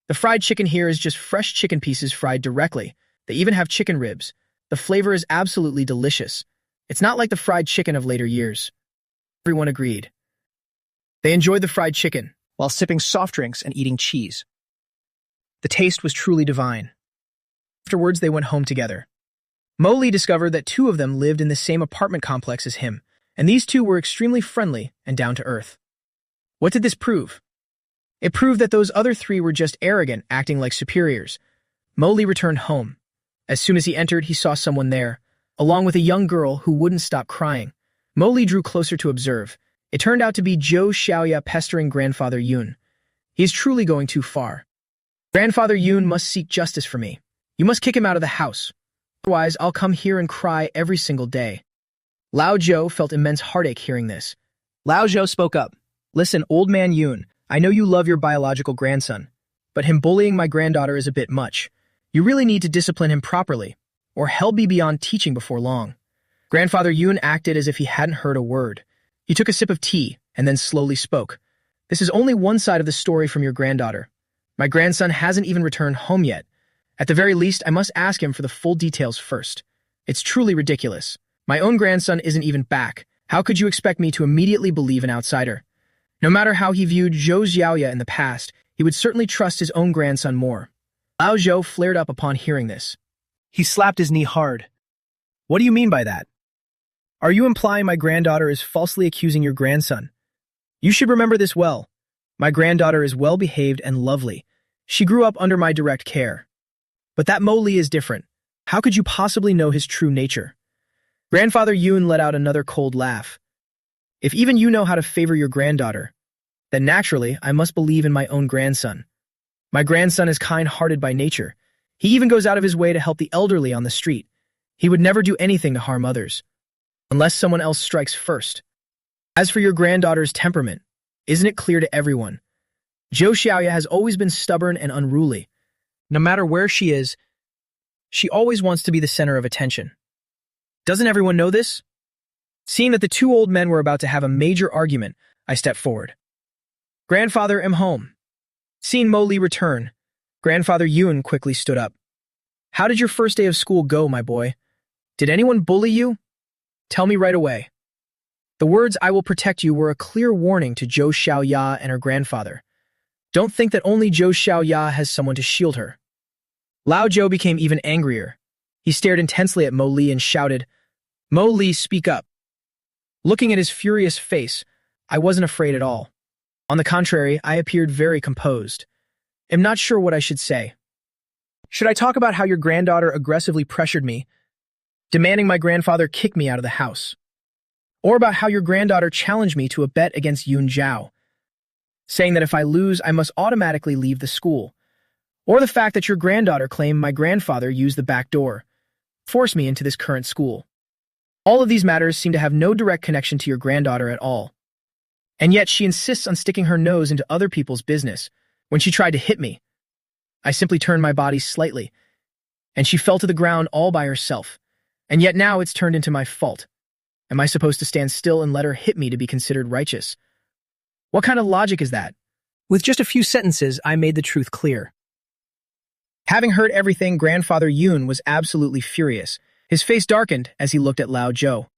The fried chicken here is just fresh chicken pieces fried directly. They even have chicken ribs. The flavor is absolutely delicious. It's not like the fried chicken of later years. Everyone agreed. They enjoyed the fried chicken while sipping soft drinks and eating cheese. The taste was truly divine. Afterwards, they went home together. Mo Li discovered that 2 of them lived in the same apartment complex as him, and these 2 were extremely friendly and down to earth. What did this prove? It proved that those other 3 were just arrogant, acting like superiors. Mo Li returned home. As soon as he entered, he saw someone there, along with a young girl who wouldn't stop crying. Mo Li drew closer to observe. It turned out to be Zhou Xiaoya pestering Grandfather Yun. He is truly going too far. Grandfather Yun must seek justice for me. You must kick him out of the house. Otherwise, I'll come here and cry every single day. Lao Zhou felt immense heartache hearing this. Lao Zhou spoke up. Listen, old man Yun, I know you love your biological grandson, but him bullying my granddaughter is a bit much. You really need to discipline him properly, or hell be beyond teaching before long." Grandfather Yun acted as if he hadn't heard a word. He took a sip of tea and then slowly spoke. "This is only one side of the story from your granddaughter. My grandson hasn't even returned home yet. At the very least, I must ask him for the full details first. It's truly ridiculous. My own grandson isn't even back. How could you expect me to immediately believe an outsider? No matter how he viewed Zhou Xiaoya in the past, he would certainly trust his own grandson more." Lao Zhou flared up upon hearing this. He slapped his knee hard. "What do you mean by that? Are you implying my granddaughter is falsely accusing your grandson? You should remember this well. My granddaughter is well-behaved and lovely. She grew up under my direct care. But that Mo Li is different. How could you possibly know his true nature?" Grandfather Yun let out another cold laugh. "If even you know how to favor your granddaughter, then naturally I must believe in my own grandson. My grandson is kind-hearted by nature. He even goes out of his way to help the elderly on the street. He would never do anything to harm others, unless someone else strikes first. As for your granddaughter's temperament, isn't it clear to everyone? Zhou Xiaoya has always been stubborn and unruly. No matter where she is, she always wants to be the center of attention. Doesn't everyone know this?" Seeing that the two old men were about to have a major argument, I stepped forward. "Grandfather, am home." Seeing Mo Li return, Grandfather Yun quickly stood up. "How did your first day of school go, my boy? Did anyone bully you? Tell me right away." The words "I will protect you" were a clear warning to Zhou Xiaoya and her grandfather. Don't think that only Zhou Xiaoya has someone to shield her. Lao Zhou became even angrier. He stared intensely at Mo Li and shouted, "Mo Li, speak up." Looking at his furious face, I wasn't afraid at all. On the contrary, I appeared very composed. I'm not sure what I should say. Should I talk about how your granddaughter aggressively pressured me, demanding my grandfather kick me out of the house? Or about how your granddaughter challenged me to a bet against Yun Zhao, saying that if I lose, I must automatically leave the school? Or the fact that your granddaughter claimed my grandfather used the back door, forced me into this current school? All of these matters seem to have no direct connection to your granddaughter at all. And yet she insists on sticking her nose into other people's business. When she tried to hit me, I simply turned my body slightly, and she fell to the ground all by herself. And yet now it's turned into my fault. Am I supposed to stand still and let her hit me to be considered righteous? What kind of logic is that? With just a few sentences, I made the truth clear. Having heard everything, Grandfather Yun was absolutely furious. His face darkened as he looked at Lao Zhou.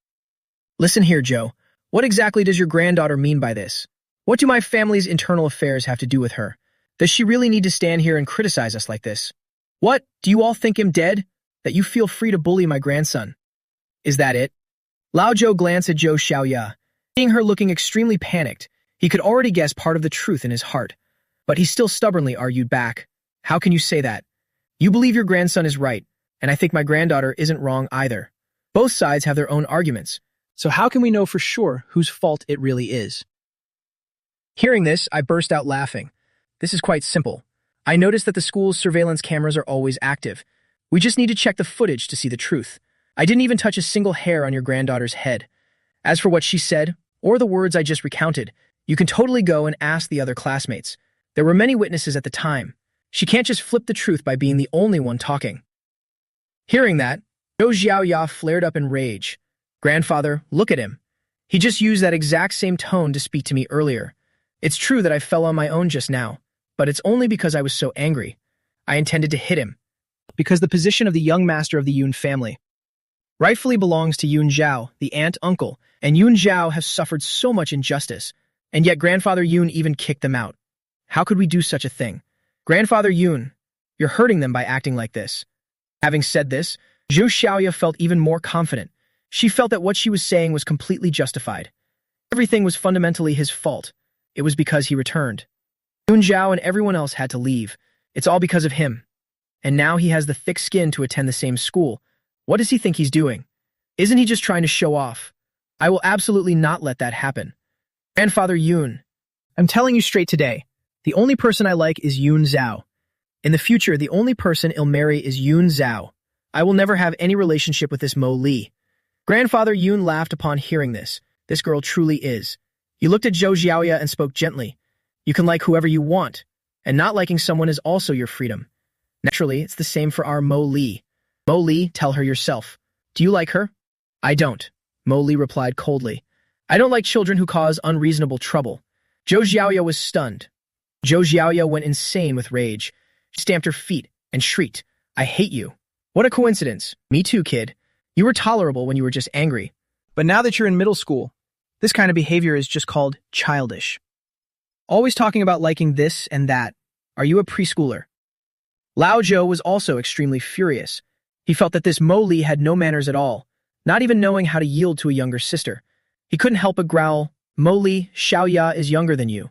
"Listen here, Zhou. What exactly does your granddaughter mean by this? What do my family's internal affairs have to do with her? Does she really need to stand here and criticize us like this? What, do you all think I'm dead? That you feel free to bully my grandson? Is that it?" Lao Zhou glanced at Zhou Xiaoya. Seeing her looking extremely panicked, he could already guess part of the truth in his heart. But he still stubbornly argued back. "How can you say that? You believe your grandson is right, and I think my granddaughter isn't wrong either. Both sides have their own arguments, so how can we know for sure whose fault it really is?" Hearing this, I burst out laughing. This is quite simple. I noticed that the school's surveillance cameras are always active. We just need to check the footage to see the truth. I didn't even touch a single hair on your granddaughter's head. As for what she said, or the words I just recounted, you can totally go and ask the other classmates. There were many witnesses at the time. She can't just flip the truth by being the only one talking. Hearing that, Zhou Xiaoya flared up in rage. "Grandfather, look at him. He just used that exact same tone to speak to me earlier. It's true that I fell on my own just now, but it's only because I was so angry. I intended to hit him, because the position of the young master of the Yun family rightfully belongs to Yun Zhao, the aunt-uncle, and Yun Zhao has suffered so much injustice, and yet Grandfather Yun even kicked them out. How could we do such a thing? Grandfather Yun, you're hurting them by acting like this." Having said this, Zhou Xiaoya felt even more confident. She felt that what she was saying was completely justified. Everything was fundamentally his fault. It was because he returned. Yun Zhao and everyone else had to leave. It's all because of him. And now he has the thick skin to attend the same school. What does he think he's doing? Isn't he just trying to show off? I will absolutely not let that happen. Grandfather Yun, I'm telling you straight today, the only person I like is Yun Zhao. In the future, the only person I'll marry is Yun Zhao. I will never have any relationship with this Mo Li. Grandfather Yun laughed upon hearing this. This girl truly is. You looked at Zhou Xiaoya and spoke gently. You can like whoever you want, And not liking someone is also your freedom. Naturally, it's the same for our Mo Lee. Mo Lee, tell her yourself. Do you like her? I don't, Mo Lee replied coldly. I don't like children who cause unreasonable trouble. Zhou Xiaoya was stunned. Zhou Xiaoya went insane with rage. She stamped her feet and shrieked, I hate you. What a coincidence. Me too, kid. You were tolerable when you were just angry. But now that you're in middle school, this kind of behavior is just called childish. Always talking about liking this and that. Are you a preschooler? Lao Zhou was also extremely furious. He felt that this Mo Li had no manners at all, not even knowing how to yield to a younger sister. He couldn't help but growl, Mo Li, Xiaoya is younger than you.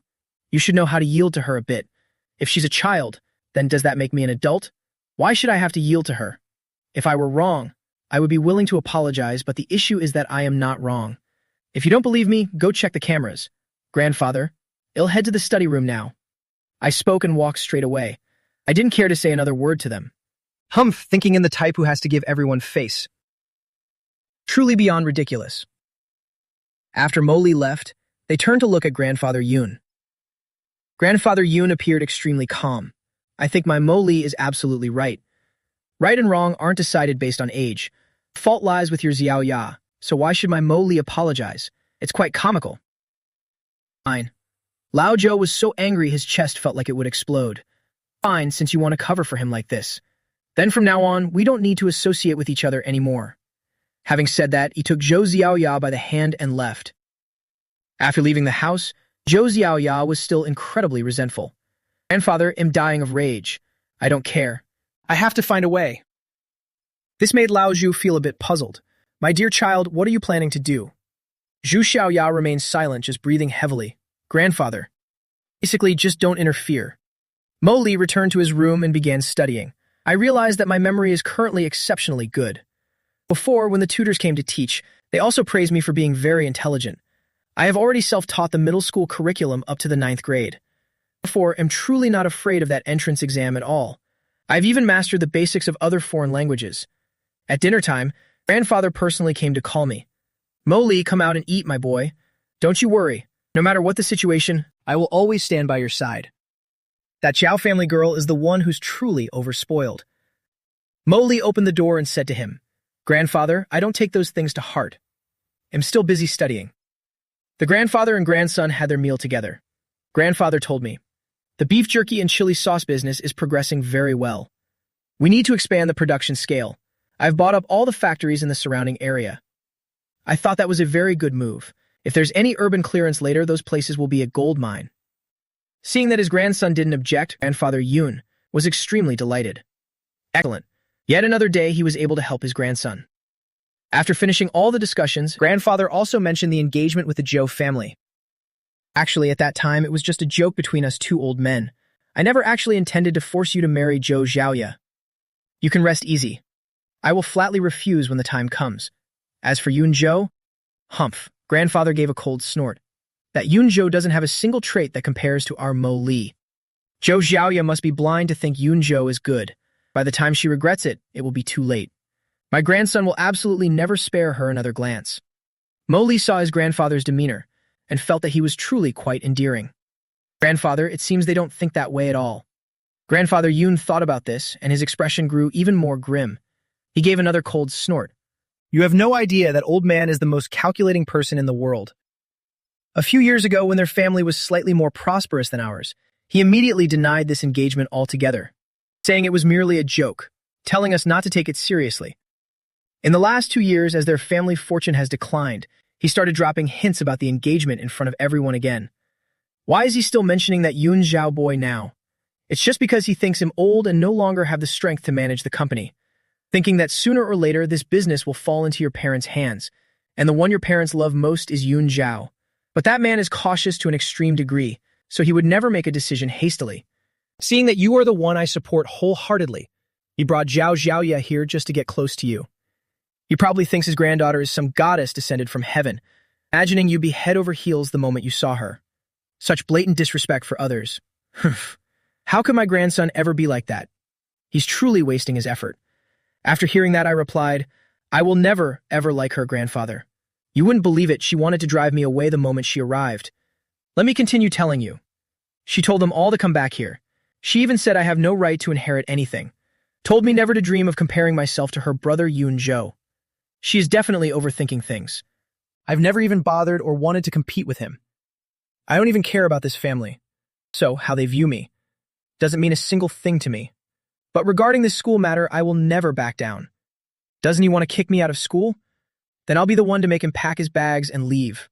You should know how to yield to her a bit. If she's a child, then does that make me an adult? Why should I have to yield to her? If I were wrong, I would be willing to apologize, but the issue is that I am not wrong. If you don't believe me, go check the cameras. Grandfather, I'll head to the study room now. I spoke and walked straight away. I didn't care to say another word to them. Humph, thinking in the type who has to give everyone face. Truly beyond ridiculous. After Mo Li left, they turned to look at Grandfather Yun. Grandfather Yun appeared extremely calm. I think my Mo Li is absolutely right. Right and wrong aren't decided based on age. Fault lies with your Xiao Ya, so why should my Mo Li apologize? It's quite comical. Fine. Lao Zhou was so angry his chest felt like it would explode. Fine, since you want to cover for him like this. Then from now on, we don't need to associate with each other anymore. Having said that, he took Zhou Xiaoya by the hand and left. After leaving the house, Zhou Xiaoya was still incredibly resentful. Grandfather, I'm dying of rage. I don't care. I have to find a way. This made Lao Zhu feel a bit puzzled. My dear child, what are you planning to do? Zhu Xiaoya remained silent, just breathing heavily. Grandfather. Basically, just don't interfere. Mo Li returned to his room and began studying. I realized that my memory is currently exceptionally good. Before, when the tutors came to teach, they also praised me for being very intelligent. I have already self-taught the middle school curriculum up to the 9th grade. Therefore, I'm truly not afraid of that entrance exam at all. I've even mastered the basics of other foreign languages. At dinner time, Grandfather personally came to call me. Mo Li, come out and eat, my boy. Don't you worry. No matter what the situation, I will always stand by your side. That Chow family girl is the one who's truly overspoiled. Mo Li opened the door and said to him, Grandfather, I don't take those things to heart. I'm still busy studying. The grandfather and grandson had their meal together. Grandfather told me, the beef jerky and chili sauce business is progressing very well. We need to expand the production scale. I've bought up all the factories in the surrounding area. I thought that was a very good move. If there's any urban clearance later, those places will be a gold mine. Seeing that his grandson didn't object, Grandfather Yun was extremely delighted. Excellent. Yet another day he was able to help his grandson. After finishing all the discussions, Grandfather also mentioned the engagement with the Zhou family. Actually, at that time, it was just a joke between us two old men. I never actually intended to force you to marry Zhou Xiaoya. You can rest easy. I will flatly refuse when the time comes. As for Yun Zhou, humph, Grandfather gave a cold snort. That Yun Zhou doesn't have a single trait that compares to our Mo Li. Zhou Xiaoya must be blind to think Yun Zhou is good. By the time she regrets it, it will be too late. My grandson will absolutely never spare her another glance. Mo Li saw his grandfather's demeanor and felt that he was truly quite endearing. Grandfather, it seems they don't think that way at all. Grandfather Yun thought about this, and his expression grew even more grim. He gave another cold snort. You have no idea that old man is the most calculating person in the world. A few years ago, when their family was slightly more prosperous than ours, he immediately denied this engagement altogether, saying it was merely a joke, telling us not to take it seriously. In the last 2 years, as their family fortune has declined, he started dropping hints about the engagement in front of everyone again. Why is he still mentioning that Yun Zhao boy now? It's just because he thinks him old and no longer have the strength to manage the company, thinking that sooner or later this business will fall into your parents' hands, and the one your parents love most is Yun Zhao. But that man is cautious to an extreme degree, so he would never make a decision hastily. Seeing that you are the one I support wholeheartedly, he brought Zhao Xiaoya here just to get close to you. He probably thinks his granddaughter is some goddess descended from heaven, imagining you'd be head over heels the moment you saw her. Such blatant disrespect for others. How could my grandson ever be like that? He's truly wasting his effort. After hearing that, I replied, I will never, ever like her, grandfather. You wouldn't believe it, she wanted to drive me away the moment she arrived. Let me continue telling you. She told them all to come back here. She even said I have no right to inherit anything. Told me never to dream of comparing myself to her brother Yoon-jo. She is definitely overthinking things. I've never even bothered or wanted to compete with him. I don't even care about this family. So, how they view me doesn't mean a single thing to me. But regarding this school matter, I will never back down. Doesn't he want to kick me out of school? Then I'll be the one to make him pack his bags and leave.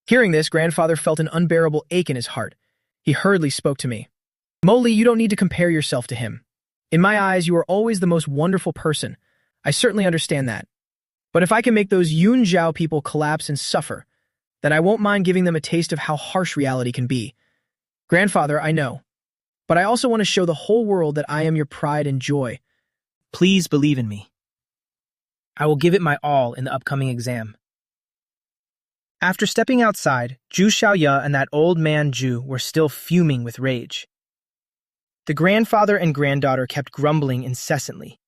Hearing this, grandfather felt an unbearable ache in his heart. He hurriedly spoke to me. Molly, you don't need to compare yourself to him. In my eyes, you are always the most wonderful person. I certainly understand that. But if I can make those Yoon Zhao people collapse and suffer, then I won't mind giving them a taste of how harsh reality can be. Grandfather, I know. But I also want to show the whole world that I am your pride and joy. Please believe in me. I will give it my all in the upcoming exam. After stepping outside, Ju Xiaoya and that old man Ju were still fuming with rage. The grandfather and granddaughter kept grumbling incessantly.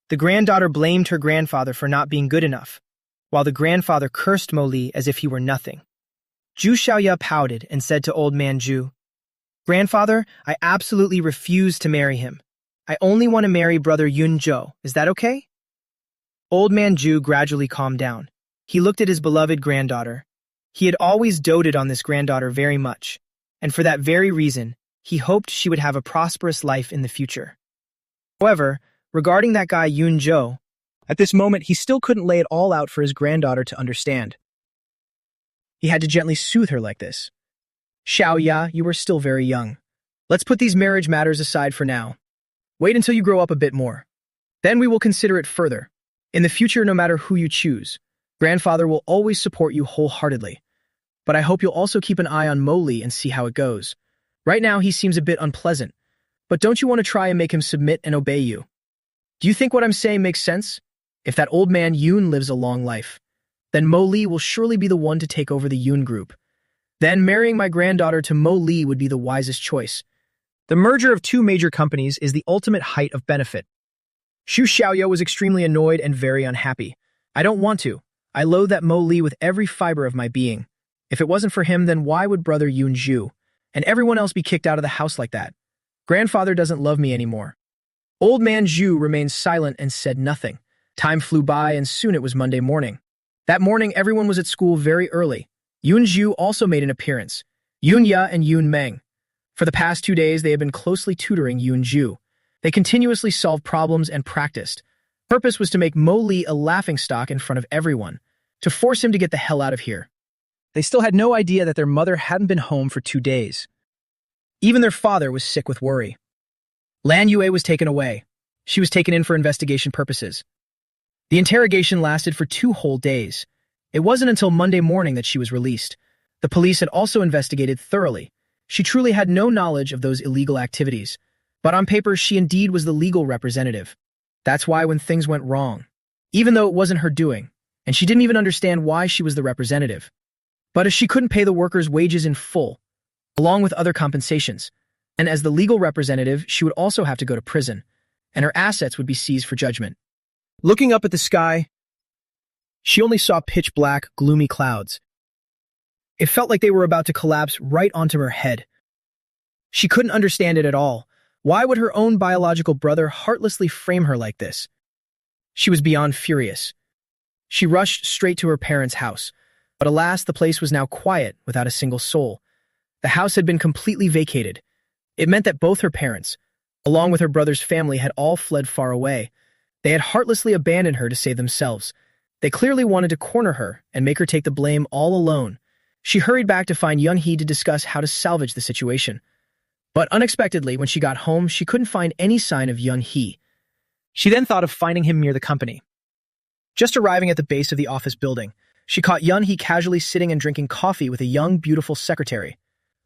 The granddaughter blamed her grandfather for not being good enough, while the grandfather cursed Mo Li as if he were nothing. Ju Xiaoya pouted and said to old man Ju, "Grandfather, I absolutely refuse to marry him. I only want to marry brother Yoon-jo. Is that okay?" Old man Ju gradually calmed down. He looked at his beloved granddaughter. He had always doted on this granddaughter very much, and for that very reason, he hoped she would have a prosperous life in the future. However, regarding that guy Yoon-jo, at this moment he still couldn't lay it all out for his granddaughter to understand. He had to gently soothe her like this. "Xiaoya, you are still very young. Let's put these marriage matters aside for now. Wait until you grow up a bit more. Then we will consider it further. In the future, no matter who you choose, grandfather will always support you wholeheartedly. But I hope you'll also keep an eye on Mo Li and see how it goes. Right now, he seems a bit unpleasant, but don't you want to try and make him submit and obey you? Do you think what I'm saying makes sense? If that old man Yoon lives a long life, then Mo Li will surely be the one to take over the Yoon group. Then marrying my granddaughter to Mo Li would be the wisest choice. The merger of two major companies is the ultimate height of benefit." Xu Xiaoya was extremely annoyed and very unhappy. "I don't want to. I loathe that Mo Li with every fiber of my being. If it wasn't for him, then why would brother Yoon Zhu and everyone else be kicked out of the house like that? Grandfather doesn't love me anymore." Old man Zhu remained silent and said nothing. Time flew by and soon it was Monday morning. That morning, everyone was at school very early. Yoon Zhu also made an appearance. Yoon Ya and Yoon Meng. For the past 2 days, they had been closely tutoring Yoon Zhu. They continuously solved problems and practiced. Purpose was to make Mo Li a laughingstock in front of everyone, to force him to get the hell out of here. They still had no idea that their mother hadn't been home for 2 days. Even their father was sick with worry. Lan Yue was taken away. She was taken in for investigation purposes. The interrogation lasted for 2 whole days. It wasn't until Monday morning that she was released. The police had also investigated thoroughly. She truly had no knowledge of those illegal activities. But on paper, she indeed was the legal representative. That's why when things went wrong, even though it wasn't her doing, and she didn't even understand why she was the representative. But if she couldn't pay the workers' wages in full, along with other compensations, and as the legal representative, she would also have to go to prison, and her assets would be seized for judgment. Looking up at the sky, she only saw pitch-black, gloomy clouds. It felt like they were about to collapse right onto her head. She couldn't understand it at all. Why would her own biological brother heartlessly frame her like this? She was beyond furious. She rushed straight to her parents' house. But alas, the place was now quiet, without a single soul. The house had been completely vacated. It meant that both her parents, along with her brother's family, had all fled far away. They had heartlessly abandoned her to save themselves. They clearly wanted to corner her and make her take the blame all alone. She hurried back to find Young Hee to discuss how to salvage the situation. But unexpectedly, when she got home, she couldn't find any sign of Young Hee. She then thought of finding him near the company. Just arriving at the base of the office building, she caught Young Hee casually sitting and drinking coffee with a young, beautiful secretary.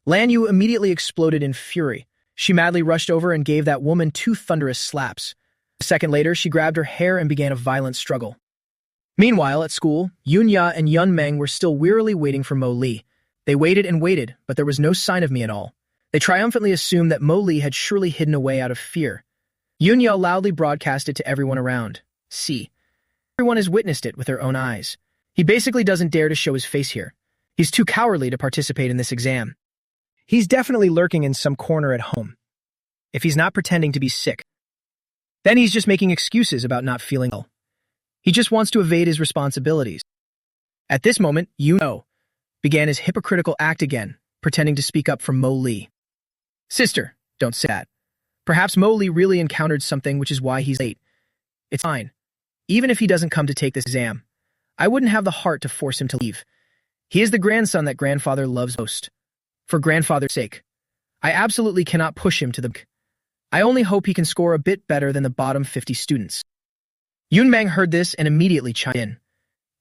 Lan Yu immediately exploded in fury. She madly rushed over and gave that woman 2 thunderous slaps. A second later, she grabbed her hair and began a violent struggle. Meanwhile, at school, Yoon Ya and Yun Meng were still wearily waiting for Mo Li. They waited and waited, but there was no sign of me at all. They triumphantly assumed that Mo Li had surely hidden away out of fear. Yoon Ya loudly broadcasted to everyone around. See, everyone has witnessed it with their own eyes. He basically doesn't dare to show his face here. He's too cowardly to participate in this exam. He's definitely lurking in some corner at home. if he's not pretending to be sick. Then he's just making excuses about not feeling well. He just wants to evade his responsibilities. At this moment, began his hypocritical act again, pretending to speak up for Mo Lee. Sister, don't say that. Perhaps Mo Lee really encountered something, which is why he's late. It's fine. Even if he doesn't come to take this exam, I wouldn't have the heart to force him to leave. He is the grandson that grandfather loves most. For grandfather's sake, I absolutely cannot push him to the... I only hope he can score a bit better than the bottom 50 students. Yun Mang heard this and immediately chimed in.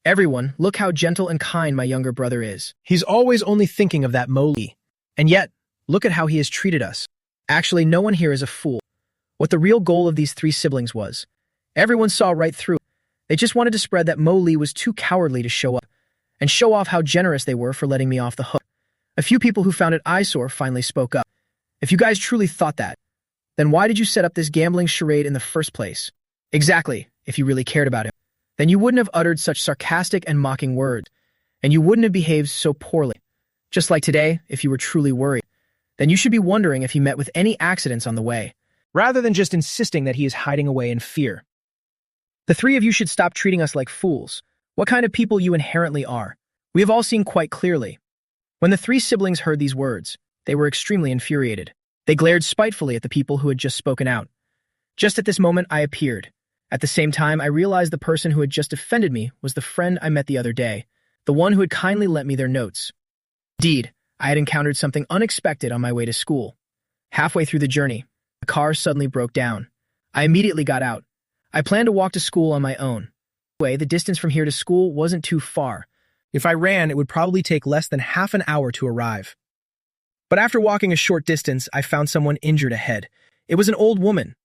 Everyone, look how gentle and kind my younger brother is. He's always only thinking of that Mo Lee. And yet, look at how he has treated us. Actually, no one here is a fool. What the real goal of these three siblings was, everyone saw right through. They just wanted to spread that Mo Lee was too cowardly to show up, and show off how generous they were for letting me off the hook. A few people who found it eyesore finally spoke up. If you guys truly thought that, then why did you set up this gambling charade in the first place? Exactly, if you really cared about him. Then you wouldn't have uttered such sarcastic and mocking words, and you wouldn't have behaved so poorly. Just like today, if you were truly worried, then you should be wondering if he met with any accidents on the way, rather than just insisting that he is hiding away in fear. The three of you should stop treating us like fools. What kind of people you inherently are. We have all seen quite clearly. When the three siblings heard these words, they were extremely infuriated. They glared spitefully at the people who had just spoken out. Just at this moment, I appeared. At the same time, I realized the person who had just offended me was the friend I met the other day, the one who had kindly lent me their notes. Indeed, I had encountered something unexpected on my way to school. Halfway through the journey, the car suddenly broke down. I immediately got out. I planned to walk to school on my own. The distance from here to school wasn't too far. If I ran, it would probably take less than half an hour to arrive. But after walking a short distance, I found someone injured ahead. It was an old woman.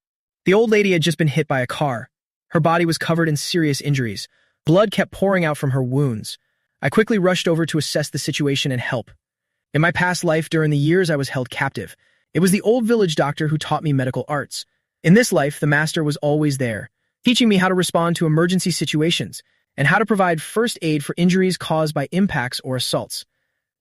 The old lady had just been hit by a car. Her body was covered in serious injuries. Blood kept pouring out from her wounds. I quickly rushed over to assess the situation and help. In my past life, during the years I was held captive, it was the old village doctor who taught me medical arts. In this life, the master was always there, teaching me how to respond to emergency situations and how to provide first aid for injuries caused by impacts or assaults.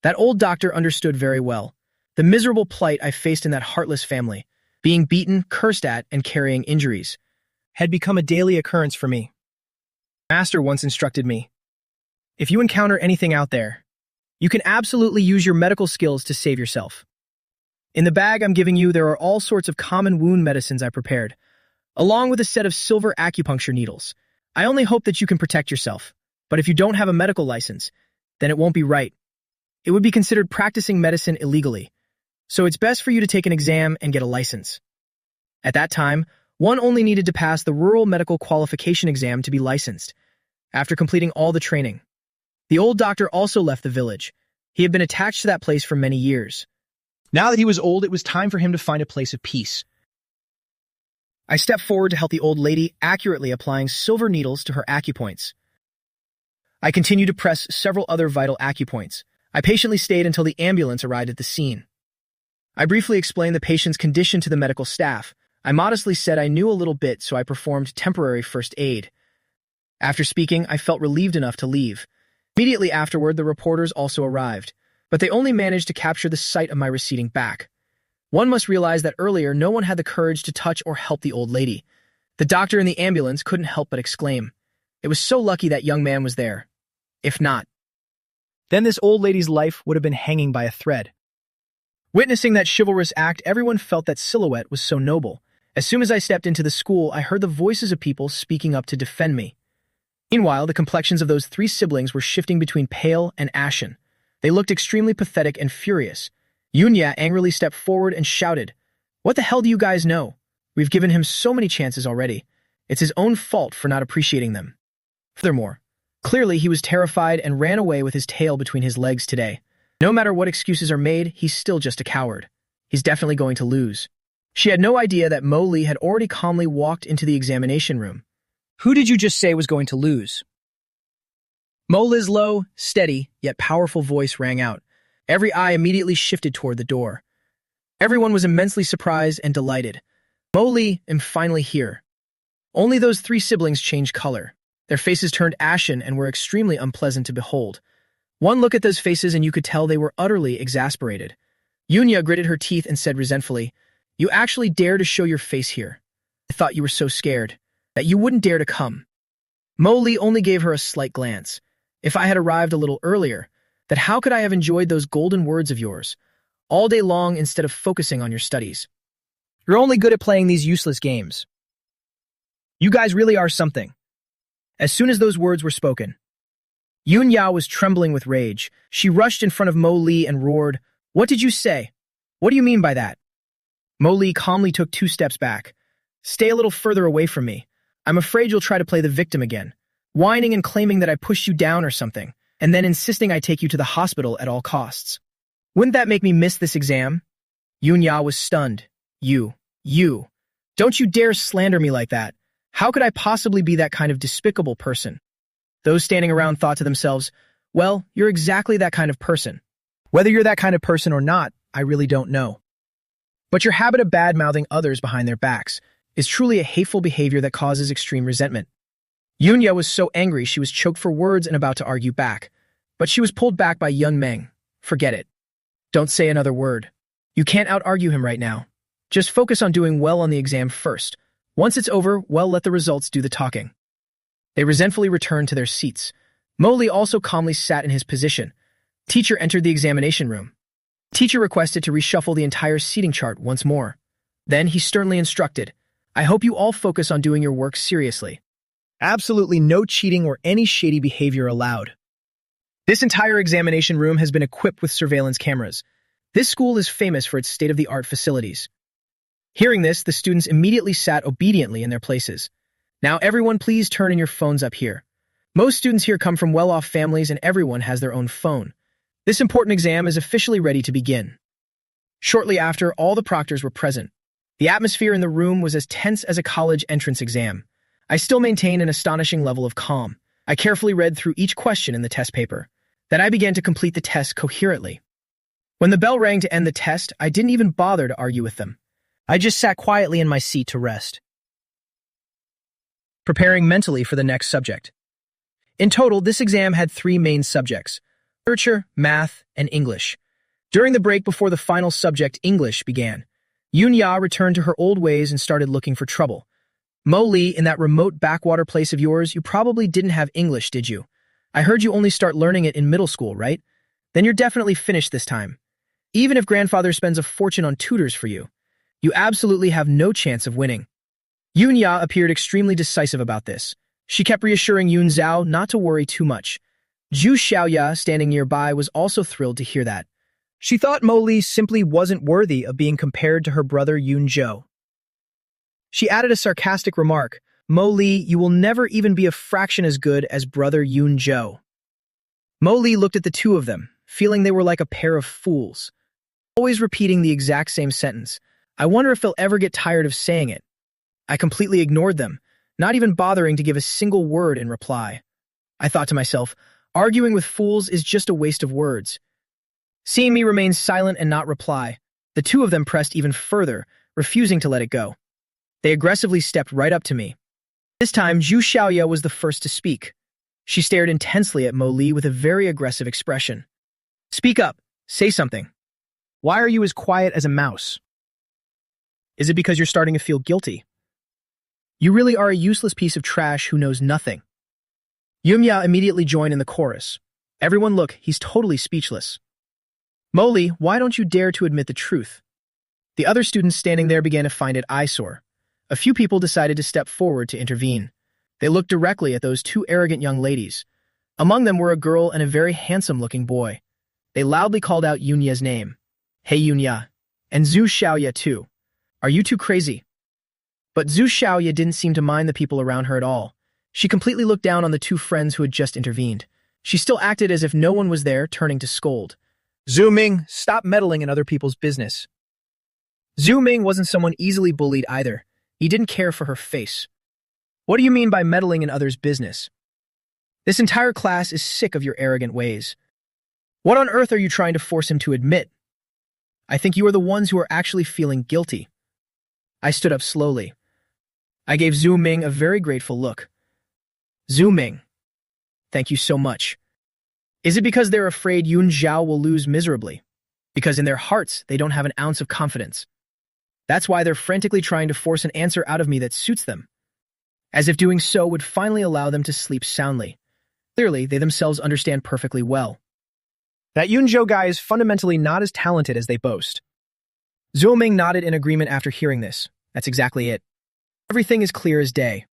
That old doctor understood very well the miserable plight I faced in that heartless family. Being beaten, cursed at, and carrying injuries had become a daily occurrence for me. Master once instructed me, if you encounter anything out there, you can absolutely use your medical skills to save yourself. In the bag I'm giving you, there are all sorts of common wound medicines I prepared, along with a set of silver acupuncture needles. I only hope that you can protect yourself, but if you don't have a medical license, then it won't be right. It would be considered practicing medicine illegally, so it's best for you to take an exam and get a license. At that time, one only needed to pass the Rural Medical Qualification Exam to be licensed. After completing all the training, the old doctor also left the village. He had been attached to that place for many years. Now that he was old, it was time for him to find a place of peace. I stepped forward to help the old lady, accurately applying silver needles to her acupoints. I continued to press several other vital acupoints. I patiently stayed until the ambulance arrived at the scene. I briefly explained the patient's condition to the medical staff. I modestly said I knew a little bit, so I performed temporary first aid. After speaking, I felt relieved enough to leave. Immediately afterward, the reporters also arrived, but they only managed to capture the sight of my receding back. One must realize that earlier no one had the courage to touch or help the old lady. The doctor in the ambulance couldn't help but exclaim, "It was so lucky that young man was there. If not, then this old lady's life would have been hanging by a thread." Witnessing that chivalrous act, everyone felt that silhouette was so noble. As soon as I stepped into the school, I heard the voices of people speaking up to defend me. Meanwhile, the complexions of those three siblings were shifting between pale and ashen. They looked extremely pathetic and furious. Yunya angrily stepped forward and shouted, "What the hell do you guys know? We've given him so many chances already. It's his own fault for not appreciating them." Furthermore, clearly he was terrified and ran away with his tail between his legs today. No matter what excuses are made, he's still just a coward. He's definitely going to lose. She had no idea that Mo Lee had already calmly walked into the examination room. "Who did you just say was going to lose?" Mo Lee's low, steady, yet powerful voice rang out. Every eye immediately shifted toward the door. Everyone was immensely surprised and delighted. Mo Lee am finally here. Only those three siblings changed color. Their faces turned ashen and were extremely unpleasant to behold. One look at those faces and you could tell they were utterly exasperated. Yunya gritted her teeth and said resentfully, You actually dare to show your face here. I thought you were so scared that you wouldn't dare to come. Mo Li only gave her a slight glance. If I had arrived a little earlier, then how could I have enjoyed those golden words of yours all day long instead of focusing on your studies? You're only good at playing these useless games. You guys really are something. As soon as those words were spoken, Yun Ya was trembling with rage. She rushed in front of Mo Li and roared, "What did you say? What do you mean by that?" Mo Li calmly took 2 steps back. "Stay a little further away from me. I'm afraid you'll try to play the victim again, whining and claiming that I pushed you down or something, and then insisting I take you to the hospital at all costs. Wouldn't that make me miss this exam?" Yun Ya was stunned. You. Don't you dare slander me like that. How could I possibly be that kind of despicable person?" Those standing around thought to themselves, "Well, you're exactly that kind of person. Whether you're that kind of person or not, I really don't know. But your habit of bad-mouthing others behind their backs is truly a hateful behavior that causes extreme resentment." Yun Ya was so angry she was choked for words and about to argue back, but she was pulled back by Yun Meng. "Forget it. Don't say another word. You can't out-argue him right now. Just focus on doing well on the exam first. Once it's over, well, let the results do the talking." They resentfully returned to their seats. Mo Li also calmly sat in his position. Teacher entered the examination room. Teacher requested to reshuffle the entire seating chart once more. Then he sternly instructed, "I hope you all focus on doing your work seriously. Absolutely no cheating or any shady behavior allowed. This entire examination room has been equipped with surveillance cameras. This school is famous for its state-of-the-art facilities." Hearing this, the students immediately sat obediently in their places. "Now everyone please turn in your phones up here. Most students here come from well-off families and everyone has their own phone. This important exam is officially ready to begin." Shortly after, all the proctors were present. The atmosphere in the room was as tense as a college entrance exam. I still maintained an astonishing level of calm. I carefully read through each question in the test paper. Then I began to complete the test coherently. When the bell rang to end the test, I didn't even bother to argue with them. I just sat quietly in my seat to rest, preparing mentally for the next subject. In total, this exam had 3 main subjects: literature, math, and English. During the break before the final subject, English, began, Yun Ya returned to her old ways and started looking for trouble. "Mo Li, in that remote backwater place of yours, you probably didn't have English, did you? I heard you only start learning it in middle school, right? Then you're definitely finished this time. Even if grandfather spends a fortune on tutors for you, you absolutely have no chance of winning." Yun Ya appeared extremely decisive about this. She kept reassuring Yun Zhao not to worry too much. Zhu Xiaoya, standing nearby, was also thrilled to hear that. She thought Mo Li simply wasn't worthy of being compared to her brother Yun Zhou. She added a sarcastic remark, "Mo Li, you will never even be a fraction as good as brother Yun Zhou." Mo Li looked at the two of them, feeling they were like a pair of fools, always repeating the exact same sentence. I wonder if they'll ever get tired of saying it. I completely ignored them, not even bothering to give a single word in reply. I thought to myself, arguing with fools is just a waste of words. Seeing me remain silent and not reply, the two of them pressed even further, refusing to let it go. They aggressively stepped right up to me. This time, Zhu Xiaoya was the first to speak. She stared intensely at Mo Li with a very aggressive expression. "Speak up. Say something. Why are you as quiet as a mouse? Is it because you're starting to feel guilty? You really are a useless piece of trash who knows nothing." Yumya immediately joined in the chorus. "Everyone look, he's totally speechless. Mo Li, why don't you dare to admit the truth?" The other students standing there began to find it eyesore. A few people decided to step forward to intervene. They looked directly at those 2 arrogant young ladies. Among them were a girl and a very handsome-looking boy. They loudly called out Yunya's name. "Hey Yunya, and Zhu Xiaoya too. Are you two crazy?" But Zhu Xiaoya didn't seem to mind the people around her at all. She completely looked down on the 2 friends who had just intervened. She still acted as if no one was there, turning to scold. "Zhu Ming, stop meddling in other people's business." Zhu Ming wasn't someone easily bullied either. He didn't care for her face. "What do you mean by meddling in others' business? This entire class is sick of your arrogant ways. What on earth are you trying to force him to admit? I think you are the ones who are actually feeling guilty." I stood up slowly. I gave Zhu Ming a very grateful look. "Zhu Ming, thank you so much. Is it because they're afraid Yun Zhao will lose miserably? Because in their hearts, they don't have an ounce of confidence?" That's why they're frantically trying to force an answer out of me that suits them, as if doing so would finally allow them to sleep soundly. Clearly, they themselves understand perfectly well. That Yunzhou guy is fundamentally not as talented as they boast. Zhou Ming nodded in agreement after hearing this. That's exactly it. Everything is clear as day.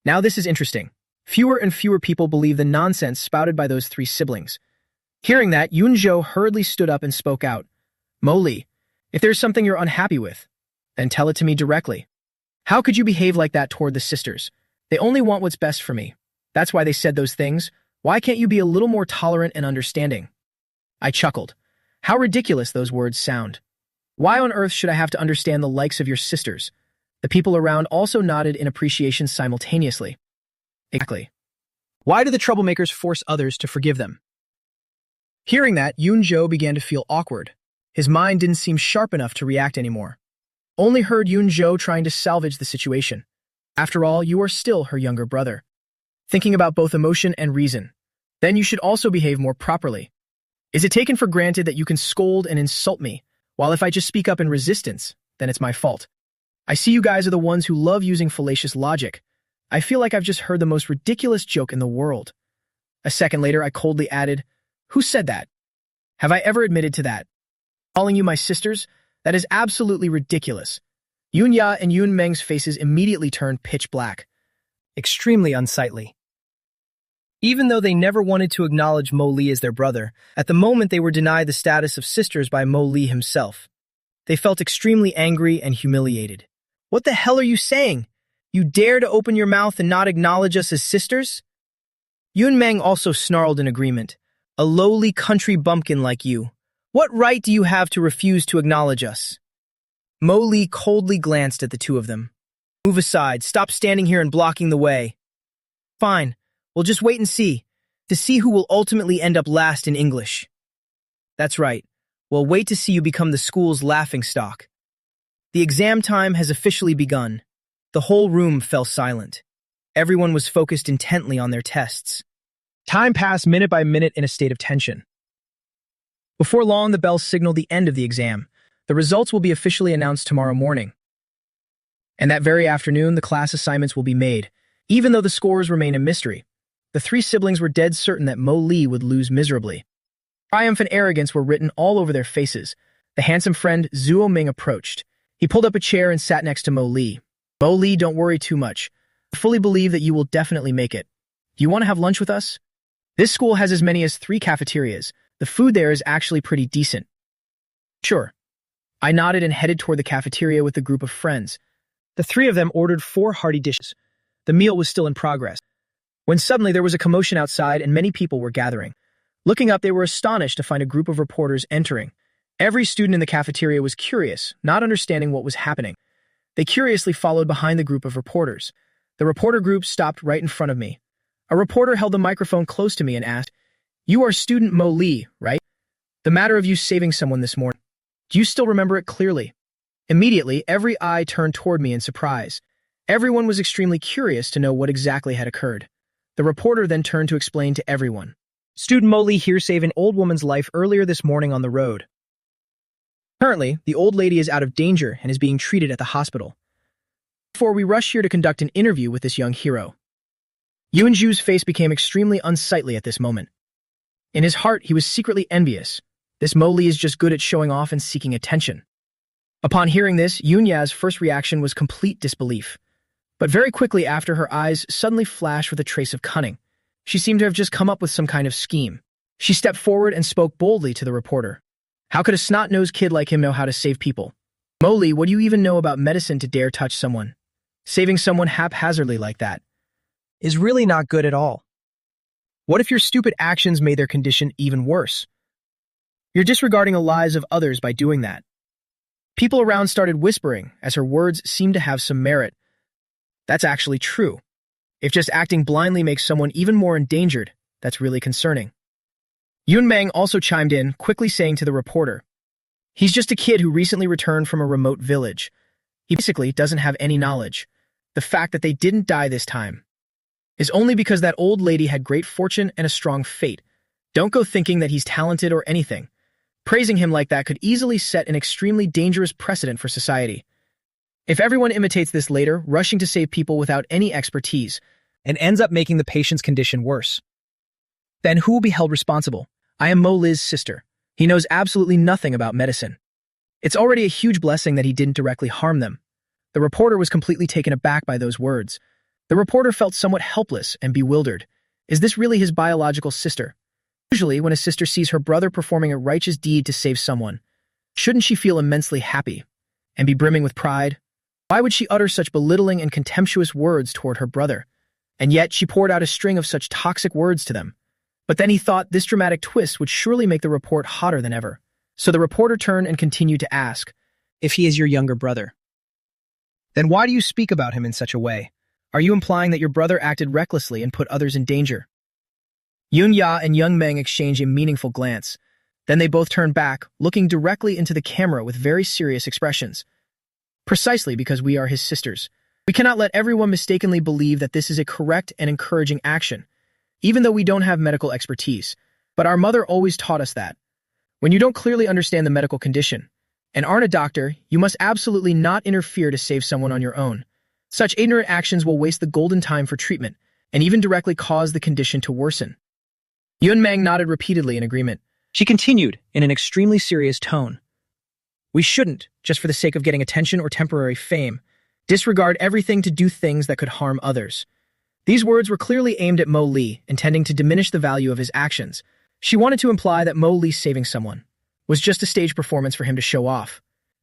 Now this is interesting. Fewer and fewer people believe the nonsense spouted by those three siblings. Hearing that, Yunzhou hurriedly stood up and spoke out. Mo Li, if there's something you're unhappy with, then tell it to me directly. How could you behave like that toward the sisters? They only want what's best for me. That's why they said those things. Why can't you be a little more tolerant and understanding? I chuckled. How ridiculous those words sound. Why on earth should I have to understand the likes of your sisters? The people around also nodded in appreciation simultaneously. Exactly. Why do the troublemakers force others to forgive them? Hearing that, Yunzhou began to feel awkward. His mind didn't seem sharp enough to react anymore. Only heard Yunzhou trying to salvage the situation. After all, you are still her younger brother. Thinking about both emotion and reason. Then you should also behave more properly. Is it taken for granted that you can scold and insult me, while if I just speak up in resistance, then it's my fault? I see you guys are the ones who love using fallacious logic. I feel like I've just heard the most ridiculous joke in the world. A second later, I coldly added, who said that? Have I ever admitted to that? Calling you my sisters? That is absolutely ridiculous. Yunya and Yun Meng's faces immediately turned pitch black. Extremely unsightly. Even though they never wanted to acknowledge Mo Li as their brother, at the moment they were denied the status of sisters by Mo Li himself. They felt extremely angry and humiliated. What the hell are you saying? You dare to open your mouth and not acknowledge us as sisters? Yun Meng also snarled in agreement. A lowly country bumpkin like you. What right do you have to refuse to acknowledge us? Mo Li coldly glanced at the two of them. Move aside. Stop standing here and blocking the way. Fine. We'll just wait and see, to see who will ultimately end up last in English. That's right. We'll wait to see you become the school's laughingstock. The exam time has officially begun. The whole room fell silent. Everyone was focused intently on their tests. Time passed minute by minute in a state of tension. Before long, the bell signaled the end of the exam. The results will be officially announced tomorrow morning. And that very afternoon, the class assignments will be made, even though the scores remain a mystery. The three siblings were dead certain that Mo Li would lose miserably. Triumph and arrogance were written all over their faces. The handsome friend Zhou Ming approached. He pulled up a chair and sat next to Mo Li. Mo Li, don't worry too much. I fully believe that you will definitely make it. Do you want to have lunch with us? This school has as many as 3 cafeterias. The food there is actually pretty decent. Sure. I nodded and headed toward the cafeteria with a group of friends. The 3 of them ordered 4 hearty dishes. The meal was still in progress, when suddenly there was a commotion outside and many people were gathering. Looking up, they were astonished to find a group of reporters entering. Every student in the cafeteria was curious, not understanding what was happening. They curiously followed behind the group of reporters. The reporter group stopped right in front of me. A reporter held the microphone close to me and asked, "You are student Mo Li, right? The matter of you saving someone this morning. Do you still remember it clearly?" Immediately, every eye turned toward me in surprise. Everyone was extremely curious to know what exactly had occurred. The reporter then turned to explain to everyone. Student Mo Li here saved an old woman's life earlier this morning on the road. Currently, the old lady is out of danger and is being treated at the hospital. Therefore, we rush here to conduct an interview with this young hero. Yunju's face became extremely unsightly at this moment. In his heart, he was secretly envious. This Mo Li is just good at showing off and seeking attention. Upon hearing this, Yunya's first reaction was complete disbelief. But very quickly after, her eyes suddenly flashed with a trace of cunning. She seemed to have just come up with some kind of scheme. She stepped forward and spoke boldly to the reporter. How could a snot-nosed kid like him know how to save people? Mo Li, what do you even know about medicine to dare touch someone? Saving someone haphazardly like that is really not good at all. What if your stupid actions made their condition even worse? You're disregarding the lives of others by doing that. People around started whispering, as her words seemed to have some merit. That's actually true. If just acting blindly makes someone even more endangered, that's really concerning. Yun Meng also chimed in, quickly saying to the reporter, "He's just a kid who recently returned from a remote village. He basically doesn't have any knowledge. The fact that they didn't die this time is only because that old lady had great fortune and a strong fate. Don't go thinking that he's talented or anything. Praising him like that could easily set an extremely dangerous precedent for society. If everyone imitates this later, rushing to save people without any expertise, and ends up making the patient's condition worse, then who will be held responsible? I am Mo Li's sister. He knows absolutely nothing about medicine. It's already a huge blessing that he didn't directly harm them. The reporter was completely taken aback by those words. The reporter felt somewhat helpless and bewildered. Is this really his biological sister? Usually, when a sister sees her brother performing a righteous deed to save someone, shouldn't she feel immensely happy and be brimming with pride? Why would she utter such belittling and contemptuous words toward her brother? And yet she poured out a string of such toxic words to them. But then he thought this dramatic twist would surely make the report hotter than ever. So the reporter turned and continued to ask, if he is your younger brother, then why do you speak about him in such a way? Are you implying that your brother acted recklessly and put others in danger? Yunya and Young Meng exchange a meaningful glance. Then they both turned back, looking directly into the camera with very serious expressions. Precisely because we are his sisters. We cannot let everyone mistakenly believe that this is a correct and encouraging action, even though we don't have medical expertise. But our mother always taught us that when you don't clearly understand the medical condition and aren't a doctor, you must absolutely not interfere to save someone on your own. Such ignorant actions will waste the golden time for treatment and even directly cause the condition to worsen. Yun Meng nodded repeatedly in agreement. She continued in an extremely serious tone. We shouldn't, just for the sake of getting attention or temporary fame, disregard everything to do things that could harm others. These words were clearly aimed at Mo Li, intending to diminish the value of his actions. She wanted to imply that Mo Li saving someone was just a stage performance for him to show off.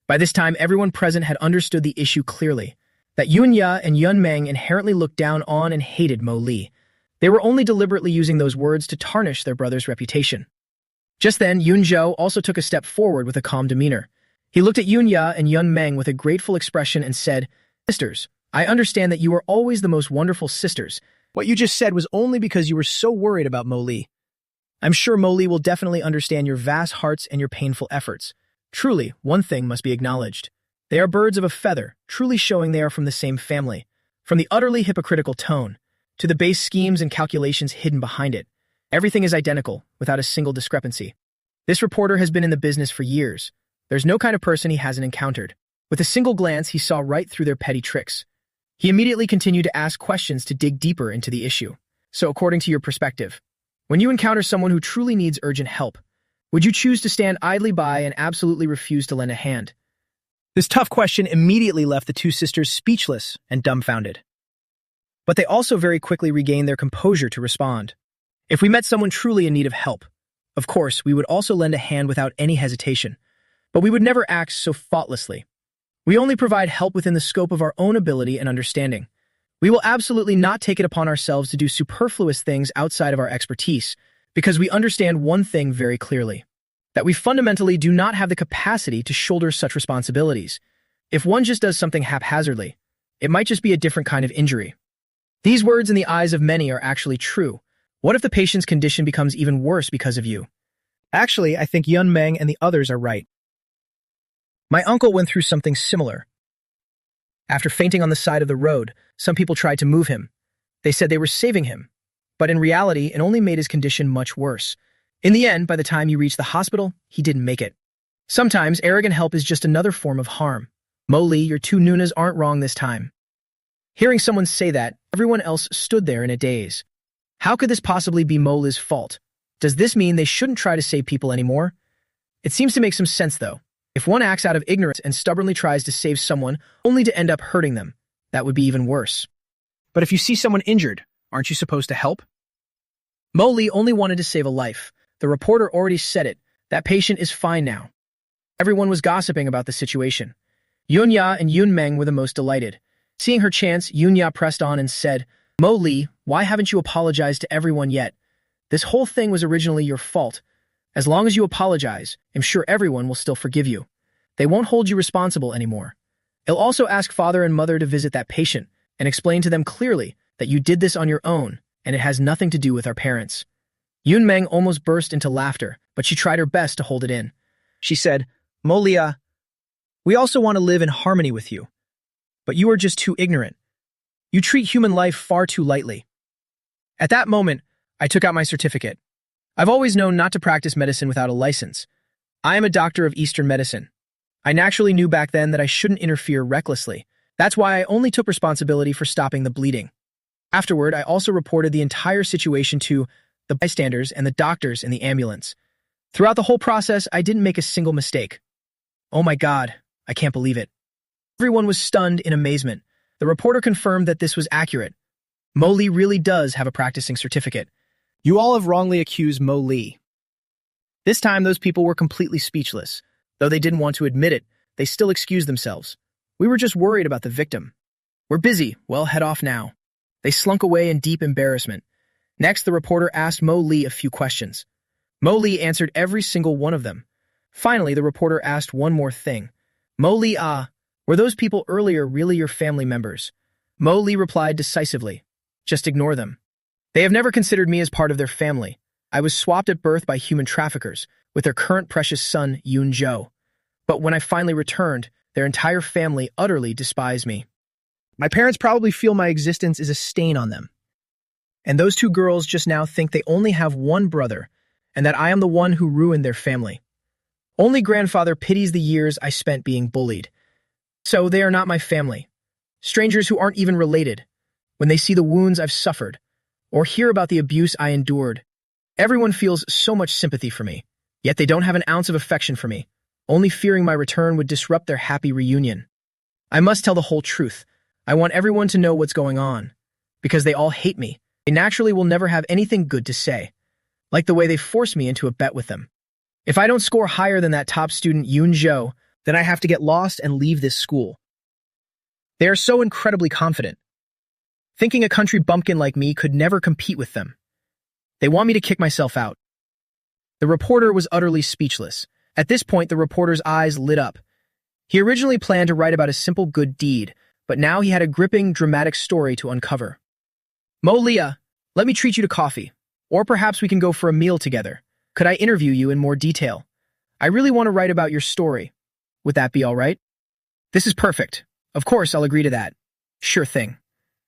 By this time, everyone present had understood the issue clearly, that Yunya and Yun Meng inherently looked down on and hated Mo Li. They were only deliberately using those words to tarnish their brother's reputation. Just then, Yun Zhou also took a step forward with a calm demeanor. He looked at Yunya and Yun Meng with a grateful expression and said, Sisters, I understand that you are always the most wonderful sisters. What you just said was only because you were so worried about Mo Li. I'm sure Mo Li will definitely understand your vast hearts and your painful efforts. Truly, one thing must be acknowledged. They are birds of a feather, truly showing they are from the same family. From the utterly hypocritical tone, to the base schemes and calculations hidden behind it, everything is identical, without a single discrepancy. This reporter has been in the business for years. There's no kind of person he hasn't encountered. With a single glance, he saw right through their petty tricks. He immediately continued to ask questions to dig deeper into the issue. So according to your perspective, when you encounter someone who truly needs urgent help, would you choose to stand idly by and absolutely refuse to lend a hand? This tough question immediately left the two sisters speechless and dumbfounded. But they also very quickly regained their composure to respond. If we met someone truly in need of help, of course, we would also lend a hand without any hesitation. But we would never act so thoughtlessly. We only provide help within the scope of our own ability and understanding. We will absolutely not take it upon ourselves to do superfluous things outside of our expertise, because we understand one thing very clearly, that we fundamentally do not have the capacity to shoulder such responsibilities. If one just does something haphazardly, it might just be a different kind of injury. These words in the eyes of many are actually true. What if the patient's condition becomes even worse because of you? Actually, I think Yun Meng and the others are right. My uncle went through something similar. After fainting on the side of the road, some people tried to move him. They said they were saving him, but in reality, it only made his condition much worse. In the end, by the time he reached the hospital, he didn't make it. Sometimes, arrogant help is just another form of harm. Mo Li, your two Nunas aren't wrong this time. Hearing someone say that, everyone else stood there in a daze. How could this possibly be Mo Li's fault? Does this mean they shouldn't try to save people anymore? It seems to make some sense, though. If one acts out of ignorance and stubbornly tries to save someone only to end up hurting them, that would be even worse. But if you see someone injured, aren't you supposed to help? Mo Li only wanted to save a life. The reporter already said it. That patient is fine now. Everyone was gossiping about the situation. Yunya and Yun Meng were the most delighted. Seeing her chance, Yunya pressed on and said, Mo Li, why haven't you apologized to everyone yet? This whole thing was originally your fault. As long as you apologize, I'm sure everyone will still forgive you. They won't hold you responsible anymore. I'll also ask father and mother to visit that patient and explain to them clearly that you did this on your own and it has nothing to do with our parents. Yun Meng almost burst into laughter, but she tried her best to hold it in. She said, Mo Lia, we also want to live in harmony with you, but you are just too ignorant. You treat human life far too lightly. At that moment, I took out my certificate. I've always known not to practice medicine without a license. I am a doctor of Eastern medicine. I naturally knew back then that I shouldn't interfere recklessly, That's why I only took responsibility for stopping the bleeding. Afterward, I also reported the entire situation to the bystanders and the doctors in the ambulance. Throughout the whole process, I didn't make a single mistake. Oh my God, I can't believe it. Everyone was stunned in amazement. The reporter confirmed that this was accurate. Mo Lee really does have a practicing certificate. You all have wrongly accused Mo Lee. This time, those people were completely speechless. Though they didn't want to admit it, they still excused themselves. We were just worried about the victim. We're busy. Well, head off now. They slunk away in deep embarrassment. Next, the reporter asked Mo Lee a few questions. Mo Lee answered every single one of them. Finally, the reporter asked one more thing. Mo Lee, were those people earlier really your family members? Mo Lee replied decisively. Just ignore them. They have never considered me as part of their family. I was swapped at birth by human traffickers with their current precious son, Yoon Jo. But when I finally returned, their entire family utterly despised me. My parents probably feel my existence is a stain on them. And those two girls just now think they only have one brother, and that I am the one who ruined their family. Only grandfather pities the years I spent being bullied. So they are not my family. Strangers who aren't even related. When they see the wounds I've suffered, or hear about the abuse I endured, everyone feels so much sympathy for me, yet they don't have an ounce of affection for me, only fearing my return would disrupt their happy reunion. I must tell the whole truth. I want everyone to know what's going on. Because they all hate me, they naturally will never have anything good to say. Like the way they forced me into a bet with them. If I don't score higher than that top student Yoon Jo, then I have to get lost and leave this school. They are so incredibly confident. Thinking a country bumpkin like me could never compete with them. They want me to kick myself out. The reporter was utterly speechless. At this point, the reporter's eyes lit up. He originally planned to write about a simple good deed, but now he had a gripping, dramatic story to uncover. Mo Leah, let me treat you to coffee. Or perhaps we can go for a meal together. Could I interview you in more detail? I really want to write about your story. Would that be all right? This is perfect. Of course, I'll agree to that. Sure thing.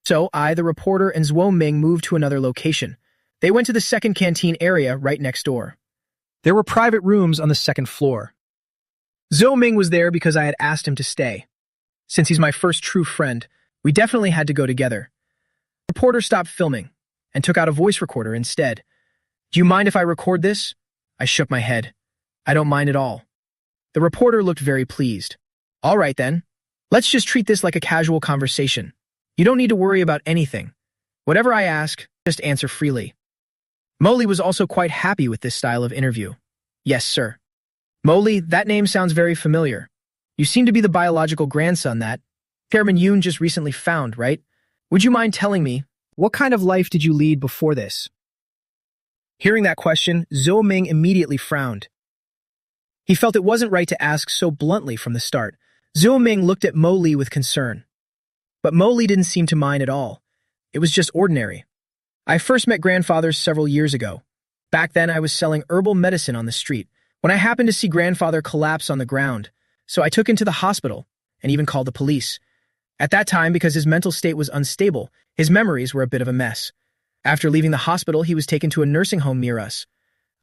So I, the reporter, and Zhuo Ming moved to another location. They went to the second canteen area right next door. There were private rooms on the second floor. Zhuo Ming was there because I had asked him to stay. Since he's my first true friend, we definitely had to go together. The reporter stopped filming and took out a voice recorder instead. Do you mind if I record this? I shook my head. I don't mind at all. The reporter looked very pleased. All right then. Let's just treat this like a casual conversation. You don't need to worry about anything. Whatever I ask, just answer freely. Molly was also quite happy with this style of interview. Yes, sir. Molly, that name sounds very familiar. You seem to be the biological grandson that Chairman Yoon just recently found, right? Would you mind telling me, what kind of life did you lead before this? Hearing that question, Zhou Ming immediately frowned. He felt it wasn't right to ask so bluntly from the start. Zhou Ming looked at Mo Li with concern. But Mo Li didn't seem to mind at all. It was just ordinary. I first met grandfather several years ago. Back then, I was selling herbal medicine on the street when I happened to see grandfather collapse on the ground, so I took him to the hospital and even called the police. At that time, because his mental state was unstable, his memories were a bit of a mess. After leaving the hospital, he was taken to a nursing home near us.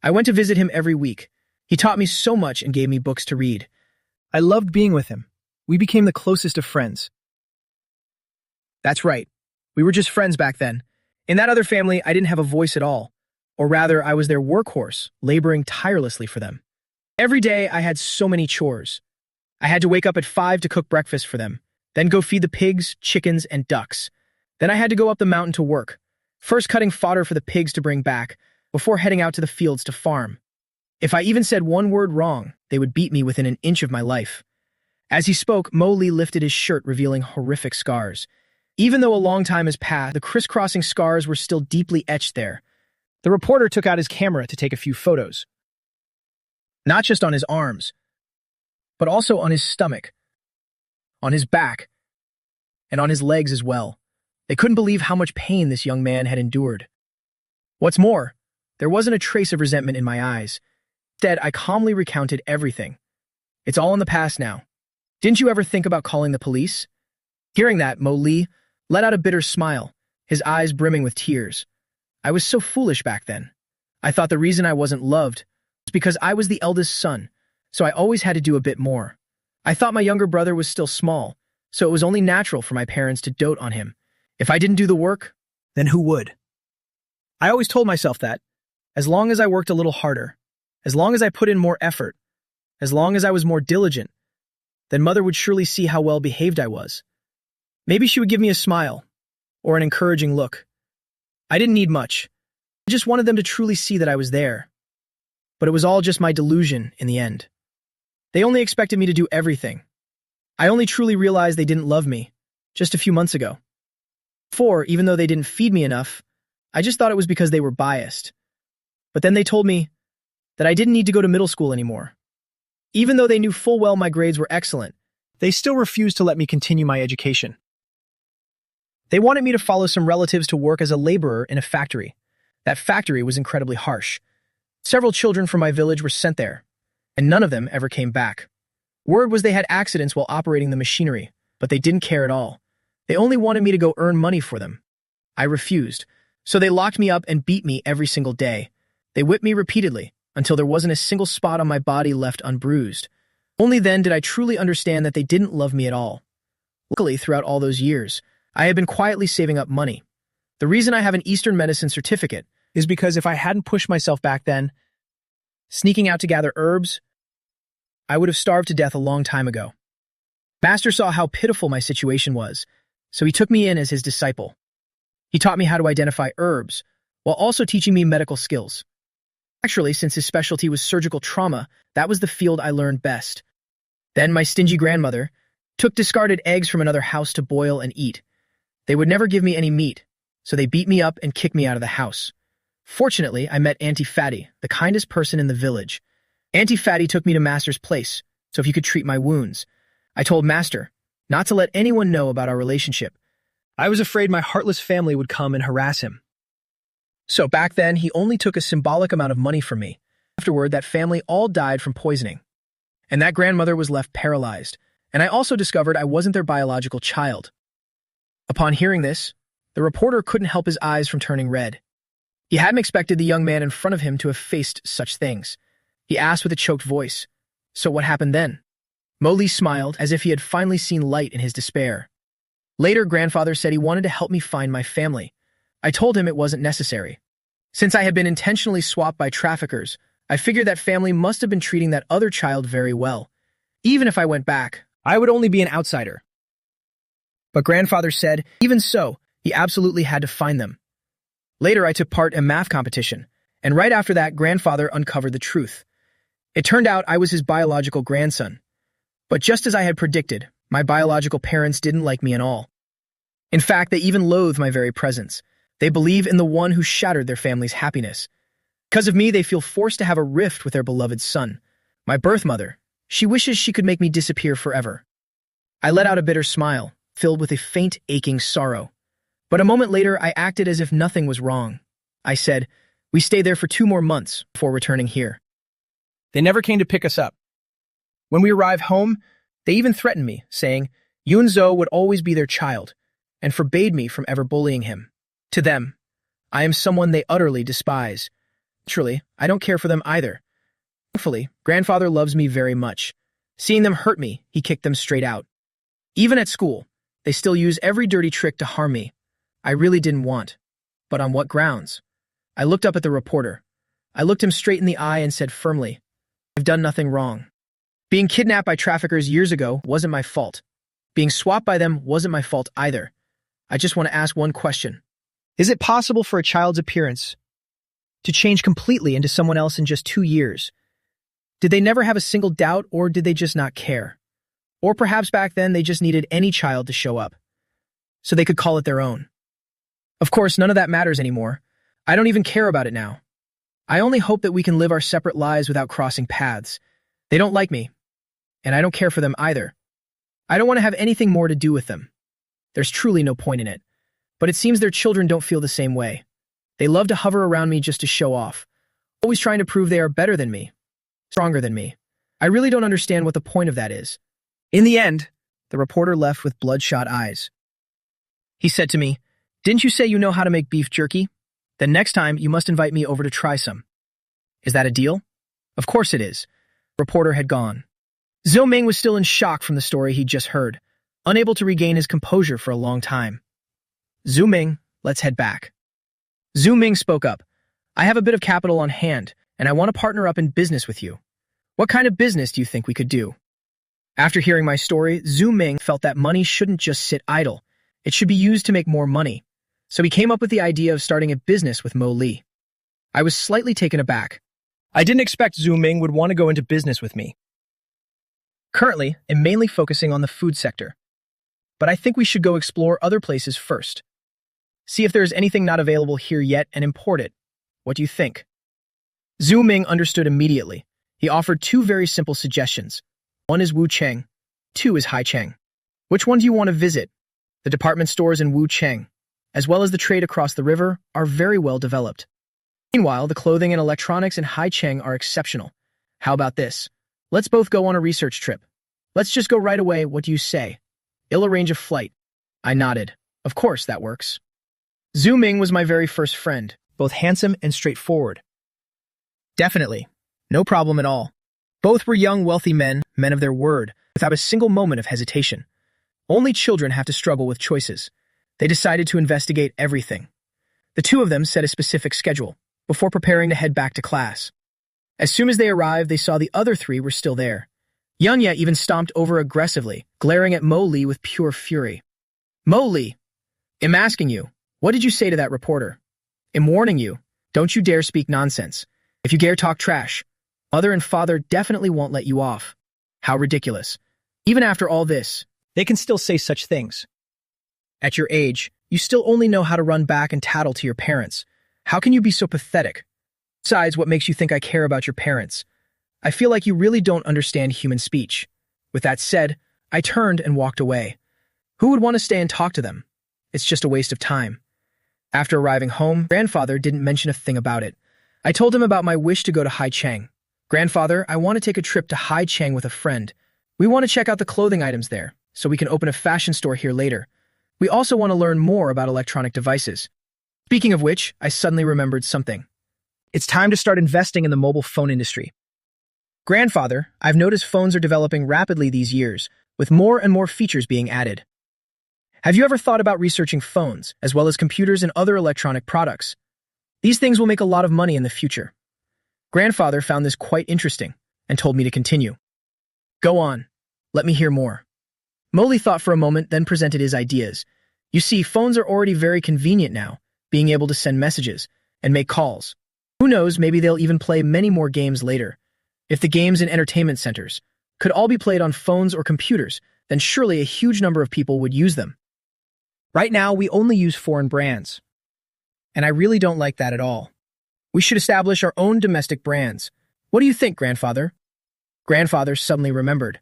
I went to visit him every week. He taught me so much and gave me books to read. I loved being with him. We became the closest of friends. That's right. We were just friends back then. In that other family, I didn't have a voice at all. Or rather, I was their workhorse, laboring tirelessly for them. Every day, I had so many chores. I had to wake up at 5 to cook breakfast for them, then go feed the pigs, chickens, and ducks. Then I had to go up the mountain to work, first cutting fodder for the pigs to bring back, before heading out to the fields to farm. If I even said one word wrong, they would beat me within an inch of my life. As he spoke, Mo Li lifted his shirt, revealing horrific scars. Even though a long time has passed, the crisscrossing scars were still deeply etched there. The reporter took out his camera to take a few photos. Not just on his arms, but also on his stomach, on his back, and on his legs as well. They couldn't believe how much pain this young man had endured. What's more, there wasn't a trace of resentment in my eyes. Instead, I calmly recounted everything. It's all in the past now. Didn't you ever think about calling the police? Hearing that, Mo Li let out a bitter smile, his eyes brimming with tears. I was so foolish back then. I thought the reason I wasn't loved was because I was the eldest son, so I always had to do a bit more. I thought my younger brother was still small, so it was only natural for my parents to dote on him. If I didn't do the work, Then who would? I always told myself that, as long as I worked a little harder, as long as I put in more effort, as long as I was more diligent, then Mother would surely see how well behaved I was. Maybe she would give me a smile, or an encouraging look. I didn't need much. I just wanted them to truly see that I was there. But it was all just my delusion in the end. They only expected me to do everything. I only truly realized they didn't love me just a few months ago. Before, even though they didn't feed me enough, I just thought it was because they were biased. But then they told me that I didn't need to go to middle school anymore. Even though they knew full well my grades were excellent, they still refused to let me continue my education. They wanted me to follow some relatives to work as a laborer in a factory. That factory was incredibly harsh. Several children from my village were sent there, and none of them ever came back. Word was they had accidents while operating the machinery, but they didn't care at all. They only wanted me to go earn money for them. I refused, so they locked me up and beat me every single day. They whipped me repeatedly, until there wasn't a single spot on my body left unbruised. Only then did I truly understand that they didn't love me at all. Luckily, throughout all those years, I had been quietly saving up money. The reason I have an Eastern medicine certificate is because if I hadn't pushed myself back then, sneaking out to gather herbs, I would have starved to death a long time ago. Master saw how pitiful my situation was, so he took me in as his disciple. He taught me how to identify herbs, while also teaching me medical skills. Actually, since his specialty was surgical trauma, that was the field I learned best. Then my stingy grandmother took discarded eggs from another house to boil and eat. They would never give me any meat, so they beat me up and kicked me out of the house. Fortunately, I met Auntie Fatty, the kindest person in the village. Auntie Fatty took me to Master's place, so if he could treat my wounds. I told Master not to let anyone know about our relationship. I was afraid my heartless family would come and harass him. So back then, he only took a symbolic amount of money from me. Afterward, that family all died from poisoning. And that grandmother was left paralyzed. And I also discovered I wasn't their biological child. Upon hearing this, the reporter couldn't help his eyes from turning red. He hadn't expected the young man in front of him to have faced such things. He asked with a choked voice, "So what happened then?" Mowgli smiled as if he had finally seen light in his despair. Later, grandfather said he wanted to help me find my family. I told him it wasn't necessary. Since I had been intentionally swapped by traffickers, I figured that family must have been treating that other child very well. Even if I went back, I would only be an outsider. But grandfather said, even so, he absolutely had to find them. Later, I took part in a math competition, and right after that, grandfather uncovered the truth. It turned out I was his biological grandson. But just as I had predicted, my biological parents didn't like me at all. In fact, they even loathe my very presence. They believe in the one who shattered their family's happiness. Because of me, they feel forced to have a rift with their beloved son. My birth mother, she wishes she could make me disappear forever. I let out a bitter smile, filled with a faint, aching sorrow. But a moment later, I acted as if nothing was wrong. I said, "We stayed there for 2 more months before returning here." They never came to pick us up. When we arrived home, they even threatened me, saying Yunzo would always be their child, and forbade me from ever bullying him. To them, I am someone they utterly despise. Naturally, I don't care for them either. Thankfully, grandfather loves me very much. Seeing them hurt me, he kicked them straight out. Even at school, they still use every dirty trick to harm me. I really didn't want. But on what grounds? I looked up at the reporter. I looked him straight in the eye and said firmly, "I've done nothing wrong. Being kidnapped by traffickers years ago wasn't my fault. Being swapped by them wasn't my fault either. I just want to ask one question. Is it possible for a child's appearance to change completely into someone else in just 2 years? Did they never have a single doubt, or did they just not care? Or perhaps back then they just needed any child to show up, so they could call it their own. Of course, none of that matters anymore. I don't even care about it now. I only hope that we can live our separate lives without crossing paths. They don't like me, and I don't care for them either. I don't want to have anything more to do with them. There's truly no point in it. But it seems their children don't feel the same way. They love to hover around me just to show off, always trying to prove they are better than me, stronger than me. I really don't understand what the point of that is. In the end, the reporter left with bloodshot eyes. He said to me, "Didn't you say you know how to make beef jerky? Then next time you must invite me over to try some. Is that a deal?" Of course it is. The reporter had gone. Zhou Ming was still in shock from the story he'd just heard. unable to regain his composure for a long time. Zhu Ming, let's head back. Zhu Ming spoke up. I have a bit of capital on hand, and I want to partner up in business with you. What kind of business do you think we could do? After hearing my story, Zhu Ming felt that money shouldn't just sit idle. It should be used to make more money. So he came up with the idea of starting a business with Mo Li. I was slightly taken aback. I didn't expect Zhu Ming would want to go into business with me. Currently, I'm mainly focusing on the food sector. But I think we should go explore other places first. See if there is anything not available here yet and import it. What do you think? Zhu Ming understood immediately. He offered two very simple suggestions. One is Wucheng, two is Haicheng. Which one do you want to visit? The department stores in Wucheng, as well as the trade across the river, are very well developed. Meanwhile, the clothing and electronics in Haicheng are exceptional. How about this? Let's both go on a research trip. Let's just go right away, what do you say? I'll arrange a flight. I nodded. Of course, that works. Zhu Ming was my very first friend, both handsome and straightforward. Definitely. No problem at all. Both were young, wealthy men of their word, without a single moment of hesitation. Only children have to struggle with choices. They decided to investigate everything. The two of them set a specific schedule, before preparing to head back to class. As soon as they arrived, they saw the other three were still there. Anya even stomped over aggressively, glaring at Mo Li with pure fury. Mo Li, I'm asking you, what did you say to that reporter? I'm warning you, don't you dare speak nonsense. If you dare talk trash, mother and father definitely won't let you off. How ridiculous. Even after all this, they can still say such things. At your age, you still only know how to run back and tattle to your parents. How can you be so pathetic? Besides, what makes you think I care about your parents? I feel like you really don't understand human speech. With that said, I turned and walked away. Who would want to stay and talk to them? It's just a waste of time. After arriving home, grandfather didn't mention a thing about it. I told him about my wish to go to Haicheng. Grandfather, I want to take a trip to Haicheng with a friend. We want to check out the clothing items there, so we can open a fashion store here later. We also want to learn more about electronic devices. Speaking of which, I suddenly remembered something. It's time to start investing in the mobile phone industry. Grandfather, I've noticed phones are developing rapidly these years, with more and more features being added. Have you ever thought about researching phones, as well as computers and other electronic products? These things will make a lot of money in the future. Grandfather found this quite interesting, and told me to continue. Go on. Let me hear more. Mo Li thought for a moment, then presented his ideas. You see, phones are already very convenient now, being able to send messages and make calls. Who knows, maybe they'll even play many more games later. If the games and entertainment centers could all be played on phones or computers, then surely a huge number of people would use them. Right now, we only use foreign brands. And I really don't like that at all. We should establish our own domestic brands. What do you think, Grandfather? Grandfather suddenly remembered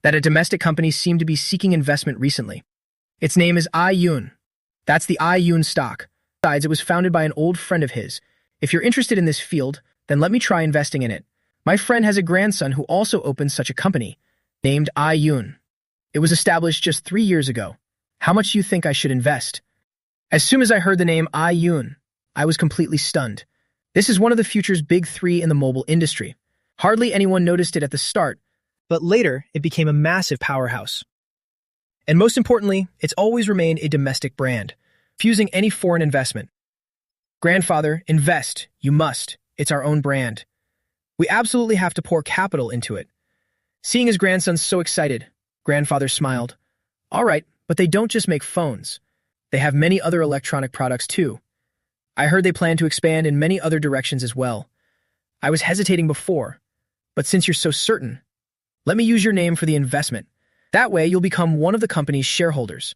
that a domestic company seemed to be seeking investment recently. Its name is Yun. That's the Yun stock. Besides, it was founded by an old friend of his. If you're interested in this field, then let me try investing in it. My friend has a grandson who also opened such a company, named Yun. It was established just 3 years ago. How much do you think I should invest? As soon as I heard the name Yun, I was completely stunned. This is one of the future's big three in the mobile industry. Hardly anyone noticed it at the start, but later it became a massive powerhouse. And most importantly, it's always remained a domestic brand, refusing any foreign investment. Grandfather, invest. You must. It's our own brand. We absolutely have to pour capital into it. Seeing his grandson so excited, Grandfather smiled. All right, but they don't just make phones. They have many other electronic products too. I heard they plan to expand in many other directions as well. I was hesitating before, but since you're so certain, let me use your name for the investment. That way you'll become one of the company's shareholders.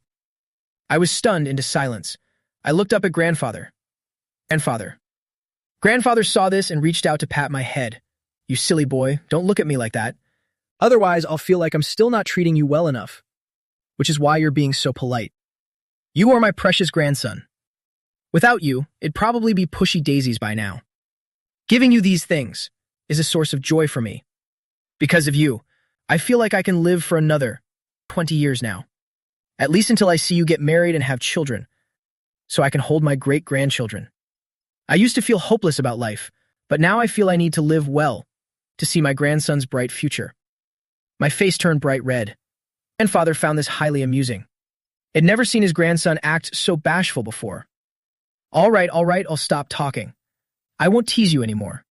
I was stunned into silence. I looked up at Grandfather. Grandfather saw this and reached out to pat my head. You silly boy, don't look at me like that. Otherwise, I'll feel like I'm still not treating you well enough. Which is why you're being so polite. You are my precious grandson. Without you, it'd probably be pushy daisies by now. Giving you these things is a source of joy for me. Because of you, I feel like I can live for another 20 years now. At least until I see you get married and have children, so I can hold my great-grandchildren. I used to feel hopeless about life, but now I feel I need to live well to see my grandson's bright future. My face turned bright red. Grandfather found this highly amusing. He'd never seen his grandson act so bashful before. All right, I'll stop talking. I won't tease you anymore.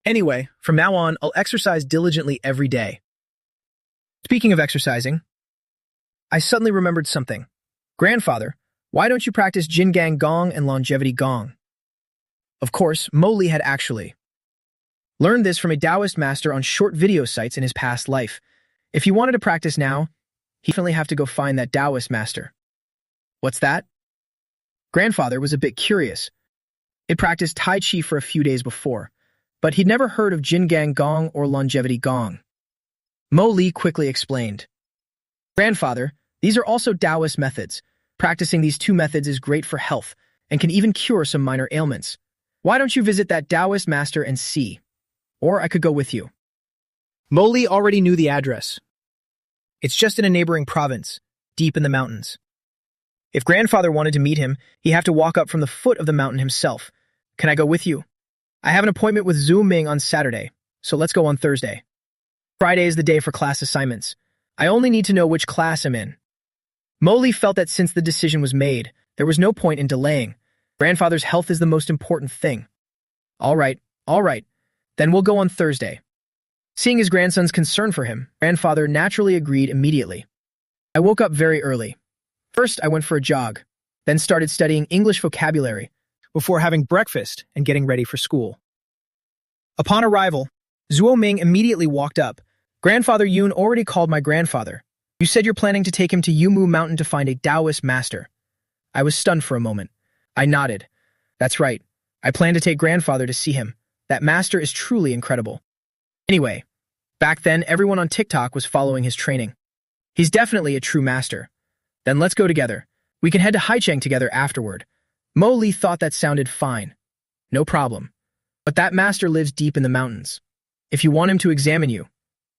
Anyway, from now on, I'll exercise diligently every day. Speaking of exercising, I suddenly remembered something. Grandfather, why don't you practice Jingang Gong and Longevity Gong? Of course, Mo Li had actually learned this from a Taoist master on short video sites in his past life. If he wanted to practice now, he'd definitely have to go find that Taoist master. What's that? Grandfather was a bit curious. He'd practiced Tai Chi for a few days before, but he'd never heard of Jingang Gong or Longevity Gong. Mo Li quickly explained. Grandfather, these are also Taoist methods. Practicing these two methods is great for health and can even cure some minor ailments. Why don't you visit that Taoist master and see? Or I could go with you. Mo Li already knew the address. It's just in a neighboring province, deep in the mountains. If Grandfather wanted to meet him, he'd have to walk up from the foot of the mountain himself. Can I go with you? I have an appointment with Zhu Ming on Saturday, so let's go on Thursday. Friday is the day for class assignments. I only need to know which class I'm in. Mo Li felt that since the decision was made, there was no point in delaying. Grandfather's health is the most important thing. All right. Then we'll go on Thursday. Seeing his grandson's concern for him, Grandfather naturally agreed immediately. I woke up very early. First, I went for a jog, then started studying English vocabulary before having breakfast and getting ready for school. Upon arrival, Zhuo Ming immediately walked up. Grandfather Yun already called my grandfather. You said you're planning to take him to Yumu Mountain to find a Taoist master. I was stunned for a moment. I nodded. That's right. I plan to take Grandfather to see him. That master is truly incredible. Anyway, back then everyone on TikTok was following his training. He's definitely a true master. Then let's go together. We can head to Haicheng together afterward. Mo Li thought that sounded fine. No problem. But that master lives deep in the mountains. If you want him to examine you,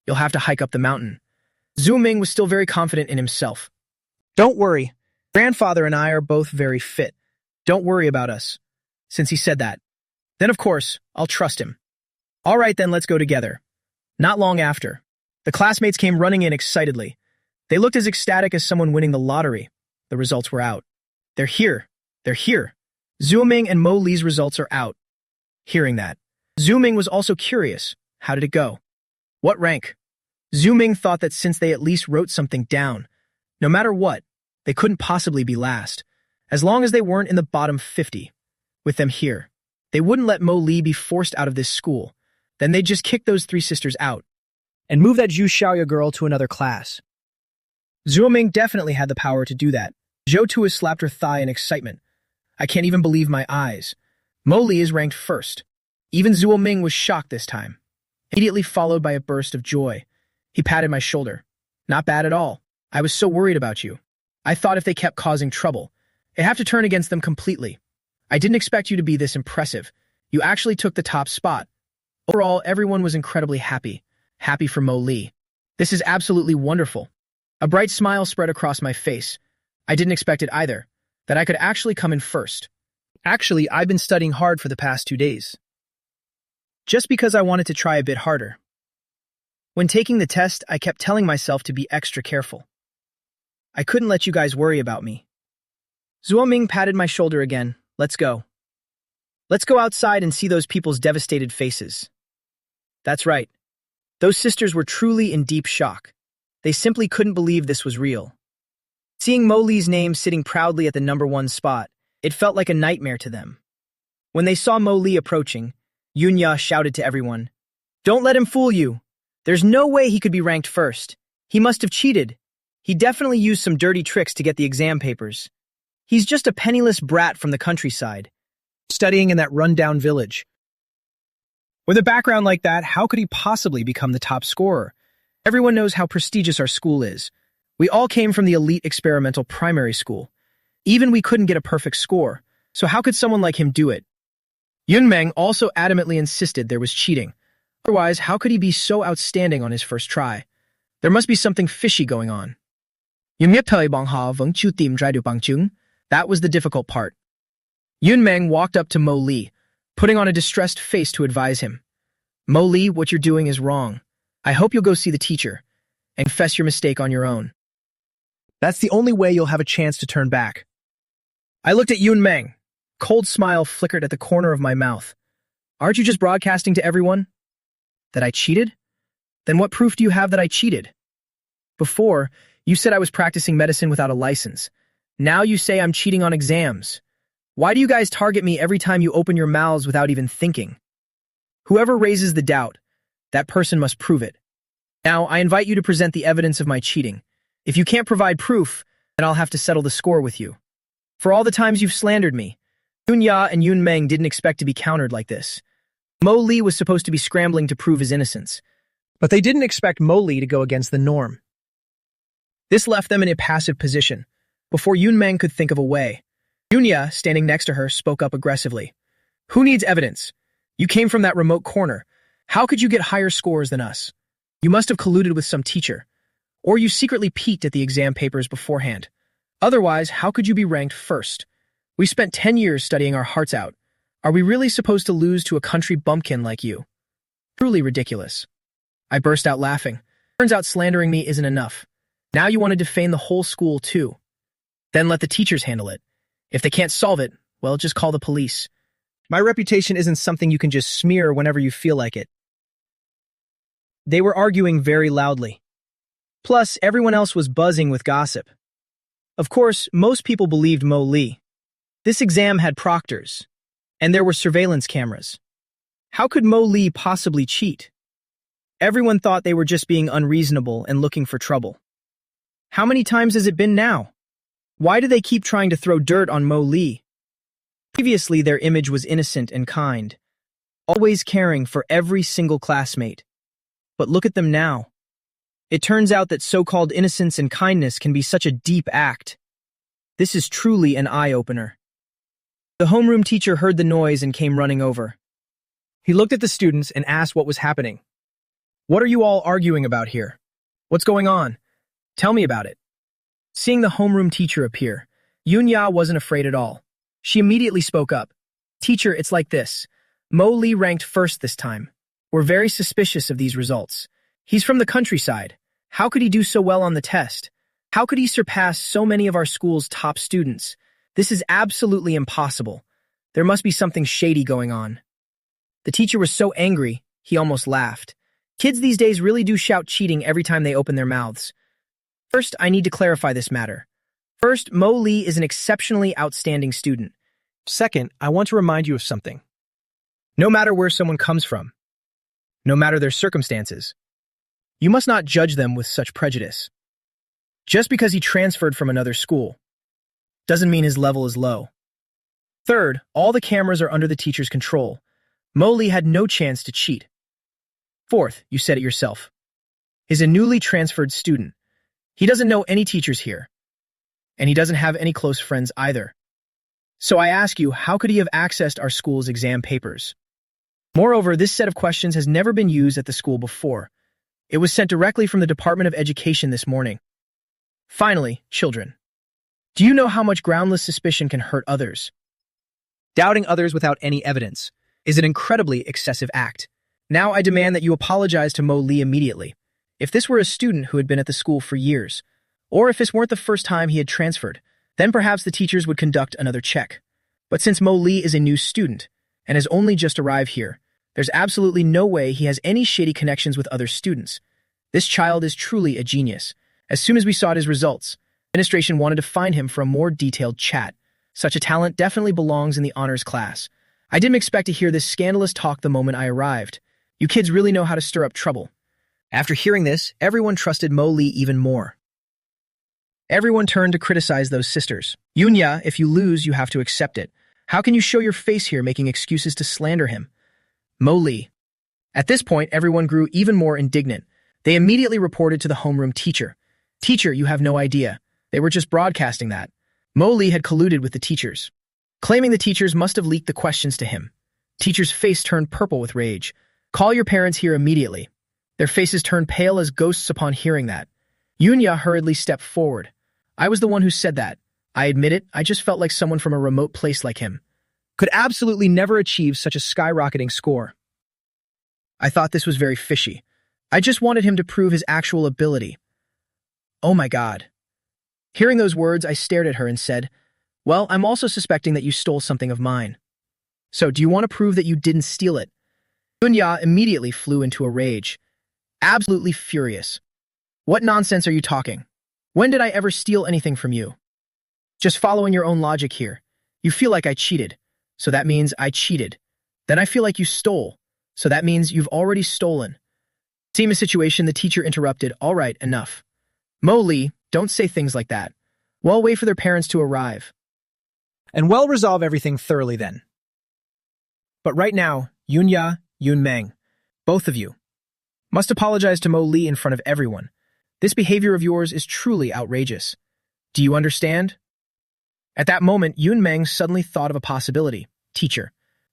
you'll have to hike up the mountain. Zhu Ming was still very confident in himself. Don't worry. Grandfather and I are both very fit. Don't worry about us. Since he said that, then of course, I'll trust him. All right, then let's go together. Not long after, the classmates came running in excitedly. They looked as ecstatic as someone winning the lottery. The results were out. They're here. Zhu Ming and Mo Li's results are out. Hearing that, Zhu Ming was also curious. How did it go? What rank? Zhu Ming thought that since they at least wrote something down, no matter what, they couldn't possibly be last, as long as they weren't in the bottom 50. With them here, they wouldn't let Mo Li be forced out of this school. Then they'd just kick those three sisters out and move that Zhu Xiaoya girl to another class. Zhu Ming definitely had the power to do that. Zhou Tua slapped her thigh in excitement. I can't even believe my eyes. Mo Li is ranked first. Even Zhu Ming was shocked this time, immediately followed by a burst of joy. He patted my shoulder. Not bad at all. I was so worried about you. I thought if they kept causing trouble, I'd have to turn against them completely. I didn't expect you to be this impressive. You actually took the top spot. Overall, everyone was incredibly happy. Happy for Mo Li. This is absolutely wonderful. A bright smile spread across my face. I didn't expect it either, that I could actually come in first. Actually, I've been studying hard for the past 2 days. Just because I wanted to try a bit harder. When taking the test, I kept telling myself to be extra careful. I couldn't let you guys worry about me. Zhuo Ming patted my shoulder again. Let's go. Let's go outside and see those people's devastated faces. That's right. Those sisters were truly in deep shock. They simply couldn't believe this was real. Seeing Mo Li's name sitting proudly at the #1 spot, it felt like a nightmare to them. When they saw Mo Li approaching, Yunya shouted to everyone, "Don't let him fool you. There's no way he could be ranked first. He must have cheated. He definitely used some dirty tricks to get the exam papers. He's just a penniless brat from the countryside, studying in that rundown village. With a background like that, how could he possibly become the top scorer? Everyone knows how prestigious our school is. We all came from the elite experimental primary school. Even we couldn't get a perfect score, so how could someone like him do it?" Yunmeng also adamantly insisted there was cheating. Otherwise, how could he be so outstanding on his first try? There must be something fishy going on. That was the difficult part. Yunmeng walked up to Mo Li, putting on a distressed face to advise him. "Mo Li, what you're doing is wrong. I hope you'll go see the teacher and confess your mistake on your own." That's the only way you'll have a chance to turn back. I looked at Yun Meng. Cold smile flickered at the corner of my mouth. Aren't you just broadcasting to everyone that I cheated? Then what proof do you have that I cheated? Before, you said I was practicing medicine without a license. Now you say I'm cheating on exams. Why do you guys target me every time you open your mouths without even thinking? Whoever raises the doubt, that person must prove it. Now, I invite you to present the evidence of my cheating. If you can't provide proof, then I'll have to settle the score with you. For all the times you've slandered me, Yun Ya and Yun Meng didn't expect to be countered like this. Mo Li was supposed to be scrambling to prove his innocence, but they didn't expect Mo Li to go against the norm. This left them in a passive position. Before Yun Meng could think of a way, Yun Ya, standing next to her, spoke up aggressively. Who needs evidence? You came from that remote corner. How could you get higher scores than us? You must have colluded with some teacher. Or you secretly peeked at the exam papers beforehand. Otherwise, how could you be ranked first? We spent 10 years studying our hearts out. Are we really supposed to lose to a country bumpkin like you? Truly ridiculous. I burst out laughing. Turns out slandering me isn't enough. Now you want to defame the whole school too. Then let the teachers handle it. If they can't solve it, well, just call the police. My reputation isn't something you can just smear whenever you feel like it. They were arguing very loudly. Plus, everyone else was buzzing with gossip. Of course, most people believed Mo Li. This exam had proctors, and there were surveillance cameras. How could Mo Li possibly cheat? Everyone thought they were just being unreasonable and looking for trouble. How many times has it been now? Why do they keep trying to throw dirt on Mo Li? Previously, their image was innocent and kind, always caring for every single classmate. But look at them now. It turns out that so-called innocence and kindness can be such a deep act. This is truly an eye-opener. The homeroom teacher heard the noise and came running over. He looked at the students and asked what was happening. What are you all arguing about here? What's going on? Tell me about it. Seeing the homeroom teacher appear, Yun Ya wasn't afraid at all. She immediately spoke up. Teacher, it's like this. Mo Li ranked first this time. We're very suspicious of these results. He's from the countryside. How could he do so well on the test? How could he surpass so many of our school's top students? This is absolutely impossible. There must be something shady going on. The teacher was so angry, he almost laughed. Kids these days really do shout cheating every time they open their mouths. First, I need to clarify this matter. First, Mo Li is an exceptionally outstanding student. Second, I want to remind you of something. No matter where someone comes from, no matter their circumstances, you must not judge them with such prejudice. Just because he transferred from another school doesn't mean his level is low. Third, all the cameras are under the teacher's control. Mo Li had no chance to cheat. Fourth, you said it yourself. He's a newly transferred student. He doesn't know any teachers here, and he doesn't have any close friends either. So I ask you, how could he have accessed our school's exam papers? Moreover, this set of questions has never been used at the school before. It was sent directly from the Department of Education this morning. Finally, children, do you know how much groundless suspicion can hurt others? Doubting others without any evidence is an incredibly excessive act. Now I demand that you apologize to Mo Li immediately. If this were a student who had been at the school for years, or if this weren't the first time he had transferred, then perhaps the teachers would conduct another check. But since Mo Li is a new student and has only just arrived here, there's absolutely no way he has any shady connections with other students. This child is truly a genius. As soon as we saw his results, administration wanted to find him for a more detailed chat. Such a talent definitely belongs in the honors class. I didn't expect to hear this scandalous talk the moment I arrived. You kids really know how to stir up trouble. After hearing this, everyone trusted Mo Li even more. Everyone turned to criticize those sisters. Yunya, if you lose, you have to accept it. How can you show your face here making excuses to slander him? Mo Li. At this point, everyone grew even more indignant. They immediately reported to the homeroom teacher. Teacher, you have no idea. They were just broadcasting that. Mo Li had colluded with the teachers, claiming the teachers must have leaked the questions to him. Teacher's face turned purple with rage. Call your parents here immediately. Their faces turned pale as ghosts upon hearing that. Yunya hurriedly stepped forward. I was the one who said that. I admit it, I just felt like someone from a remote place like him could absolutely never achieve such a skyrocketing score. I thought this was very fishy. I just wanted him to prove his actual ability. Oh my God. Hearing those words, I stared at her and said, "Well, I'm also suspecting that you stole something of mine. So, do you want to prove that you didn't steal it?" Anya immediately flew into a rage, absolutely furious. "What nonsense are you talking? When did I ever steal anything from you? Just following your own logic here. You feel like I cheated, so that means I cheated. Then I feel like you stole, so that means you've already stolen." Seeing a situation, the teacher interrupted, "All right, enough. Mo Lee, don't say things like that. Well, wait for their parents to arrive." And we'll resolve everything thoroughly then. But right now, Yunya, Yunmeng, both of you, must apologize to Mo Lee in front of everyone. This behavior of yours is truly outrageous. Do you understand? At that moment, Yunmeng suddenly thought of a possibility. "Teacher,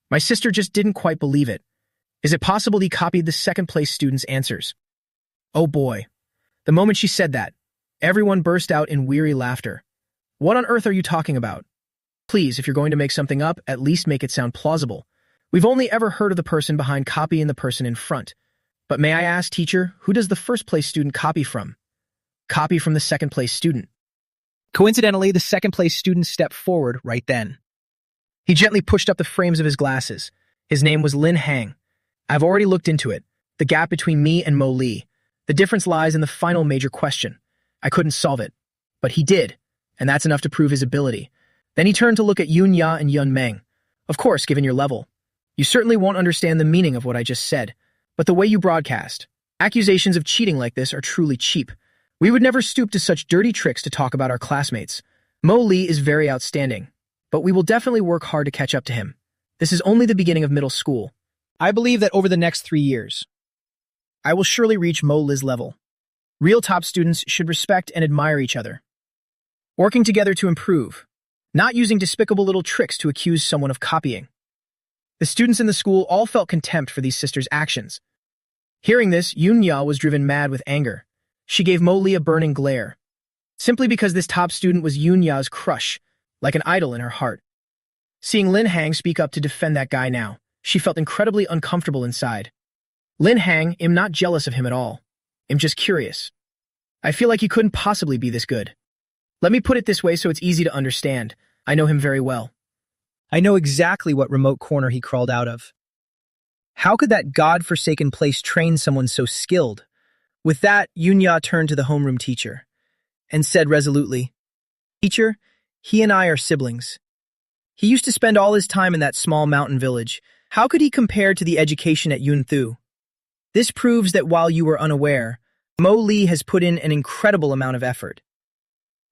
my sister just didn't quite believe it. Is it possible he copied the second-place student's answers?" Oh boy. The moment she said that, everyone burst out in weary laughter. "What on earth are you talking about? Please, if you're going to make something up, at least make it sound plausible. We've only ever heard of the person behind copying the person in front. But may I ask, teacher, who does the first-place student copy from?" "Copy from the second-place student." Coincidentally, the second-place student stepped forward right then. He gently pushed up the frames of his glasses. His name was Lin Hang. I've already looked into it. The gap between me and Mo Lee. The difference lies in the final major question. I couldn't solve it. But he did, and that's enough to prove his ability. Then he turned to look at Yun Ya and Yun Meng. "Of course, given your level, you certainly won't understand the meaning of what I just said. But the way you broadcast, accusations of cheating like this are truly cheap. We would never stoop to such dirty tricks to talk about our classmates. Mo Lee is very outstanding, but we will definitely work hard to catch up to him. This is only the beginning of middle school. I believe that over the next 3 years, I will surely reach Mo Li's level. Real top students should respect and admire each other, working together to improve, not using despicable little tricks to accuse someone of copying." The students in the school all felt contempt for these sisters' actions. Hearing this, Yun Ya was driven mad with anger. She gave Mo Li a burning glare, simply because this top student was Yun Ya's crush, like an idol in her heart. Seeing Lin Hang speak up to defend that guy now, she felt incredibly uncomfortable inside. "Lin Hang, I'm not jealous of him at all. I'm just curious. I feel like he couldn't possibly be this good. Let me put it this way so it's easy to understand. I know him very well. I know exactly what remote corner he crawled out of. How could that god-forsaken place train someone so skilled?" With that, Yunya turned to the homeroom teacher and said resolutely, "Teacher, he and I are siblings. He used to spend all his time in that small mountain village. How could he compare to the education at Yunthu? This proves that while you were unaware, Mo Li has put in an incredible amount of effort.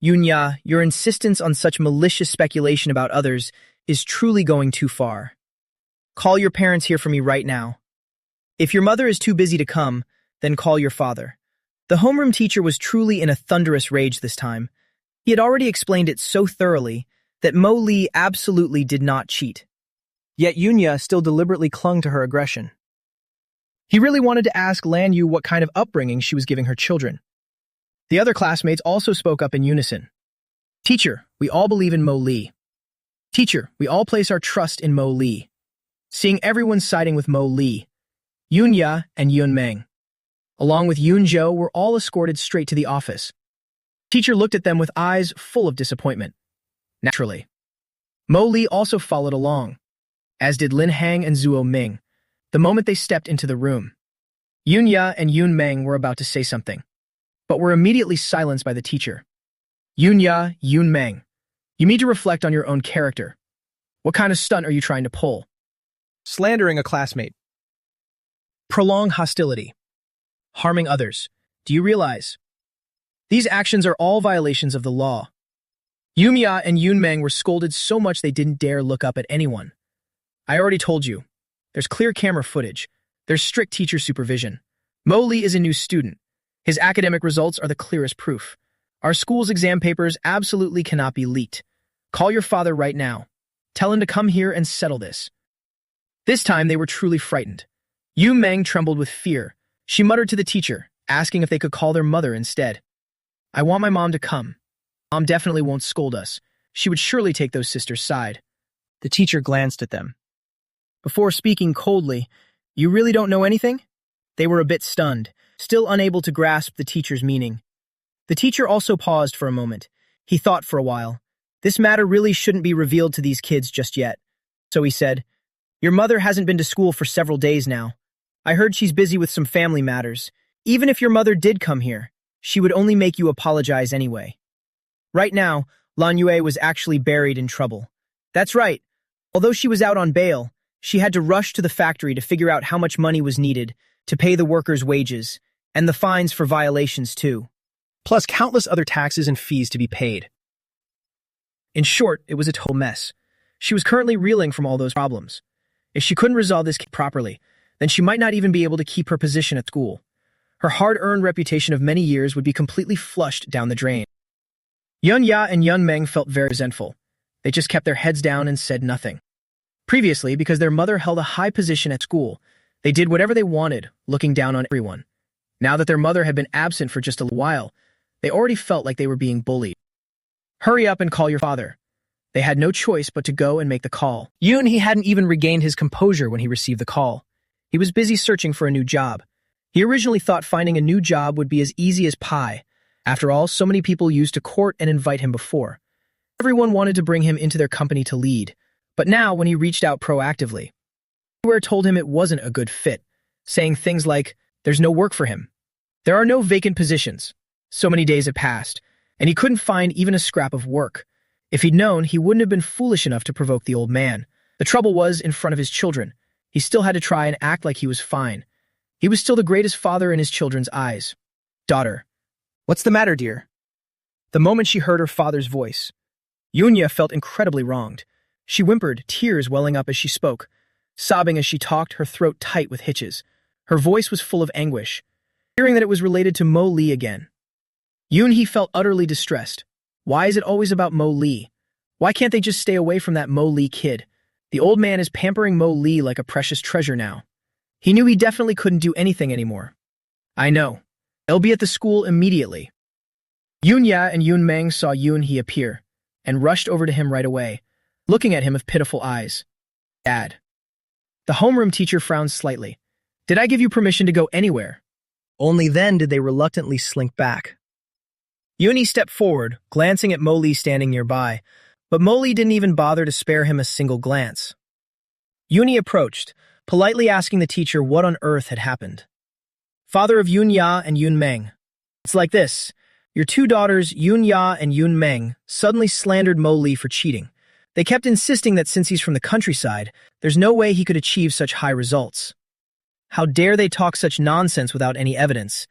Yunya, your insistence on such malicious speculation about others is truly going too far. Call your parents here for me right now. If your mother is too busy to come, then call your father." The homeroom teacher was truly in a thunderous rage this time. He had already explained it so thoroughly that Mo Li absolutely did not cheat. Yet Yunya still deliberately clung to her aggression. He really wanted to ask Lan Yu what kind of upbringing she was giving her children. The other classmates also spoke up in unison. "Teacher, we all believe in Mo Li. Teacher, we all place our trust in Mo Li." Seeing everyone siding with Mo Li, Yun Ya and Yun Meng, along with Yun Zhou, were all escorted straight to the office. Teacher looked at them with eyes full of disappointment. Naturally. Mo Li also followed along, as did Lin Hang and Zuo Ming, the moment they stepped into the room. Yun Ya and Yun Meng were about to say something, but were immediately silenced by the teacher. "Yun Ya, Yun Meng, you need to reflect on your own character. What kind of stunt are you trying to pull?" Slandering a classmate. Prolong hostility. Harming others. Do you realize? These actions are all violations of the law. Yumia and Yunmeng were scolded so much they didn't dare look up at anyone. I already told you. There's clear camera footage. There's strict teacher supervision. Mo Li is a new student. His academic results are the clearest proof. Our school's exam papers absolutely cannot be leaked. Call your father right now. Tell him to come here and settle this. This time they were truly frightened. Yu Meng trembled with fear. She muttered to the teacher, asking if they could call their mother instead. "I want my mom to come. Mom definitely won't scold us. She would surely take those sisters' side." The teacher glanced at them. Before speaking coldly, "You really don't know anything?" They were a bit stunned, still unable to grasp the teacher's meaning. The teacher also paused for a moment. He thought for a while. This matter really shouldn't be revealed to these kids just yet. So he said, "Your mother hasn't been to school for several days now. I heard she's busy with some family matters. Even if your mother did come here, she would only make you apologize anyway." Right now, Lan Yue was actually buried in trouble. That's right. Although she was out on bail, she had to rush to the factory to figure out how much money was needed to pay the workers' wages, and the fines for violations too. Plus countless other taxes and fees to be paid. In short, it was a total mess. She was currently reeling from all those problems. If she couldn't resolve this properly, then she might not even be able to keep her position at school. Her hard-earned reputation of many years would be completely flushed down the drain. Yun Ya and Yun Meng felt very resentful. They just kept their heads down and said nothing. Previously, because their mother held a high position at school, they did whatever they wanted, looking down on everyone. Now that their mother had been absent for just a while, they already felt like they were being bullied. "Hurry up and call your father." They had no choice but to go and make the call. Yun he hadn't even regained his composure when he received the call. He was busy searching for a new job. He originally thought finding a new job would be as easy as pie. After all, so many people used to court and invite him before. Everyone wanted to bring him into their company to lead. But now, when he reached out proactively, everywhere told him it wasn't a good fit, saying things like, there's no work for him. There are no vacant positions. So many days had passed, and he couldn't find even a scrap of work. If he'd known, he wouldn't have been foolish enough to provoke the old man. The trouble was, in front of his children, he still had to try and act like he was fine. He was still the greatest father in his children's eyes. "Daughter, what's the matter, dear?" The moment she heard her father's voice, Yunya felt incredibly wronged. She whimpered, tears welling up as she spoke. Sobbing as she talked, her throat tight with hitches. Her voice was full of anguish. Hearing that it was related to Mo Li again. Yoon-hee felt utterly distressed. Why is it always about Mo Li? Why can't they just stay away from that Mo Li kid? The old man is pampering Mo Li like a precious treasure now. He knew he definitely couldn't do anything anymore. "I know. They'll be at the school immediately." Yoon Ya and Yoon Meng saw Yoon-hee appear and rushed over to him right away, looking at him with pitiful eyes. "Dad." The homeroom teacher frowned slightly. "Did I give you permission to go anywhere?" Only then did they reluctantly slink back. Yoon-hee stepped forward, glancing at Mo Li standing nearby, but Mo Li didn't even bother to spare him a single glance. Yoon-hee approached, politely asking the teacher what on earth had happened. "Father of Yoon Ya and Yoon Meng. It's like this. Your two daughters, Yoon Ya and Yoon Meng, suddenly slandered Mo Li for cheating. They kept insisting that since he's from the countryside, there's no way he could achieve such high results. How dare they talk such nonsense without any evidence?"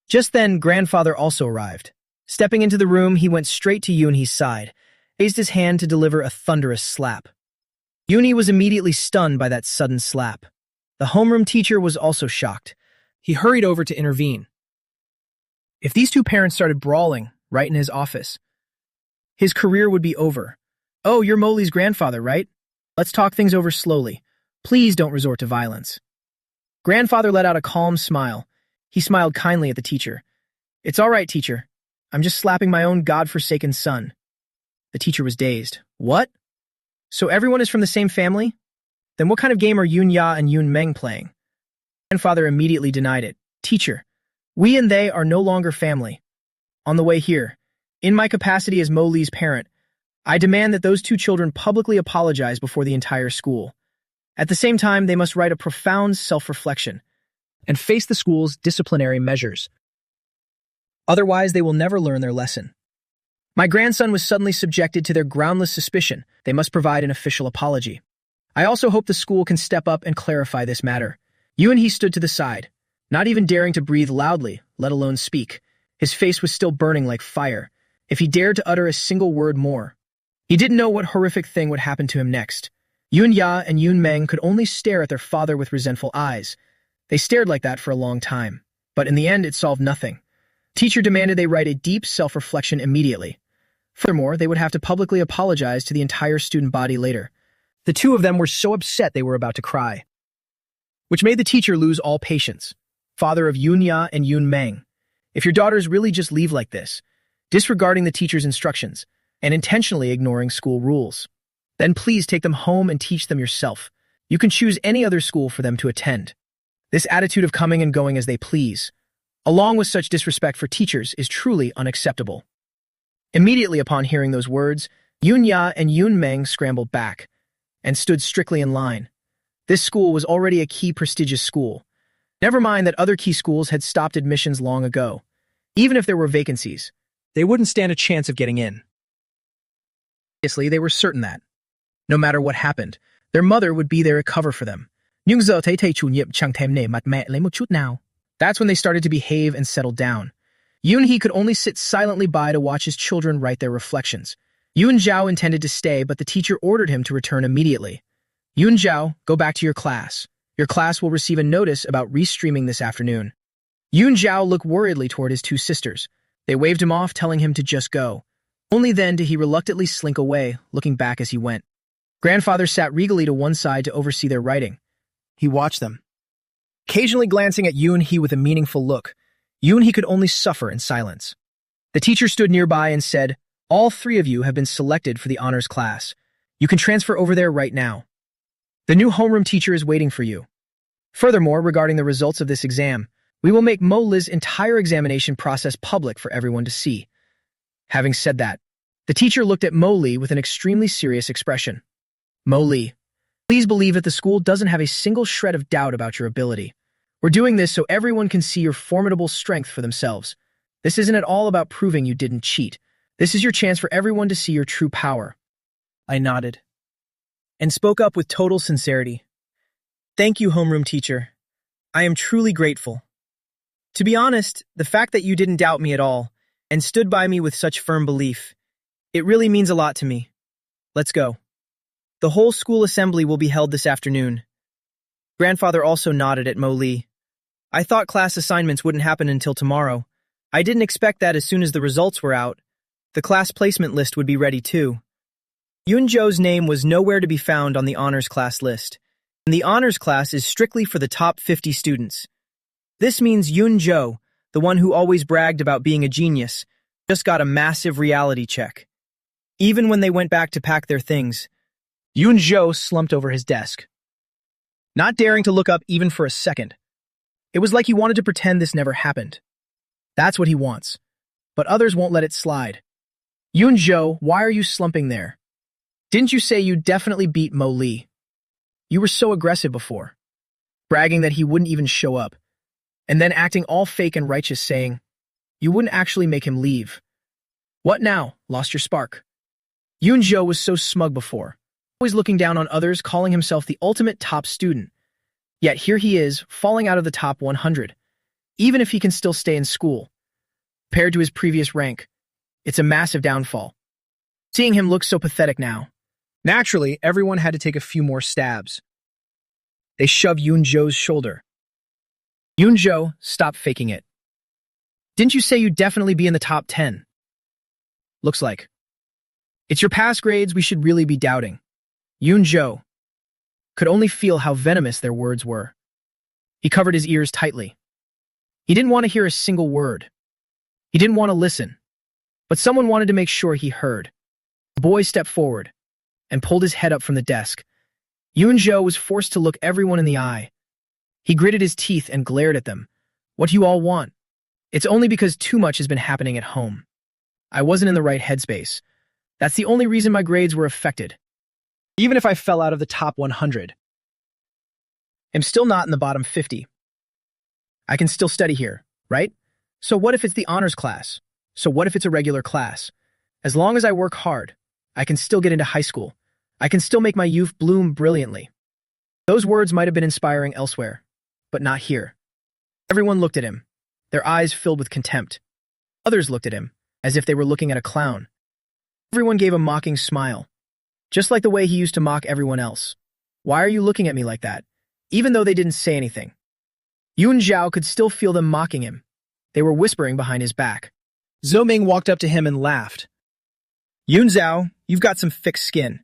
Just then, grandfather also arrived. Stepping into the room, he went straight to Yoon-hee's side, raised his hand to deliver a thunderous slap. Yoon-hee was immediately stunned by that sudden slap. The homeroom teacher was also shocked. He hurried over to intervene. If these two parents started brawling right in his office, his career would be over. "Oh, you're Mo Li's grandfather, right? Let's talk things over slowly. Please don't resort to violence." Grandfather let out a calm smile. He smiled kindly at the teacher. "It's all right, teacher. I'm just slapping my own godforsaken son." The teacher was dazed. "What? So everyone is from the same family? Then what kind of game are Yoon Ya and Yoon Meng playing?" Grandfather immediately denied it. "Teacher, we and they are no longer family. On the way here, in my capacity as Mo Li's parent, I demand that those two children publicly apologize before the entire school. At the same time, they must write a profound self-reflection and face the school's disciplinary measures. Otherwise, they will never learn their lesson. My grandson was suddenly subjected to their groundless suspicion. They must provide an official apology. I also hope the school can step up and clarify this matter." Yoon-hee stood to the side, not even daring to breathe loudly, let alone speak. His face was still burning like fire. If he dared to utter a single word more, he didn't know what horrific thing would happen to him next. Yoon Ya and Yoon Meng could only stare at their father with resentful eyes. They stared like that for a long time, but in the end it solved nothing. Teacher demanded they write a deep self-reflection immediately. Furthermore, they would have to publicly apologize to the entire student body later. The two of them were so upset they were about to cry, which made the teacher lose all patience. "Father of Yoon Ya and Yoon Meng, if your daughters really just leave like this, disregarding the teacher's instructions and intentionally ignoring school rules, then please take them home and teach them yourself. You can choose any other school for them to attend. This attitude of coming and going as they please, along with such disrespect for teachers, is truly unacceptable." Immediately upon hearing those words, Yun Ya and Yun Meng scrambled back and stood strictly in line. This school was already a key prestigious school. Never mind that other key schools had stopped admissions long ago. Even if there were vacancies, they wouldn't stand a chance of getting in. Obviously, they were certain that, no matter what happened, their mother would be there to cover for them. That's when they started to behave and settle down. Yoon-hee could only sit silently by to watch his children write their reflections. Yoon-jao intended to stay, but the teacher ordered him to return immediately. Yoon-jao, go back to your class. Your class will receive a notice about restreaming this afternoon. Yoon-jao looked worriedly toward his two sisters. They waved him off, telling him to just go. Only then did he reluctantly slink away, looking back as he went. Grandfather sat regally to one side to oversee their writing. He watched them, occasionally glancing at Yoon-hee with a meaningful look. Yoon-hee could only suffer in silence. The teacher stood nearby and said, "All three of you have been selected for the honors class. You can transfer over there right now. The new homeroom teacher is waiting for you. Furthermore, regarding the results of this exam, we will make Mo Li's entire examination process public for everyone to see." Having said that, the teacher looked at Mo Li with an extremely serious expression. "Mo Li, please believe that the school doesn't have a single shred of doubt about your ability. We're doing this so everyone can see your formidable strength for themselves. This isn't at all about proving you didn't cheat. This is your chance for everyone to see your true power." I nodded and spoke up with total sincerity. "Thank you, homeroom teacher. I am truly grateful. To be honest, the fact that you didn't doubt me at all and stood by me with such firm belief, it really means a lot to me. Let's go. The whole school assembly will be held this afternoon." Grandfather also nodded at Mo Li. "I thought class assignments wouldn't happen until tomorrow. I didn't expect that as soon as the results were out, the class placement list would be ready too." Yoon-jo's name was nowhere to be found on the honors class list, and the honors class is strictly for the top 50 students. This means Yoon-jo, the one who always bragged about being a genius, just got a massive reality check. Even when they went back to pack their things, Yoon-jo slumped over his desk, not daring to look up even for a second. It was like he wanted to pretend this never happened. That's what he wants, but others won't let it slide. "Yoon-jo, why are you slumping there? Didn't you say you definitely beat Mo Li? You were so aggressive before, bragging that he wouldn't even show up, and then acting all fake and righteous saying you wouldn't actually make him leave. What now? Lost your spark?" Yoon-jo was so smug before, always looking down on others, calling himself the ultimate top student. Yet here he is, falling out of the top 100. Even if he can still stay in school, compared to his previous rank, it's a massive downfall. Seeing him look so pathetic now, naturally, everyone had to take a few more stabs. They shoved Yoon-jo's shoulder. "Yoon-jo, stop faking it. Didn't you say you'd definitely be in the top 10? Looks like. It's your past grades we should really be doubting." Yoon-jo could only feel how venomous their words were. He covered his ears tightly. He didn't want to hear a single word. He didn't want to listen. But someone wanted to make sure he heard. The boy stepped forward and pulled his head up from the desk. Yoon-jo was forced to look everyone in the eye. He gritted his teeth and glared at them. "What do you all want? It's only because too much has been happening at home. I wasn't in the right headspace. That's the only reason my grades were affected. Even if I fell out of the top 100, I'm still not in the bottom 50. I can still study here, right? So what if it's the honors class? So what if it's a regular class? As long as I work hard, I can still get into high school. I can still make my youth bloom brilliantly." Those words might have been inspiring elsewhere, but not here. Everyone looked at him, their eyes filled with contempt. Others looked at him, as if they were looking at a clown. Everyone gave a mocking smile, just like the way he used to mock everyone else. "Why are you looking at me like that?" Even though they didn't say anything, Yoon-jao could still feel them mocking him. They were whispering behind his back. Zo-ming walked up to him and laughed. "Yoon-jao, you've got some thick skin.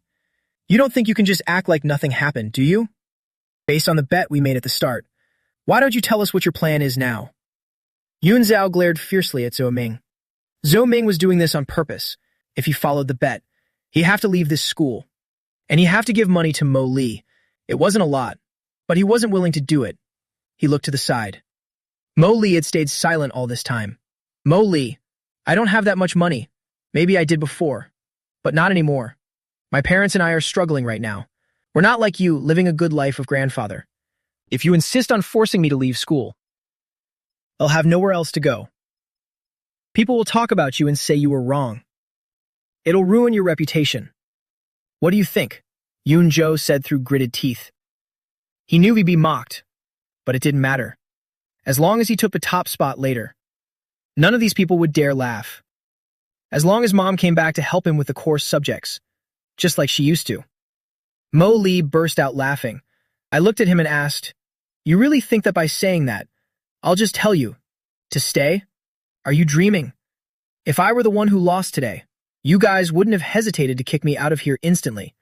You don't think you can just act like nothing happened, do you? Based on the bet we made at the start, why don't you tell us what your plan is now?" Yoon-jao glared fiercely at Zo-ming. Zo-ming was doing this on purpose. If he followed the bet, he'd have to leave this school, and he'd have to give money to Mo Li. It wasn't a lot, but he wasn't willing to do it. He looked to the side. Mo Li had stayed silent all this time. "Mo Li, I don't have that much money. Maybe I did before, but not anymore. My parents and I are struggling right now. We're not like you, living a good life of grandfather. If you insist on forcing me to leave school, I'll have nowhere else to go. People will talk about you and say you were wrong. It'll ruin your reputation. What do you think? Yoon-jo said through gritted teeth. He knew he'd be mocked, but it didn't matter. As long as he took the top spot later, none of these people would dare laugh. As long as Mom came back to help him with the core subjects, just like she used to. Mo Lee burst out laughing. I looked at him and asked, "You really think that by saying that, I'll just tell you to stay? Are you dreaming? If I were the one who lost today, you guys wouldn't have hesitated to kick me out of here instantly.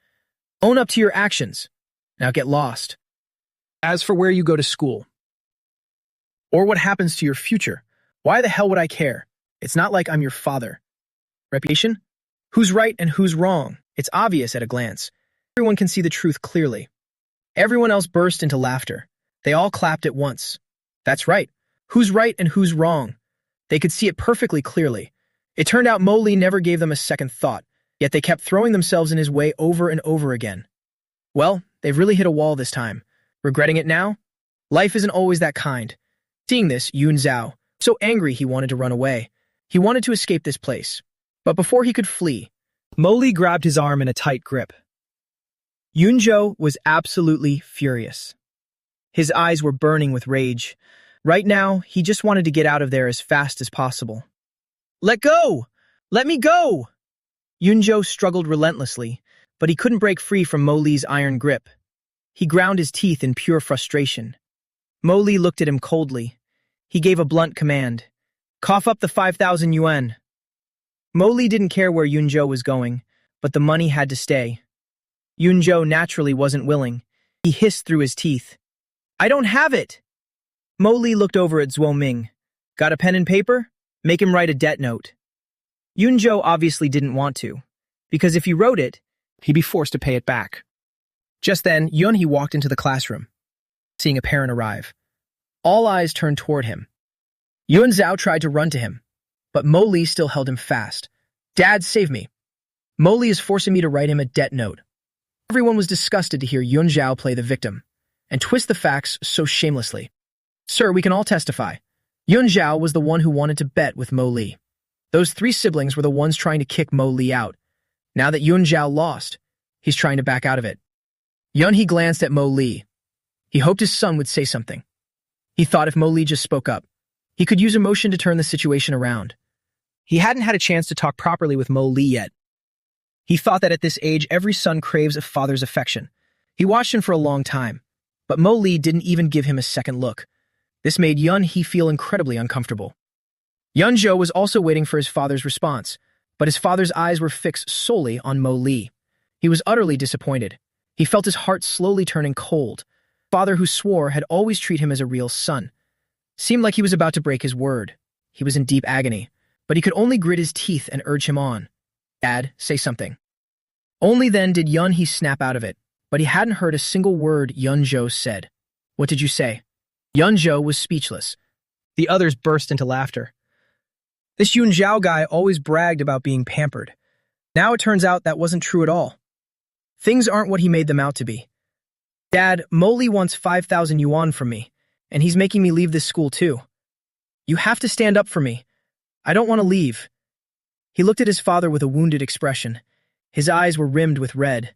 Own up to your actions. Now get lost. As for where you go to school, or what happens to your future, why the hell would I care? It's not like I'm your father. Reputation? Who's right and who's wrong? It's obvious at a glance. Everyone can see the truth clearly." Everyone else burst into laughter. They all clapped at once. That's right. Who's right and who's wrong? They could see it perfectly clearly. It turned out Mo Lee never gave them a second thought, yet they kept throwing themselves in his way over and over again. Well, they've really hit a wall this time. Regretting it now? Life isn't always that kind. Seeing this, Yoon Zhao, so angry he wanted to run away. He wanted to escape this place. But before he could flee, Mo Lee grabbed his arm in a tight grip. Yoon-jo was absolutely furious. His eyes were burning with rage. Right now, he just wanted to get out of there as fast as possible. "Let go! Let me go!" Yoon-jo struggled relentlessly, but he couldn't break free from Mo Lee's iron grip. He ground his teeth in pure frustration. Mo Lee looked at him coldly. He gave a blunt command. "Cough up the 5,000 yuan." Mo Lee didn't care where Yoon-jo was going, but the money had to stay. Yoon-jo naturally wasn't willing. He hissed through his teeth. "I don't have it!" Mo Lee looked over at Zhuo Ming. "Got a pen and paper? Make him write a debt note." Yoon-jo obviously didn't want to, because if he wrote it, he'd be forced to pay it back. Just then, Yun-hee walked into the classroom, seeing a parent arrive. All eyes turned toward him. Yun Zhao tried to run to him, but Mo Lee still held him fast. "Dad, save me. Mo Lee is forcing me to write him a debt note." Everyone was disgusted to hear Yun Zhao play the victim and twist the facts so shamelessly. "Sir, we can all testify. Yun Zhao was the one who wanted to bet with Mo Lee. Those 3 siblings were the ones trying to kick Mo Lee out. Now that Yun Zhao lost, he's trying to back out of it." Yun-hee glanced at Mo Lee. He hoped his son would say something. He thought if Mo Lee just spoke up, he could use emotion to turn the situation around. He hadn't had a chance to talk properly with Mo Lee yet. He thought that at this age, every son craves a father's affection. He watched him for a long time, but Mo Lee didn't even give him a second look. This made Yun-hee feel incredibly uncomfortable. Yun-jo was also waiting for his father's response, but his father's eyes were fixed solely on Mo Lee. He was utterly disappointed. He felt his heart slowly turning cold. The father who swore had always treated him as a real son seemed like he was about to break his word. He was in deep agony, but he could only grit his teeth and urge him on. "Dad, say something." Only then did Yun-hee snap out of it, but he hadn't heard a single word Yun-jo said. "What did you say?" Yun-jo was speechless. The others burst into laughter. This Yun Zhao guy always bragged about being pampered. Now it turns out that wasn't true at all. Things aren't what he made them out to be. "Dad, Mo Lee wants 5,000 yuan from me, and he's making me leave this school too. You have to stand up for me. I don't want to leave." He looked at his father with a wounded expression. His eyes were rimmed with red.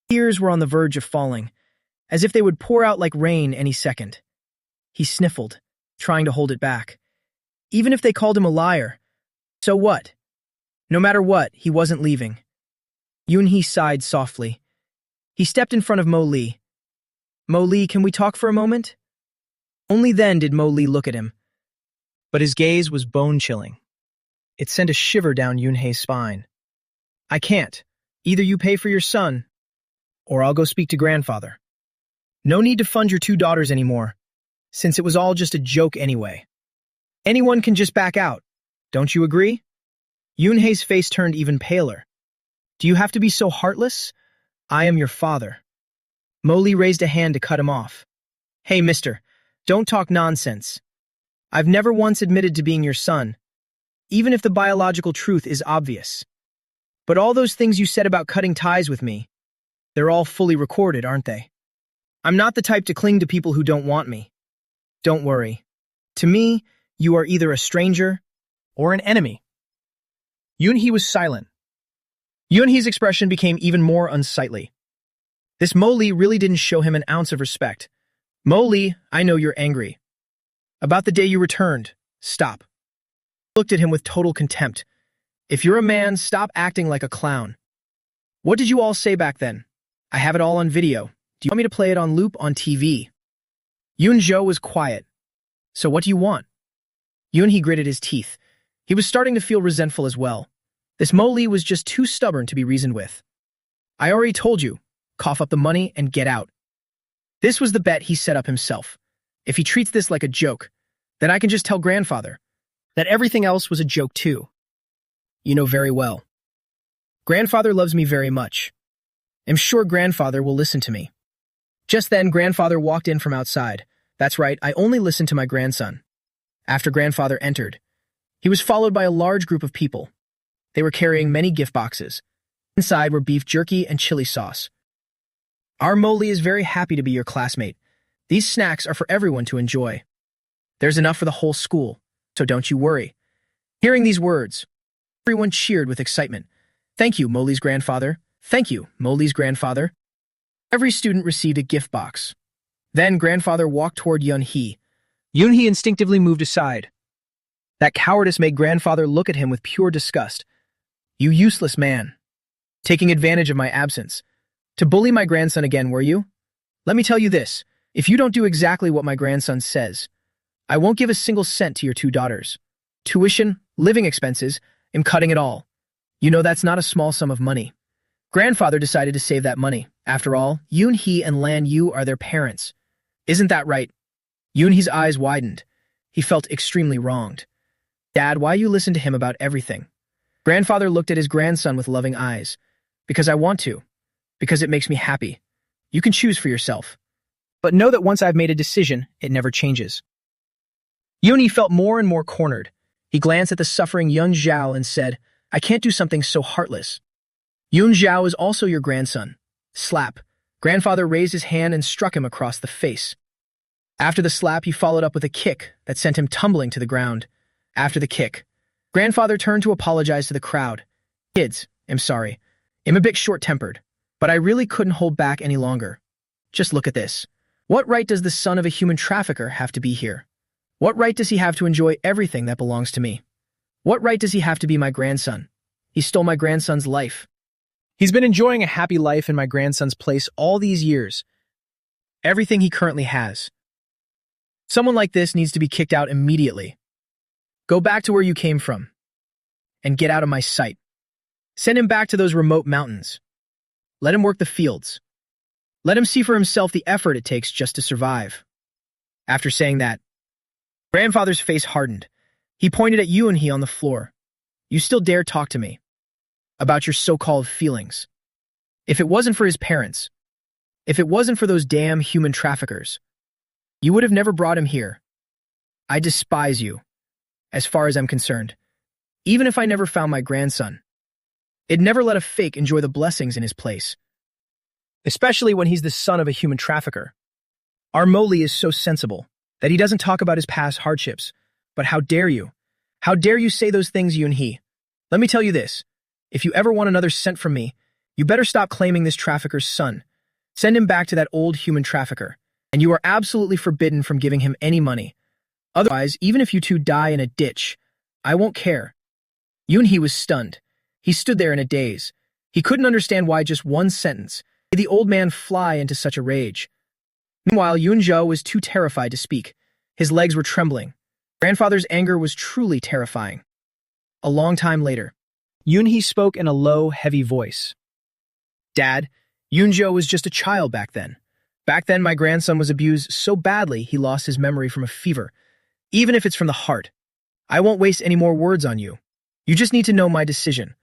Tears were on the verge of falling, as if they would pour out like rain any second. He sniffled, trying to hold it back. Even if they called him a liar, so what? No matter what, he wasn't leaving. Yoon-hee sighed softly. He stepped in front of Mo Lee. "Mo Lee, can we talk for a moment?" Only then did Mo Lee look at him. But his gaze was bone-chilling. It sent a shiver down Yoon-hee's spine. "I can't. Either you pay for your son, or I'll go speak to grandfather. No need to fund your 2 daughters anymore, since it was all just a joke anyway. Anyone can just back out. Don't you agree?" Yoon-hee's face turned even paler. "Do you have to be so heartless? I am your father." Mo Lee raised a hand to cut him off. "Hey, mister, don't talk nonsense. I've never once admitted to being your son, even if the biological truth is obvious. But all those things you said about cutting ties with me, they're all fully recorded, aren't they? I'm not the type to cling to people who don't want me. Don't worry. To me, you are either a stranger or an enemy. Yoon-hee was silent. Yoon-hee's expression became even more unsightly. This Mo-lee really didn't show him an ounce of respect. Mo-lee, I know you're angry. About the day you returned. Stop. Looked at him with total contempt. If you're a man, stop acting like a clown. What did you all say back then? I have it all on video. Do you want me to play it on loop on TV? Yoon-jo was quiet. So what do you want? Yoon-hee gritted his teeth. He was starting to feel resentful as well. This Mo-lee was just too stubborn to be reasoned with. I already told you. Cough up the money and get out. This was the bet he set up himself. If he treats this like a joke, then I can just tell grandfather that everything else was a joke too. You know very well. Grandfather loves me very much. I'm sure grandfather will listen to me. Just then, grandfather walked in from outside. That's right, I only listened to my grandson. After grandfather entered, he was followed by a large group of people. They were carrying many gift boxes. Inside were beef jerky and chili sauce. Our Mo-lee is very happy to be your classmate. These snacks are for everyone to enjoy. There's enough for the whole school, so don't you worry. Hearing these words, everyone cheered with excitement. Thank you, Mo-lee's grandfather. Thank you, Mo-lee's grandfather. Every student received a gift box. Then grandfather walked toward Yoon-hee. Yoon-hee instinctively moved aside. That cowardice made grandfather look at him with pure disgust. You useless man. Taking advantage of my absence. To bully my grandson again, were you? Let me tell you this. If you don't do exactly what my grandson says, I won't give a single cent to your two daughters. Tuition, living expenses, I'm cutting it all. You know that's not a small sum of money. Grandfather decided to save that money. After all, Yoon-hee and Lan Yu are their parents. Isn't that right? Yoon-hee's eyes widened. He felt extremely wronged. Dad, why you listen to him about everything? Grandfather looked at his grandson with loving eyes. Because I want to. Because it makes me happy. You can choose for yourself. But know that once I've made a decision, it never changes. Yoon-hee felt more and more cornered. He glanced at the suffering Yun Zhao and said, I can't do something so heartless. Yun Zhao is also your grandson. Slap. Grandfather raised his hand and struck him across the face. After the slap, he followed up with a kick that sent him tumbling to the ground. After the kick, grandfather turned to apologize to the crowd. Kids, I'm sorry. I'm a bit short-tempered, but I really couldn't hold back any longer. Just look at this. What right does the son of a human trafficker have to be here? What right does he have to enjoy everything that belongs to me? What right does he have to be my grandson? He stole my grandson's life. He's been enjoying a happy life in my grandson's place all these years. Everything he currently has. Someone like this needs to be kicked out immediately. Go back to where you came from. And get out of my sight. Send him back to those remote mountains. Let him work the fields. Let him see for himself the effort it takes just to survive. After saying that, grandfather's face hardened. He pointed at Yoon-hee on the floor. You still dare talk to me about your so-called feelings. If it wasn't for his parents, if it wasn't for those damn human traffickers, you would have never brought him here. I despise you, as far as I'm concerned. Even if I never found my grandson, I'd never let a fake enjoy the blessings in his place. Especially when he's the son of a human trafficker. Our Mo-lee is so sensible that he doesn't talk about his past hardships. But how dare you? How dare you say those things, Yoon-hee? Let me tell you this. If you ever want another cent from me, you better stop claiming this trafficker's son. Send him back to that old human trafficker. And you are absolutely forbidden from giving him any money. Otherwise, even if you two die in a ditch, I won't care. Yoon-hee was stunned. He stood there in a daze. He couldn't understand why just one sentence made the old man fly into such a rage. Meanwhile, Yoon-jo was too terrified to speak. His legs were trembling. Grandfather's anger was truly terrifying. A long time later, Yoon-hee spoke in a low, heavy voice. Dad, Yoon-jo was just a child back then. Back then, my grandson was abused so badly he lost his memory from a fever. Even if it's from the heart. I won't waste any more words on you. You just need to know my decision.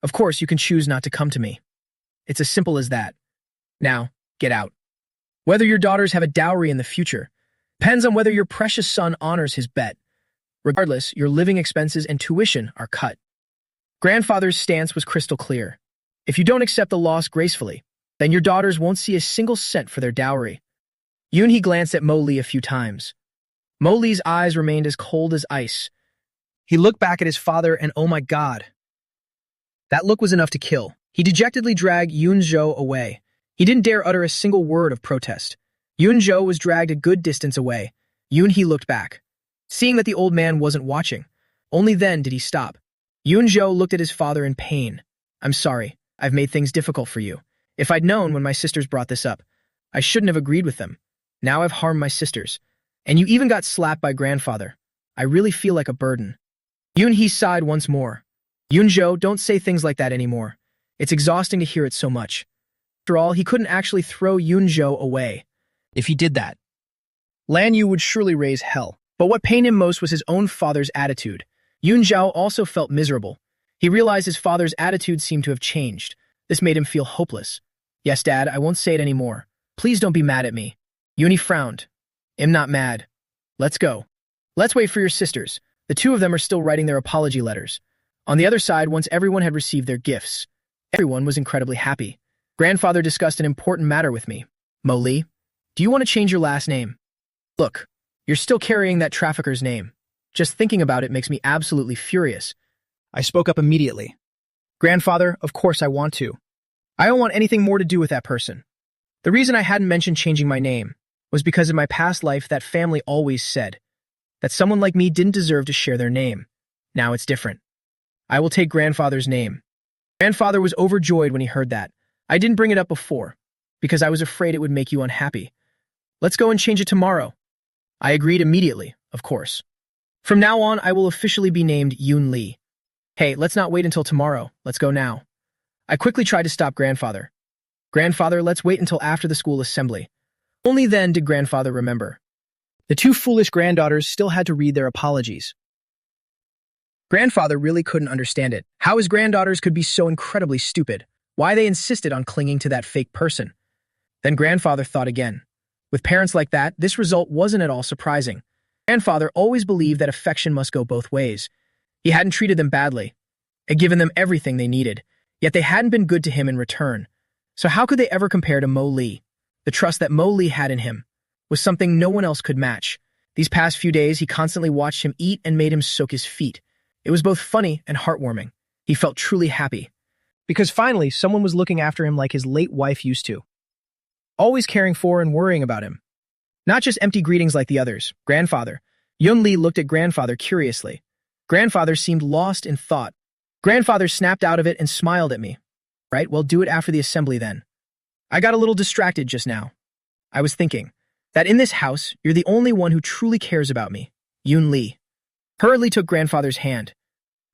Of course, you can choose not to come to me. It's as simple as that. Now, get out. Whether your daughters have a dowry in the future depends on whether your precious son honors his bet. Regardless, your living expenses and tuition are cut. Grandfather's stance was crystal clear. If you don't accept the loss gracefully, then your daughters won't see a single cent for their dowry. Yoon-hee glanced at Mo-lee a few times. Mo-lee's eyes remained as cold as ice. He looked back at his father and oh my god. That look was enough to kill. He dejectedly dragged Yoon-jo away. He didn't dare utter a single word of protest. Yoon-jo was dragged a good distance away. Yoon-hee looked back. Seeing that the old man wasn't watching, only then did he stop. Yoon-jo looked at his father in pain. I'm sorry. I've made things difficult for you. If I'd known when my sisters brought this up, I shouldn't have agreed with them. Now I've harmed my sisters. And you even got slapped by grandfather. I really feel like a burden. Yoon-hee sighed once more. Yoon-jo, don't say things like that anymore. It's exhausting to hear it so much. After all, he couldn't actually throw Yoon-jo away. If he did that, Lan Yu would surely raise hell. But what pained him most was his own father's attitude. Yoon-jo also felt miserable. He realized his father's attitude seemed to have changed. This made him feel hopeless. Yes, Dad, I won't say it anymore. Please don't be mad at me. Yoon-hee frowned. I'm not mad. Let's go. Let's wait for your sisters. The two of them are still writing their apology letters. On the other side, once everyone had received their gifts, everyone was incredibly happy. Grandfather discussed an important matter with me. Mo-lee, do you want to change your last name? Look, you're still carrying that trafficker's name. Just thinking about it makes me absolutely furious. I spoke up immediately. Grandfather, of course I want to. I don't want anything more to do with that person. The reason I hadn't mentioned changing my name was because in my past life that family always said that someone like me didn't deserve to share their name. Now it's different. I will take grandfather's name. Grandfather was overjoyed when he heard that. I didn't bring it up before because I was afraid it would make you unhappy. Let's go and change it tomorrow. I agreed immediately, of course. From now on, I will officially be named Yoon-lee. Hey, let's not wait until tomorrow. Let's go now. I quickly tried to stop grandfather. Grandfather, let's wait until after the school assembly. Only then did grandfather remember. The two foolish granddaughters still had to read their apologies. Grandfather really couldn't understand it. How his granddaughters could be so incredibly stupid. Why they insisted on clinging to that fake person. Then grandfather thought again. With parents like that, this result wasn't at all surprising. Grandfather always believed that affection must go both ways. He hadn't treated them badly, had given them everything they needed, yet they hadn't been good to him in return. So how could they ever compare to Mo-lee? The trust that Mo-lee had in him was something no one else could match. These past few days, he constantly watched him eat and made him soak his feet. It was both funny and heartwarming. He felt truly happy. Because finally, someone was looking after him like his late wife used to. Always caring for and worrying about him. Not just empty greetings like the others. Grandfather. Yoon-lee looked at grandfather curiously. Grandfather seemed lost in thought. Grandfather snapped out of it and smiled at me. Right, well, do it after the assembly then. I got a little distracted just now. I was thinking that in this house, you're the only one who truly cares about me. Yoon-lee. Hurriedly took grandfather's hand.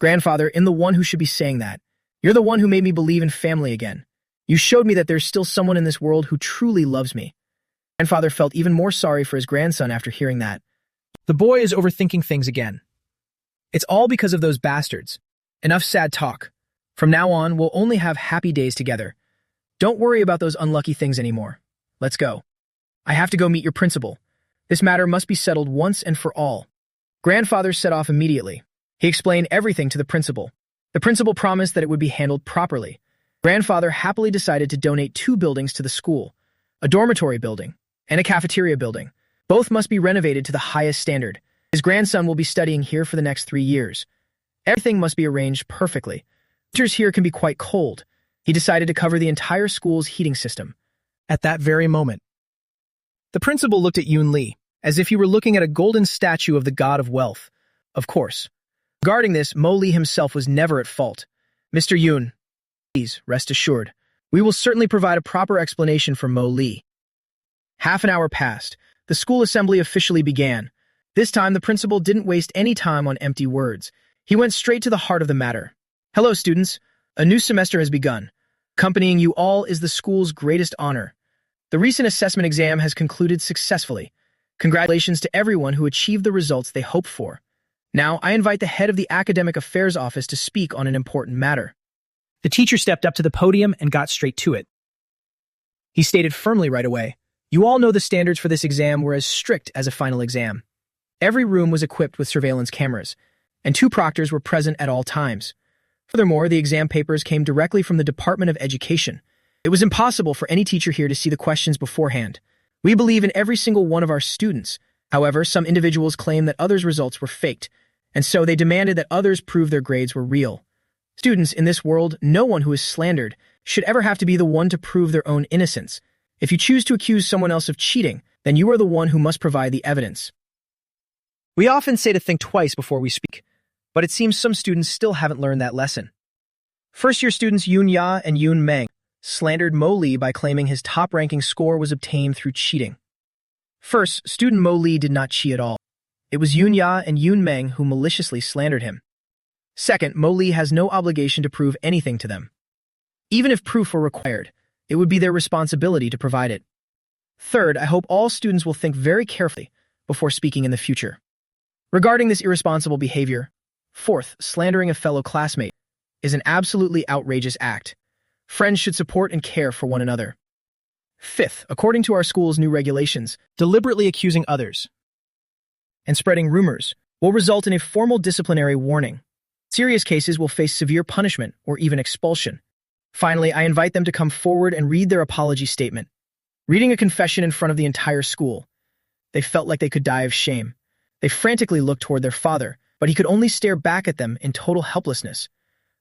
Grandfather, I'm the one who should be saying that. You're the one who made me believe in family again. You showed me that there's still someone in this world who truly loves me. Grandfather felt even more sorry for his grandson after hearing that. The boy is overthinking things again. It's all because of those bastards. Enough sad talk. From now on, we'll only have happy days together. Don't worry about those unlucky things anymore. Let's go. I have to go meet your principal. This matter must be settled once and for all. Grandfather set off immediately. He explained everything to the principal. The principal promised that it would be handled properly. Grandfather happily decided to donate 2 buildings to the school, a dormitory building and a cafeteria building. Both must be renovated to the highest standard. His grandson will be studying here for the next 3 years. Everything must be arranged perfectly. Winters here can be quite cold. He decided to cover the entire school's heating system. At that very moment, the principal looked at Yoon-lee as if he were looking at a golden statue of the god of wealth. Of course. Regarding this, Mo-lee himself was never at fault. Mr. Yoon, please rest assured. We will certainly provide a proper explanation for Mo-lee. Half an hour passed. The school assembly officially began. This time, the principal didn't waste any time on empty words. He went straight to the heart of the matter. Hello, students. A new semester has begun. Accompanying you all is the school's greatest honor. The recent assessment exam has concluded successfully. Congratulations to everyone who achieved the results they hoped for. Now, I invite the head of the Academic Affairs Office to speak on an important matter. The teacher stepped up to the podium and got straight to it. He stated firmly right away, "You all know the standards for this exam were as strict as a final exam. Every room was equipped with surveillance cameras, and 2 proctors were present at all times. Furthermore, the exam papers came directly from the Department of Education. It was impossible for any teacher here to see the questions beforehand. We believe in every single one of our students. However, some individuals claim that others' results were faked, and so they demanded that others prove their grades were real. Students, in this world, no one who is slandered should ever have to be the one to prove their own innocence. If you choose to accuse someone else of cheating, then you are the one who must provide the evidence. We often say to think twice before we speak, but it seems some students still haven't learned that lesson. First-year students Yoon Ya and Yoon Meng slandered Mo Lee by claiming his top-ranking score was obtained through cheating. First, student Mo Lee did not cheat at all. It was Yoon Ya and Yoon Meng who maliciously slandered him. Second, Mo Lee has no obligation to prove anything to them. Even if proof were required, it would be their responsibility to provide it. Third, I hope all students will think very carefully before speaking in the future. Regarding this irresponsible behavior, fourth, slandering a fellow classmate is an absolutely outrageous act. Friends should support and care for one another. Fifth, according to our school's new regulations, deliberately accusing others and spreading rumors will result in a formal disciplinary warning. Serious cases will face severe punishment or even expulsion. Finally, I invite them to come forward and read their apology statement. Reading a confession in front of the entire school, they felt like they could die of shame. They frantically looked toward their father, but he could only stare back at them in total helplessness.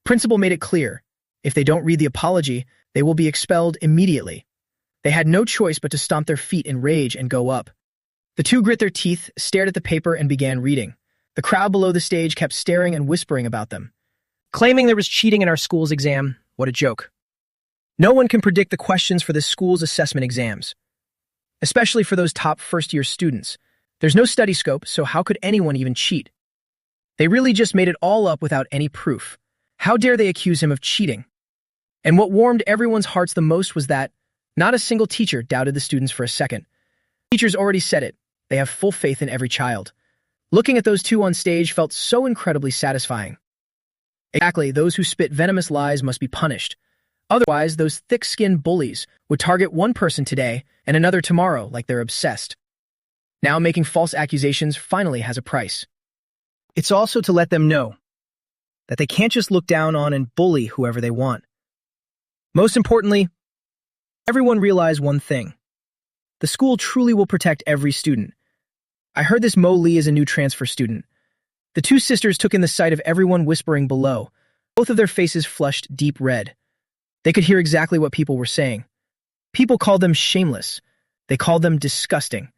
Principal made it clear, if they don't read the apology, they will be expelled immediately. They had no choice but to stomp their feet in rage and go up. The two grit their teeth, stared at the paper, and began reading. The crowd below the stage kept staring and whispering about them. Claiming there was cheating in our school's exam, what a joke. No one can predict the questions for this school's assessment exams, especially for those top first-year students. There's no study scope, so how could anyone even cheat? They really just made it all up without any proof. How dare they accuse him of cheating? And what warmed everyone's hearts the most was that not a single teacher doubted the students for a second. Teachers already said it. They have full faith in every child. Looking at those two on stage felt so incredibly satisfying. Exactly, those who spit venomous lies must be punished. Otherwise, those thick-skinned bullies would target one person today and another tomorrow like they're obsessed. Now making false accusations finally has a price. It's also to let them know that they can't just look down on and bully whoever they want. Most importantly, everyone realize one thing. The school truly will protect every student. I heard this Mo Lee is a new transfer student. The two sisters took in the sight of everyone whispering below. Both of their faces flushed deep red. They could hear exactly what people were saying. People called them shameless. They called them disgusting.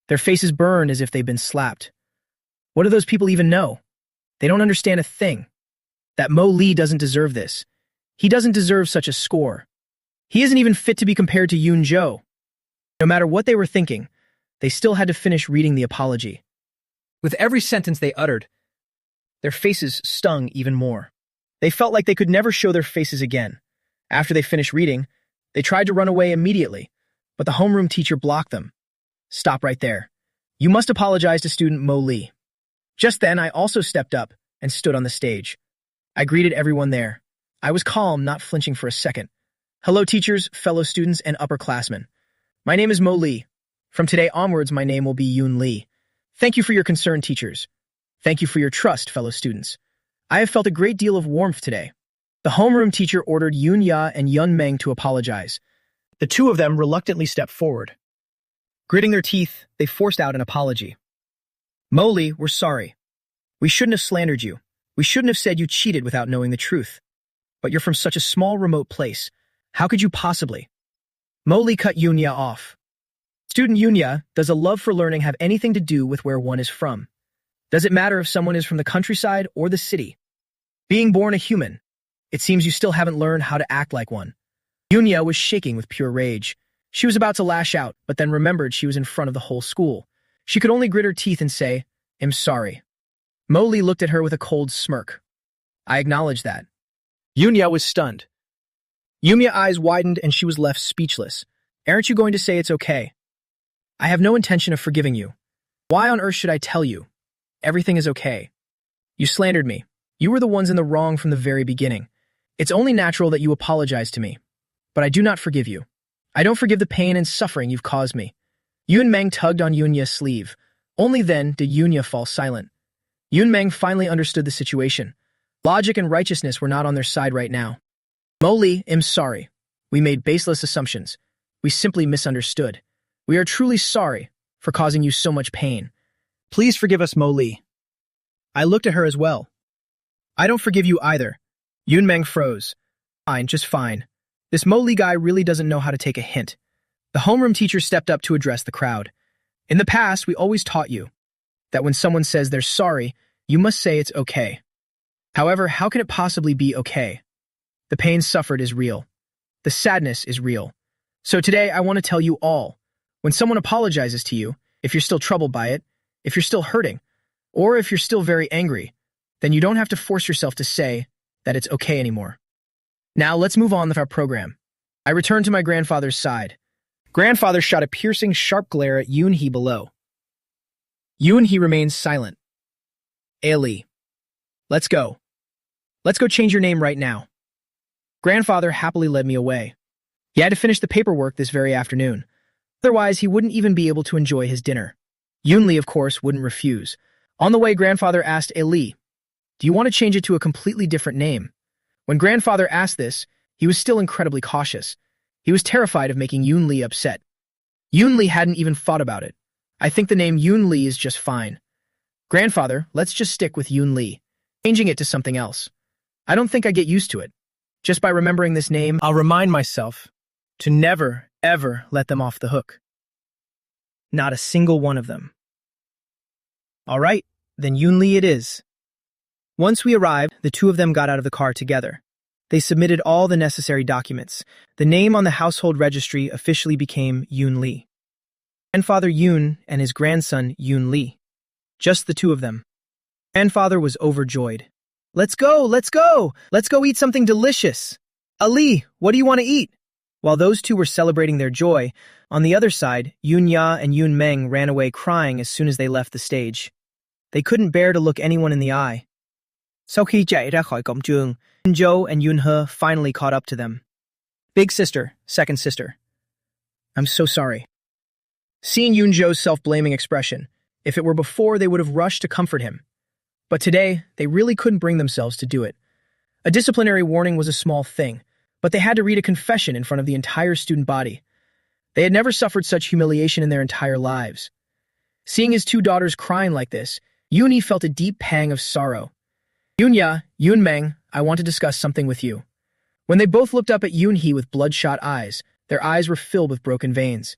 Their faces burned as if they'd been slapped. What do those people even know? They don't understand a thing. That Mo Lee doesn't deserve this. He doesn't deserve such a score. He isn't even fit to be compared to Yoon Jo. No matter what they were thinking, they still had to finish reading the apology. With every sentence they uttered, their faces stung even more. They felt like they could never show their faces again. After they finished reading, they tried to run away immediately, but the homeroom teacher blocked them. Stop right there. You must apologize to student Mo Lee. Just then, I also stepped up and stood on the stage. I greeted everyone there. I was calm, not flinching for a second. Hello, teachers, fellow students, and upperclassmen. My name is Mo Lee. From today onwards, my name will be Yoon Lee. Thank you for your concern, teachers. Thank you for your trust, fellow students. I have felt a great deal of warmth today. The homeroom teacher ordered Yoon Ya and Yoon Meng to apologize. The two of them reluctantly stepped forward. Gritting their teeth, they forced out an apology. Mo Lee, we're sorry. We shouldn't have slandered you. We shouldn't have said you cheated without knowing the truth. But you're from such a small, remote place. How could you possibly? Mo Lee cut Yoon Ya off. Student Yoon Ya, does a love for learning have anything to do with where one is from? Does it matter if someone is from the countryside or the city? Being born a human, it seems you still haven't learned how to act like one. Yoon Ya was shaking with pure rage. She was about to lash out, but then remembered she was in front of the whole school. She could only grit her teeth and say, I'm sorry. Mo Lee looked at her with a cold smirk. I acknowledge that. Yoon Ya was stunned. Yoon Ya's eyes widened and she was left speechless. Aren't you going to say it's okay? I have no intention of forgiving you. Why on earth should I tell you? Everything is okay. You slandered me. You were the ones in the wrong from the very beginning. It's only natural that you apologize to me. But I do not forgive you. I don't forgive the pain and suffering you've caused me. Yoon Meng tugged on Yoon Ya's sleeve. Only then did Yoon Ya fall silent. Yoon Meng finally understood the situation. Logic and righteousness were not on their side right now. Mo-Li, I'm sorry. We made baseless assumptions. We simply misunderstood. We are truly sorry for causing you so much pain. Please forgive us, Mo-Li. I looked at her as well. I don't forgive you either. Yun Meng froze. Fine, just fine. This Mo-Li guy really doesn't know how to take a hint. The homeroom teacher stepped up to address the crowd. In the past, we always taught you that when someone says they're sorry, you must say it's okay. However, how can it possibly be okay? The pain suffered is real. The sadness is real. So today, I want to tell you all, when someone apologizes to you, if you're still troubled by it, if you're still hurting, or if you're still very angry, then you don't have to force yourself to say that it's okay anymore. Now, let's move on with our program. I returned to my grandfather's side. Grandfather shot a piercing, sharp glare at Yoon-hee below. Yoon-hee remained silent. Ali, let's go. Let's go change your name right now. Grandfather happily led me away. He had to finish the paperwork this very afternoon. Otherwise, he wouldn't even be able to enjoy his dinner. Yoon-lee, of course, wouldn't refuse. On the way, Grandfather asked Ali, "Do you want to change it to a completely different name?" When Grandfather asked this, he was still incredibly cautious. He was terrified of making Yoon-lee upset. Yoon-lee hadn't even thought about it. I think the name Yoon-lee is just fine. Grandfather, let's just stick with Yoon-lee. Changing it to something else. I don't think I get used to it. Just by remembering this name, I'll remind myself to never, ever let them off the hook. Not a single one of them. All right, then Yoon-lee it is. Once we arrived, the two of them got out of the car together. They submitted all the necessary documents. The name on the household registry officially became Yoon-lee. Grandfather Yoon and his grandson Yoon-lee. Just the two of them. Grandfather was overjoyed. Let's go, let's go! Let's go eat something delicious! Ali, what do you want to eat? While those two were celebrating their joy, on the other side, Yoon-ya and Yoon-meng ran away crying as soon as they left the stage. They couldn't bear to look anyone in the eye. Sau khi chạy ra khỏi cổng trường, Yoon-jo and Yoon-he finally caught up to them. Big sister, second sister. I'm so sorry. Seeing Yoon-jo's self-blaming expression, if it were before, they would have rushed to comfort him. But today, they really couldn't bring themselves to do it. A disciplinary warning was a small thing, but they had to read a confession in front of the entire student body. They had never suffered such humiliation in their entire lives. Seeing his two daughters crying like this, Yoon-hee felt a deep pang of sorrow. Yoon-ya, Yoon-meng, I want to discuss something with you. When they both looked up at Yoon-hee with bloodshot eyes, their eyes were filled with broken veins.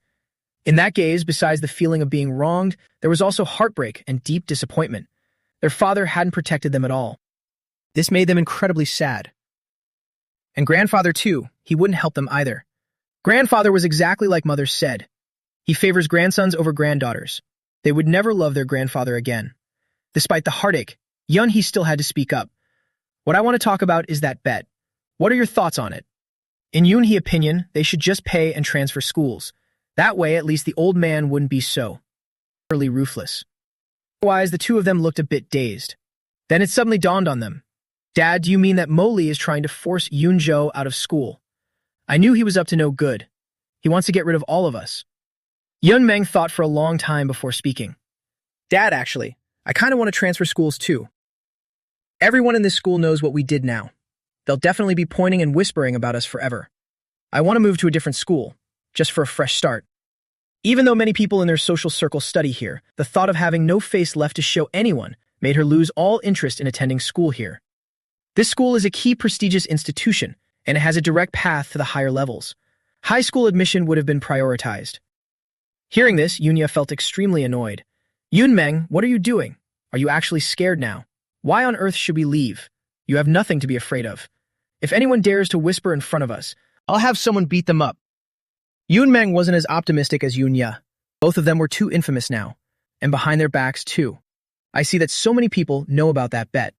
In that gaze, besides the feeling of being wronged, there was also heartbreak and deep disappointment. Their father hadn't protected them at all. This made them incredibly sad. And grandfather, too, he wouldn't help them either. Grandfather was exactly like mother said. He favors grandsons over granddaughters. They would never love their grandfather again. Despite the heartache, Yoon-hee still had to speak up. What I want to talk about is that bet. What are your thoughts on it? In Yoon-hee's opinion, they should just pay and transfer schools. That way, at least the old man wouldn't be so utterly ruthless. Otherwise, the two of them looked a bit dazed. Then it suddenly dawned on them. Dad, do you mean that Mo-Li is trying to force Yoon-jo out of school? I knew he was up to no good. He wants to get rid of all of us. Yoon-meng thought for a long time before speaking. Dad, actually, I kind of want to transfer schools too. Everyone in this school knows what we did now. They'll definitely be pointing and whispering about us forever. I want to move to a different school, just for a fresh start. Even though many people in their social circle study here, the thought of having no face left to show anyone made her lose all interest in attending school here. This school is a key prestigious institution, and it has a direct path to the higher levels. High school admission would have been prioritized. Hearing this, Yoon-ya felt extremely annoyed. Yoon-meng, what are you doing? Are you actually scared now? Why on earth should we leave? You have nothing to be afraid of. If anyone dares to whisper in front of us, I'll have someone beat them up. Yoon-meng wasn't as optimistic as Yoon-ya. Both of them were too infamous now, and behind their backs too. I see that so many people know about that bet.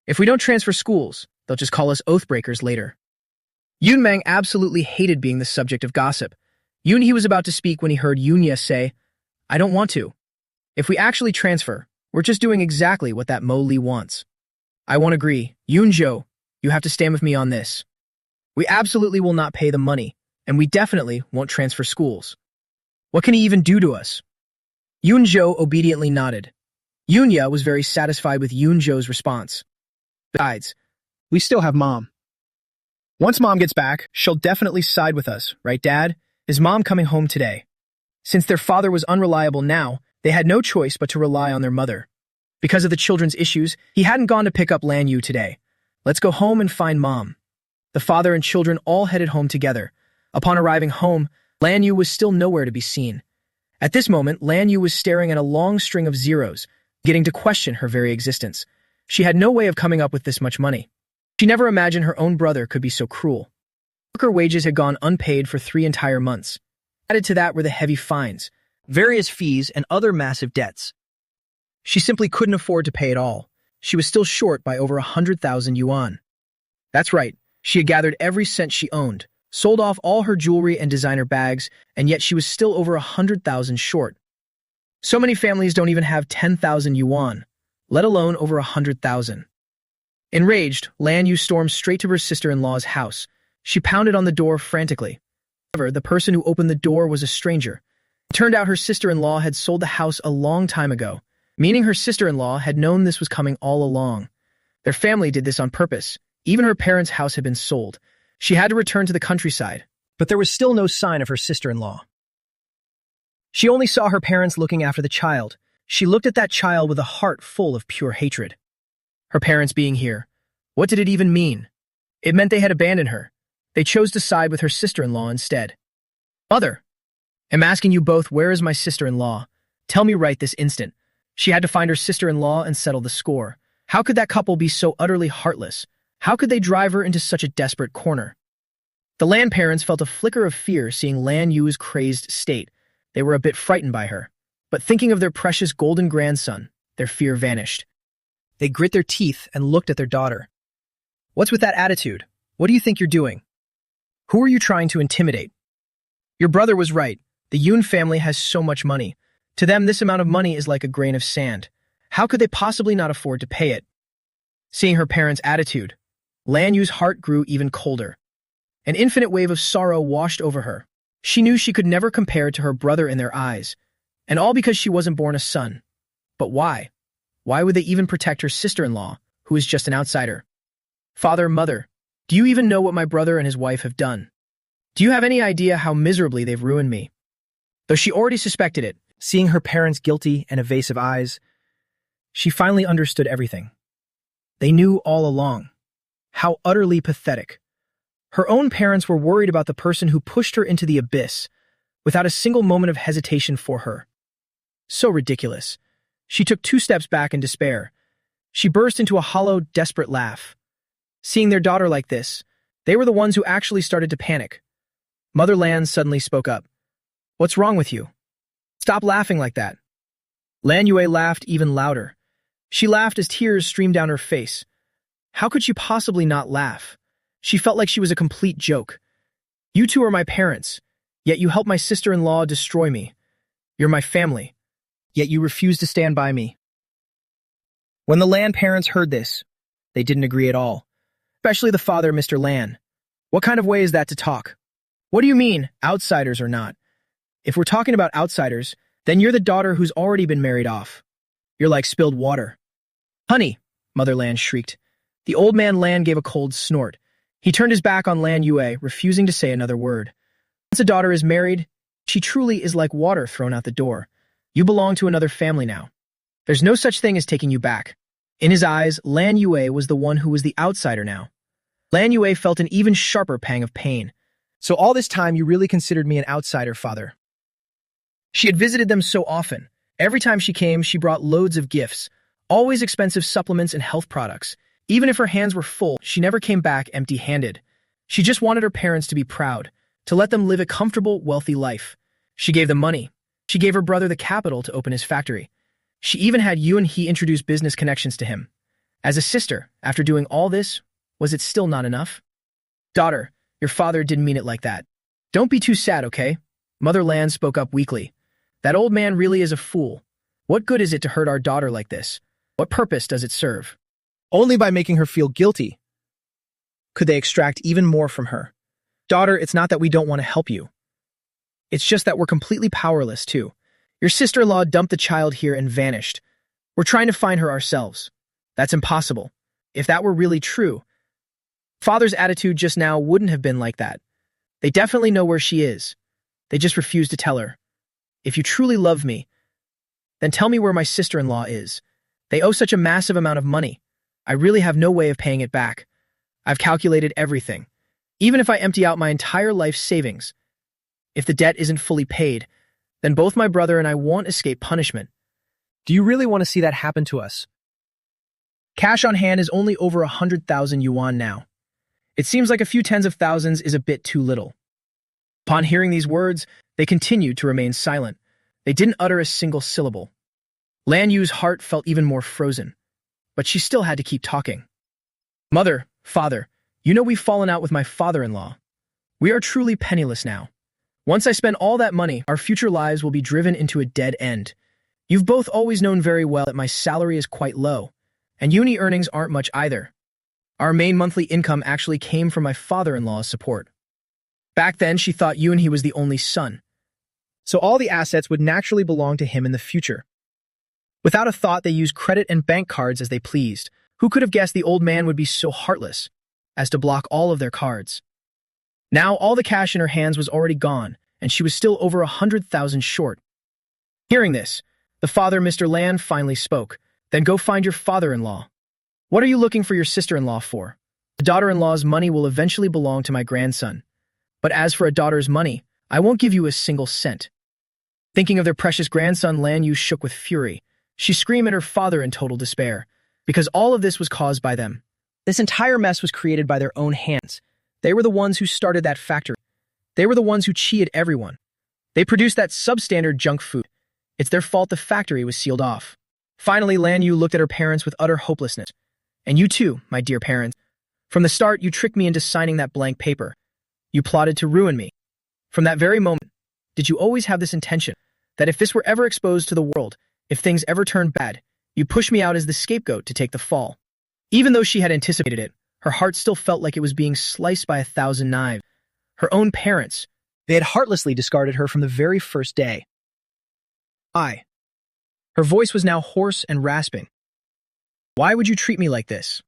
If we don't transfer schools, they'll just call us oath-breakers later. Yoon-meng absolutely hated being the subject of gossip. Yoon-hee was about to speak when he heard Yoon-ya say, I don't want to. If we actually transfer, we're just doing exactly what that Mo-Li wants. I won't agree. Yoon-jo, you have to stand with me on this. We absolutely will not pay the money, and we definitely won't transfer schools. What can he even do to us? Yoon-jo obediently nodded. Yoon-ya was very satisfied with Yoon-jo's response. Besides, we still have Mom. Once Mom gets back, she'll definitely side with us, right, Dad? Is Mom coming home today? Since their father was unreliable now, they had no choice but to rely on their mother. Because of the children's issues, he hadn't gone to pick up Lan Yu today. Let's go home and find Mom. The father and children all headed home together. Upon arriving home, Lan Yu was still nowhere to be seen. At this moment, Lan Yu was staring at a long string of zeros, getting to question her very existence. She had no way of coming up with this much money. She never imagined her own brother could be so cruel. Worker wages had gone unpaid for 3 entire months. Added to that were the heavy fines, various fees, and other massive debts. She simply couldn't afford to pay it all. She was still short by over 100,000 yuan. That's right, she had gathered every cent she owned, sold off all her jewelry and designer bags, and yet she was still over 100,000 short. So many families don't even have 10,000 yuan, let alone over 100,000. Enraged, Lan Yu stormed straight to her sister-in-law's house. She pounded on the door frantically. However, the person who opened the door was a stranger. It turned out her sister-in-law had sold the house a long time ago, meaning her sister-in-law had known this was coming all along. Their family did this on purpose. Even her parents' house had been sold. She had to return to the countryside, but there was still no sign of her sister-in-law. She only saw her parents looking after the child. She looked at that child with a heart full of pure hatred. Her parents being here, what did it even mean? It meant they had abandoned her. They chose to side with her sister-in-law instead. Mother, I'm asking you both, where is my sister-in-law? Tell me right this instant. She had to find her sister-in-law and settle the score. How could that couple be so utterly heartless? How could they drive her into such a desperate corner? The Lan parents felt a flicker of fear seeing Lan Yu's crazed state. They were a bit frightened by her. But thinking of their precious golden grandson, their fear vanished. They grit their teeth and looked at their daughter. What's with that attitude? What do you think you're doing? Who are you trying to intimidate? Your brother was right. The Yun family has so much money. To them, this amount of money is like a grain of sand. How could they possibly not afford to pay it? Seeing her parents' attitude, Lan Yu's heart grew even colder. An infinite wave of sorrow washed over her. She knew she could never compare to her brother in their eyes, and all because she wasn't born a son. But why? Why would they even protect her sister-in-law, who is just an outsider? Father, mother, do you even know what my brother and his wife have done? Do you have any idea how miserably they've ruined me? Though she already suspected it, seeing her parents' guilty and evasive eyes, she finally understood everything. They knew all along. How utterly pathetic. Her own parents were worried about the person who pushed her into the abyss, without a single moment of hesitation for her. So ridiculous. She took 2 steps back in despair. She burst into a hollow, desperate laugh. Seeing their daughter like this, they were the ones who actually started to panic. Mother Lan suddenly spoke up. What's wrong with you? Stop laughing like that. Lan Yue laughed even louder. She laughed as tears streamed down her face. How could she possibly not laugh? She felt like she was a complete joke. You two are my parents, yet you helped my sister-in-law destroy me. You're my family, yet you refuse to stand by me. When the Lan parents heard this, they didn't agree at all. Especially the father, Mr. Lan. What kind of way is that to talk? What do you mean, outsiders or not? If we're talking about outsiders, then you're the daughter who's already been married off. You're like spilled water. Honey, Mother Lan shrieked. The old man Lan gave a cold snort. He turned his back on Lan Yue, refusing to say another word. Once a daughter is married, she truly is like water thrown out the door. You belong to another family now. There's no such thing as taking you back. In his eyes, Lan Yue was the one who was the outsider now. Lan Yue felt an even sharper pang of pain. So all this time you really considered me an outsider, father. She had visited them so often. Every time she came, she brought loads of gifts, always expensive supplements and health products. Even if her hands were full, she never came back empty-handed. She just wanted her parents to be proud, to let them live a comfortable, wealthy life. She gave them money. She gave her brother the capital to open his factory. She even had you and he introduce business connections to him. As a sister, after doing all this, was it still not enough? Daughter, your father didn't mean it like that. Don't be too sad, okay? Mother Lan spoke up weakly. That old man really is a fool. What good is it to hurt our daughter like this? What purpose does it serve? Only by making her feel guilty could they extract even more from her. Daughter, it's not that we don't want to help you. It's just that we're completely powerless, too. Your sister-in-law dumped the child here and vanished. We're trying to find her ourselves. That's impossible. If that were really true, father's attitude just now wouldn't have been like that. They definitely know where she is. They just refuse to tell her. If you truly love me, then tell me where my sister-in-law is. They owe such a massive amount of money. I really have no way of paying it back. I've calculated everything. Even if I empty out my entire life savings, if the debt isn't fully paid, then both my brother and I won't escape punishment. Do you really want to see that happen to us? Cash on hand is only over 100,000 yuan now. It seems like a few tens of thousands is a bit too little. Upon hearing these words, they continued to remain silent. They didn't utter a single syllable. Lan Yu's heart felt even more frozen, but she still had to keep talking. Mother, father, you know we've fallen out with my father-in-law. We are truly penniless now. Once I spend all that money, our future lives will be driven into a dead end. You've both always known very well that my salary is quite low, and uni earnings aren't much either. Our main monthly income actually came from my father-in-law's support. Back then, she thought Yoon-hee was the only son, so all the assets would naturally belong to him in the future. Without a thought, they used credit and bank cards as they pleased. Who could have guessed the old man would be so heartless as to block all of their cards? Now, all the cash in her hands was already gone, and she was still over 100,000 short. Hearing this, the father, Mr. Lan, finally spoke. Then go find your father-in-law. What are you looking for your sister-in-law for? The daughter-in-law's money will eventually belong to my grandson. But as for a daughter's money, I won't give you a single cent. Thinking of their precious grandson, Lan Yu shook with fury. She screamed at her father in total despair, because all of this was caused by them. This entire mess was created by their own hands. They were the ones who started that factory. They were the ones who cheated everyone. They produced that substandard junk food. It's their fault the factory was sealed off. Finally, Lan Yu looked at her parents with utter hopelessness. And you too, my dear parents. From the start, you tricked me into signing that blank paper. You plotted to ruin me. From that very moment, did you always have this intention, that if this were ever exposed to the world, if things ever turned bad, you'd push me out as the scapegoat to take the fall? Even though she had anticipated it, her heart still felt like it was being sliced by 1,000 knives. Her own parents, they had heartlessly discarded her from the very first day. Her voice was now hoarse and rasping. Why would you treat me like this?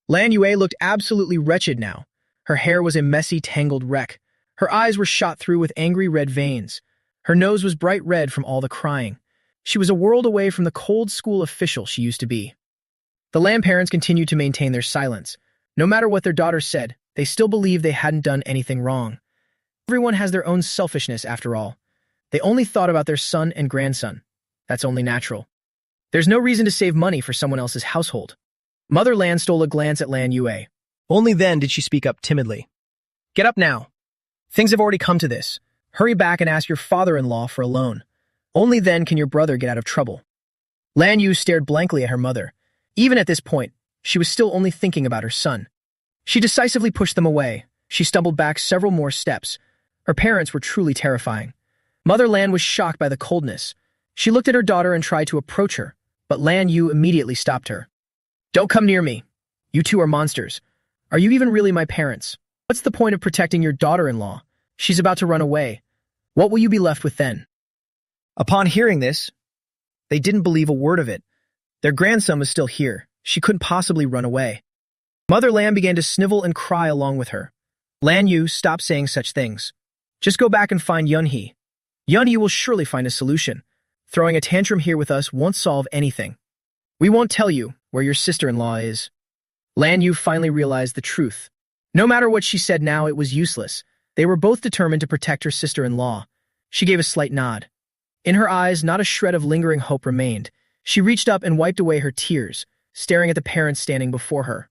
Lan Yue looked absolutely wretched now. Her hair was a messy, tangled wreck. Her eyes were shot through with angry red veins. Her nose was bright red from all the crying. She was a world away from the cold school official she used to be. The Lan parents continued to maintain their silence. No matter what their daughter said, they still believed they hadn't done anything wrong. Everyone has their own selfishness after all. They only thought about their son and grandson. That's only natural. There's no reason to save money for someone else's household. Mother Lan stole a glance at Lan Yue. Only then did she speak up timidly. Get up now. Things have already come to this. Hurry back and ask your father-in-law for a loan. Only then can your brother get out of trouble. Lan Yu stared blankly at her mother. Even at this point, she was still only thinking about her son. She decisively pushed them away. She stumbled back several more steps. Her parents were truly terrifying. Mother Lan was shocked by the coldness. She looked at her daughter and tried to approach her, but Lan Yu immediately stopped her. Don't come near me. You two are monsters. Are you even really my parents? What's the point of protecting your daughter-in-law? She's about to run away. What will you be left with then? Upon hearing this, they didn't believe a word of it. Their grandson was still here. She couldn't possibly run away. Mother Lan began to snivel and cry along with her. Lan Yu, stop saying such things. Just go back and find Yun-hee. Yun-hee will surely find a solution. Throwing a tantrum here with us won't solve anything. We won't tell you where your sister-in-law is. Lan Yu finally realized the truth. No matter what she said now, it was useless. They were both determined to protect her sister-in-law. She gave a slight nod. In her eyes, not a shred of lingering hope remained. She reached up and wiped away her tears, staring at the parents standing before her.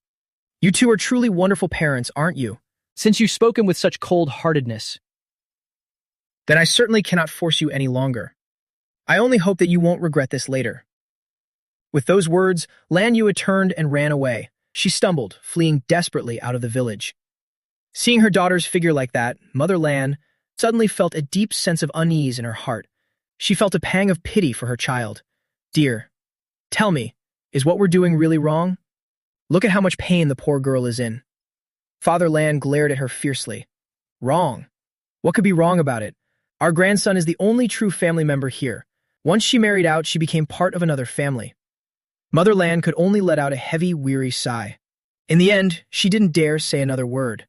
You two are truly wonderful parents, aren't you? Since you've spoken with such cold-heartedness, then I certainly cannot force you any longer. I only hope that you won't regret this later. With those words, Lan Yu turned and ran away. She stumbled, fleeing desperately out of the village. Seeing her daughter's figure like that, Mother Lan suddenly felt a deep sense of unease in her heart. She felt a pang of pity for her child. Dear, tell me, is what we're doing really wrong? Look at how much pain the poor girl is in. Father Lan glared at her fiercely. Wrong? What could be wrong about it? Our grandson is the only true family member here. Once she married out, she became part of another family. Mother Lan could only let out a heavy, weary sigh. In the end, she didn't dare say another word.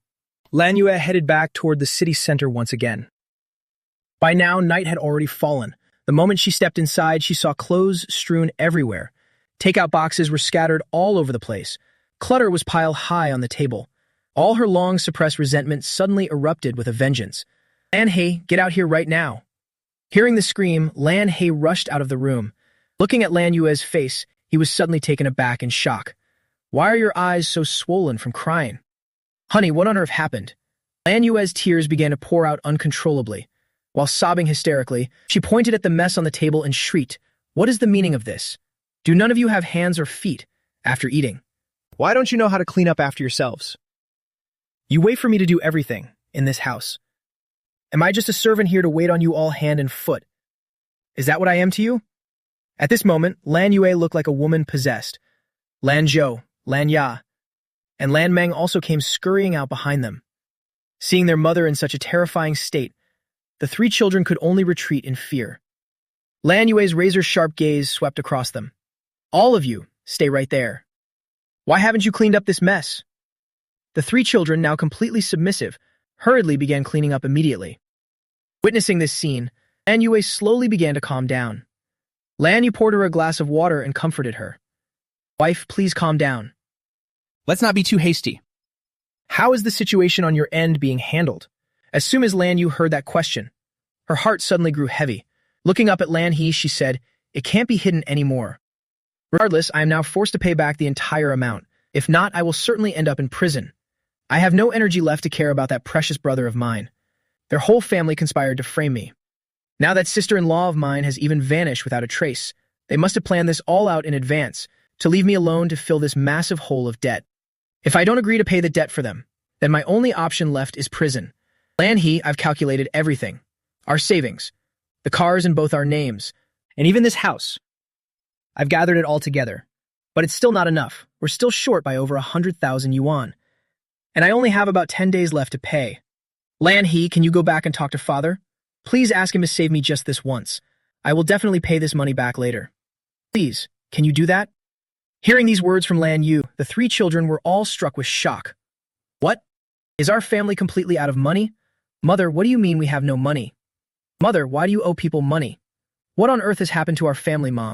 Lan Yue headed back toward the city center once again. By now, night had already fallen. The moment she stepped inside, she saw clothes strewn everywhere. Takeout boxes were scattered all over the place. Clutter was piled high on the table. All her long-suppressed resentment suddenly erupted with a vengeance. "Lan He, get out here right now." Hearing the scream, Lan He rushed out of the room. Looking at Lan Yue's face, he was suddenly taken aback in shock. "Why are your eyes so swollen from crying?" "Honey, what on earth happened?" Lan Yue's tears began to pour out uncontrollably. While sobbing hysterically, she pointed at the mess on the table and shrieked, "What is the meaning of this? Do none of you have hands or feet after eating? Why don't you know how to clean up after yourselves? You wait for me to do everything in this house. Am I just a servant here to wait on you all hand and foot? Is that what I am to you?" At this moment, Lan Yue looked like a woman possessed. Lan Zhou, Lan Ya, and Lan Meng also came scurrying out behind them. Seeing their mother in such a terrifying state, the three children could only retreat in fear. Lan Yue's razor-sharp gaze swept across them. "All of you, stay right there. Why haven't you cleaned up this mess?" The three children, now completely submissive, hurriedly began cleaning up immediately. Witnessing this scene, Lan Yue slowly began to calm down. Lan Yu poured her a glass of water and comforted her. "Wife, please calm down. Let's not be too hasty. How is the situation on your end being handled?" As soon as Lan Yu heard that question, her heart suddenly grew heavy. Looking up at Lan He, she said, "It can't be hidden anymore. Regardless, I am now forced to pay back the entire amount. If not, I will certainly end up in prison. I have no energy left to care about that precious brother of mine. Their whole family conspired to frame me. Now that sister-in-law of mine has even vanished without a trace. They must have planned this all out in advance, to leave me alone to fill this massive hole of debt. If I don't agree to pay the debt for them, then my only option left is prison. Lan He, I've calculated everything. Our savings, the cars in both our names, and even this house. I've gathered it all together. But it's still not enough. We're still short by over 100,000 yuan. And I only have about 10 days left to pay. Lan He, can you go back and talk to father? Please ask him to save me just this once. I will definitely pay this money back later. Please, can you do that?" Hearing these words from Lan Yu, the three children were all struck with shock. "What? Is our family completely out of money? Mother, what do you mean we have no money? Mother, why do you owe people money? What on earth has happened to our family, Mom?"